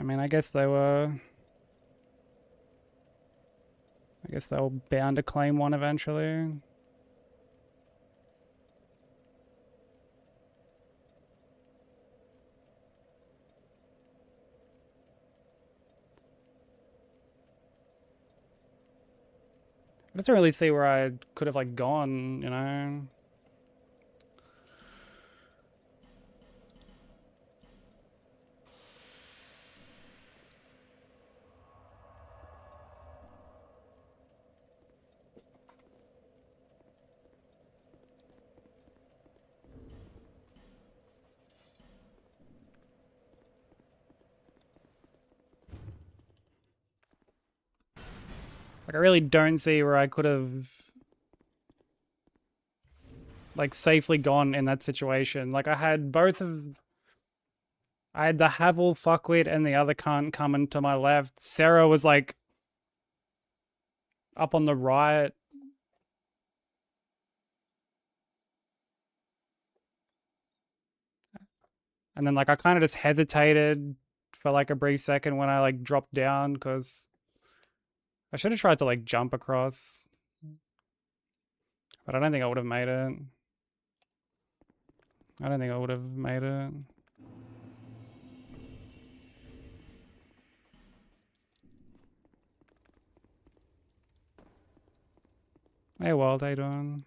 I mean, I guess they were... I guess they were bound to claim one eventually. I just don't really see where I could have like gone, you know? Like I really don't see where I could have like safely gone in that situation. Like I had both of... I had the Havel fuckwit and the other cunt coming to my left. Sarah was like up on the right. And then like I kind of just hesitated for like a brief second when I like dropped down because I should have tried to like jump across. But I don't think I would have made it. I don't think I would have made it. Hey Walt, how you doing?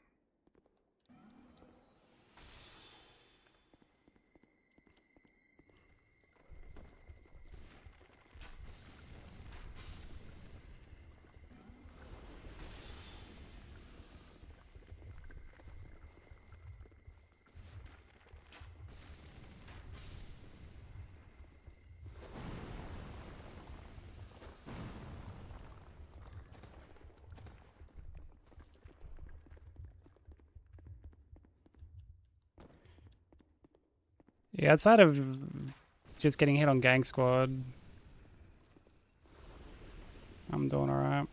Yeah, outside of just getting hit on Gang Squad, I'm doing alright.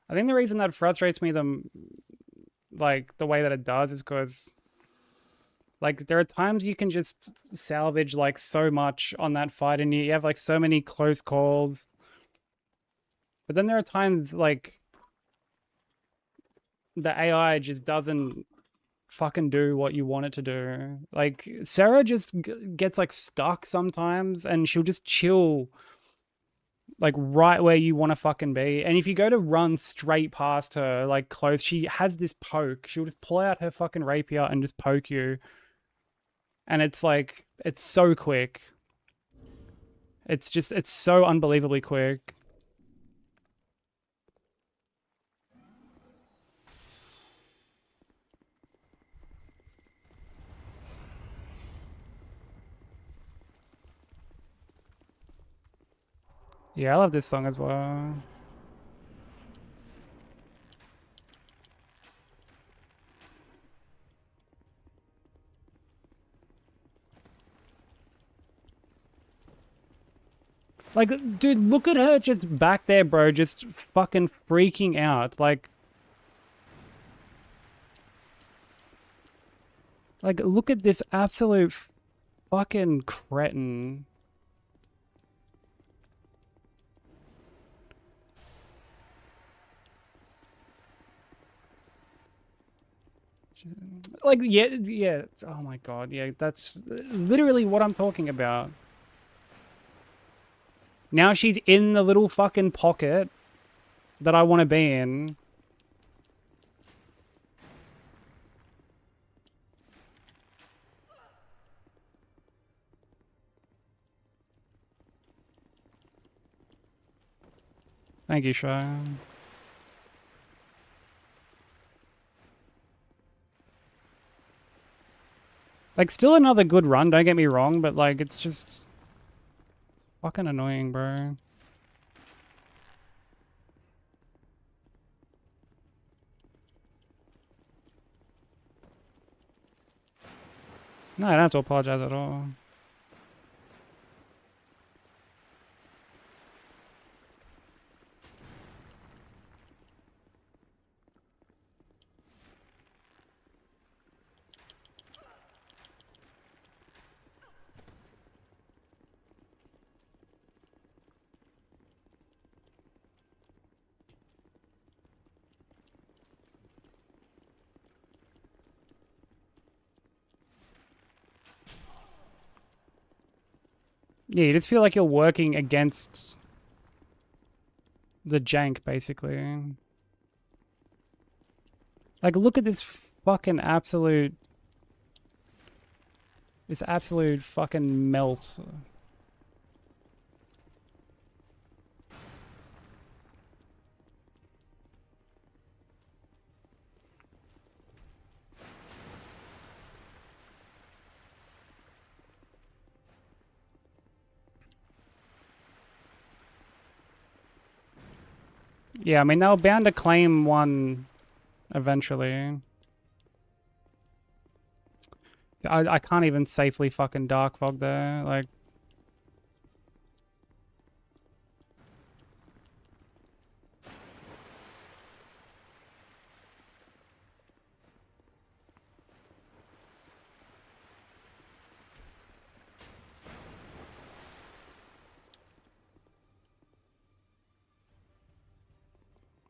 I think the reason that frustrates me like the way that it does is because like there are times you can just salvage like so much on that fight and you have like so many close calls. But then there are times like the AI just doesn't fucking do what you want it to do. Like Sarah just gets like stuck sometimes, and she'll just chill like right where you want to fucking be. And if you go to run straight past her, like close, she has this poke. She'll just pull out her fucking rapier and just poke you. And it's like, it's so quick. It's just, it's so unbelievably quick. Yeah, I love this song as well. Like, dude, look at her just back there, bro, just fucking freaking out. Like, look at this absolute fucking cretin. Like, yeah. Oh my god, yeah, that's literally what I'm talking about. Now she's in the little fucking pocket that I want to be in. Thank you, Shy. Like, still another good run, don't get me wrong, but like, it's just... It's fucking annoying, bro. No, I don't have to apologize at all. Yeah, you just feel like you're working against the jank, basically. Like, look at this fucking absolute... This absolute fucking melt. Yeah, I mean, they were bound to claim one eventually. I can't even safely fucking Dark Fog there, like...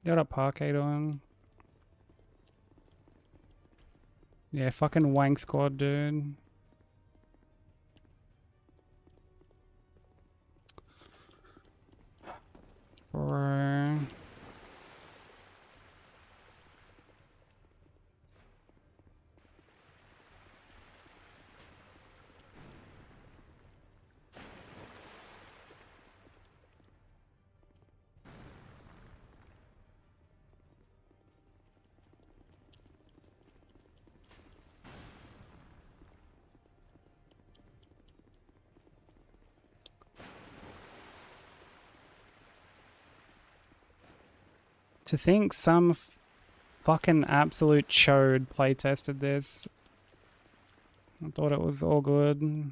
Got a Parquet doing. Yeah, fucking wank squad, dude. Bro. To think some fucking absolute chode playtested this. I thought it was all good.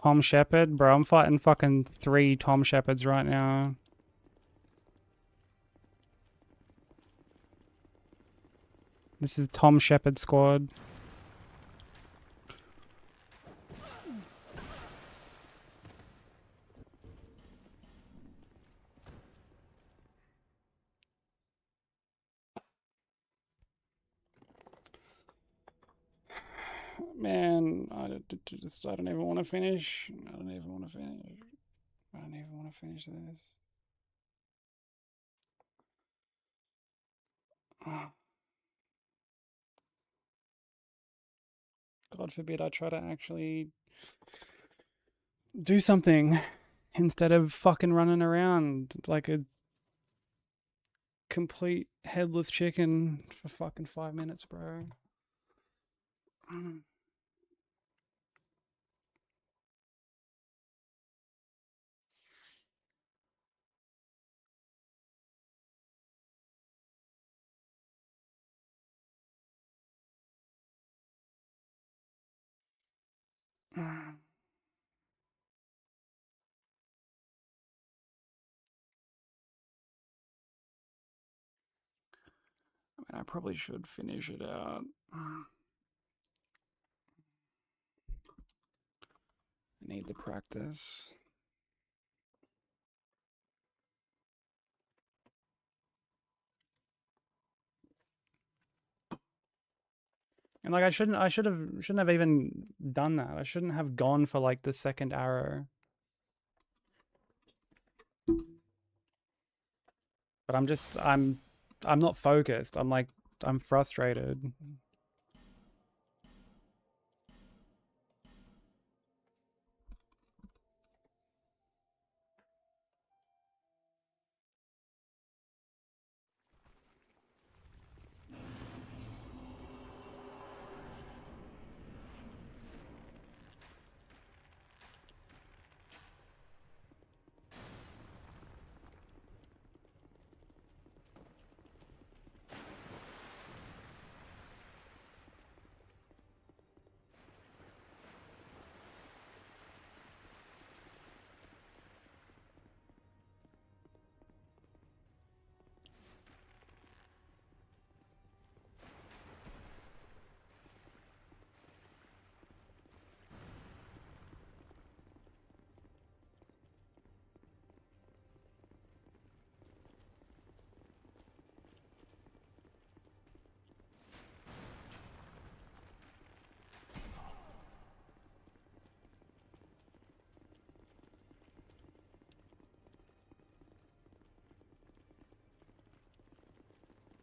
Tom Shepard? Bro, I'm fighting fucking 3 Tom Shepards right now. This is Tom Shepard's squad. Man, I don't even want to finish. I don't even want to finish. I don't even want to finish this. God forbid I try to actually do something instead of fucking running around like a complete headless chicken for fucking 5 minutes, bro. I mean, I probably should finish it out. I need the practice. And like shouldn't have even done that. I shouldn't have gone for like the second arrow. But I'm not focused. I'm frustrated.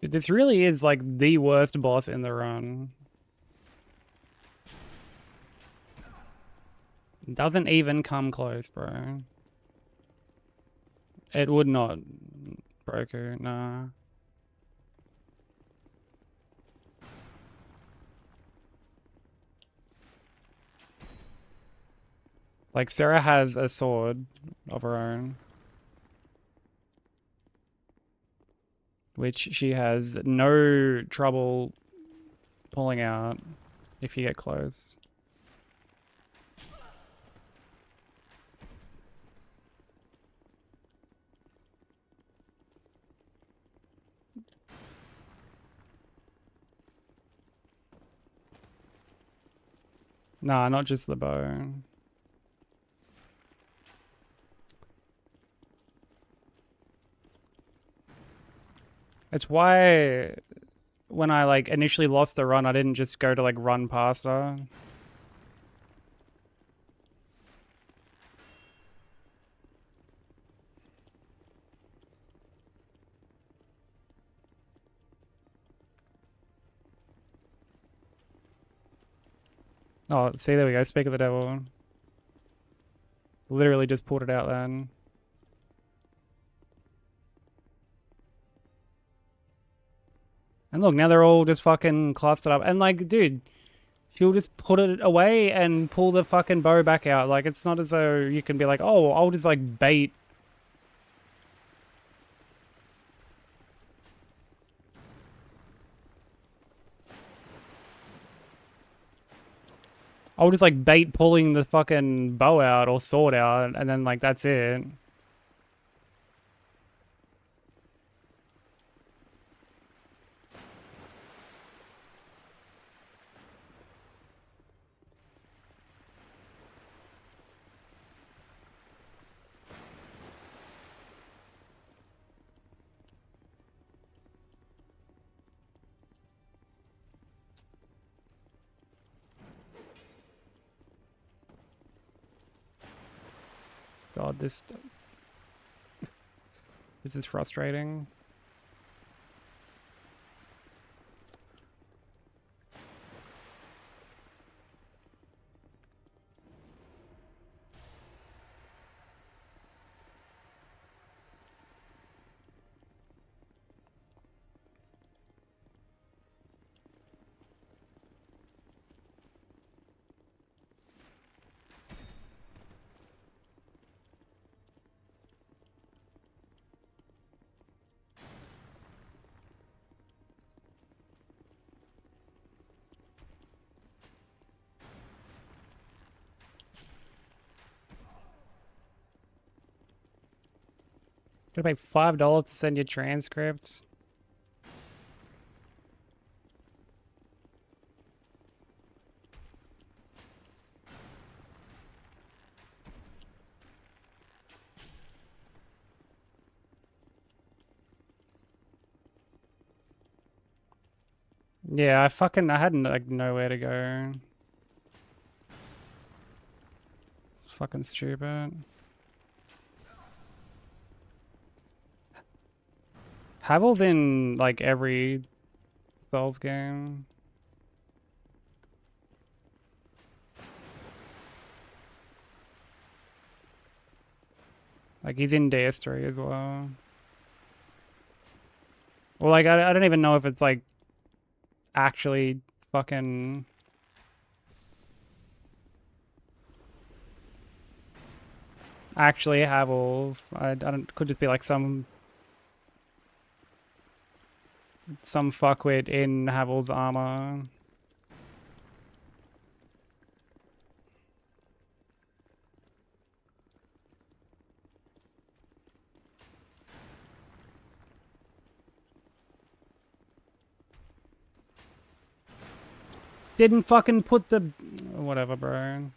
Dude, this really is like the worst boss in the run. Doesn't even come close, bro. It would not, Broker, nah. Like, Sarah has a sword of her own, which she has no trouble pulling out if you get close. Nah, not just the bow. It's why when I like initially lost the run, I didn't just go to like run past her. Oh, see, there we go. Speak of the devil. Literally just pulled it out then. And look, now they're all just fucking clustered up. And like, dude, she'll just put it away and pull the fucking bow back out. Like, it's not as though you can be like, oh, I'll just like bait. I'll just like bait pulling the fucking bow out or sword out, and then like that's it. God, this is frustrating. Gotta pay $5 to send your transcript. Yeah, I had like nowhere to go. It's fucking stupid. Havel's in like every Souls game. Like he's in DS3 as well. Well, like I don't even know if it's like actually fucking actually Havel. I don't, could just be like some fuckwit in Havel's armor. Didn't fucking put the whatever, bro.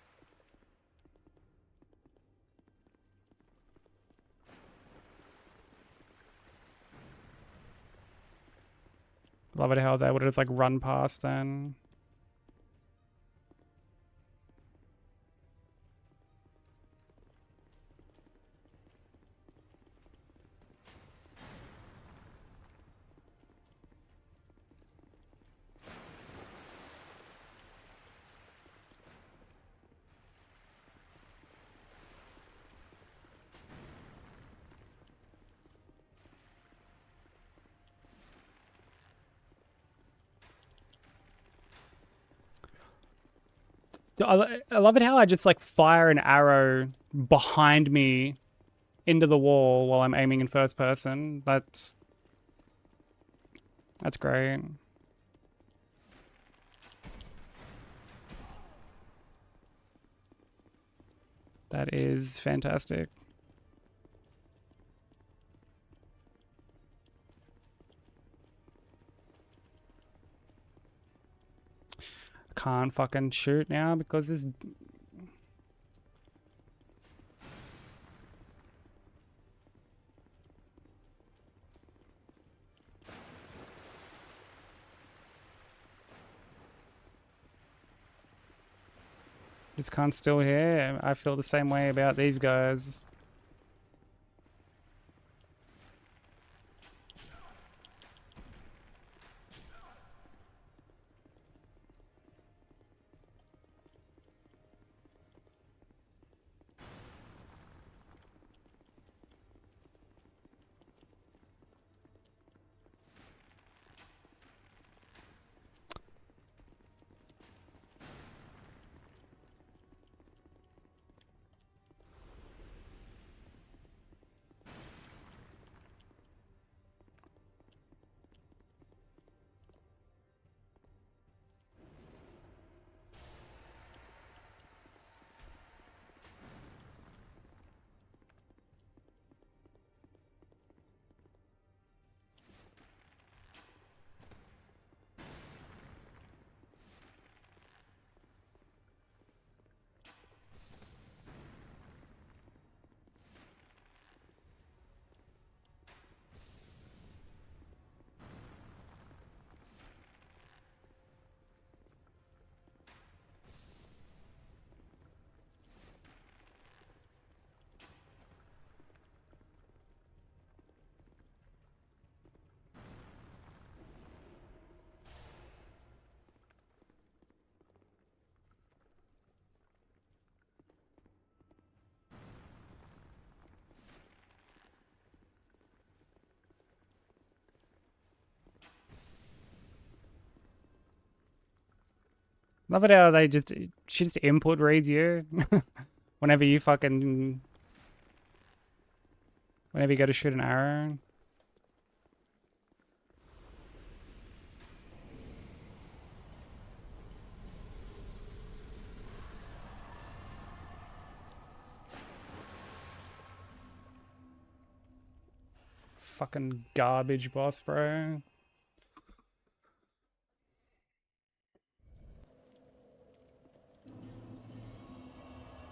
Love it how I was able to just like run past then. I love it how I just like fire an arrow behind me into the wall while I'm aiming in first person. That's great. That is fantastic. I can't fucking shoot now because this cunt's still here. I feel the same way about these guys. Love it how she just input reads you whenever you whenever you go to shoot an arrow. Fucking garbage boss, bro.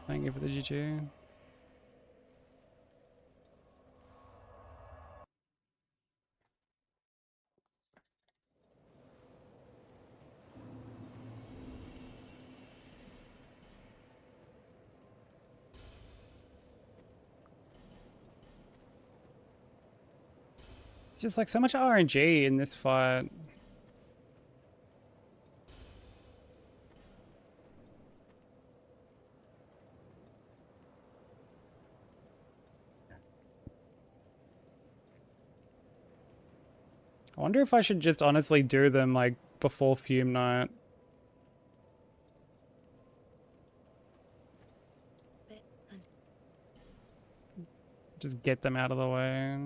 Thank you for the GG. It's just like so much RNG in this fight. I wonder if I should just honestly do them like before Fume Night. Just get them out of the way.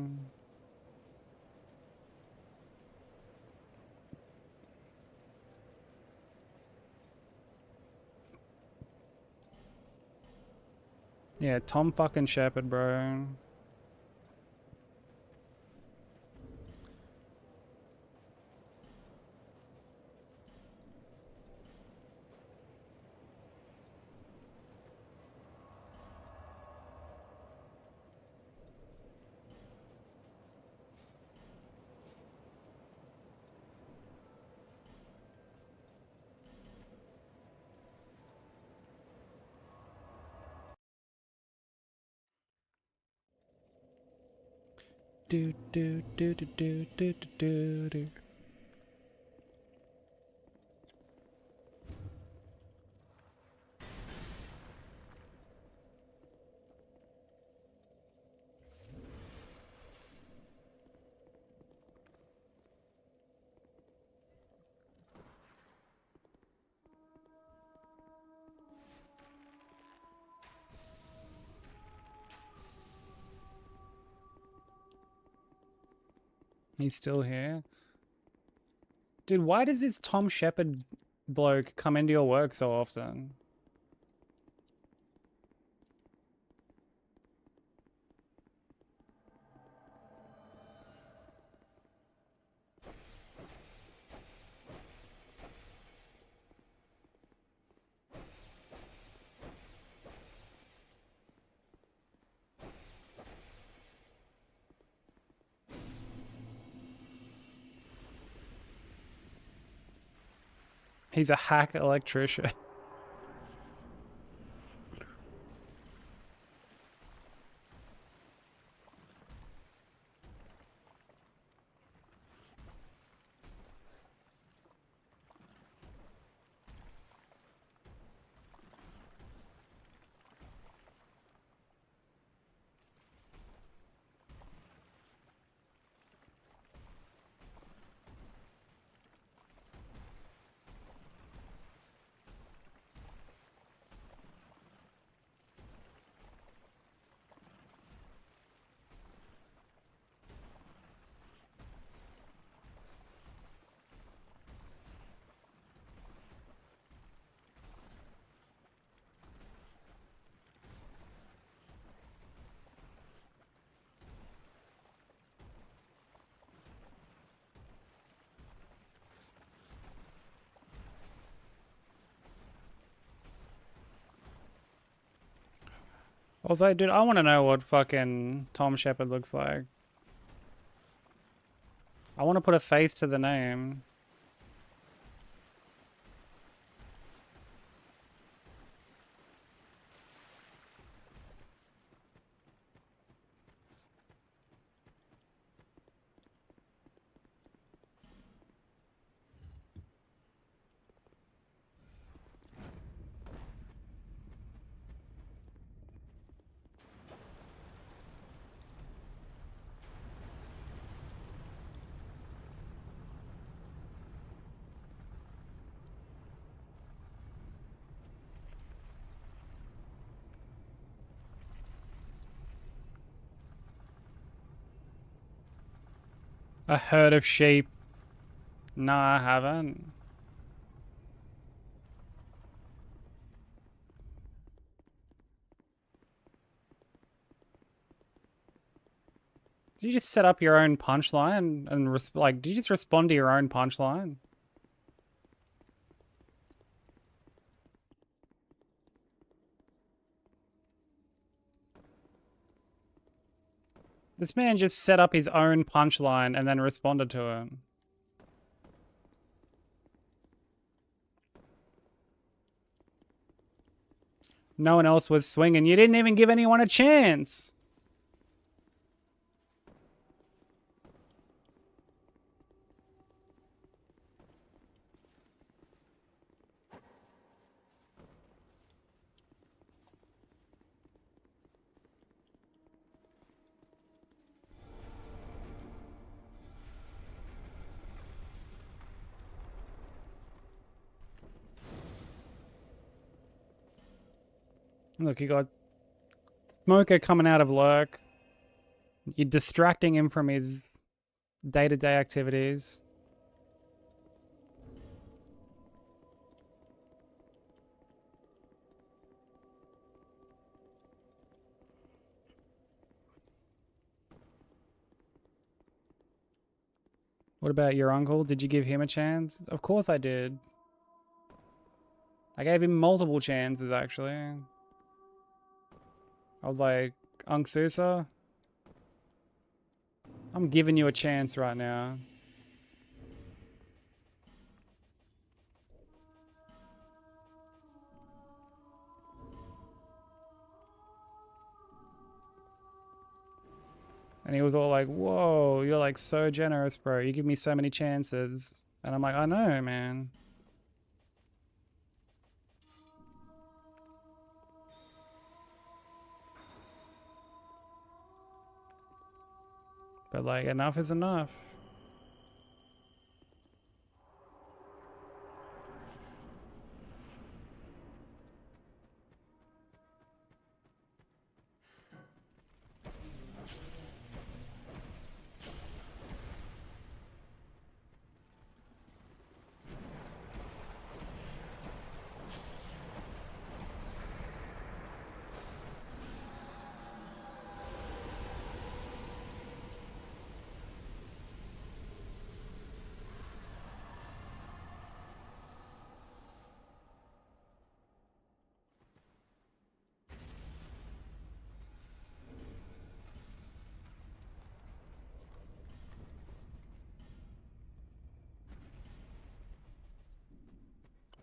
Yeah, Tom fucking Shepard, bro. Do do do do do do do do. He's still here. Dude, why does this Tom Shepard bloke come into your work so often? He's a hack electrician. Also, dude, I want to know what fucking Tom Shepard looks like. I want to put a face to the name. A herd of sheep. Nah, I haven't. Did you just set up your own punchline and like? Did you just respond to your own punchline? This man just set up his own punchline and then responded to it. No one else was swinging. You didn't even give anyone a chance. Look, you got Smoker coming out of lurk. You're distracting him from his day-to-day activities. What about your uncle? Did you give him a chance? Of course I did. I gave him multiple chances, actually. I was like, Unc Susa, I'm giving you a chance right now. And he was all like, whoa, you're like so generous, bro. You give me so many chances. And I'm like, I know, man. But like, enough is enough.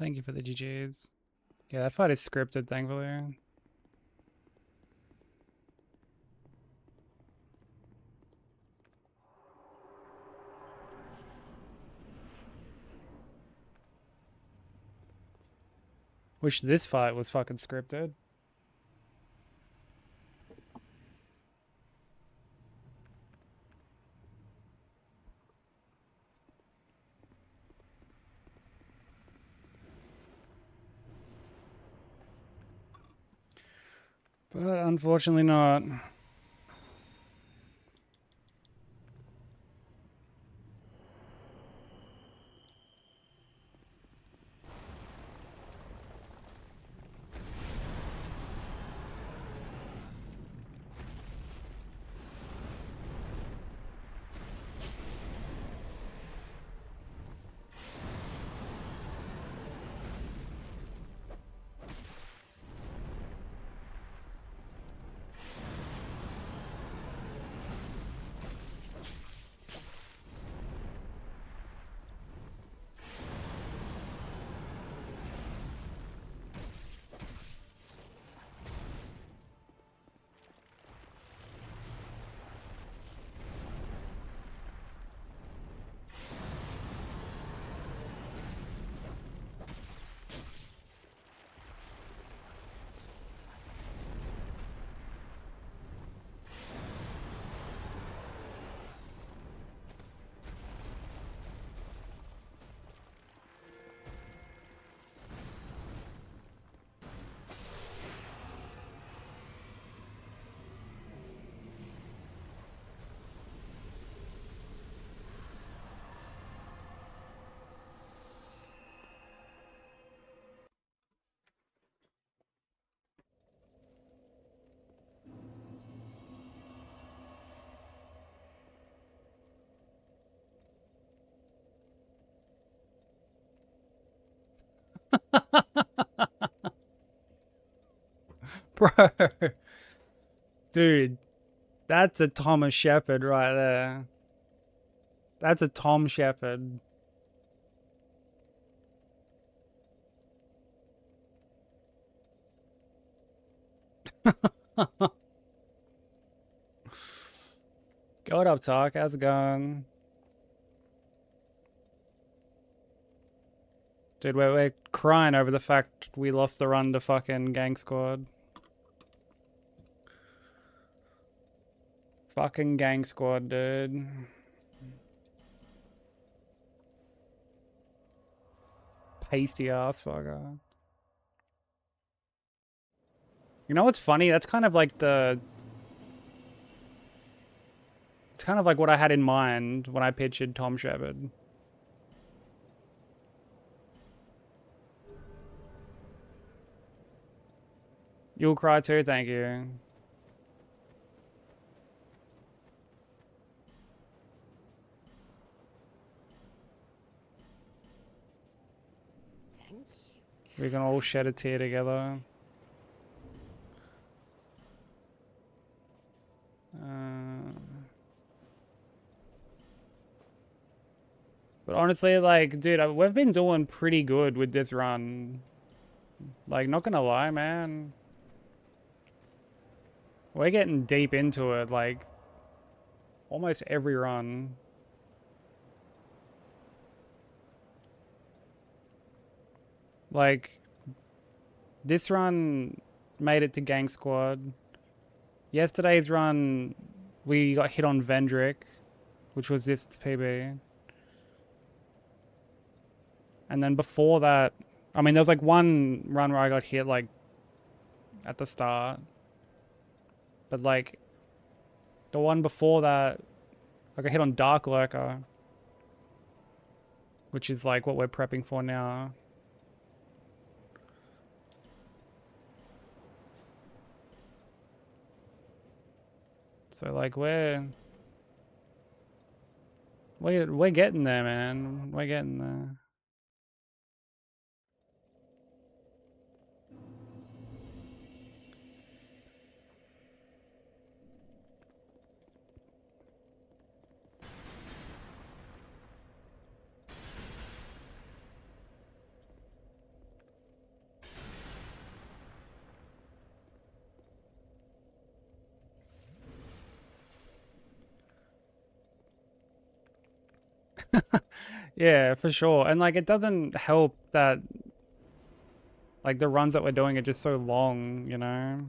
Thank you for the GGs. Yeah, that fight is scripted, thankfully. Wish this fight was fucking scripted. But unfortunately not. Bro. Dude, that's a Thomas Shepard right there. That's a Tom Shepard. What up, Talk? How's it going? Dude, we're crying over the fact we lost the run to fucking Gang Squad. Fucking Gang Squad, dude. Pasty ass fucker. You know what's funny? That's kind of like the... It's kind of like what I had in mind when I pictured Tom Shepard. You'll cry too, thank you. Thank you. We can all shed a tear together. But honestly, like, dude, we've been doing pretty good with this run. Like, not gonna lie, man. We're getting deep into it, like, almost every run. Like, this run made it to Gang Squad. Yesterday's run, we got hit on Vendrick, which was this PB. And then before that, I mean, there was like one run where I got hit like at the start. But like the one before that, I got hit on Dark Lurker, which is like what we're prepping for now. So like we're getting there, man. We're getting there. Yeah, for sure. And like it doesn't help that like the runs that we're doing are just so long, you know?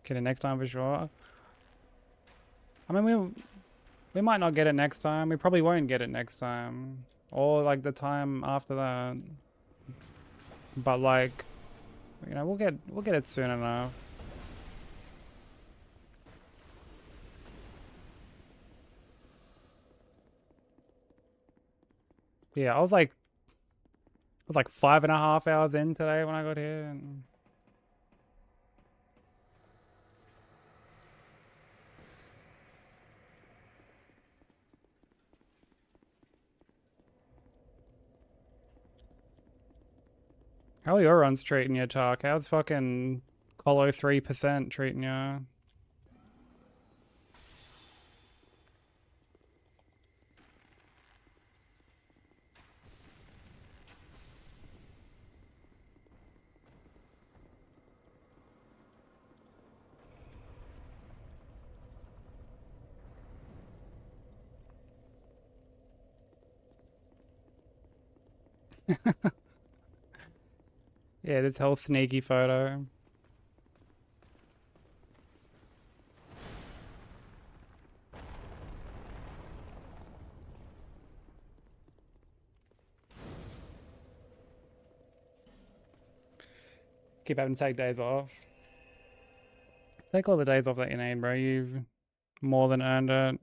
Get it next time for sure. I mean, we might not get it next time. We probably won't get it next time. Or like the time after that. But like, you know, we'll get it soon enough. Yeah, I was like 5.5 hours in today when I got here. And... How are your runs treating you, Talk? How's fucking Colo 3% treating you? Yeah, this whole sneaky photo. Keep having to take days off. Take all the days off that you need, bro. You've more than earned it.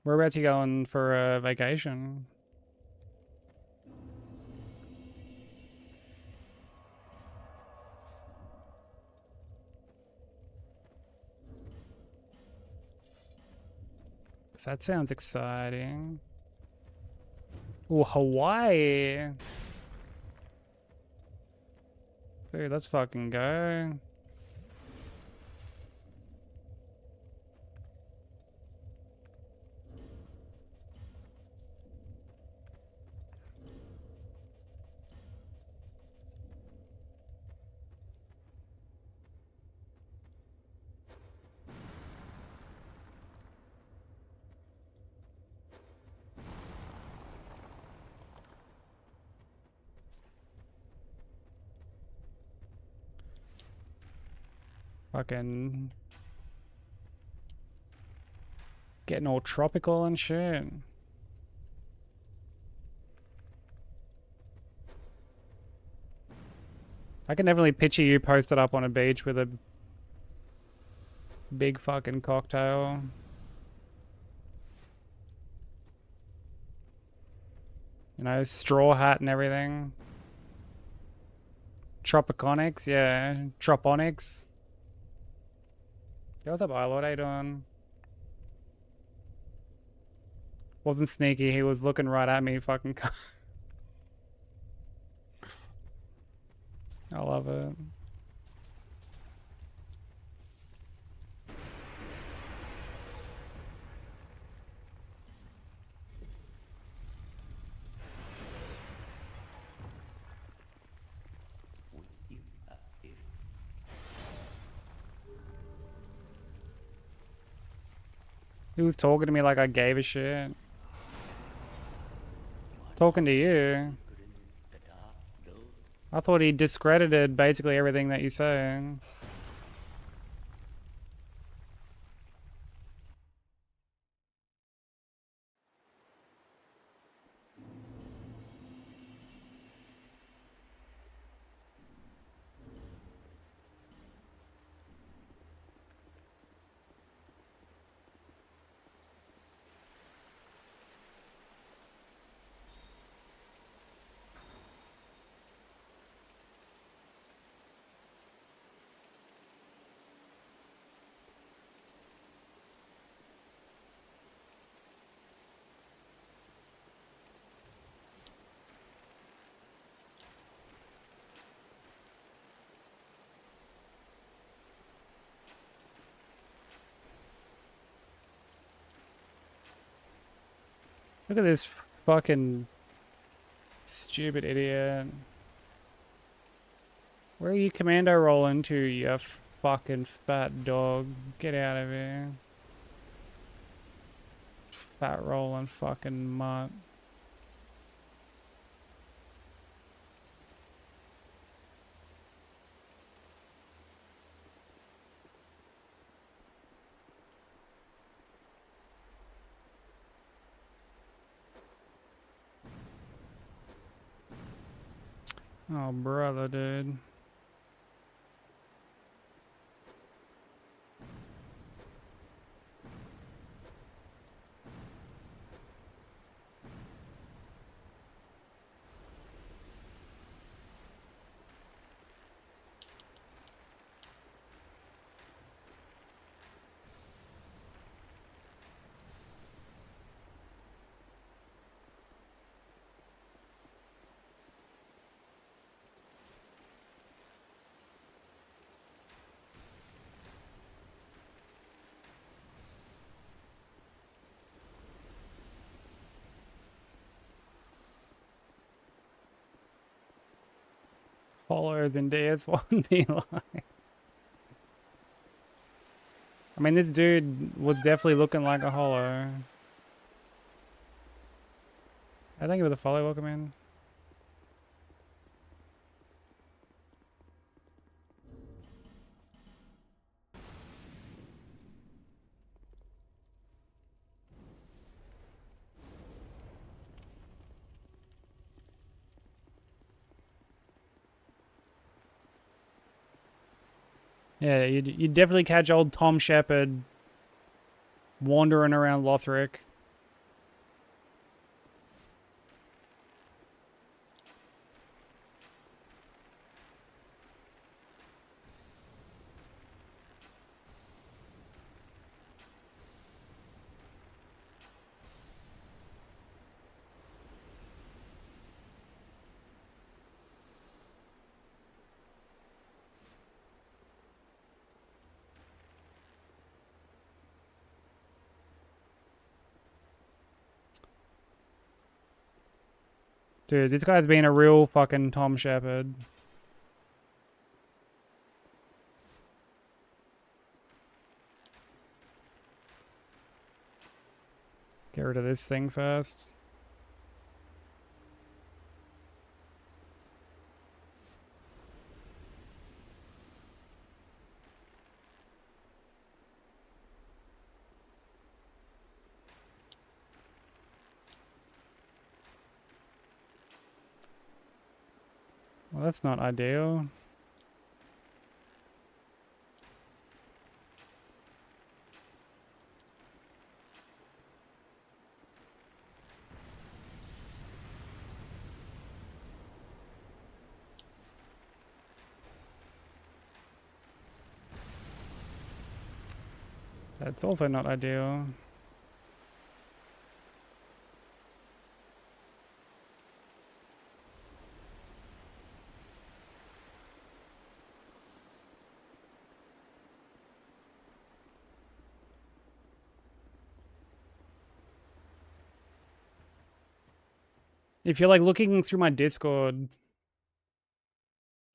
Whereabouts you going for a vacation? That sounds exciting. Ooh, Hawaii. Dude, let's fucking go. Fucking getting all tropical and shit. I can definitely picture you posted up on a beach with a big fucking cocktail. You know, straw hat and everything. Tropiconics, yeah. Troponics. Yo, what's up, Ilord? How you doing? Wasn't sneaky, he was looking right at me, fucking. I love it. He was talking to me like I gave a shit. Talking to you. I thought he discredited basically everything that you say. Look at this fucking stupid idiot. Where are you commando rolling to, you fucking fat dog? Get out of here. Fat rolling fucking mutt. Oh, brother, dude. Hollow than DS1 like. I mean, this dude was definitely looking like a hollow. I think it was a follow. Welcome in. Yeah, you'd definitely catch old Tom Shepard wandering around Lothric. Dude, this guy's being a real fucking Tom Shepherd. Get rid of this thing first. Well, that's not ideal. That's also not ideal. If you're like looking through my Discord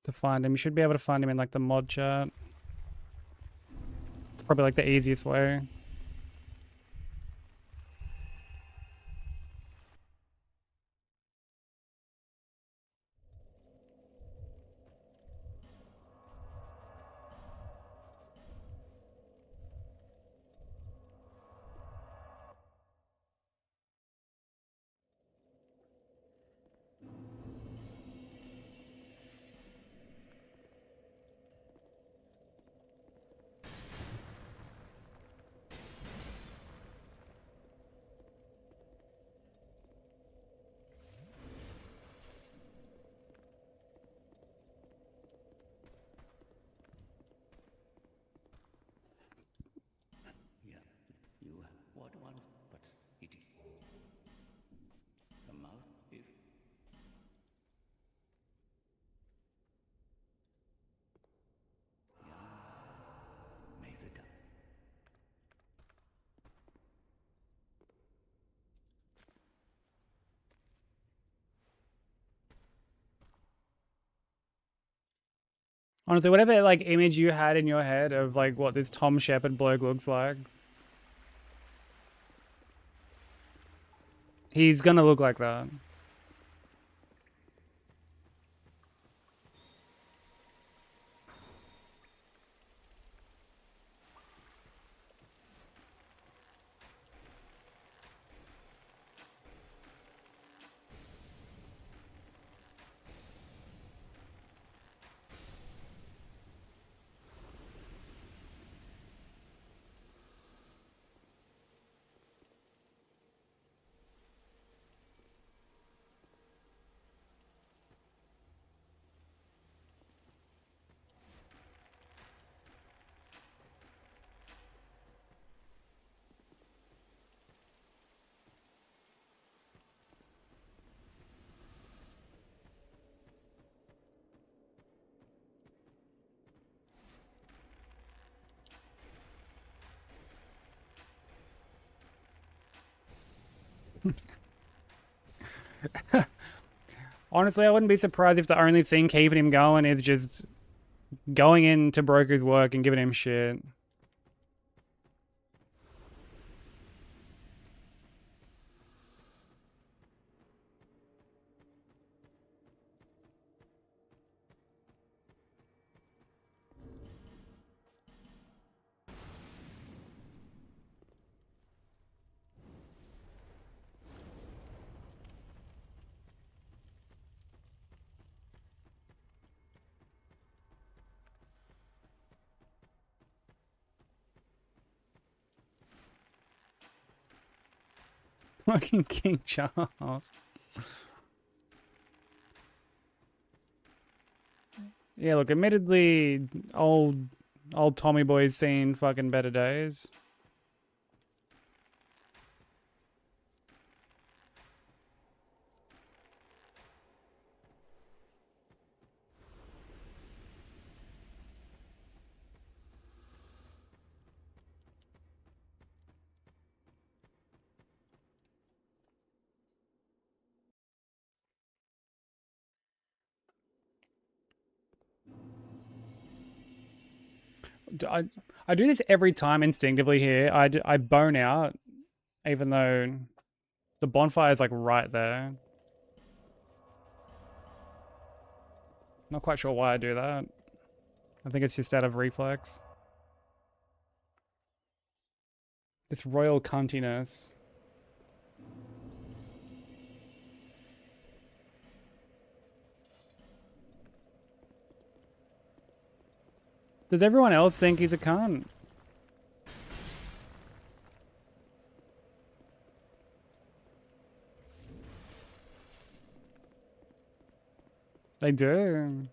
to find him, you should be able to find him in like the mod chat. It's probably like the easiest way. Yeah, you what once, but it the mouth is young, may the die. Honestly, whatever like image you had in your head of like what this Tom Shepherd bloke looks like, he's gonna look like that. Honestly, I wouldn't be surprised if the only thing keeping him going is just going into Broker's work and giving him shit. Fucking King Charles. Yeah, look, admittedly, old Tommy boy's seen fucking better days. I do this every time instinctively here. I bone out, even though the bonfire is like right there. Not quite sure why I do that. I think it's just out of reflex. This royal cuntiness. Does everyone else think he's a cunt? They do.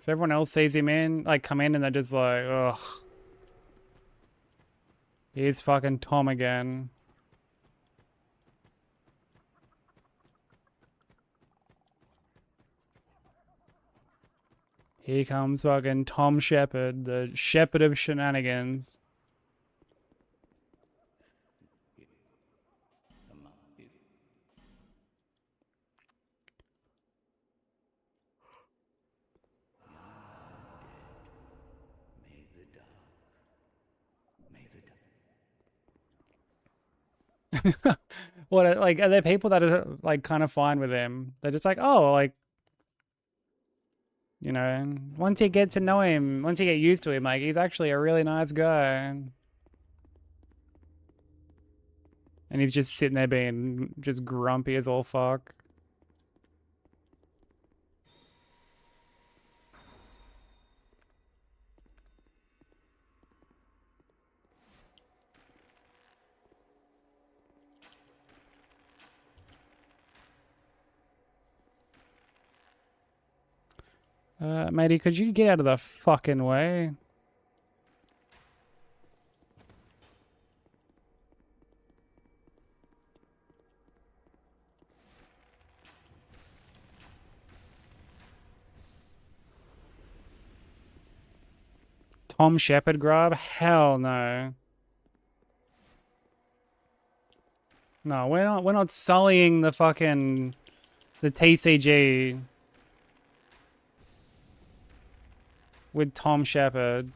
So everyone else sees him in, like, come in and they're just like, ugh. Here's fucking Tom again. Here comes fucking Tom Shepherd, the shepherd of shenanigans. May the dark. May the dark. What, like, are there people that are, like, kind of fine with him? They're just like, oh, like, you know, once you get to know him, once you get used to him, like, he's actually a really nice guy. And he's just sitting there being just grumpy as all fuck. Matey, could you get out of the fucking way? Tom Shepherd grab? Hell no. No, we're not sullying the fucking the TCG with Tom Shepherd.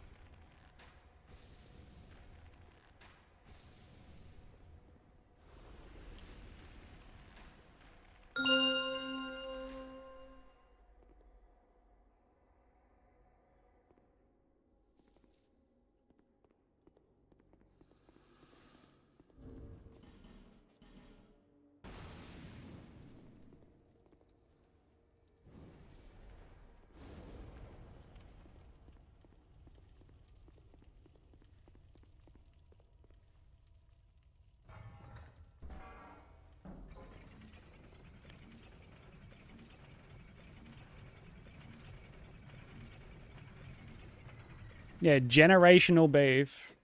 Yeah, generational beef.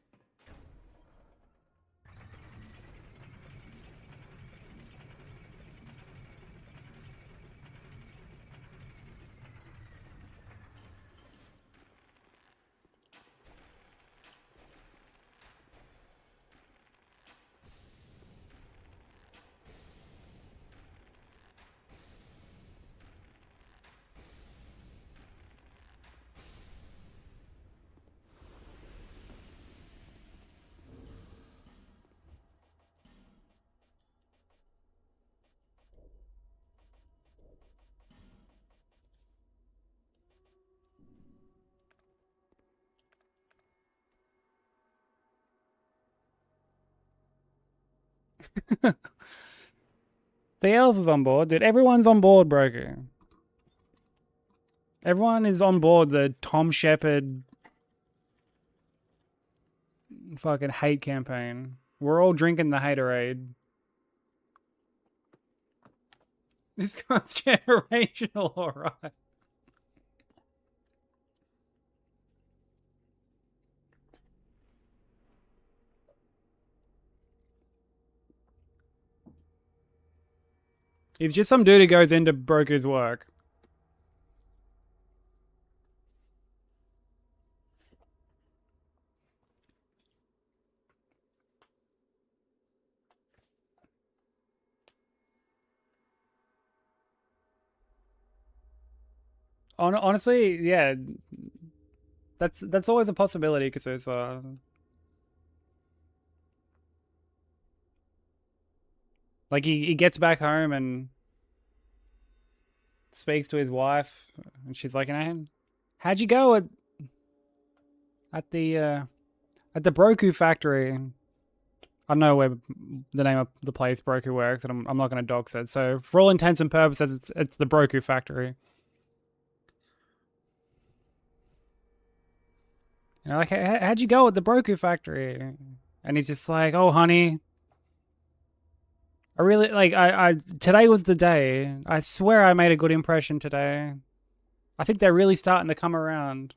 The elves is on board, dude. Everyone's on board, broker. Everyone is on board the Tom Shepherd fucking hate campaign. We're all drinking the haterade. This guy's generational, alright. He's just some dude who goes into Broku's work. Honestly, yeah, that's always a possibility because there's like he gets back home and speaks to his wife, and she's like, how'd you go at the Broku factory? I don't know where the name of the place Broku works, and I'm not going to dox it. So for all intents and purposes, it's the Broku factory. You know, like, how'd you go at the Broku factory? And he's just like, oh, honey, I really, like, today was the day. I swear I made a good impression today. I think they're really starting to come around.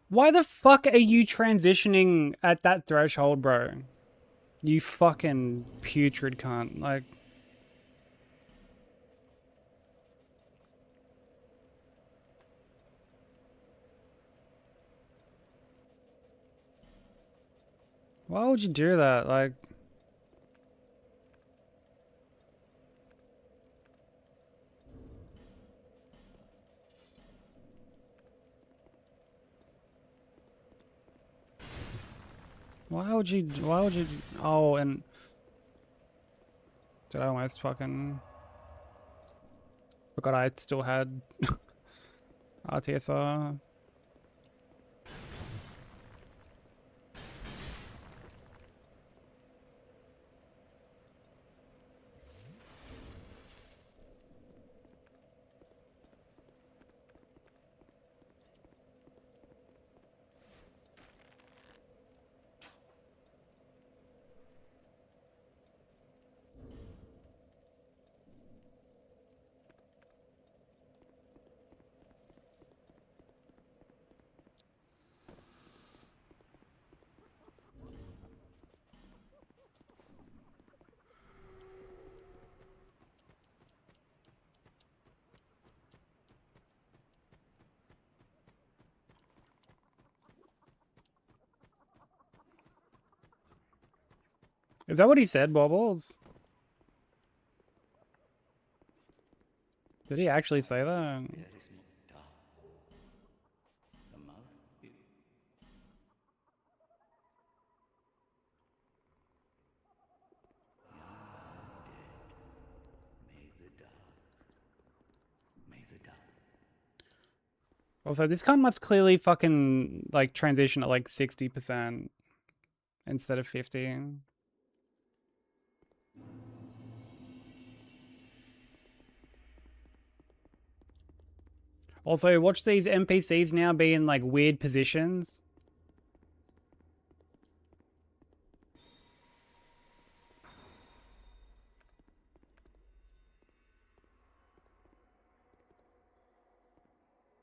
Why the fuck are you transitioning at that threshold, bro? You fucking putrid cunt. Like, why would you do that? Like, why would you, oh, and did I almost fucking, forgot I still had RTSR. Is that what he said, Bobbles? Did he actually say that? There is no dark. The mouth is may the dark. May the dark. Also, this cunt must clearly fucking, like, transition at, like, 60% instead of 50. Also, watch these NPCs now be in, like, weird positions.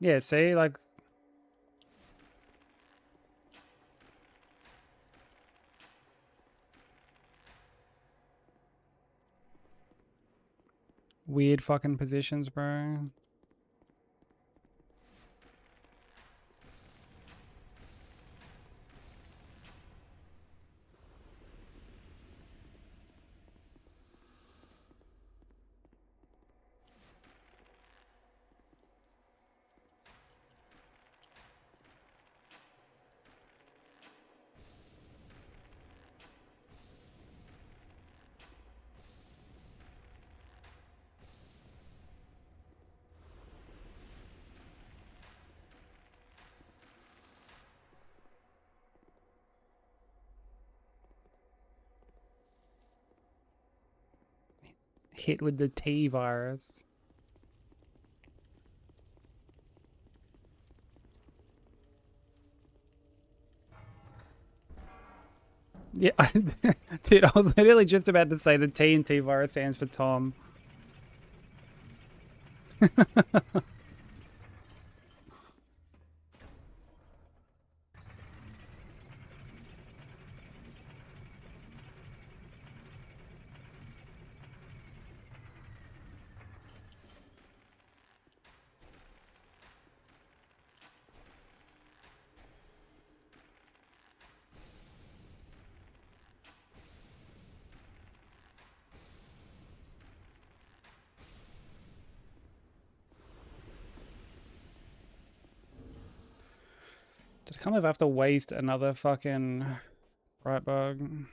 Yeah, see, like, weird fucking positions, bro. Hit with the T virus. Yeah, dude, I was literally just about to say the T virus stands for Tom. Did I kind of have to waste another fucking bright bug?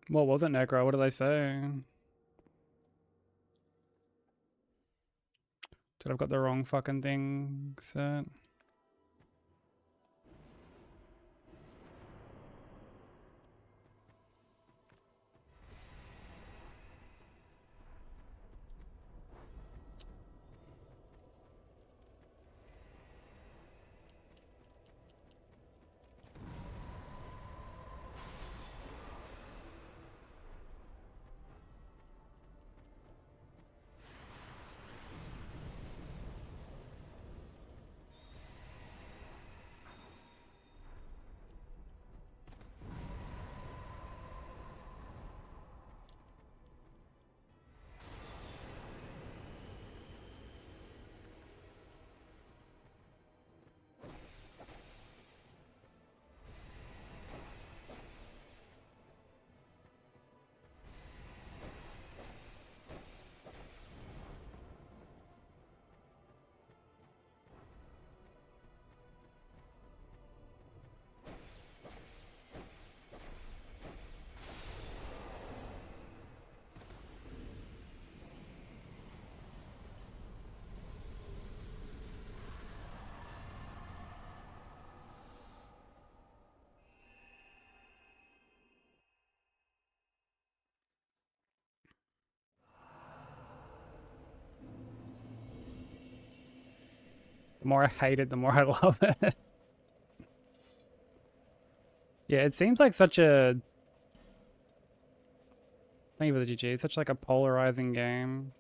What was it, Necro? What did they say? Did I've got the wrong fucking thing set? The more I hate it, the more I love it. Yeah, it seems like such a... Thank you for the GG. It's such like a polarizing game.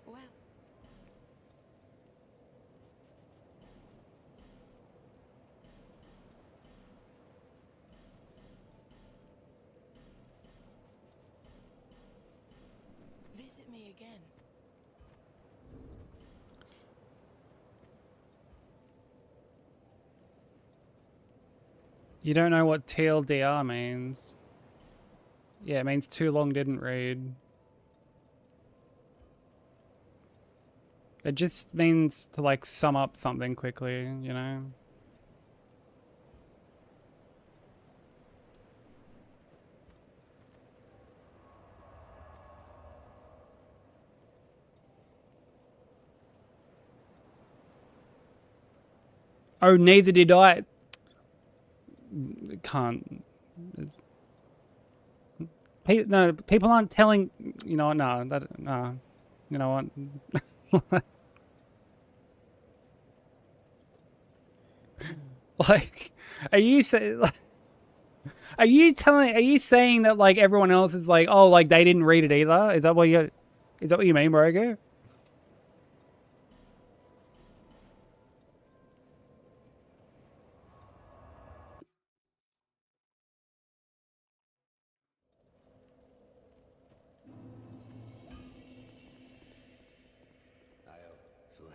Well, visit me again. You don't know what TLDR means. Yeah, it means too long didn't read. It just means to like sum up something quickly, you know? Oh, neither did I. Can't. No, people aren't telling. You know what? No, that no. You know what? Like, are you saying? Are you telling? Are you saying that like everyone else is like, oh, like they didn't read it either? Is that what you? Is that what you mean, Brogo?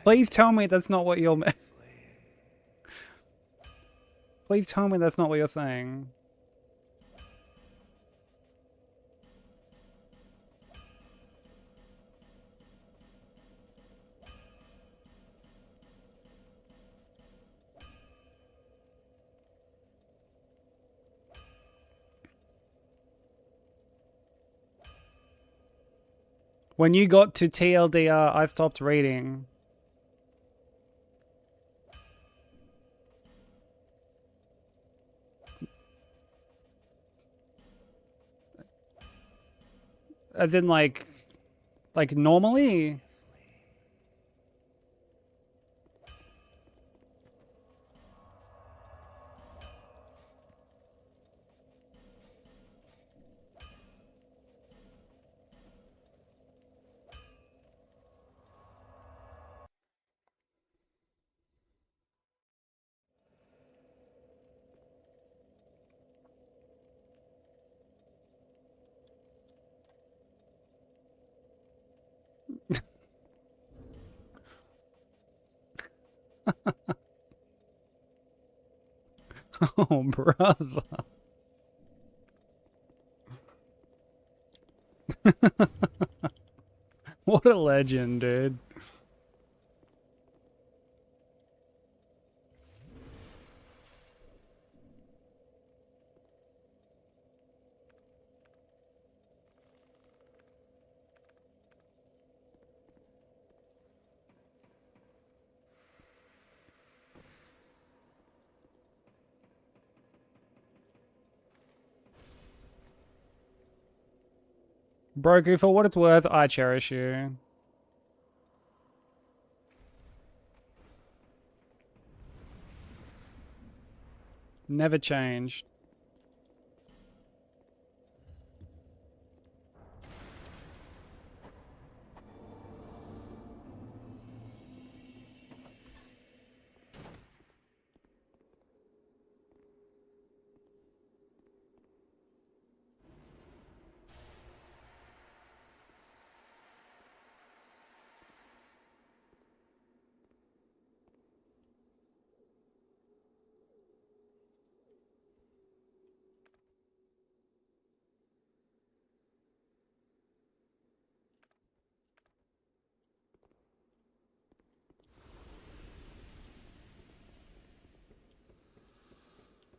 Please tell me that's not what you're. Please tell me that's not what you're saying. When you got to TLDR, I stopped reading. As in, like normally? Oh, brother. What a legend, dude. Broku, for what it's worth, I cherish you. Never changed.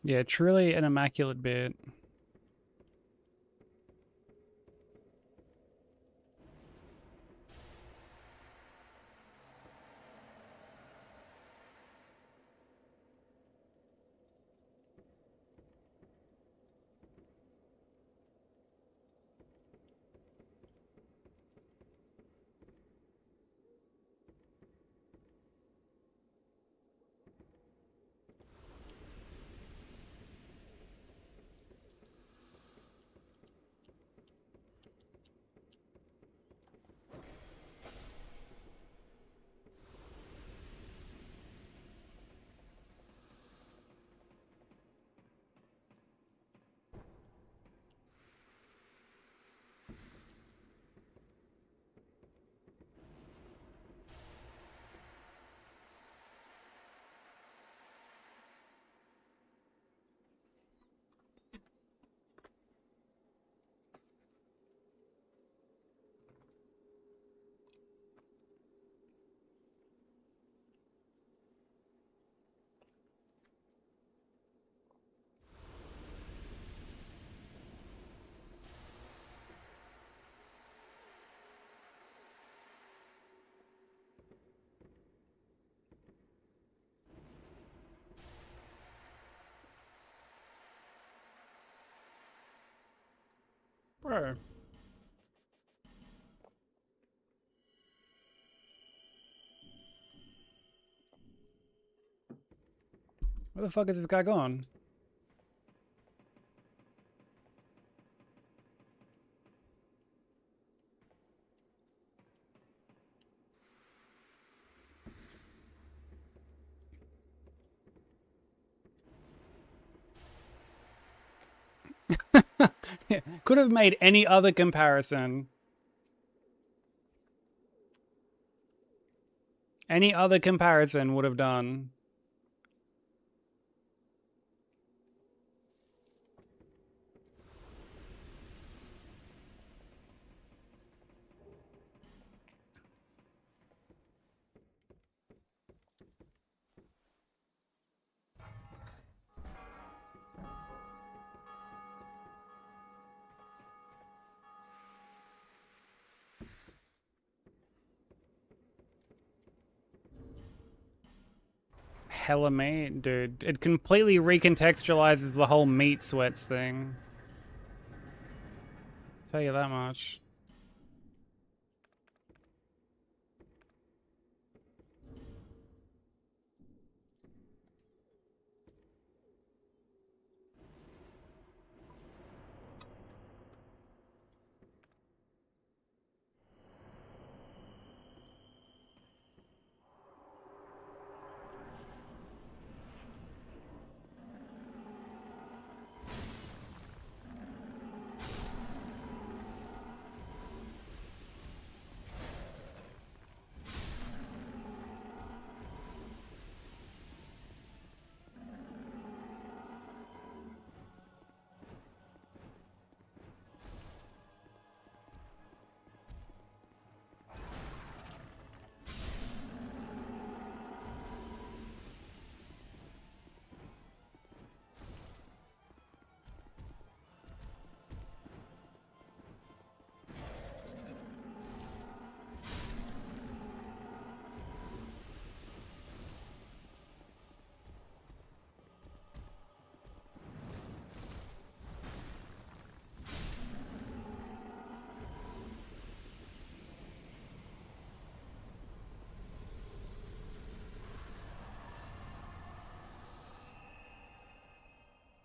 Yeah, truly an immaculate bit. Bro. Where the fuck is this guy gone? Could have made any other comparison. Any other comparison would have done. Hella meat, dude. It completely recontextualizes the whole meat sweats thing. Tell you that much.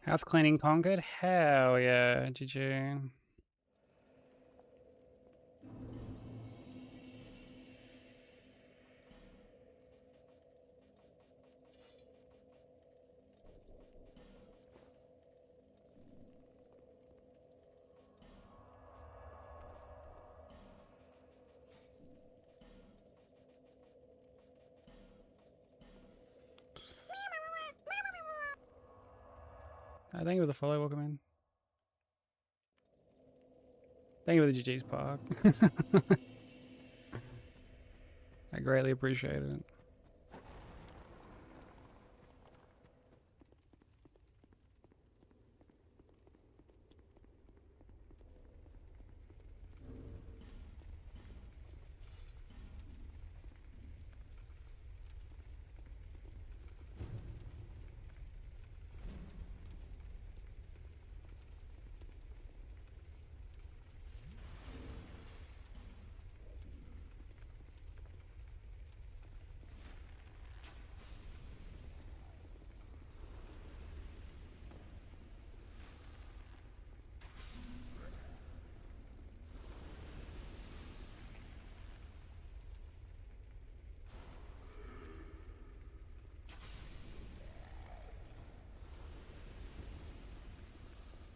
House cleaning conquered? Hell yeah, GG. Thank you for the follow, welcome in. Thank you for the GG's park. I greatly appreciate it.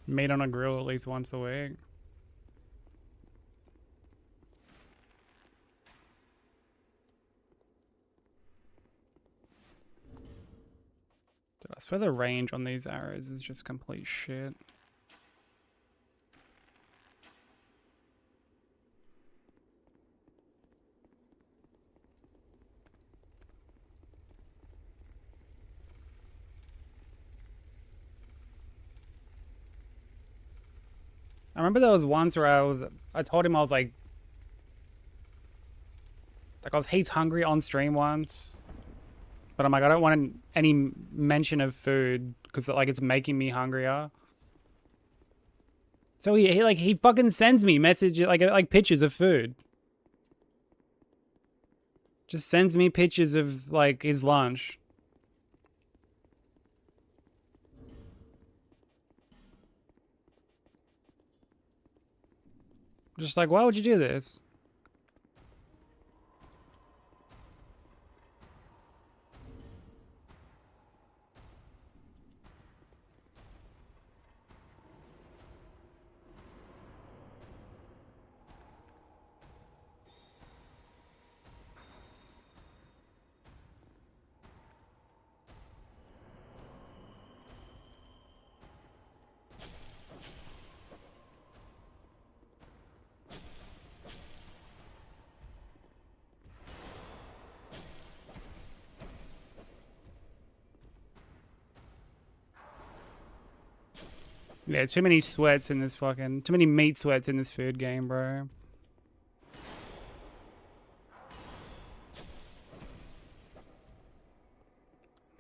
Meat on a grill at least once a week. Dude, I swear the range on these arrows is just complete shit. I remember there was once where I told him I was like I was heaps hungry on stream once, but I'm like, I don't want any mention of food because like it's making me hungrier. So he fucking sends me messages like pictures of food. Just sends me pictures of like his lunch. Just like, why would you do this? Yeah, too many sweats in this fucking... Too many meat sweats in this food game, bro.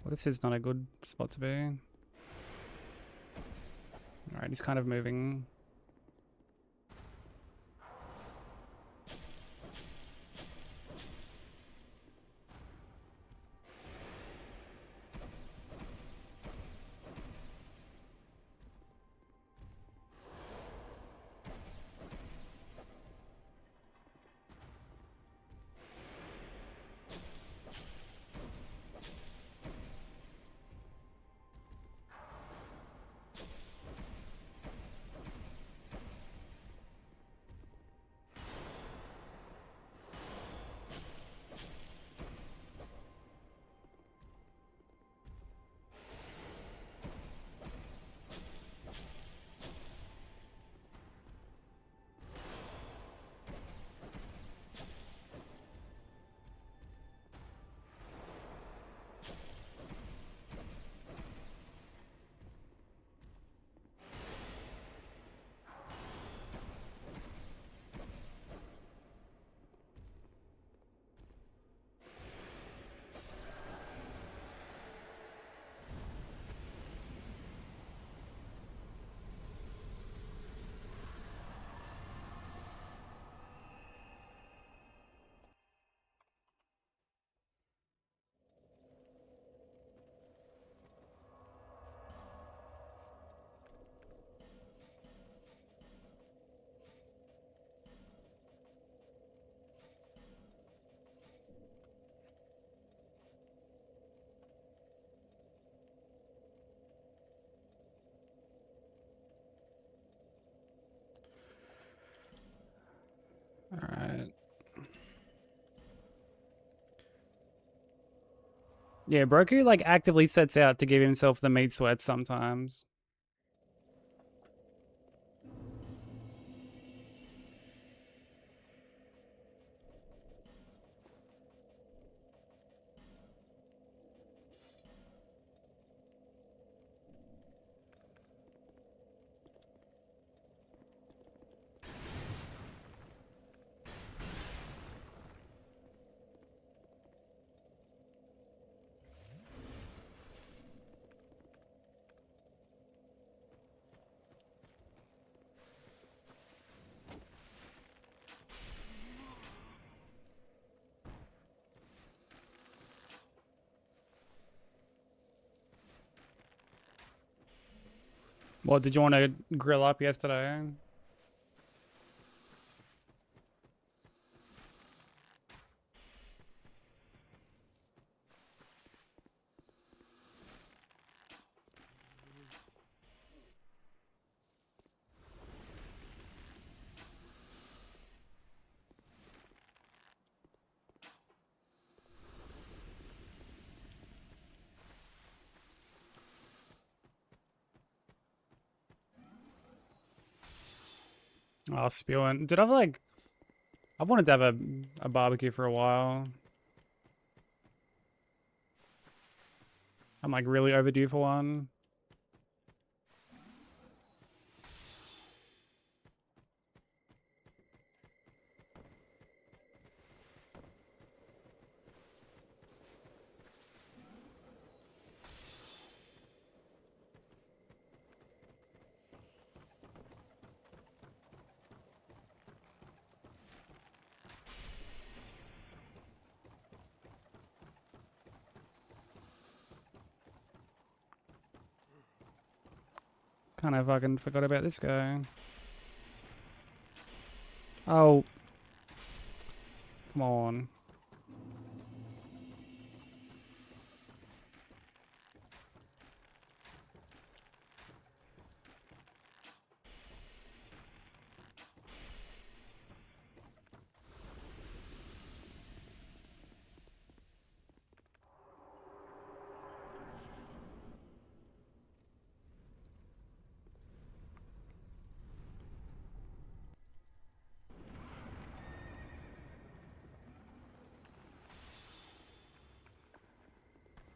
Well, this is not a good spot to be. Alright, he's kind of moving. Alright. Yeah, Broku like actively sets out to give himself the meat sweats sometimes. What did you want to grill up yesterday? Oh, spewing. Dude, I've wanted to have a barbecue for a while. I'm like really overdue for one. Kind of fucking forgot about this guy. Oh. Come on.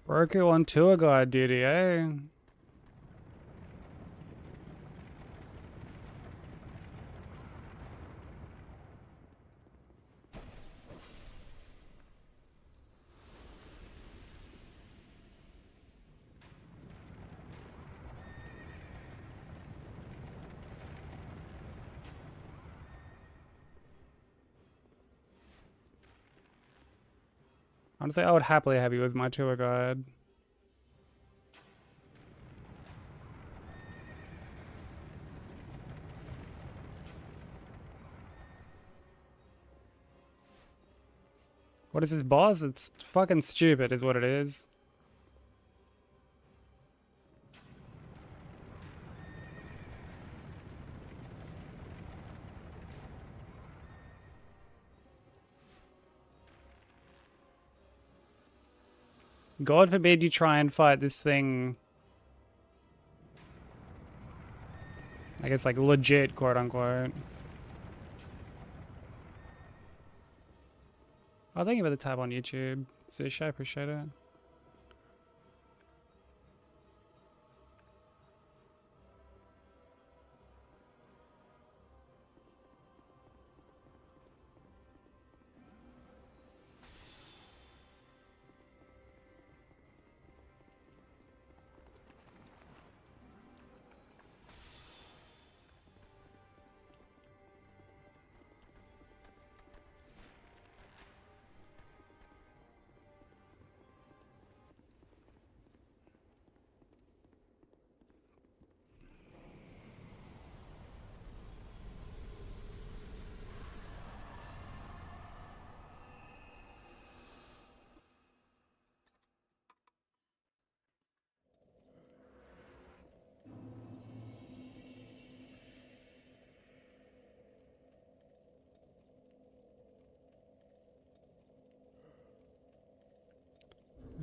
Roku on tour guide duty, eh? Honestly, I would happily have you as my tour guide. What is this boss? It's fucking stupid is what it is. God forbid you try and fight this thing. I guess like legit, quote unquote. Oh, thank you for the tab on YouTube. Zish, I appreciate it.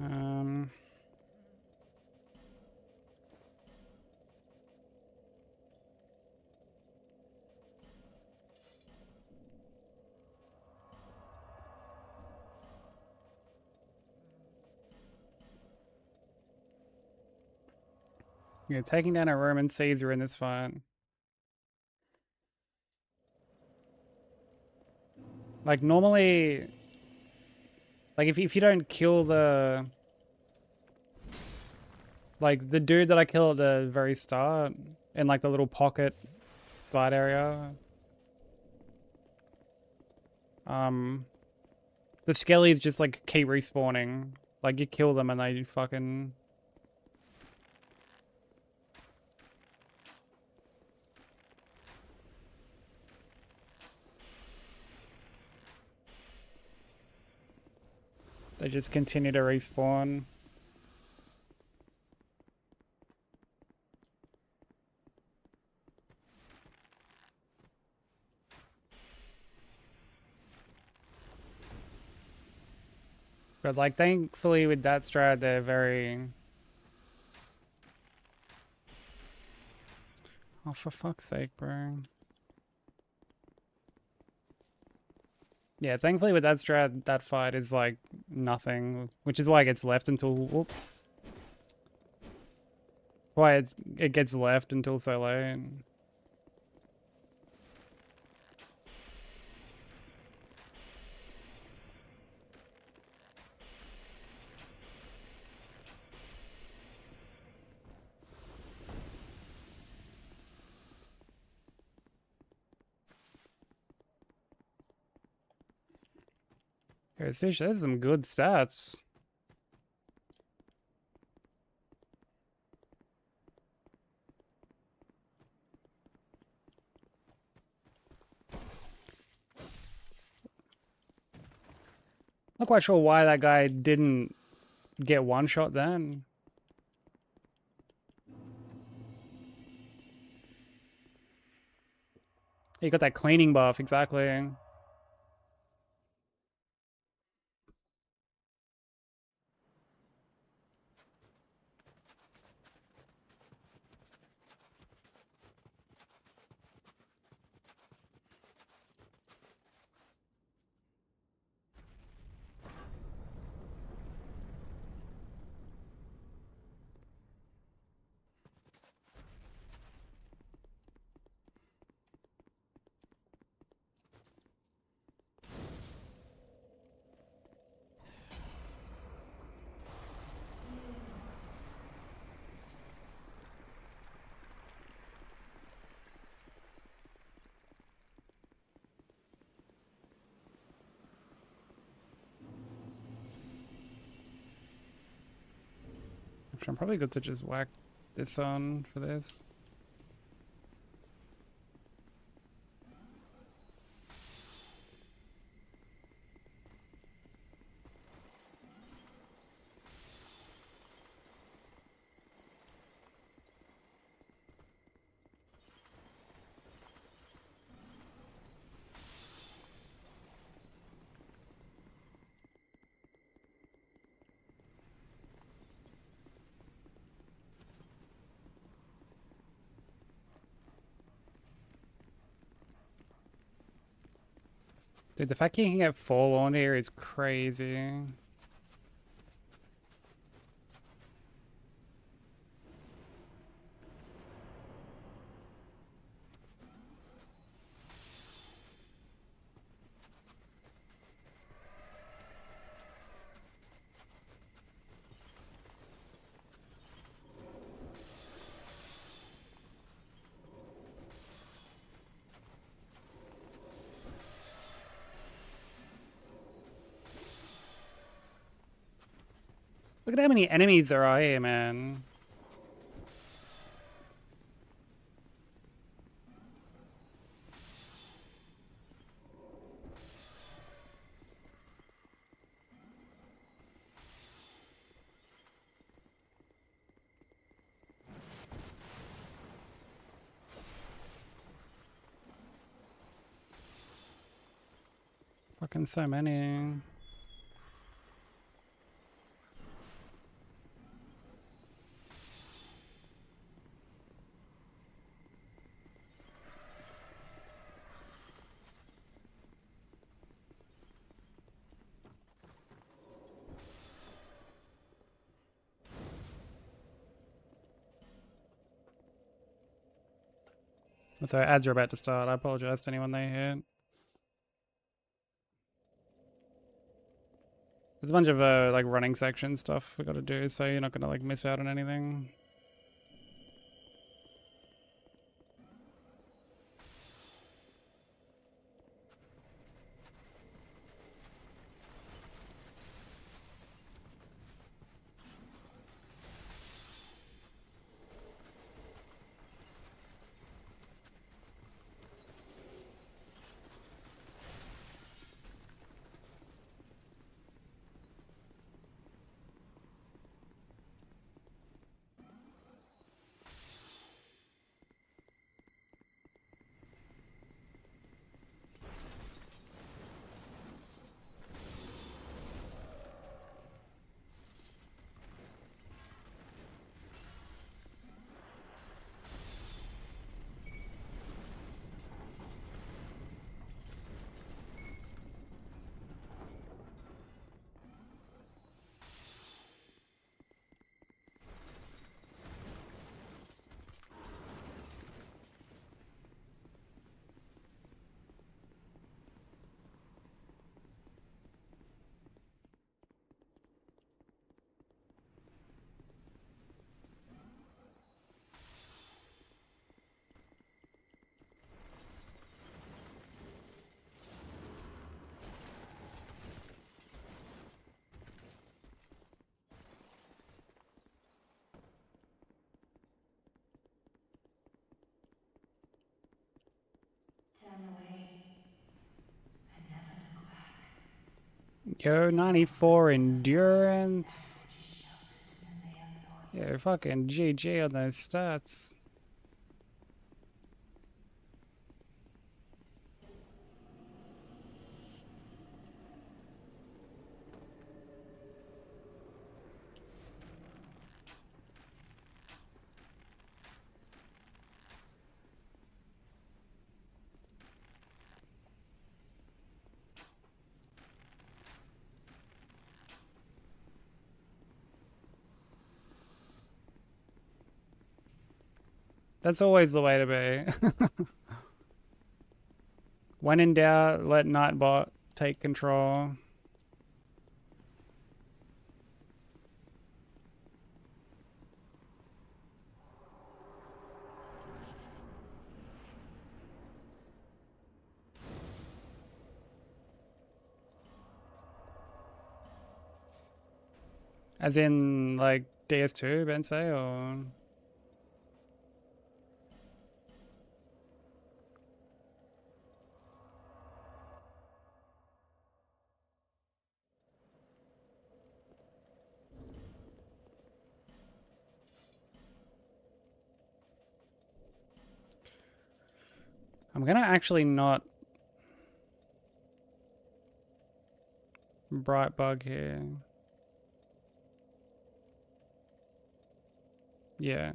Um, yeah, taking down a Roman Caesar in this fight. Like normally, like if you don't kill the, like the dude that I kill at the very start in like the little pocket side area, the skellies just like keep respawning. Like you kill them and they fucking. They just continue to respawn. But like thankfully with that strat they're very. Oh, for fuck's sake, bro. Yeah, thankfully with that strat, that fight is like nothing, which is why it gets left until. Whoop. Why it gets left until so late. Okay, Sish, there's some good stats. Not quite sure why that guy didn't get one shot then. He got that cleaning buff, exactly. Actually, I'm probably good to just whack this on for this. Dude, the fact he can get full on here is crazy. Look at how many enemies there are here, man. Fucking so many. So ads are about to start. I apologize to anyone they hit. There's a bunch of like running section stuff we gotta do, so you're not gonna like miss out on anything. Yo, 94 endurance. Yeah, fucking GG on those stats. That's always the way to be. When in doubt, let Nightbot take control. As in, like, DS2, Ben say, or... I'm gonna actually not bright bug here. Yeah.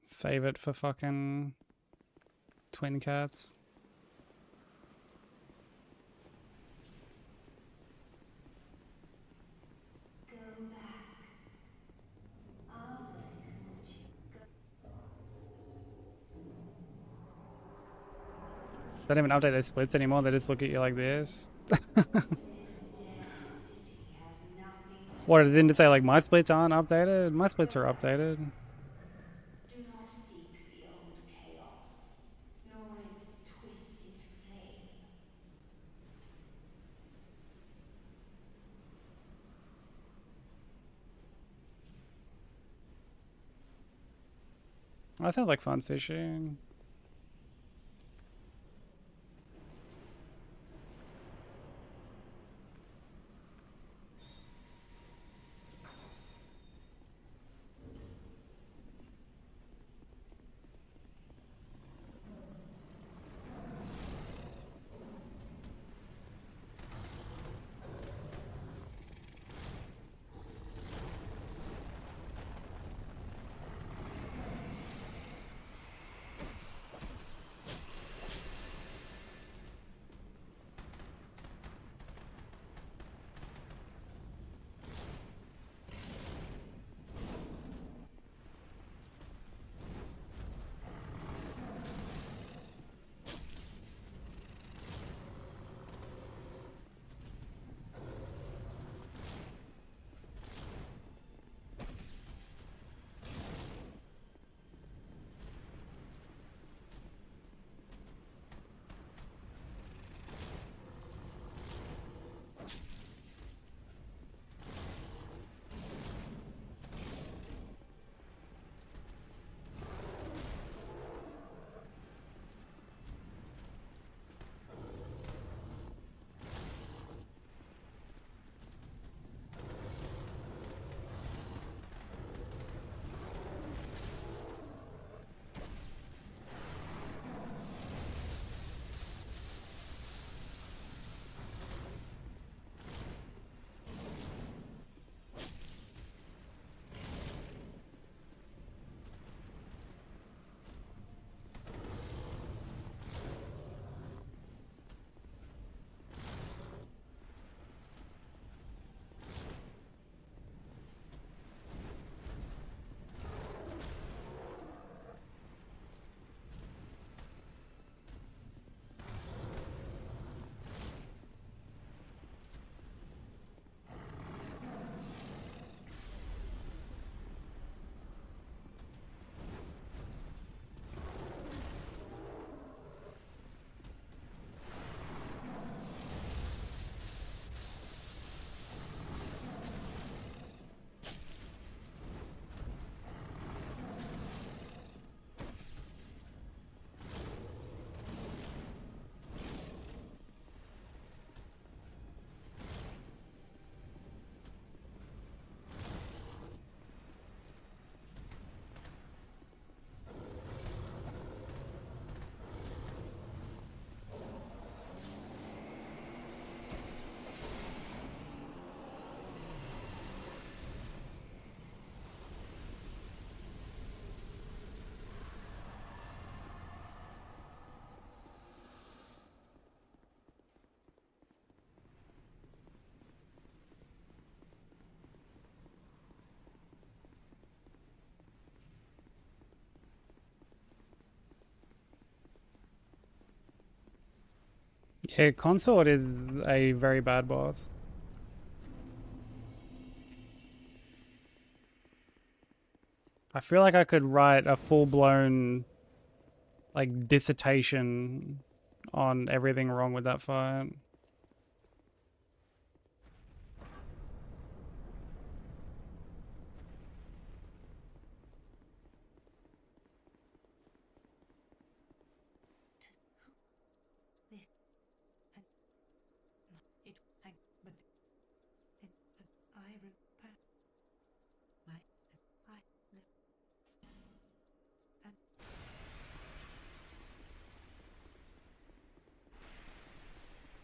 Save it for fucking twin cats. They don't even update their splits anymore, they just look at you like this. What, it didn't say like my splits aren't updated? My splits are updated. Do not seek the old chaos, nor its twisted flame. That sounds like fun sushi. Yeah, Consort is a very bad boss. I feel like I could write a full-blown, like, dissertation on everything wrong with that fight.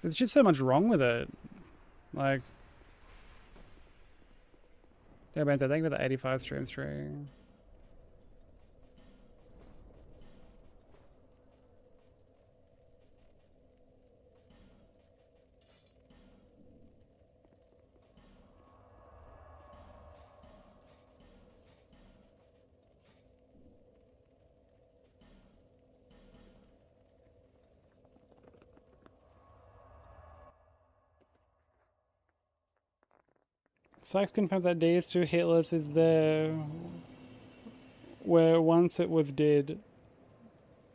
There's just so much wrong with it. Like, yeah, man, thank you for the 85 stream. 6 confirms that DS2 Hitless is there, where once it was dead,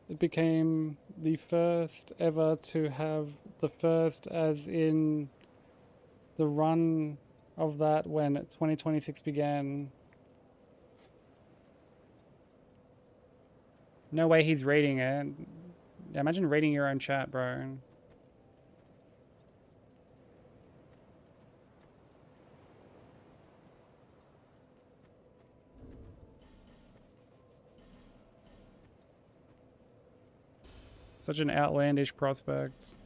it became the first ever to have the first, as in the run of that when 2026 began. No way he's reading it. Yeah, imagine reading your own chat, bro. Such an outlandish prospect.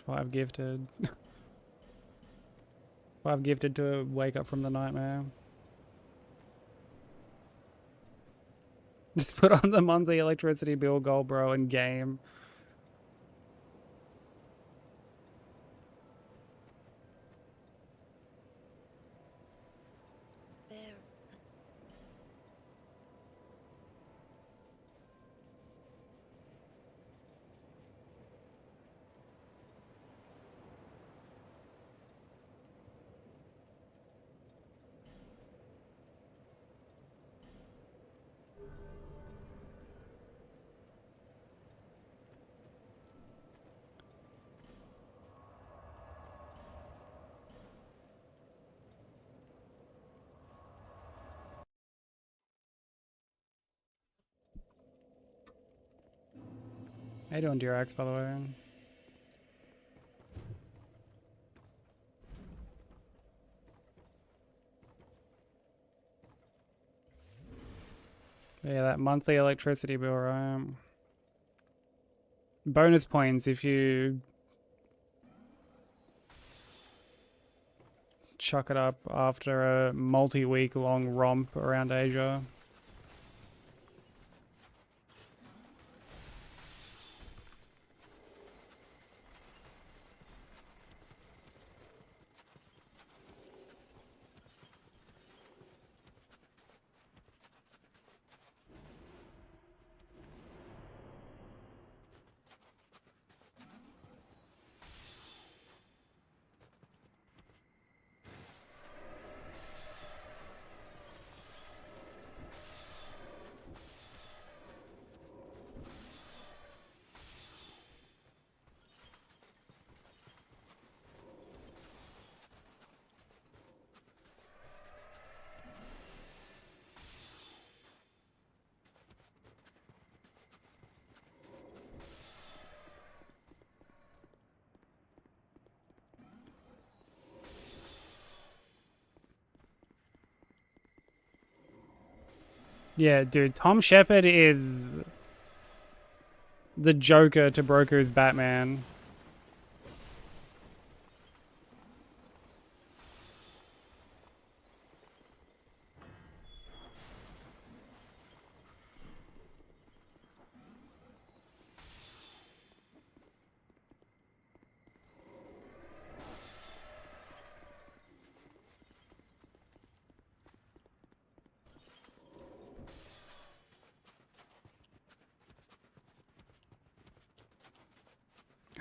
Five gifted. 5 gifted to wake up from the nightmare. Just put on the monthly electricity bill goal, bro, and game. There. How you doing, Dirax, by the way? Yeah, that monthly electricity bill, right? Bonus points if you chuck it up after a multi-week long romp around Asia. Yeah, dude, Tom Shepard is the Joker to Broker's Batman.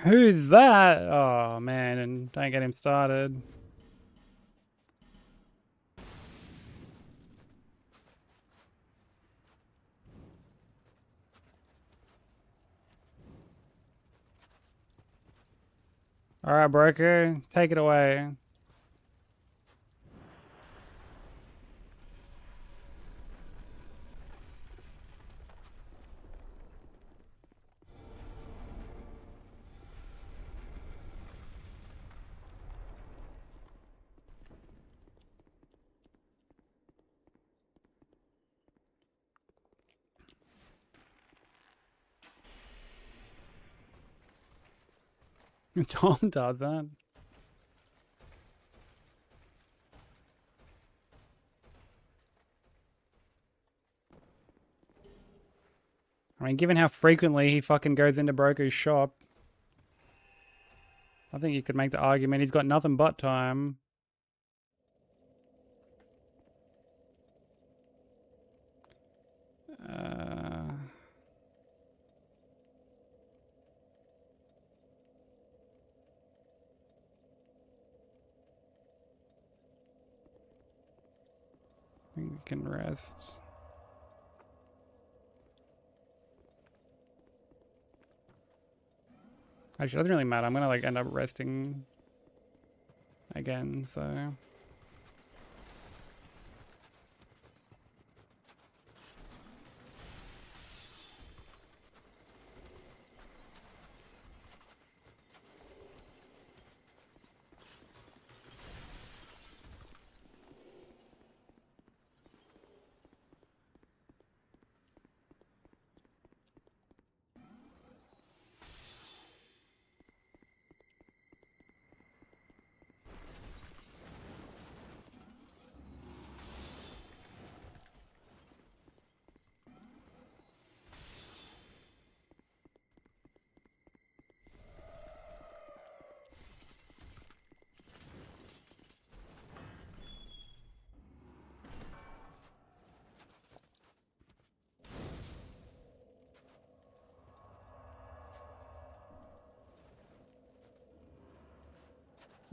Who's that? Oh man, and don't get him started. All right, broker, take it away. Tom does that. I mean, given how frequently he fucking goes into broker's shop, I think you could make the argument he's got nothing but time. Uh, I think we can rest. Actually, it doesn't really matter. I'm gonna like end up resting again, so.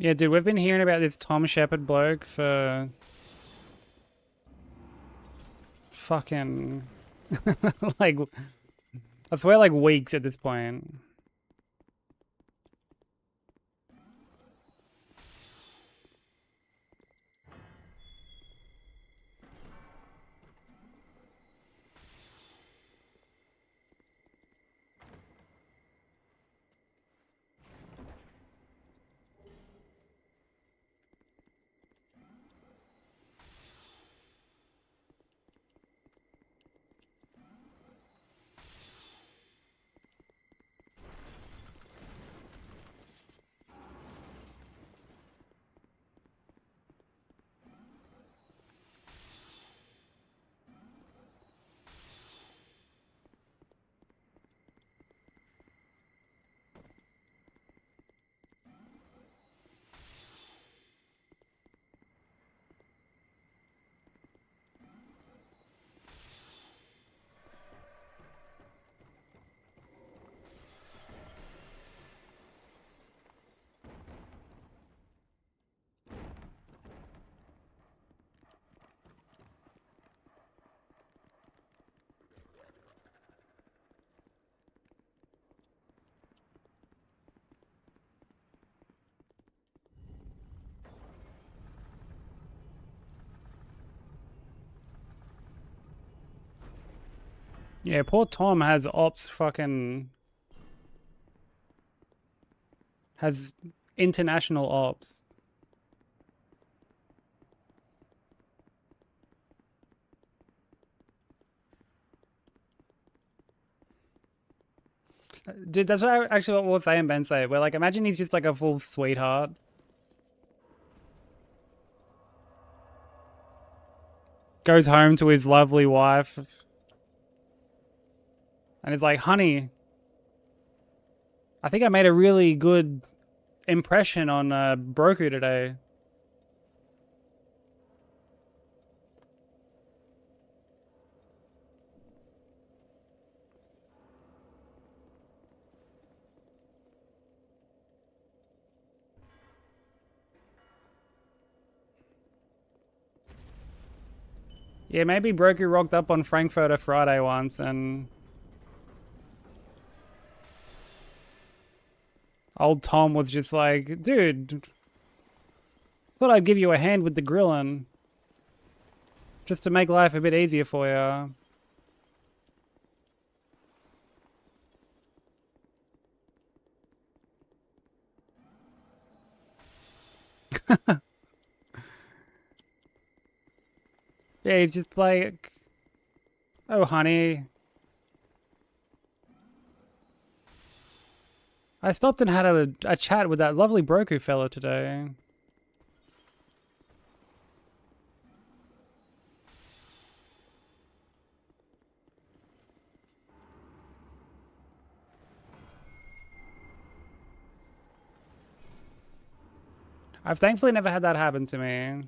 Yeah, dude, we've been hearing about this Tom Shepard bloke for fucking like I swear like weeks at this point. Yeah, poor Tom has ops fucking has international ops. Dude, that's what actually what we'll say and Ben say. We're like, imagine he's just like a full sweetheart. Goes home to his lovely wife. And is like, honey, I think I made a really good impression on Broku today. Yeah, maybe Broku rocked up on Frankfurter Friday once and old Tom was just like, dude, thought I'd give you a hand with the grilling. Just to make life a bit easier for you. Yeah, he's just like, oh, honey. I stopped and had a chat with that lovely Broku fella today. I've thankfully never had that happen to me.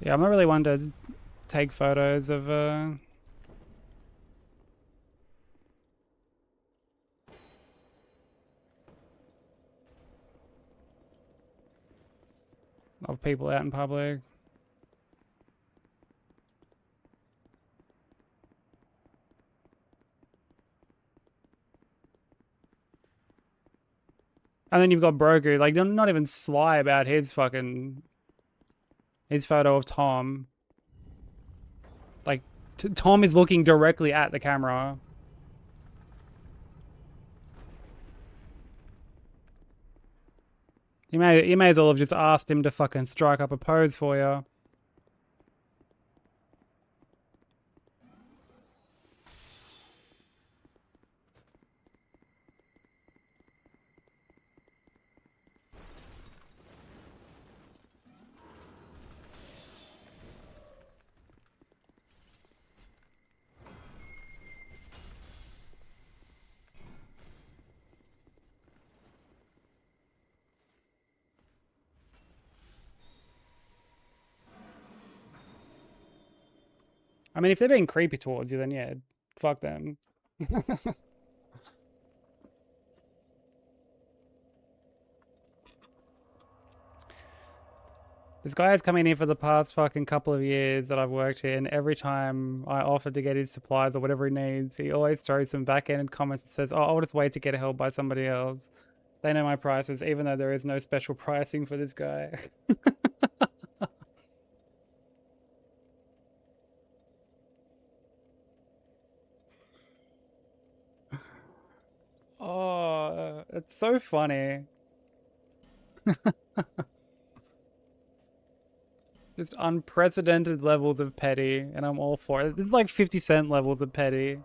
Yeah, I'm not really one to take photos of people out in public. And then you've got Broku, like, they're not even sly about his fucking... his photo of Tom. Like, Tom is looking directly at the camera. You may as well have just asked him to fucking strike up a pose for you. I mean, if they're being creepy towards you, then yeah, fuck them. This guy has come in here for the past fucking couple of years that I've worked here, and every time I offer to get his supplies or whatever he needs, he always throws some back-ended comments and says, oh, I'll just wait to get help by somebody else. They know my prices, even though there is no special pricing for this guy. Oh, it's so funny. Just unprecedented levels of petty, and I'm all for it. This is like 50 Cent levels of petty.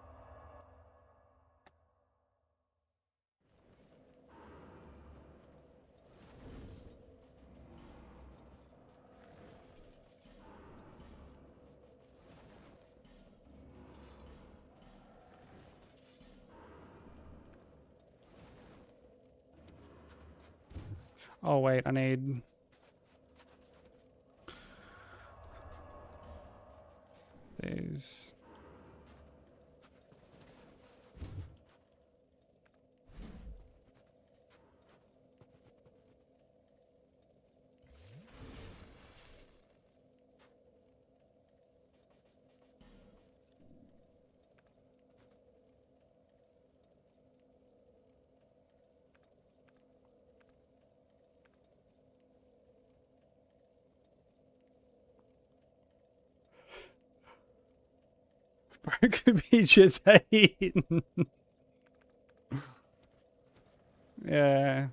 Oh wait, I need... these. Bro could be just hating. Yeah.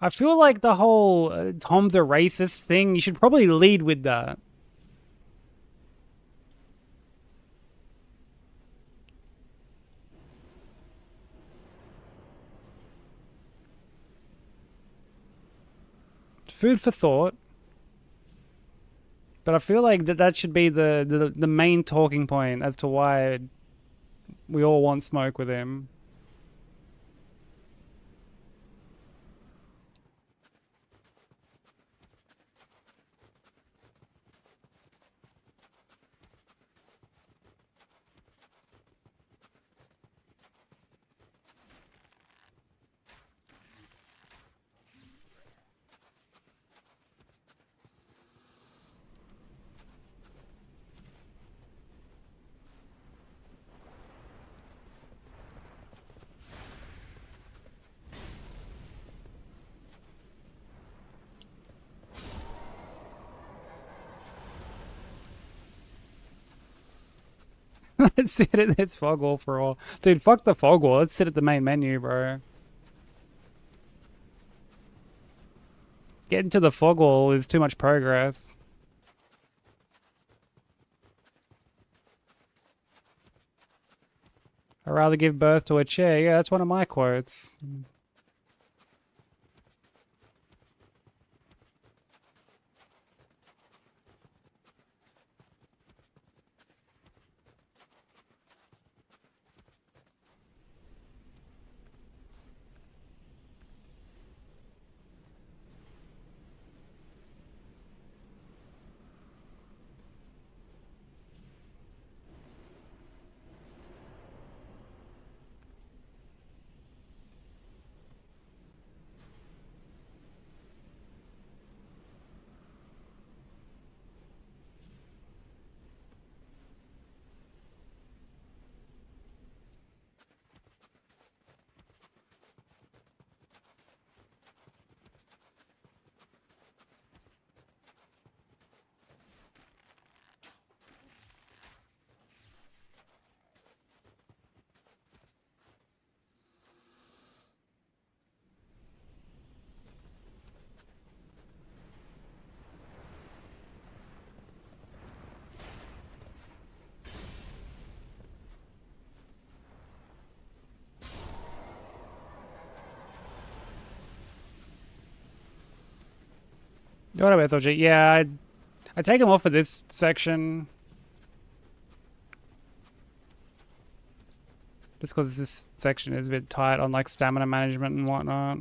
I feel like the whole Tom's a racist thing, you should probably lead with that. Food for thought. But I feel like that should be the main talking point as to why we all want smoke with him. Let's sit at this fog wall for all. Dude, fuck the fog wall. Let's sit at the main menu, bro. Getting to the fog wall is too much progress. I'd rather give birth to a chair. Yeah, that's one of my quotes. What about Thorgy? Yeah, I take him off for this section. Just because this section is a bit tight on like stamina management and whatnot.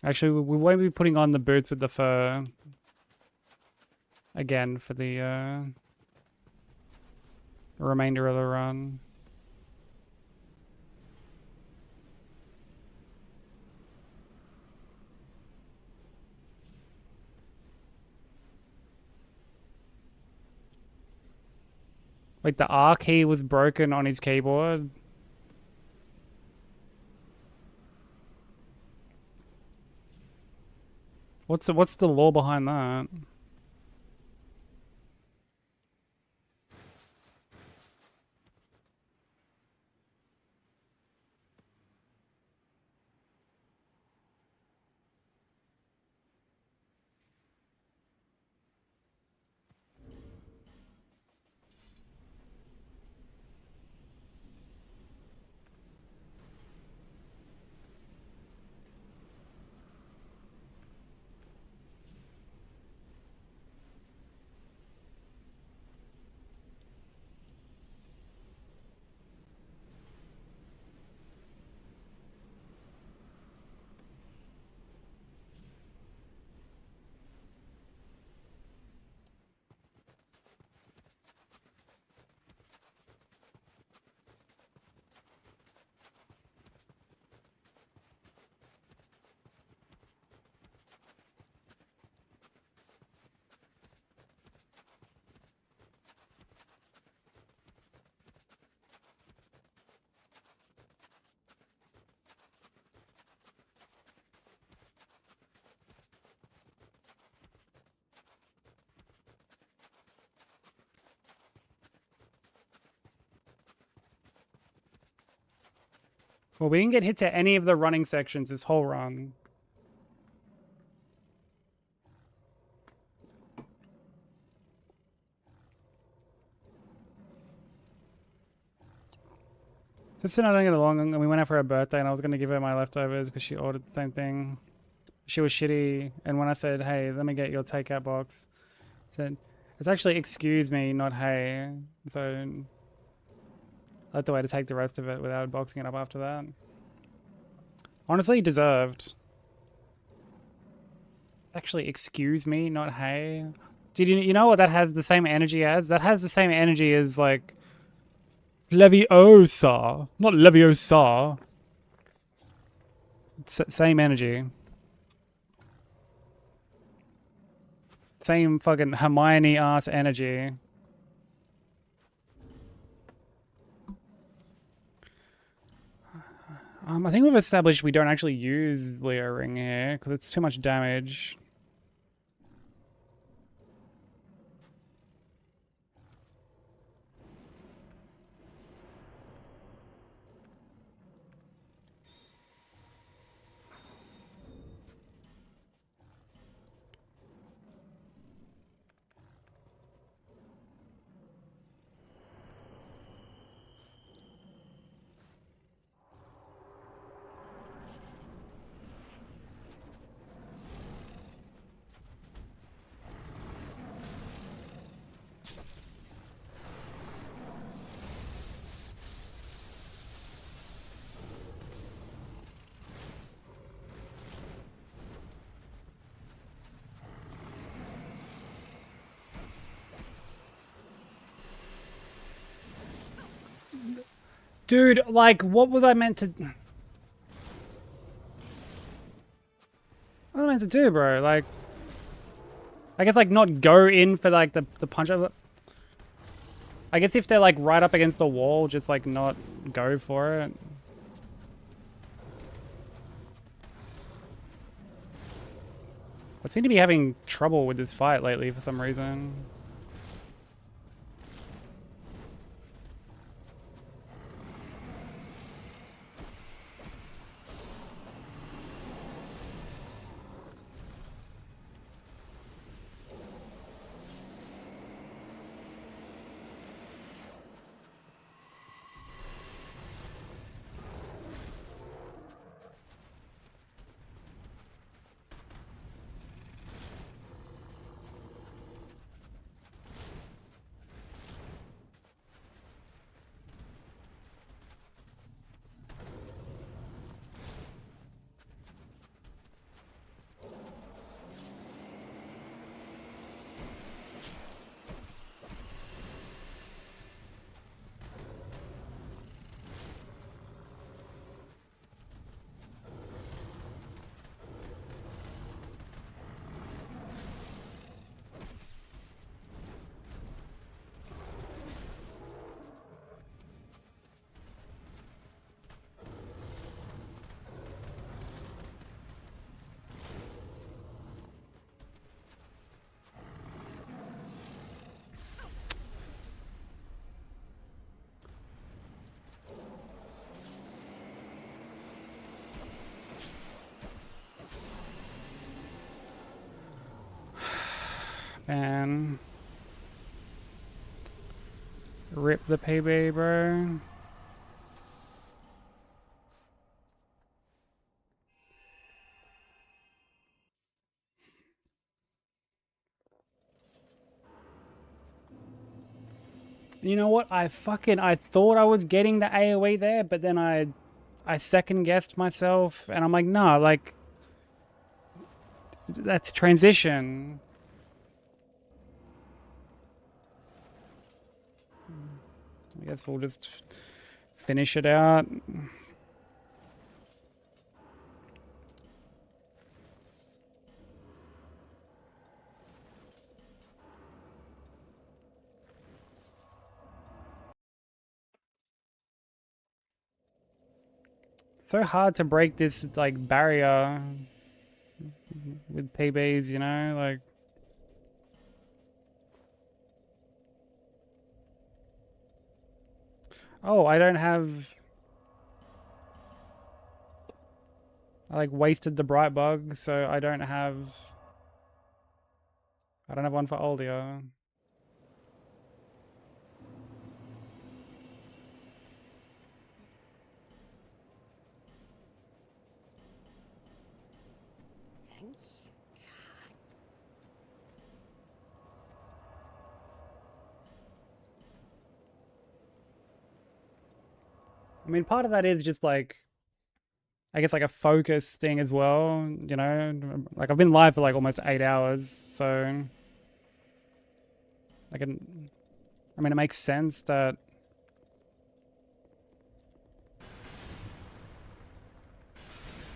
Actually, we won't be putting on the boots with the fur again for the remainder of the run. Like the R key was broken on his keyboard. What's the law behind that? Well, we didn't get hit to any of the running sections this whole run. Sister and I don't get along, and we went out for her birthday, and I was going to give her my leftovers because she ordered the same thing. She was shitty, and when I said, hey, let me get your takeout box, she said, it's actually excuse me, not hey. So I had to wait to take the rest of it without boxing it up after that. Honestly, deserved. Actually, excuse me, not hey. Did you know what that has the same energy as? That has the same energy as like Leviosa, not Leviosa. Same energy. Same fucking Hermione ass energy. I think we've established we don't actually use Leo Ring here because it's too much damage. Dude, like, what was I meant to... What was I meant to do, bro? Like... I guess, like, not go in for, like, the punch of it. I guess if they're, like, right up against the wall, just, like, not go for it. I seem to be having trouble with this fight lately for some reason. Man. Rip the PB, bro. You know what? I thought I was getting the AoE there, but then I second guessed myself, and I'm like, nah, like, that's transition. I guess we'll just finish it out. So hard to break this, like, barrier with PBs, you know? Like, oh, I don't have... I like wasted the bright bug, so I don't have one for Oldia. Thank you. I mean, part of that is just like, I guess like a focus thing as well, you know? Like I've been live for like almost 8 hours, so I can, I mean, it makes sense that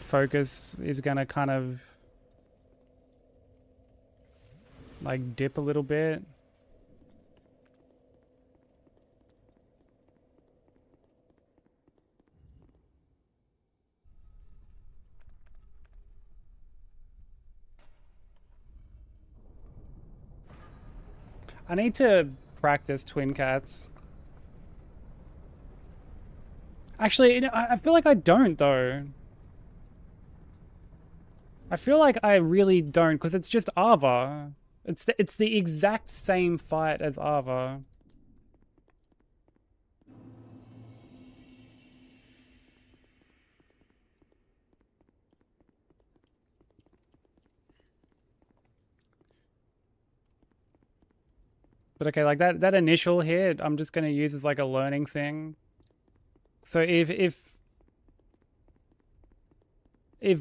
focus is gonna kind of like dip a little bit. I need to practice twin cats. Actually, you know, I feel like I don't though. I feel like I really don't because it's just Ava. It's the exact same fight as Ava. But okay, like that initial hit, I'm just gonna use as like a learning thing. So if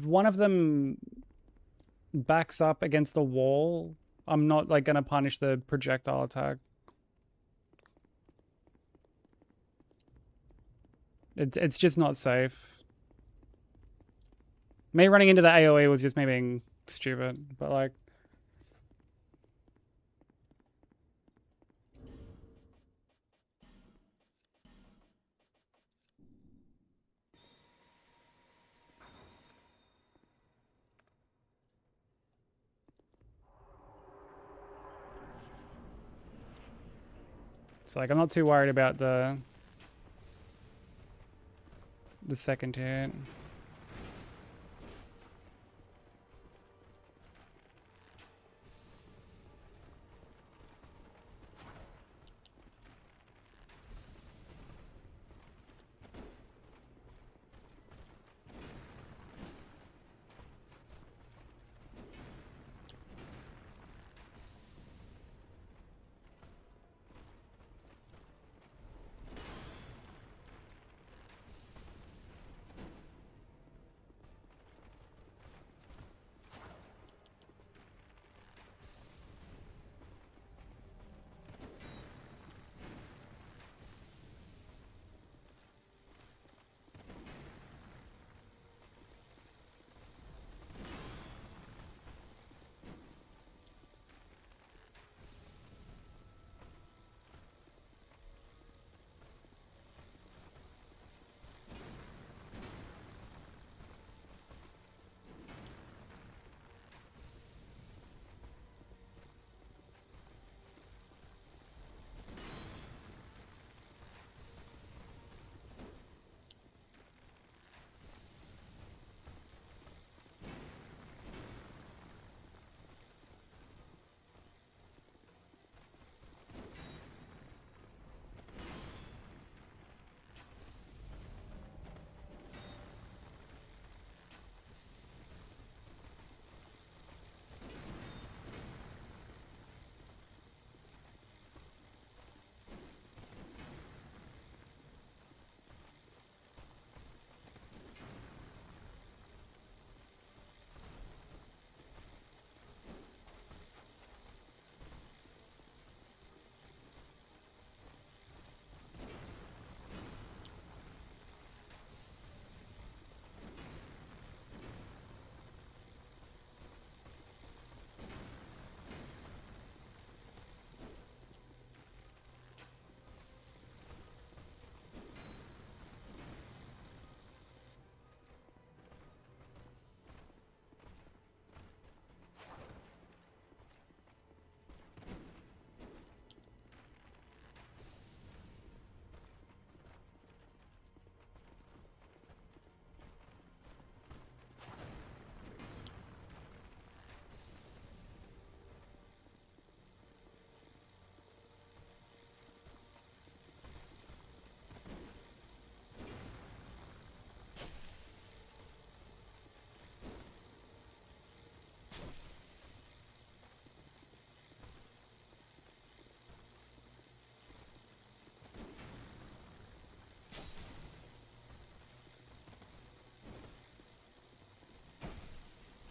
one of them backs up against the wall, I'm not like gonna punish the projectile attack. It's just not safe. Me running into the AoE was just me being stupid, but like it's like I'm not too worried about the second hit.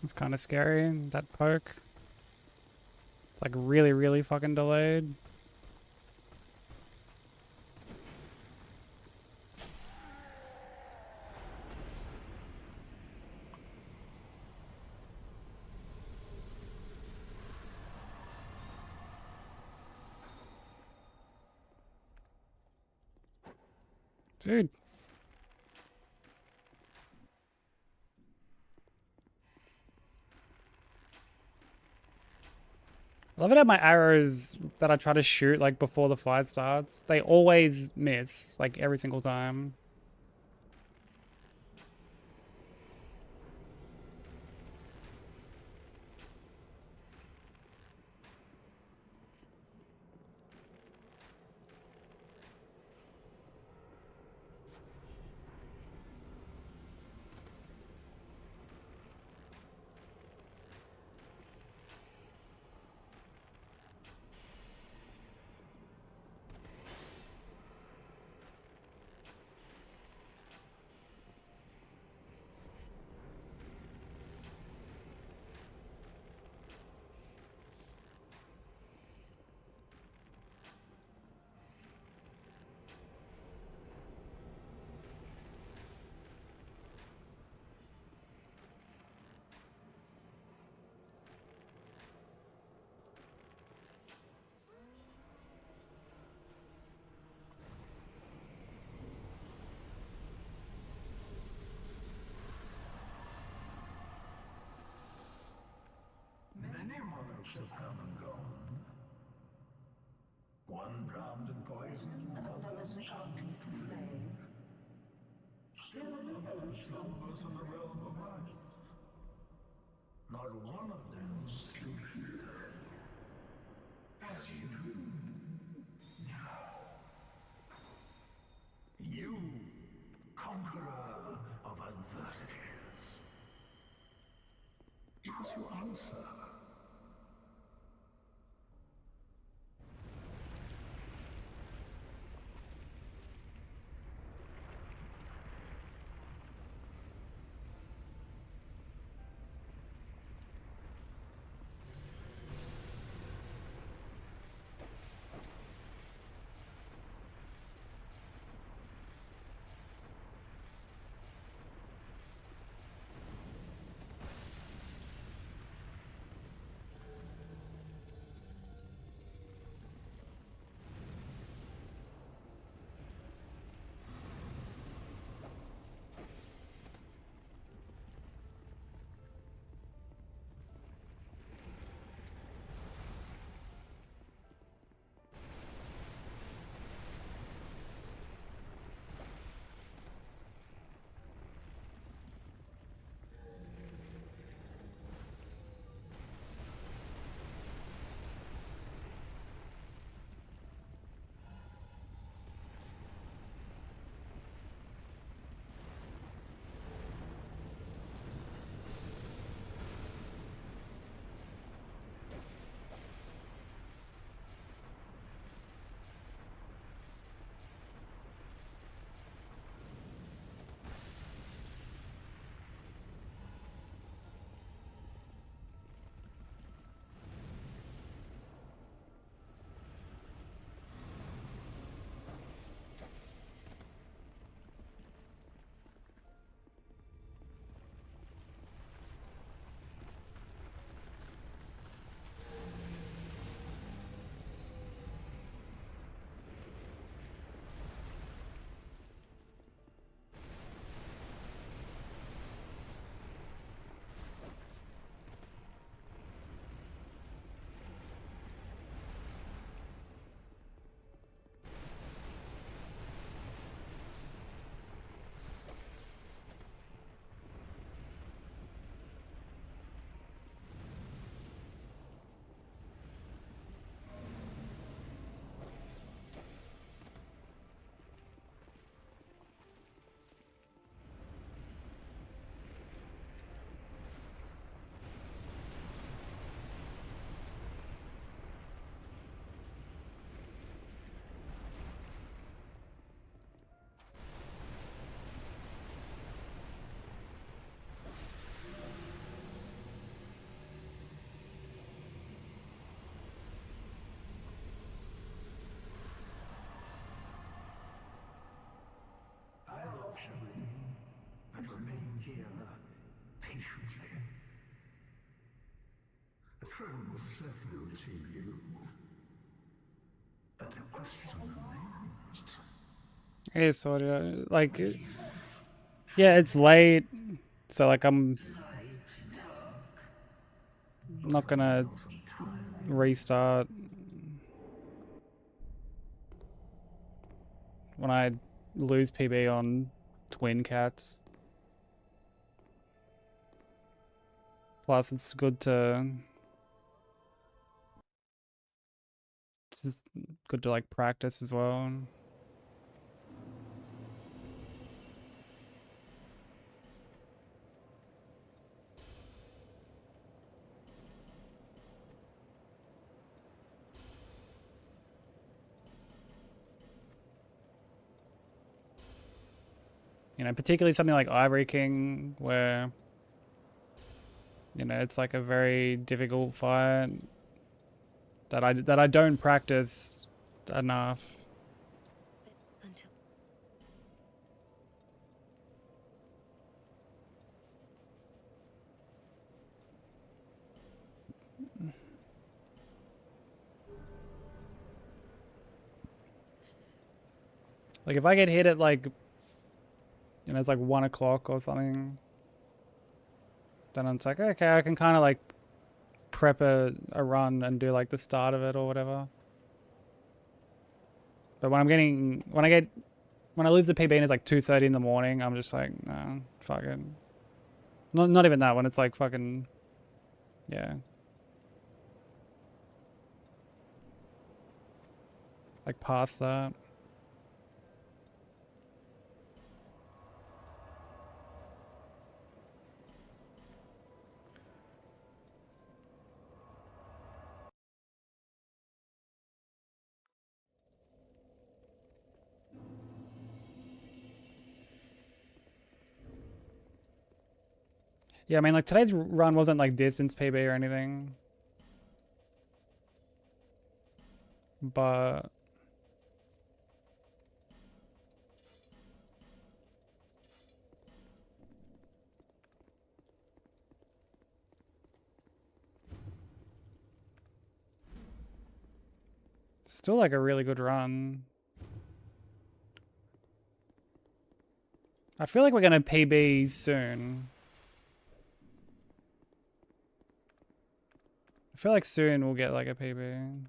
It's kind of scary, that poke. It's like really, really fucking delayed. Dude. I love it how my arrows that I try to shoot like before the fight starts, they always miss, like every single time. Many monarchs have come and gone. One drowned in poison, another succumbed to flame. Still another slumbers in the realm of ice. Not one of them stood here as you do now. You, conqueror of adversities. Give us your answer. True certainty you. But the question remains. It is sort of like, yeah, it's late, so like I'm not gonna restart when I lose PB on twin cats. Plus, it's good to like practice as well. You know, particularly something like Ivory King, where, you know, it's like a very difficult fight that I don't practice enough. Until Like if I get hit at like, you know, it's like 1 o'clock or something, then it's like, okay, I can kind of like prep a run and do like the start of it or whatever. But when I lose the PB and it's like 2:30 in the morning, I'm just like, nah, fuck it. Not even that, when it's like fucking, yeah. Like past that. Yeah, I mean, like today's run wasn't like distance PB or anything, but still like a really good run. I feel like we're gonna PB soon. I feel like soon we'll get like a PB.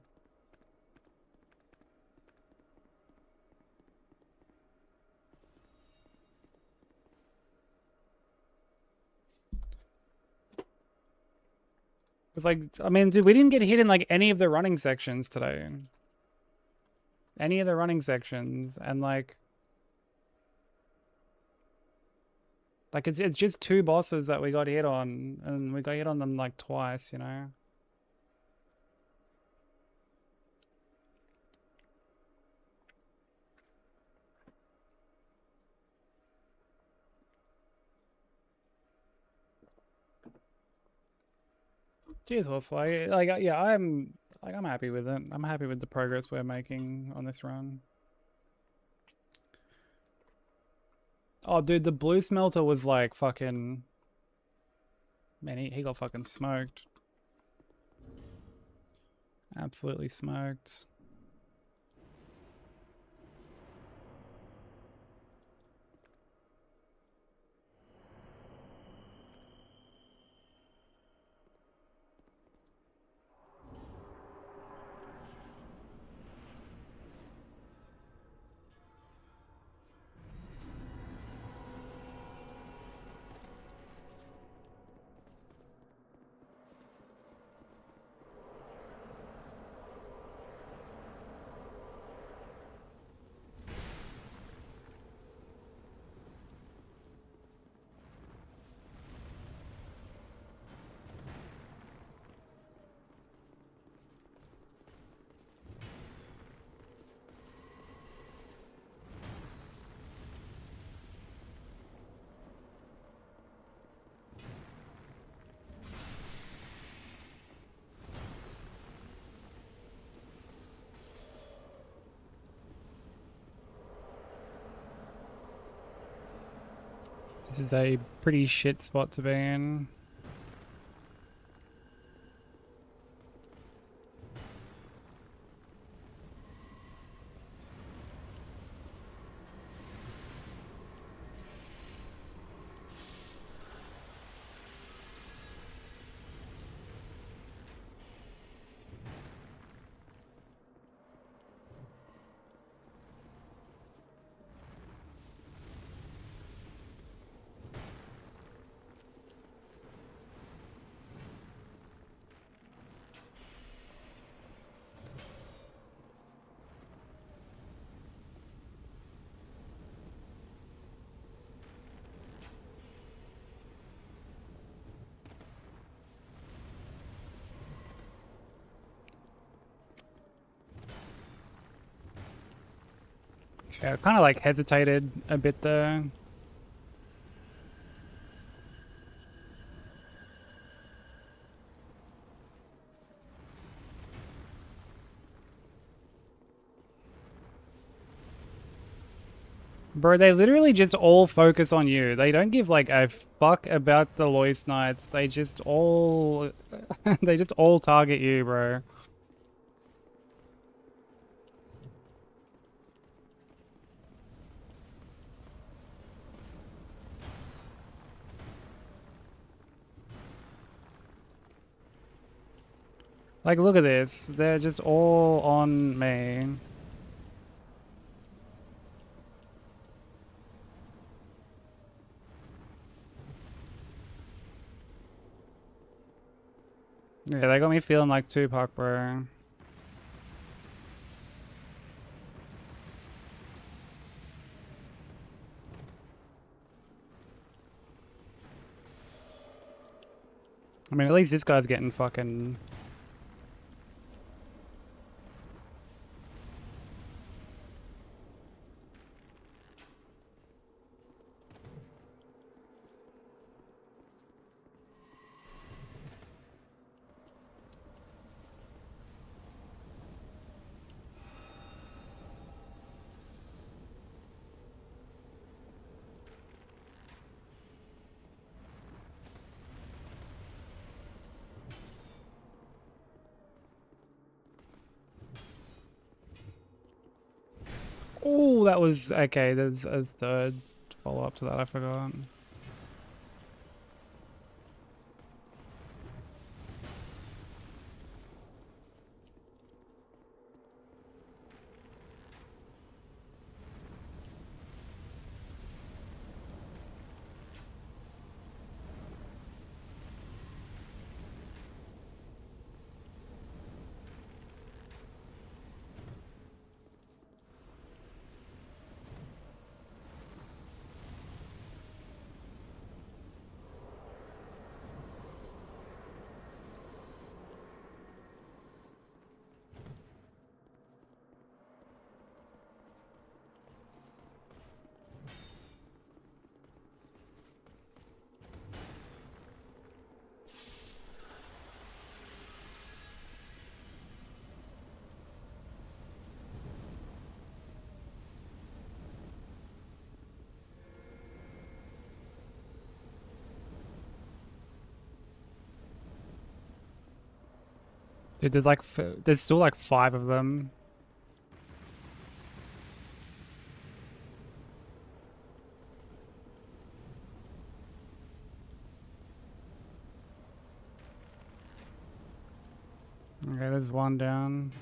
It's like, I mean, dude, we didn't get hit in like any of the running sections today. Any of the running sections, and like it's just 2 bosses that we got hit on, and we got hit on them like twice, you know. Cheers, Horsefly. Like, yeah, I'm happy with it. I'm happy with the progress we're making on this run. Oh, dude, the blue smelter was like fucking. Man, he got fucking smoked. Absolutely smoked. This is a pretty shit spot to be in. Yeah, kind of like hesitated a bit there. Bro, they literally just all focus on you. They don't give like a fuck about the Loist Knights. They just all they just all target you, bro. Like, look at this. They're just all on me. Yeah, they got me feeling like Tupac, bro. I mean, at least this guy's getting fucking... Oh, that was... Okay, there's a third follow-up to that, I forgot. Dude, there's like... There's still like 5 of them. Okay, there's one down.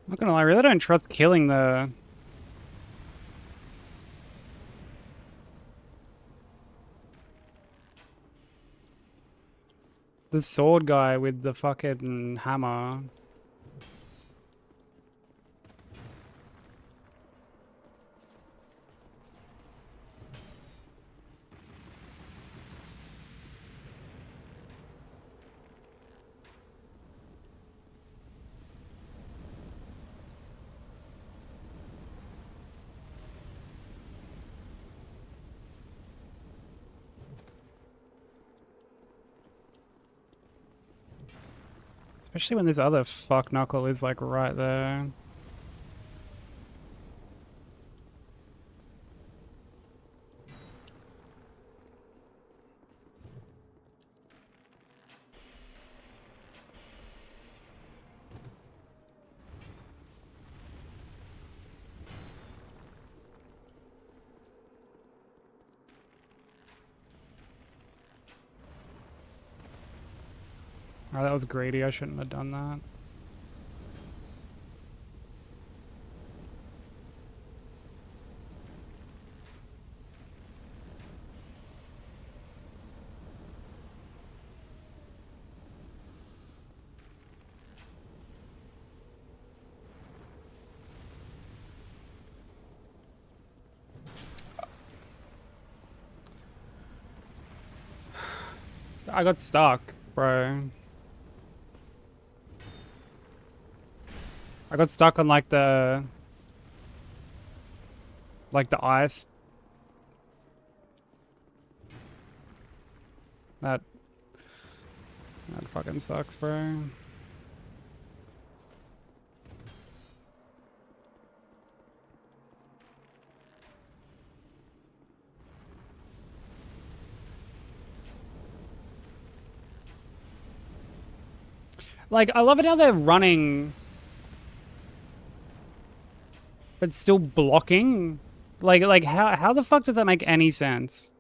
I'm not gonna lie, I really don't trust killing the sword guy with the fucking hammer. Especially when this other fuck knuckle is like right there. Oh, that was greedy. I shouldn't have done that. I got stuck, bro. I got stuck on like the ice. That fucking sucks, bro. Like, I love it how they're running, but still blocking. Like how the fuck does that make any sense?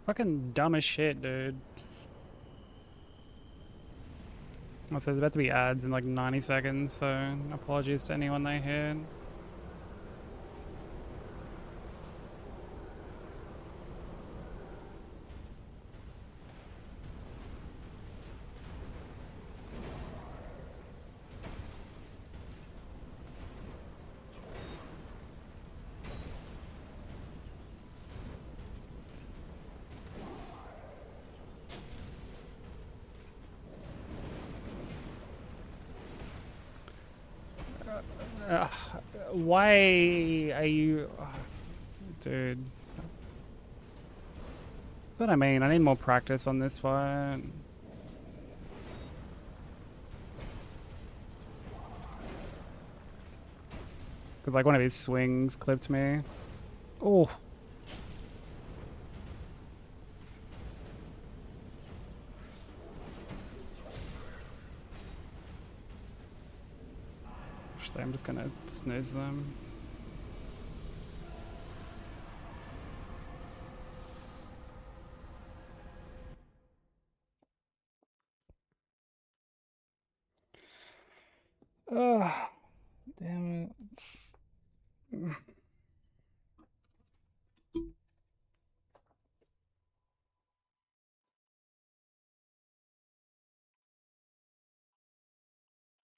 Fucking dumb as shit, dude. Also, there's about to be ads in like 90 seconds, so apologies to anyone they heard. Why are you... dude. That's what I mean. I need more practice on this fight. Because like one of his swings clipped me. Oh. Actually, I'm just gonna snooze them. Ugh. Damn it.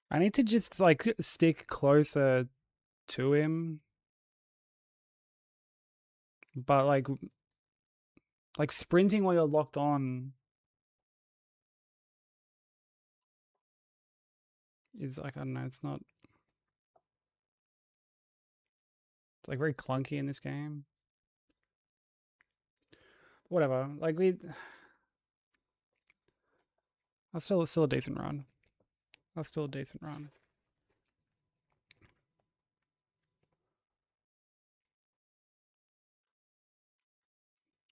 I need to just like stick closer to him. But like sprinting while you're locked on is like, I don't know, it's not, it's like very clunky in this game. Whatever. Like that's still a decent run. That's still a decent run.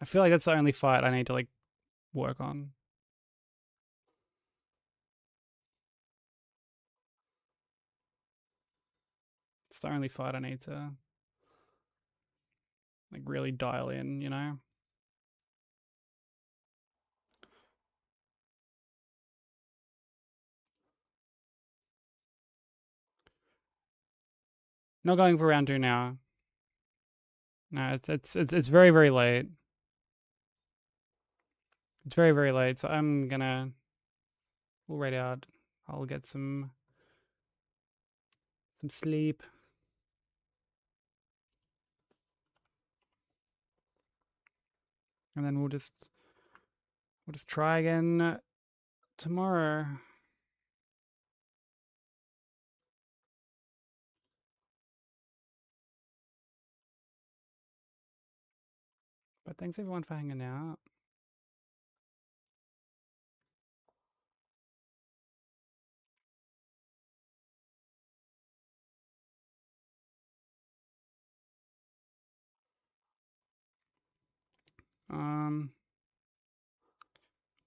I feel like that's the only fight I need to like work on. It's the only fight I need to like really dial in, you know? Not going for round 2 now. No, it's very, very late. It's very, very late, so I'm gonna we'll raid out. I'll get some sleep. And then we'll just try again tomorrow. But thanks everyone for hanging out.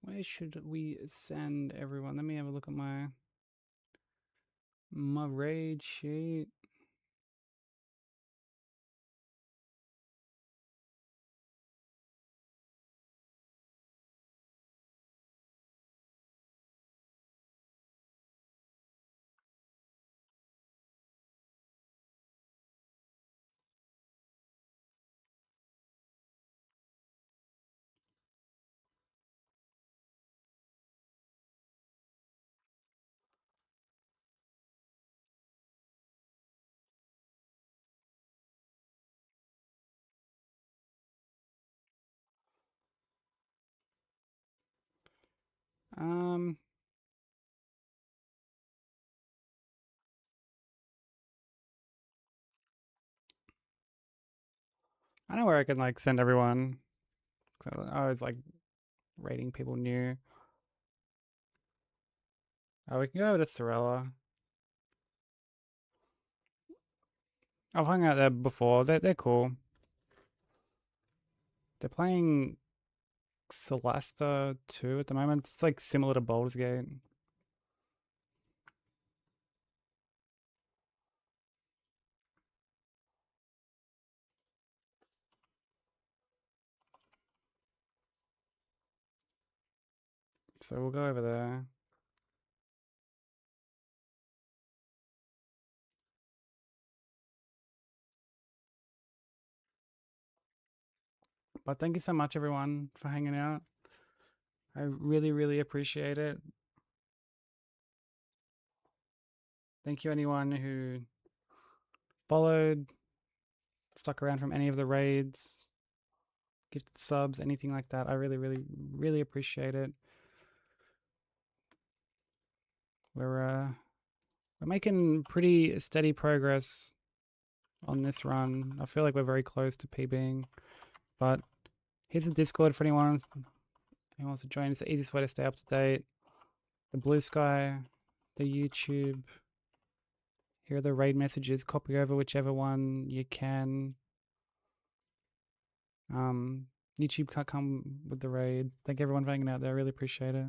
Where should we send everyone? Let me have a look at my raid sheet. I know where I can like send everyone. I always like rating people new. Oh, we can go over to Sorella. I've hung out there before. They're cool. They're playing Celesta 2 at the moment. It's like similar to Baldur's Gate. So we'll go over there. But thank you so much everyone for hanging out. I really, really appreciate it. Thank you anyone who followed, stuck around from any of the raids, gifted subs, anything like that. I really, really, really appreciate it. We're making pretty steady progress on this run. I feel like we're very close to PBing, but here's the Discord for anyone who wants to join. It's the easiest way to stay up to date. The Blue Sky, the YouTube. Here are the raid messages. Copy over whichever one you can. YouTube can't come with the raid. Thank everyone for hanging out there. I really appreciate it.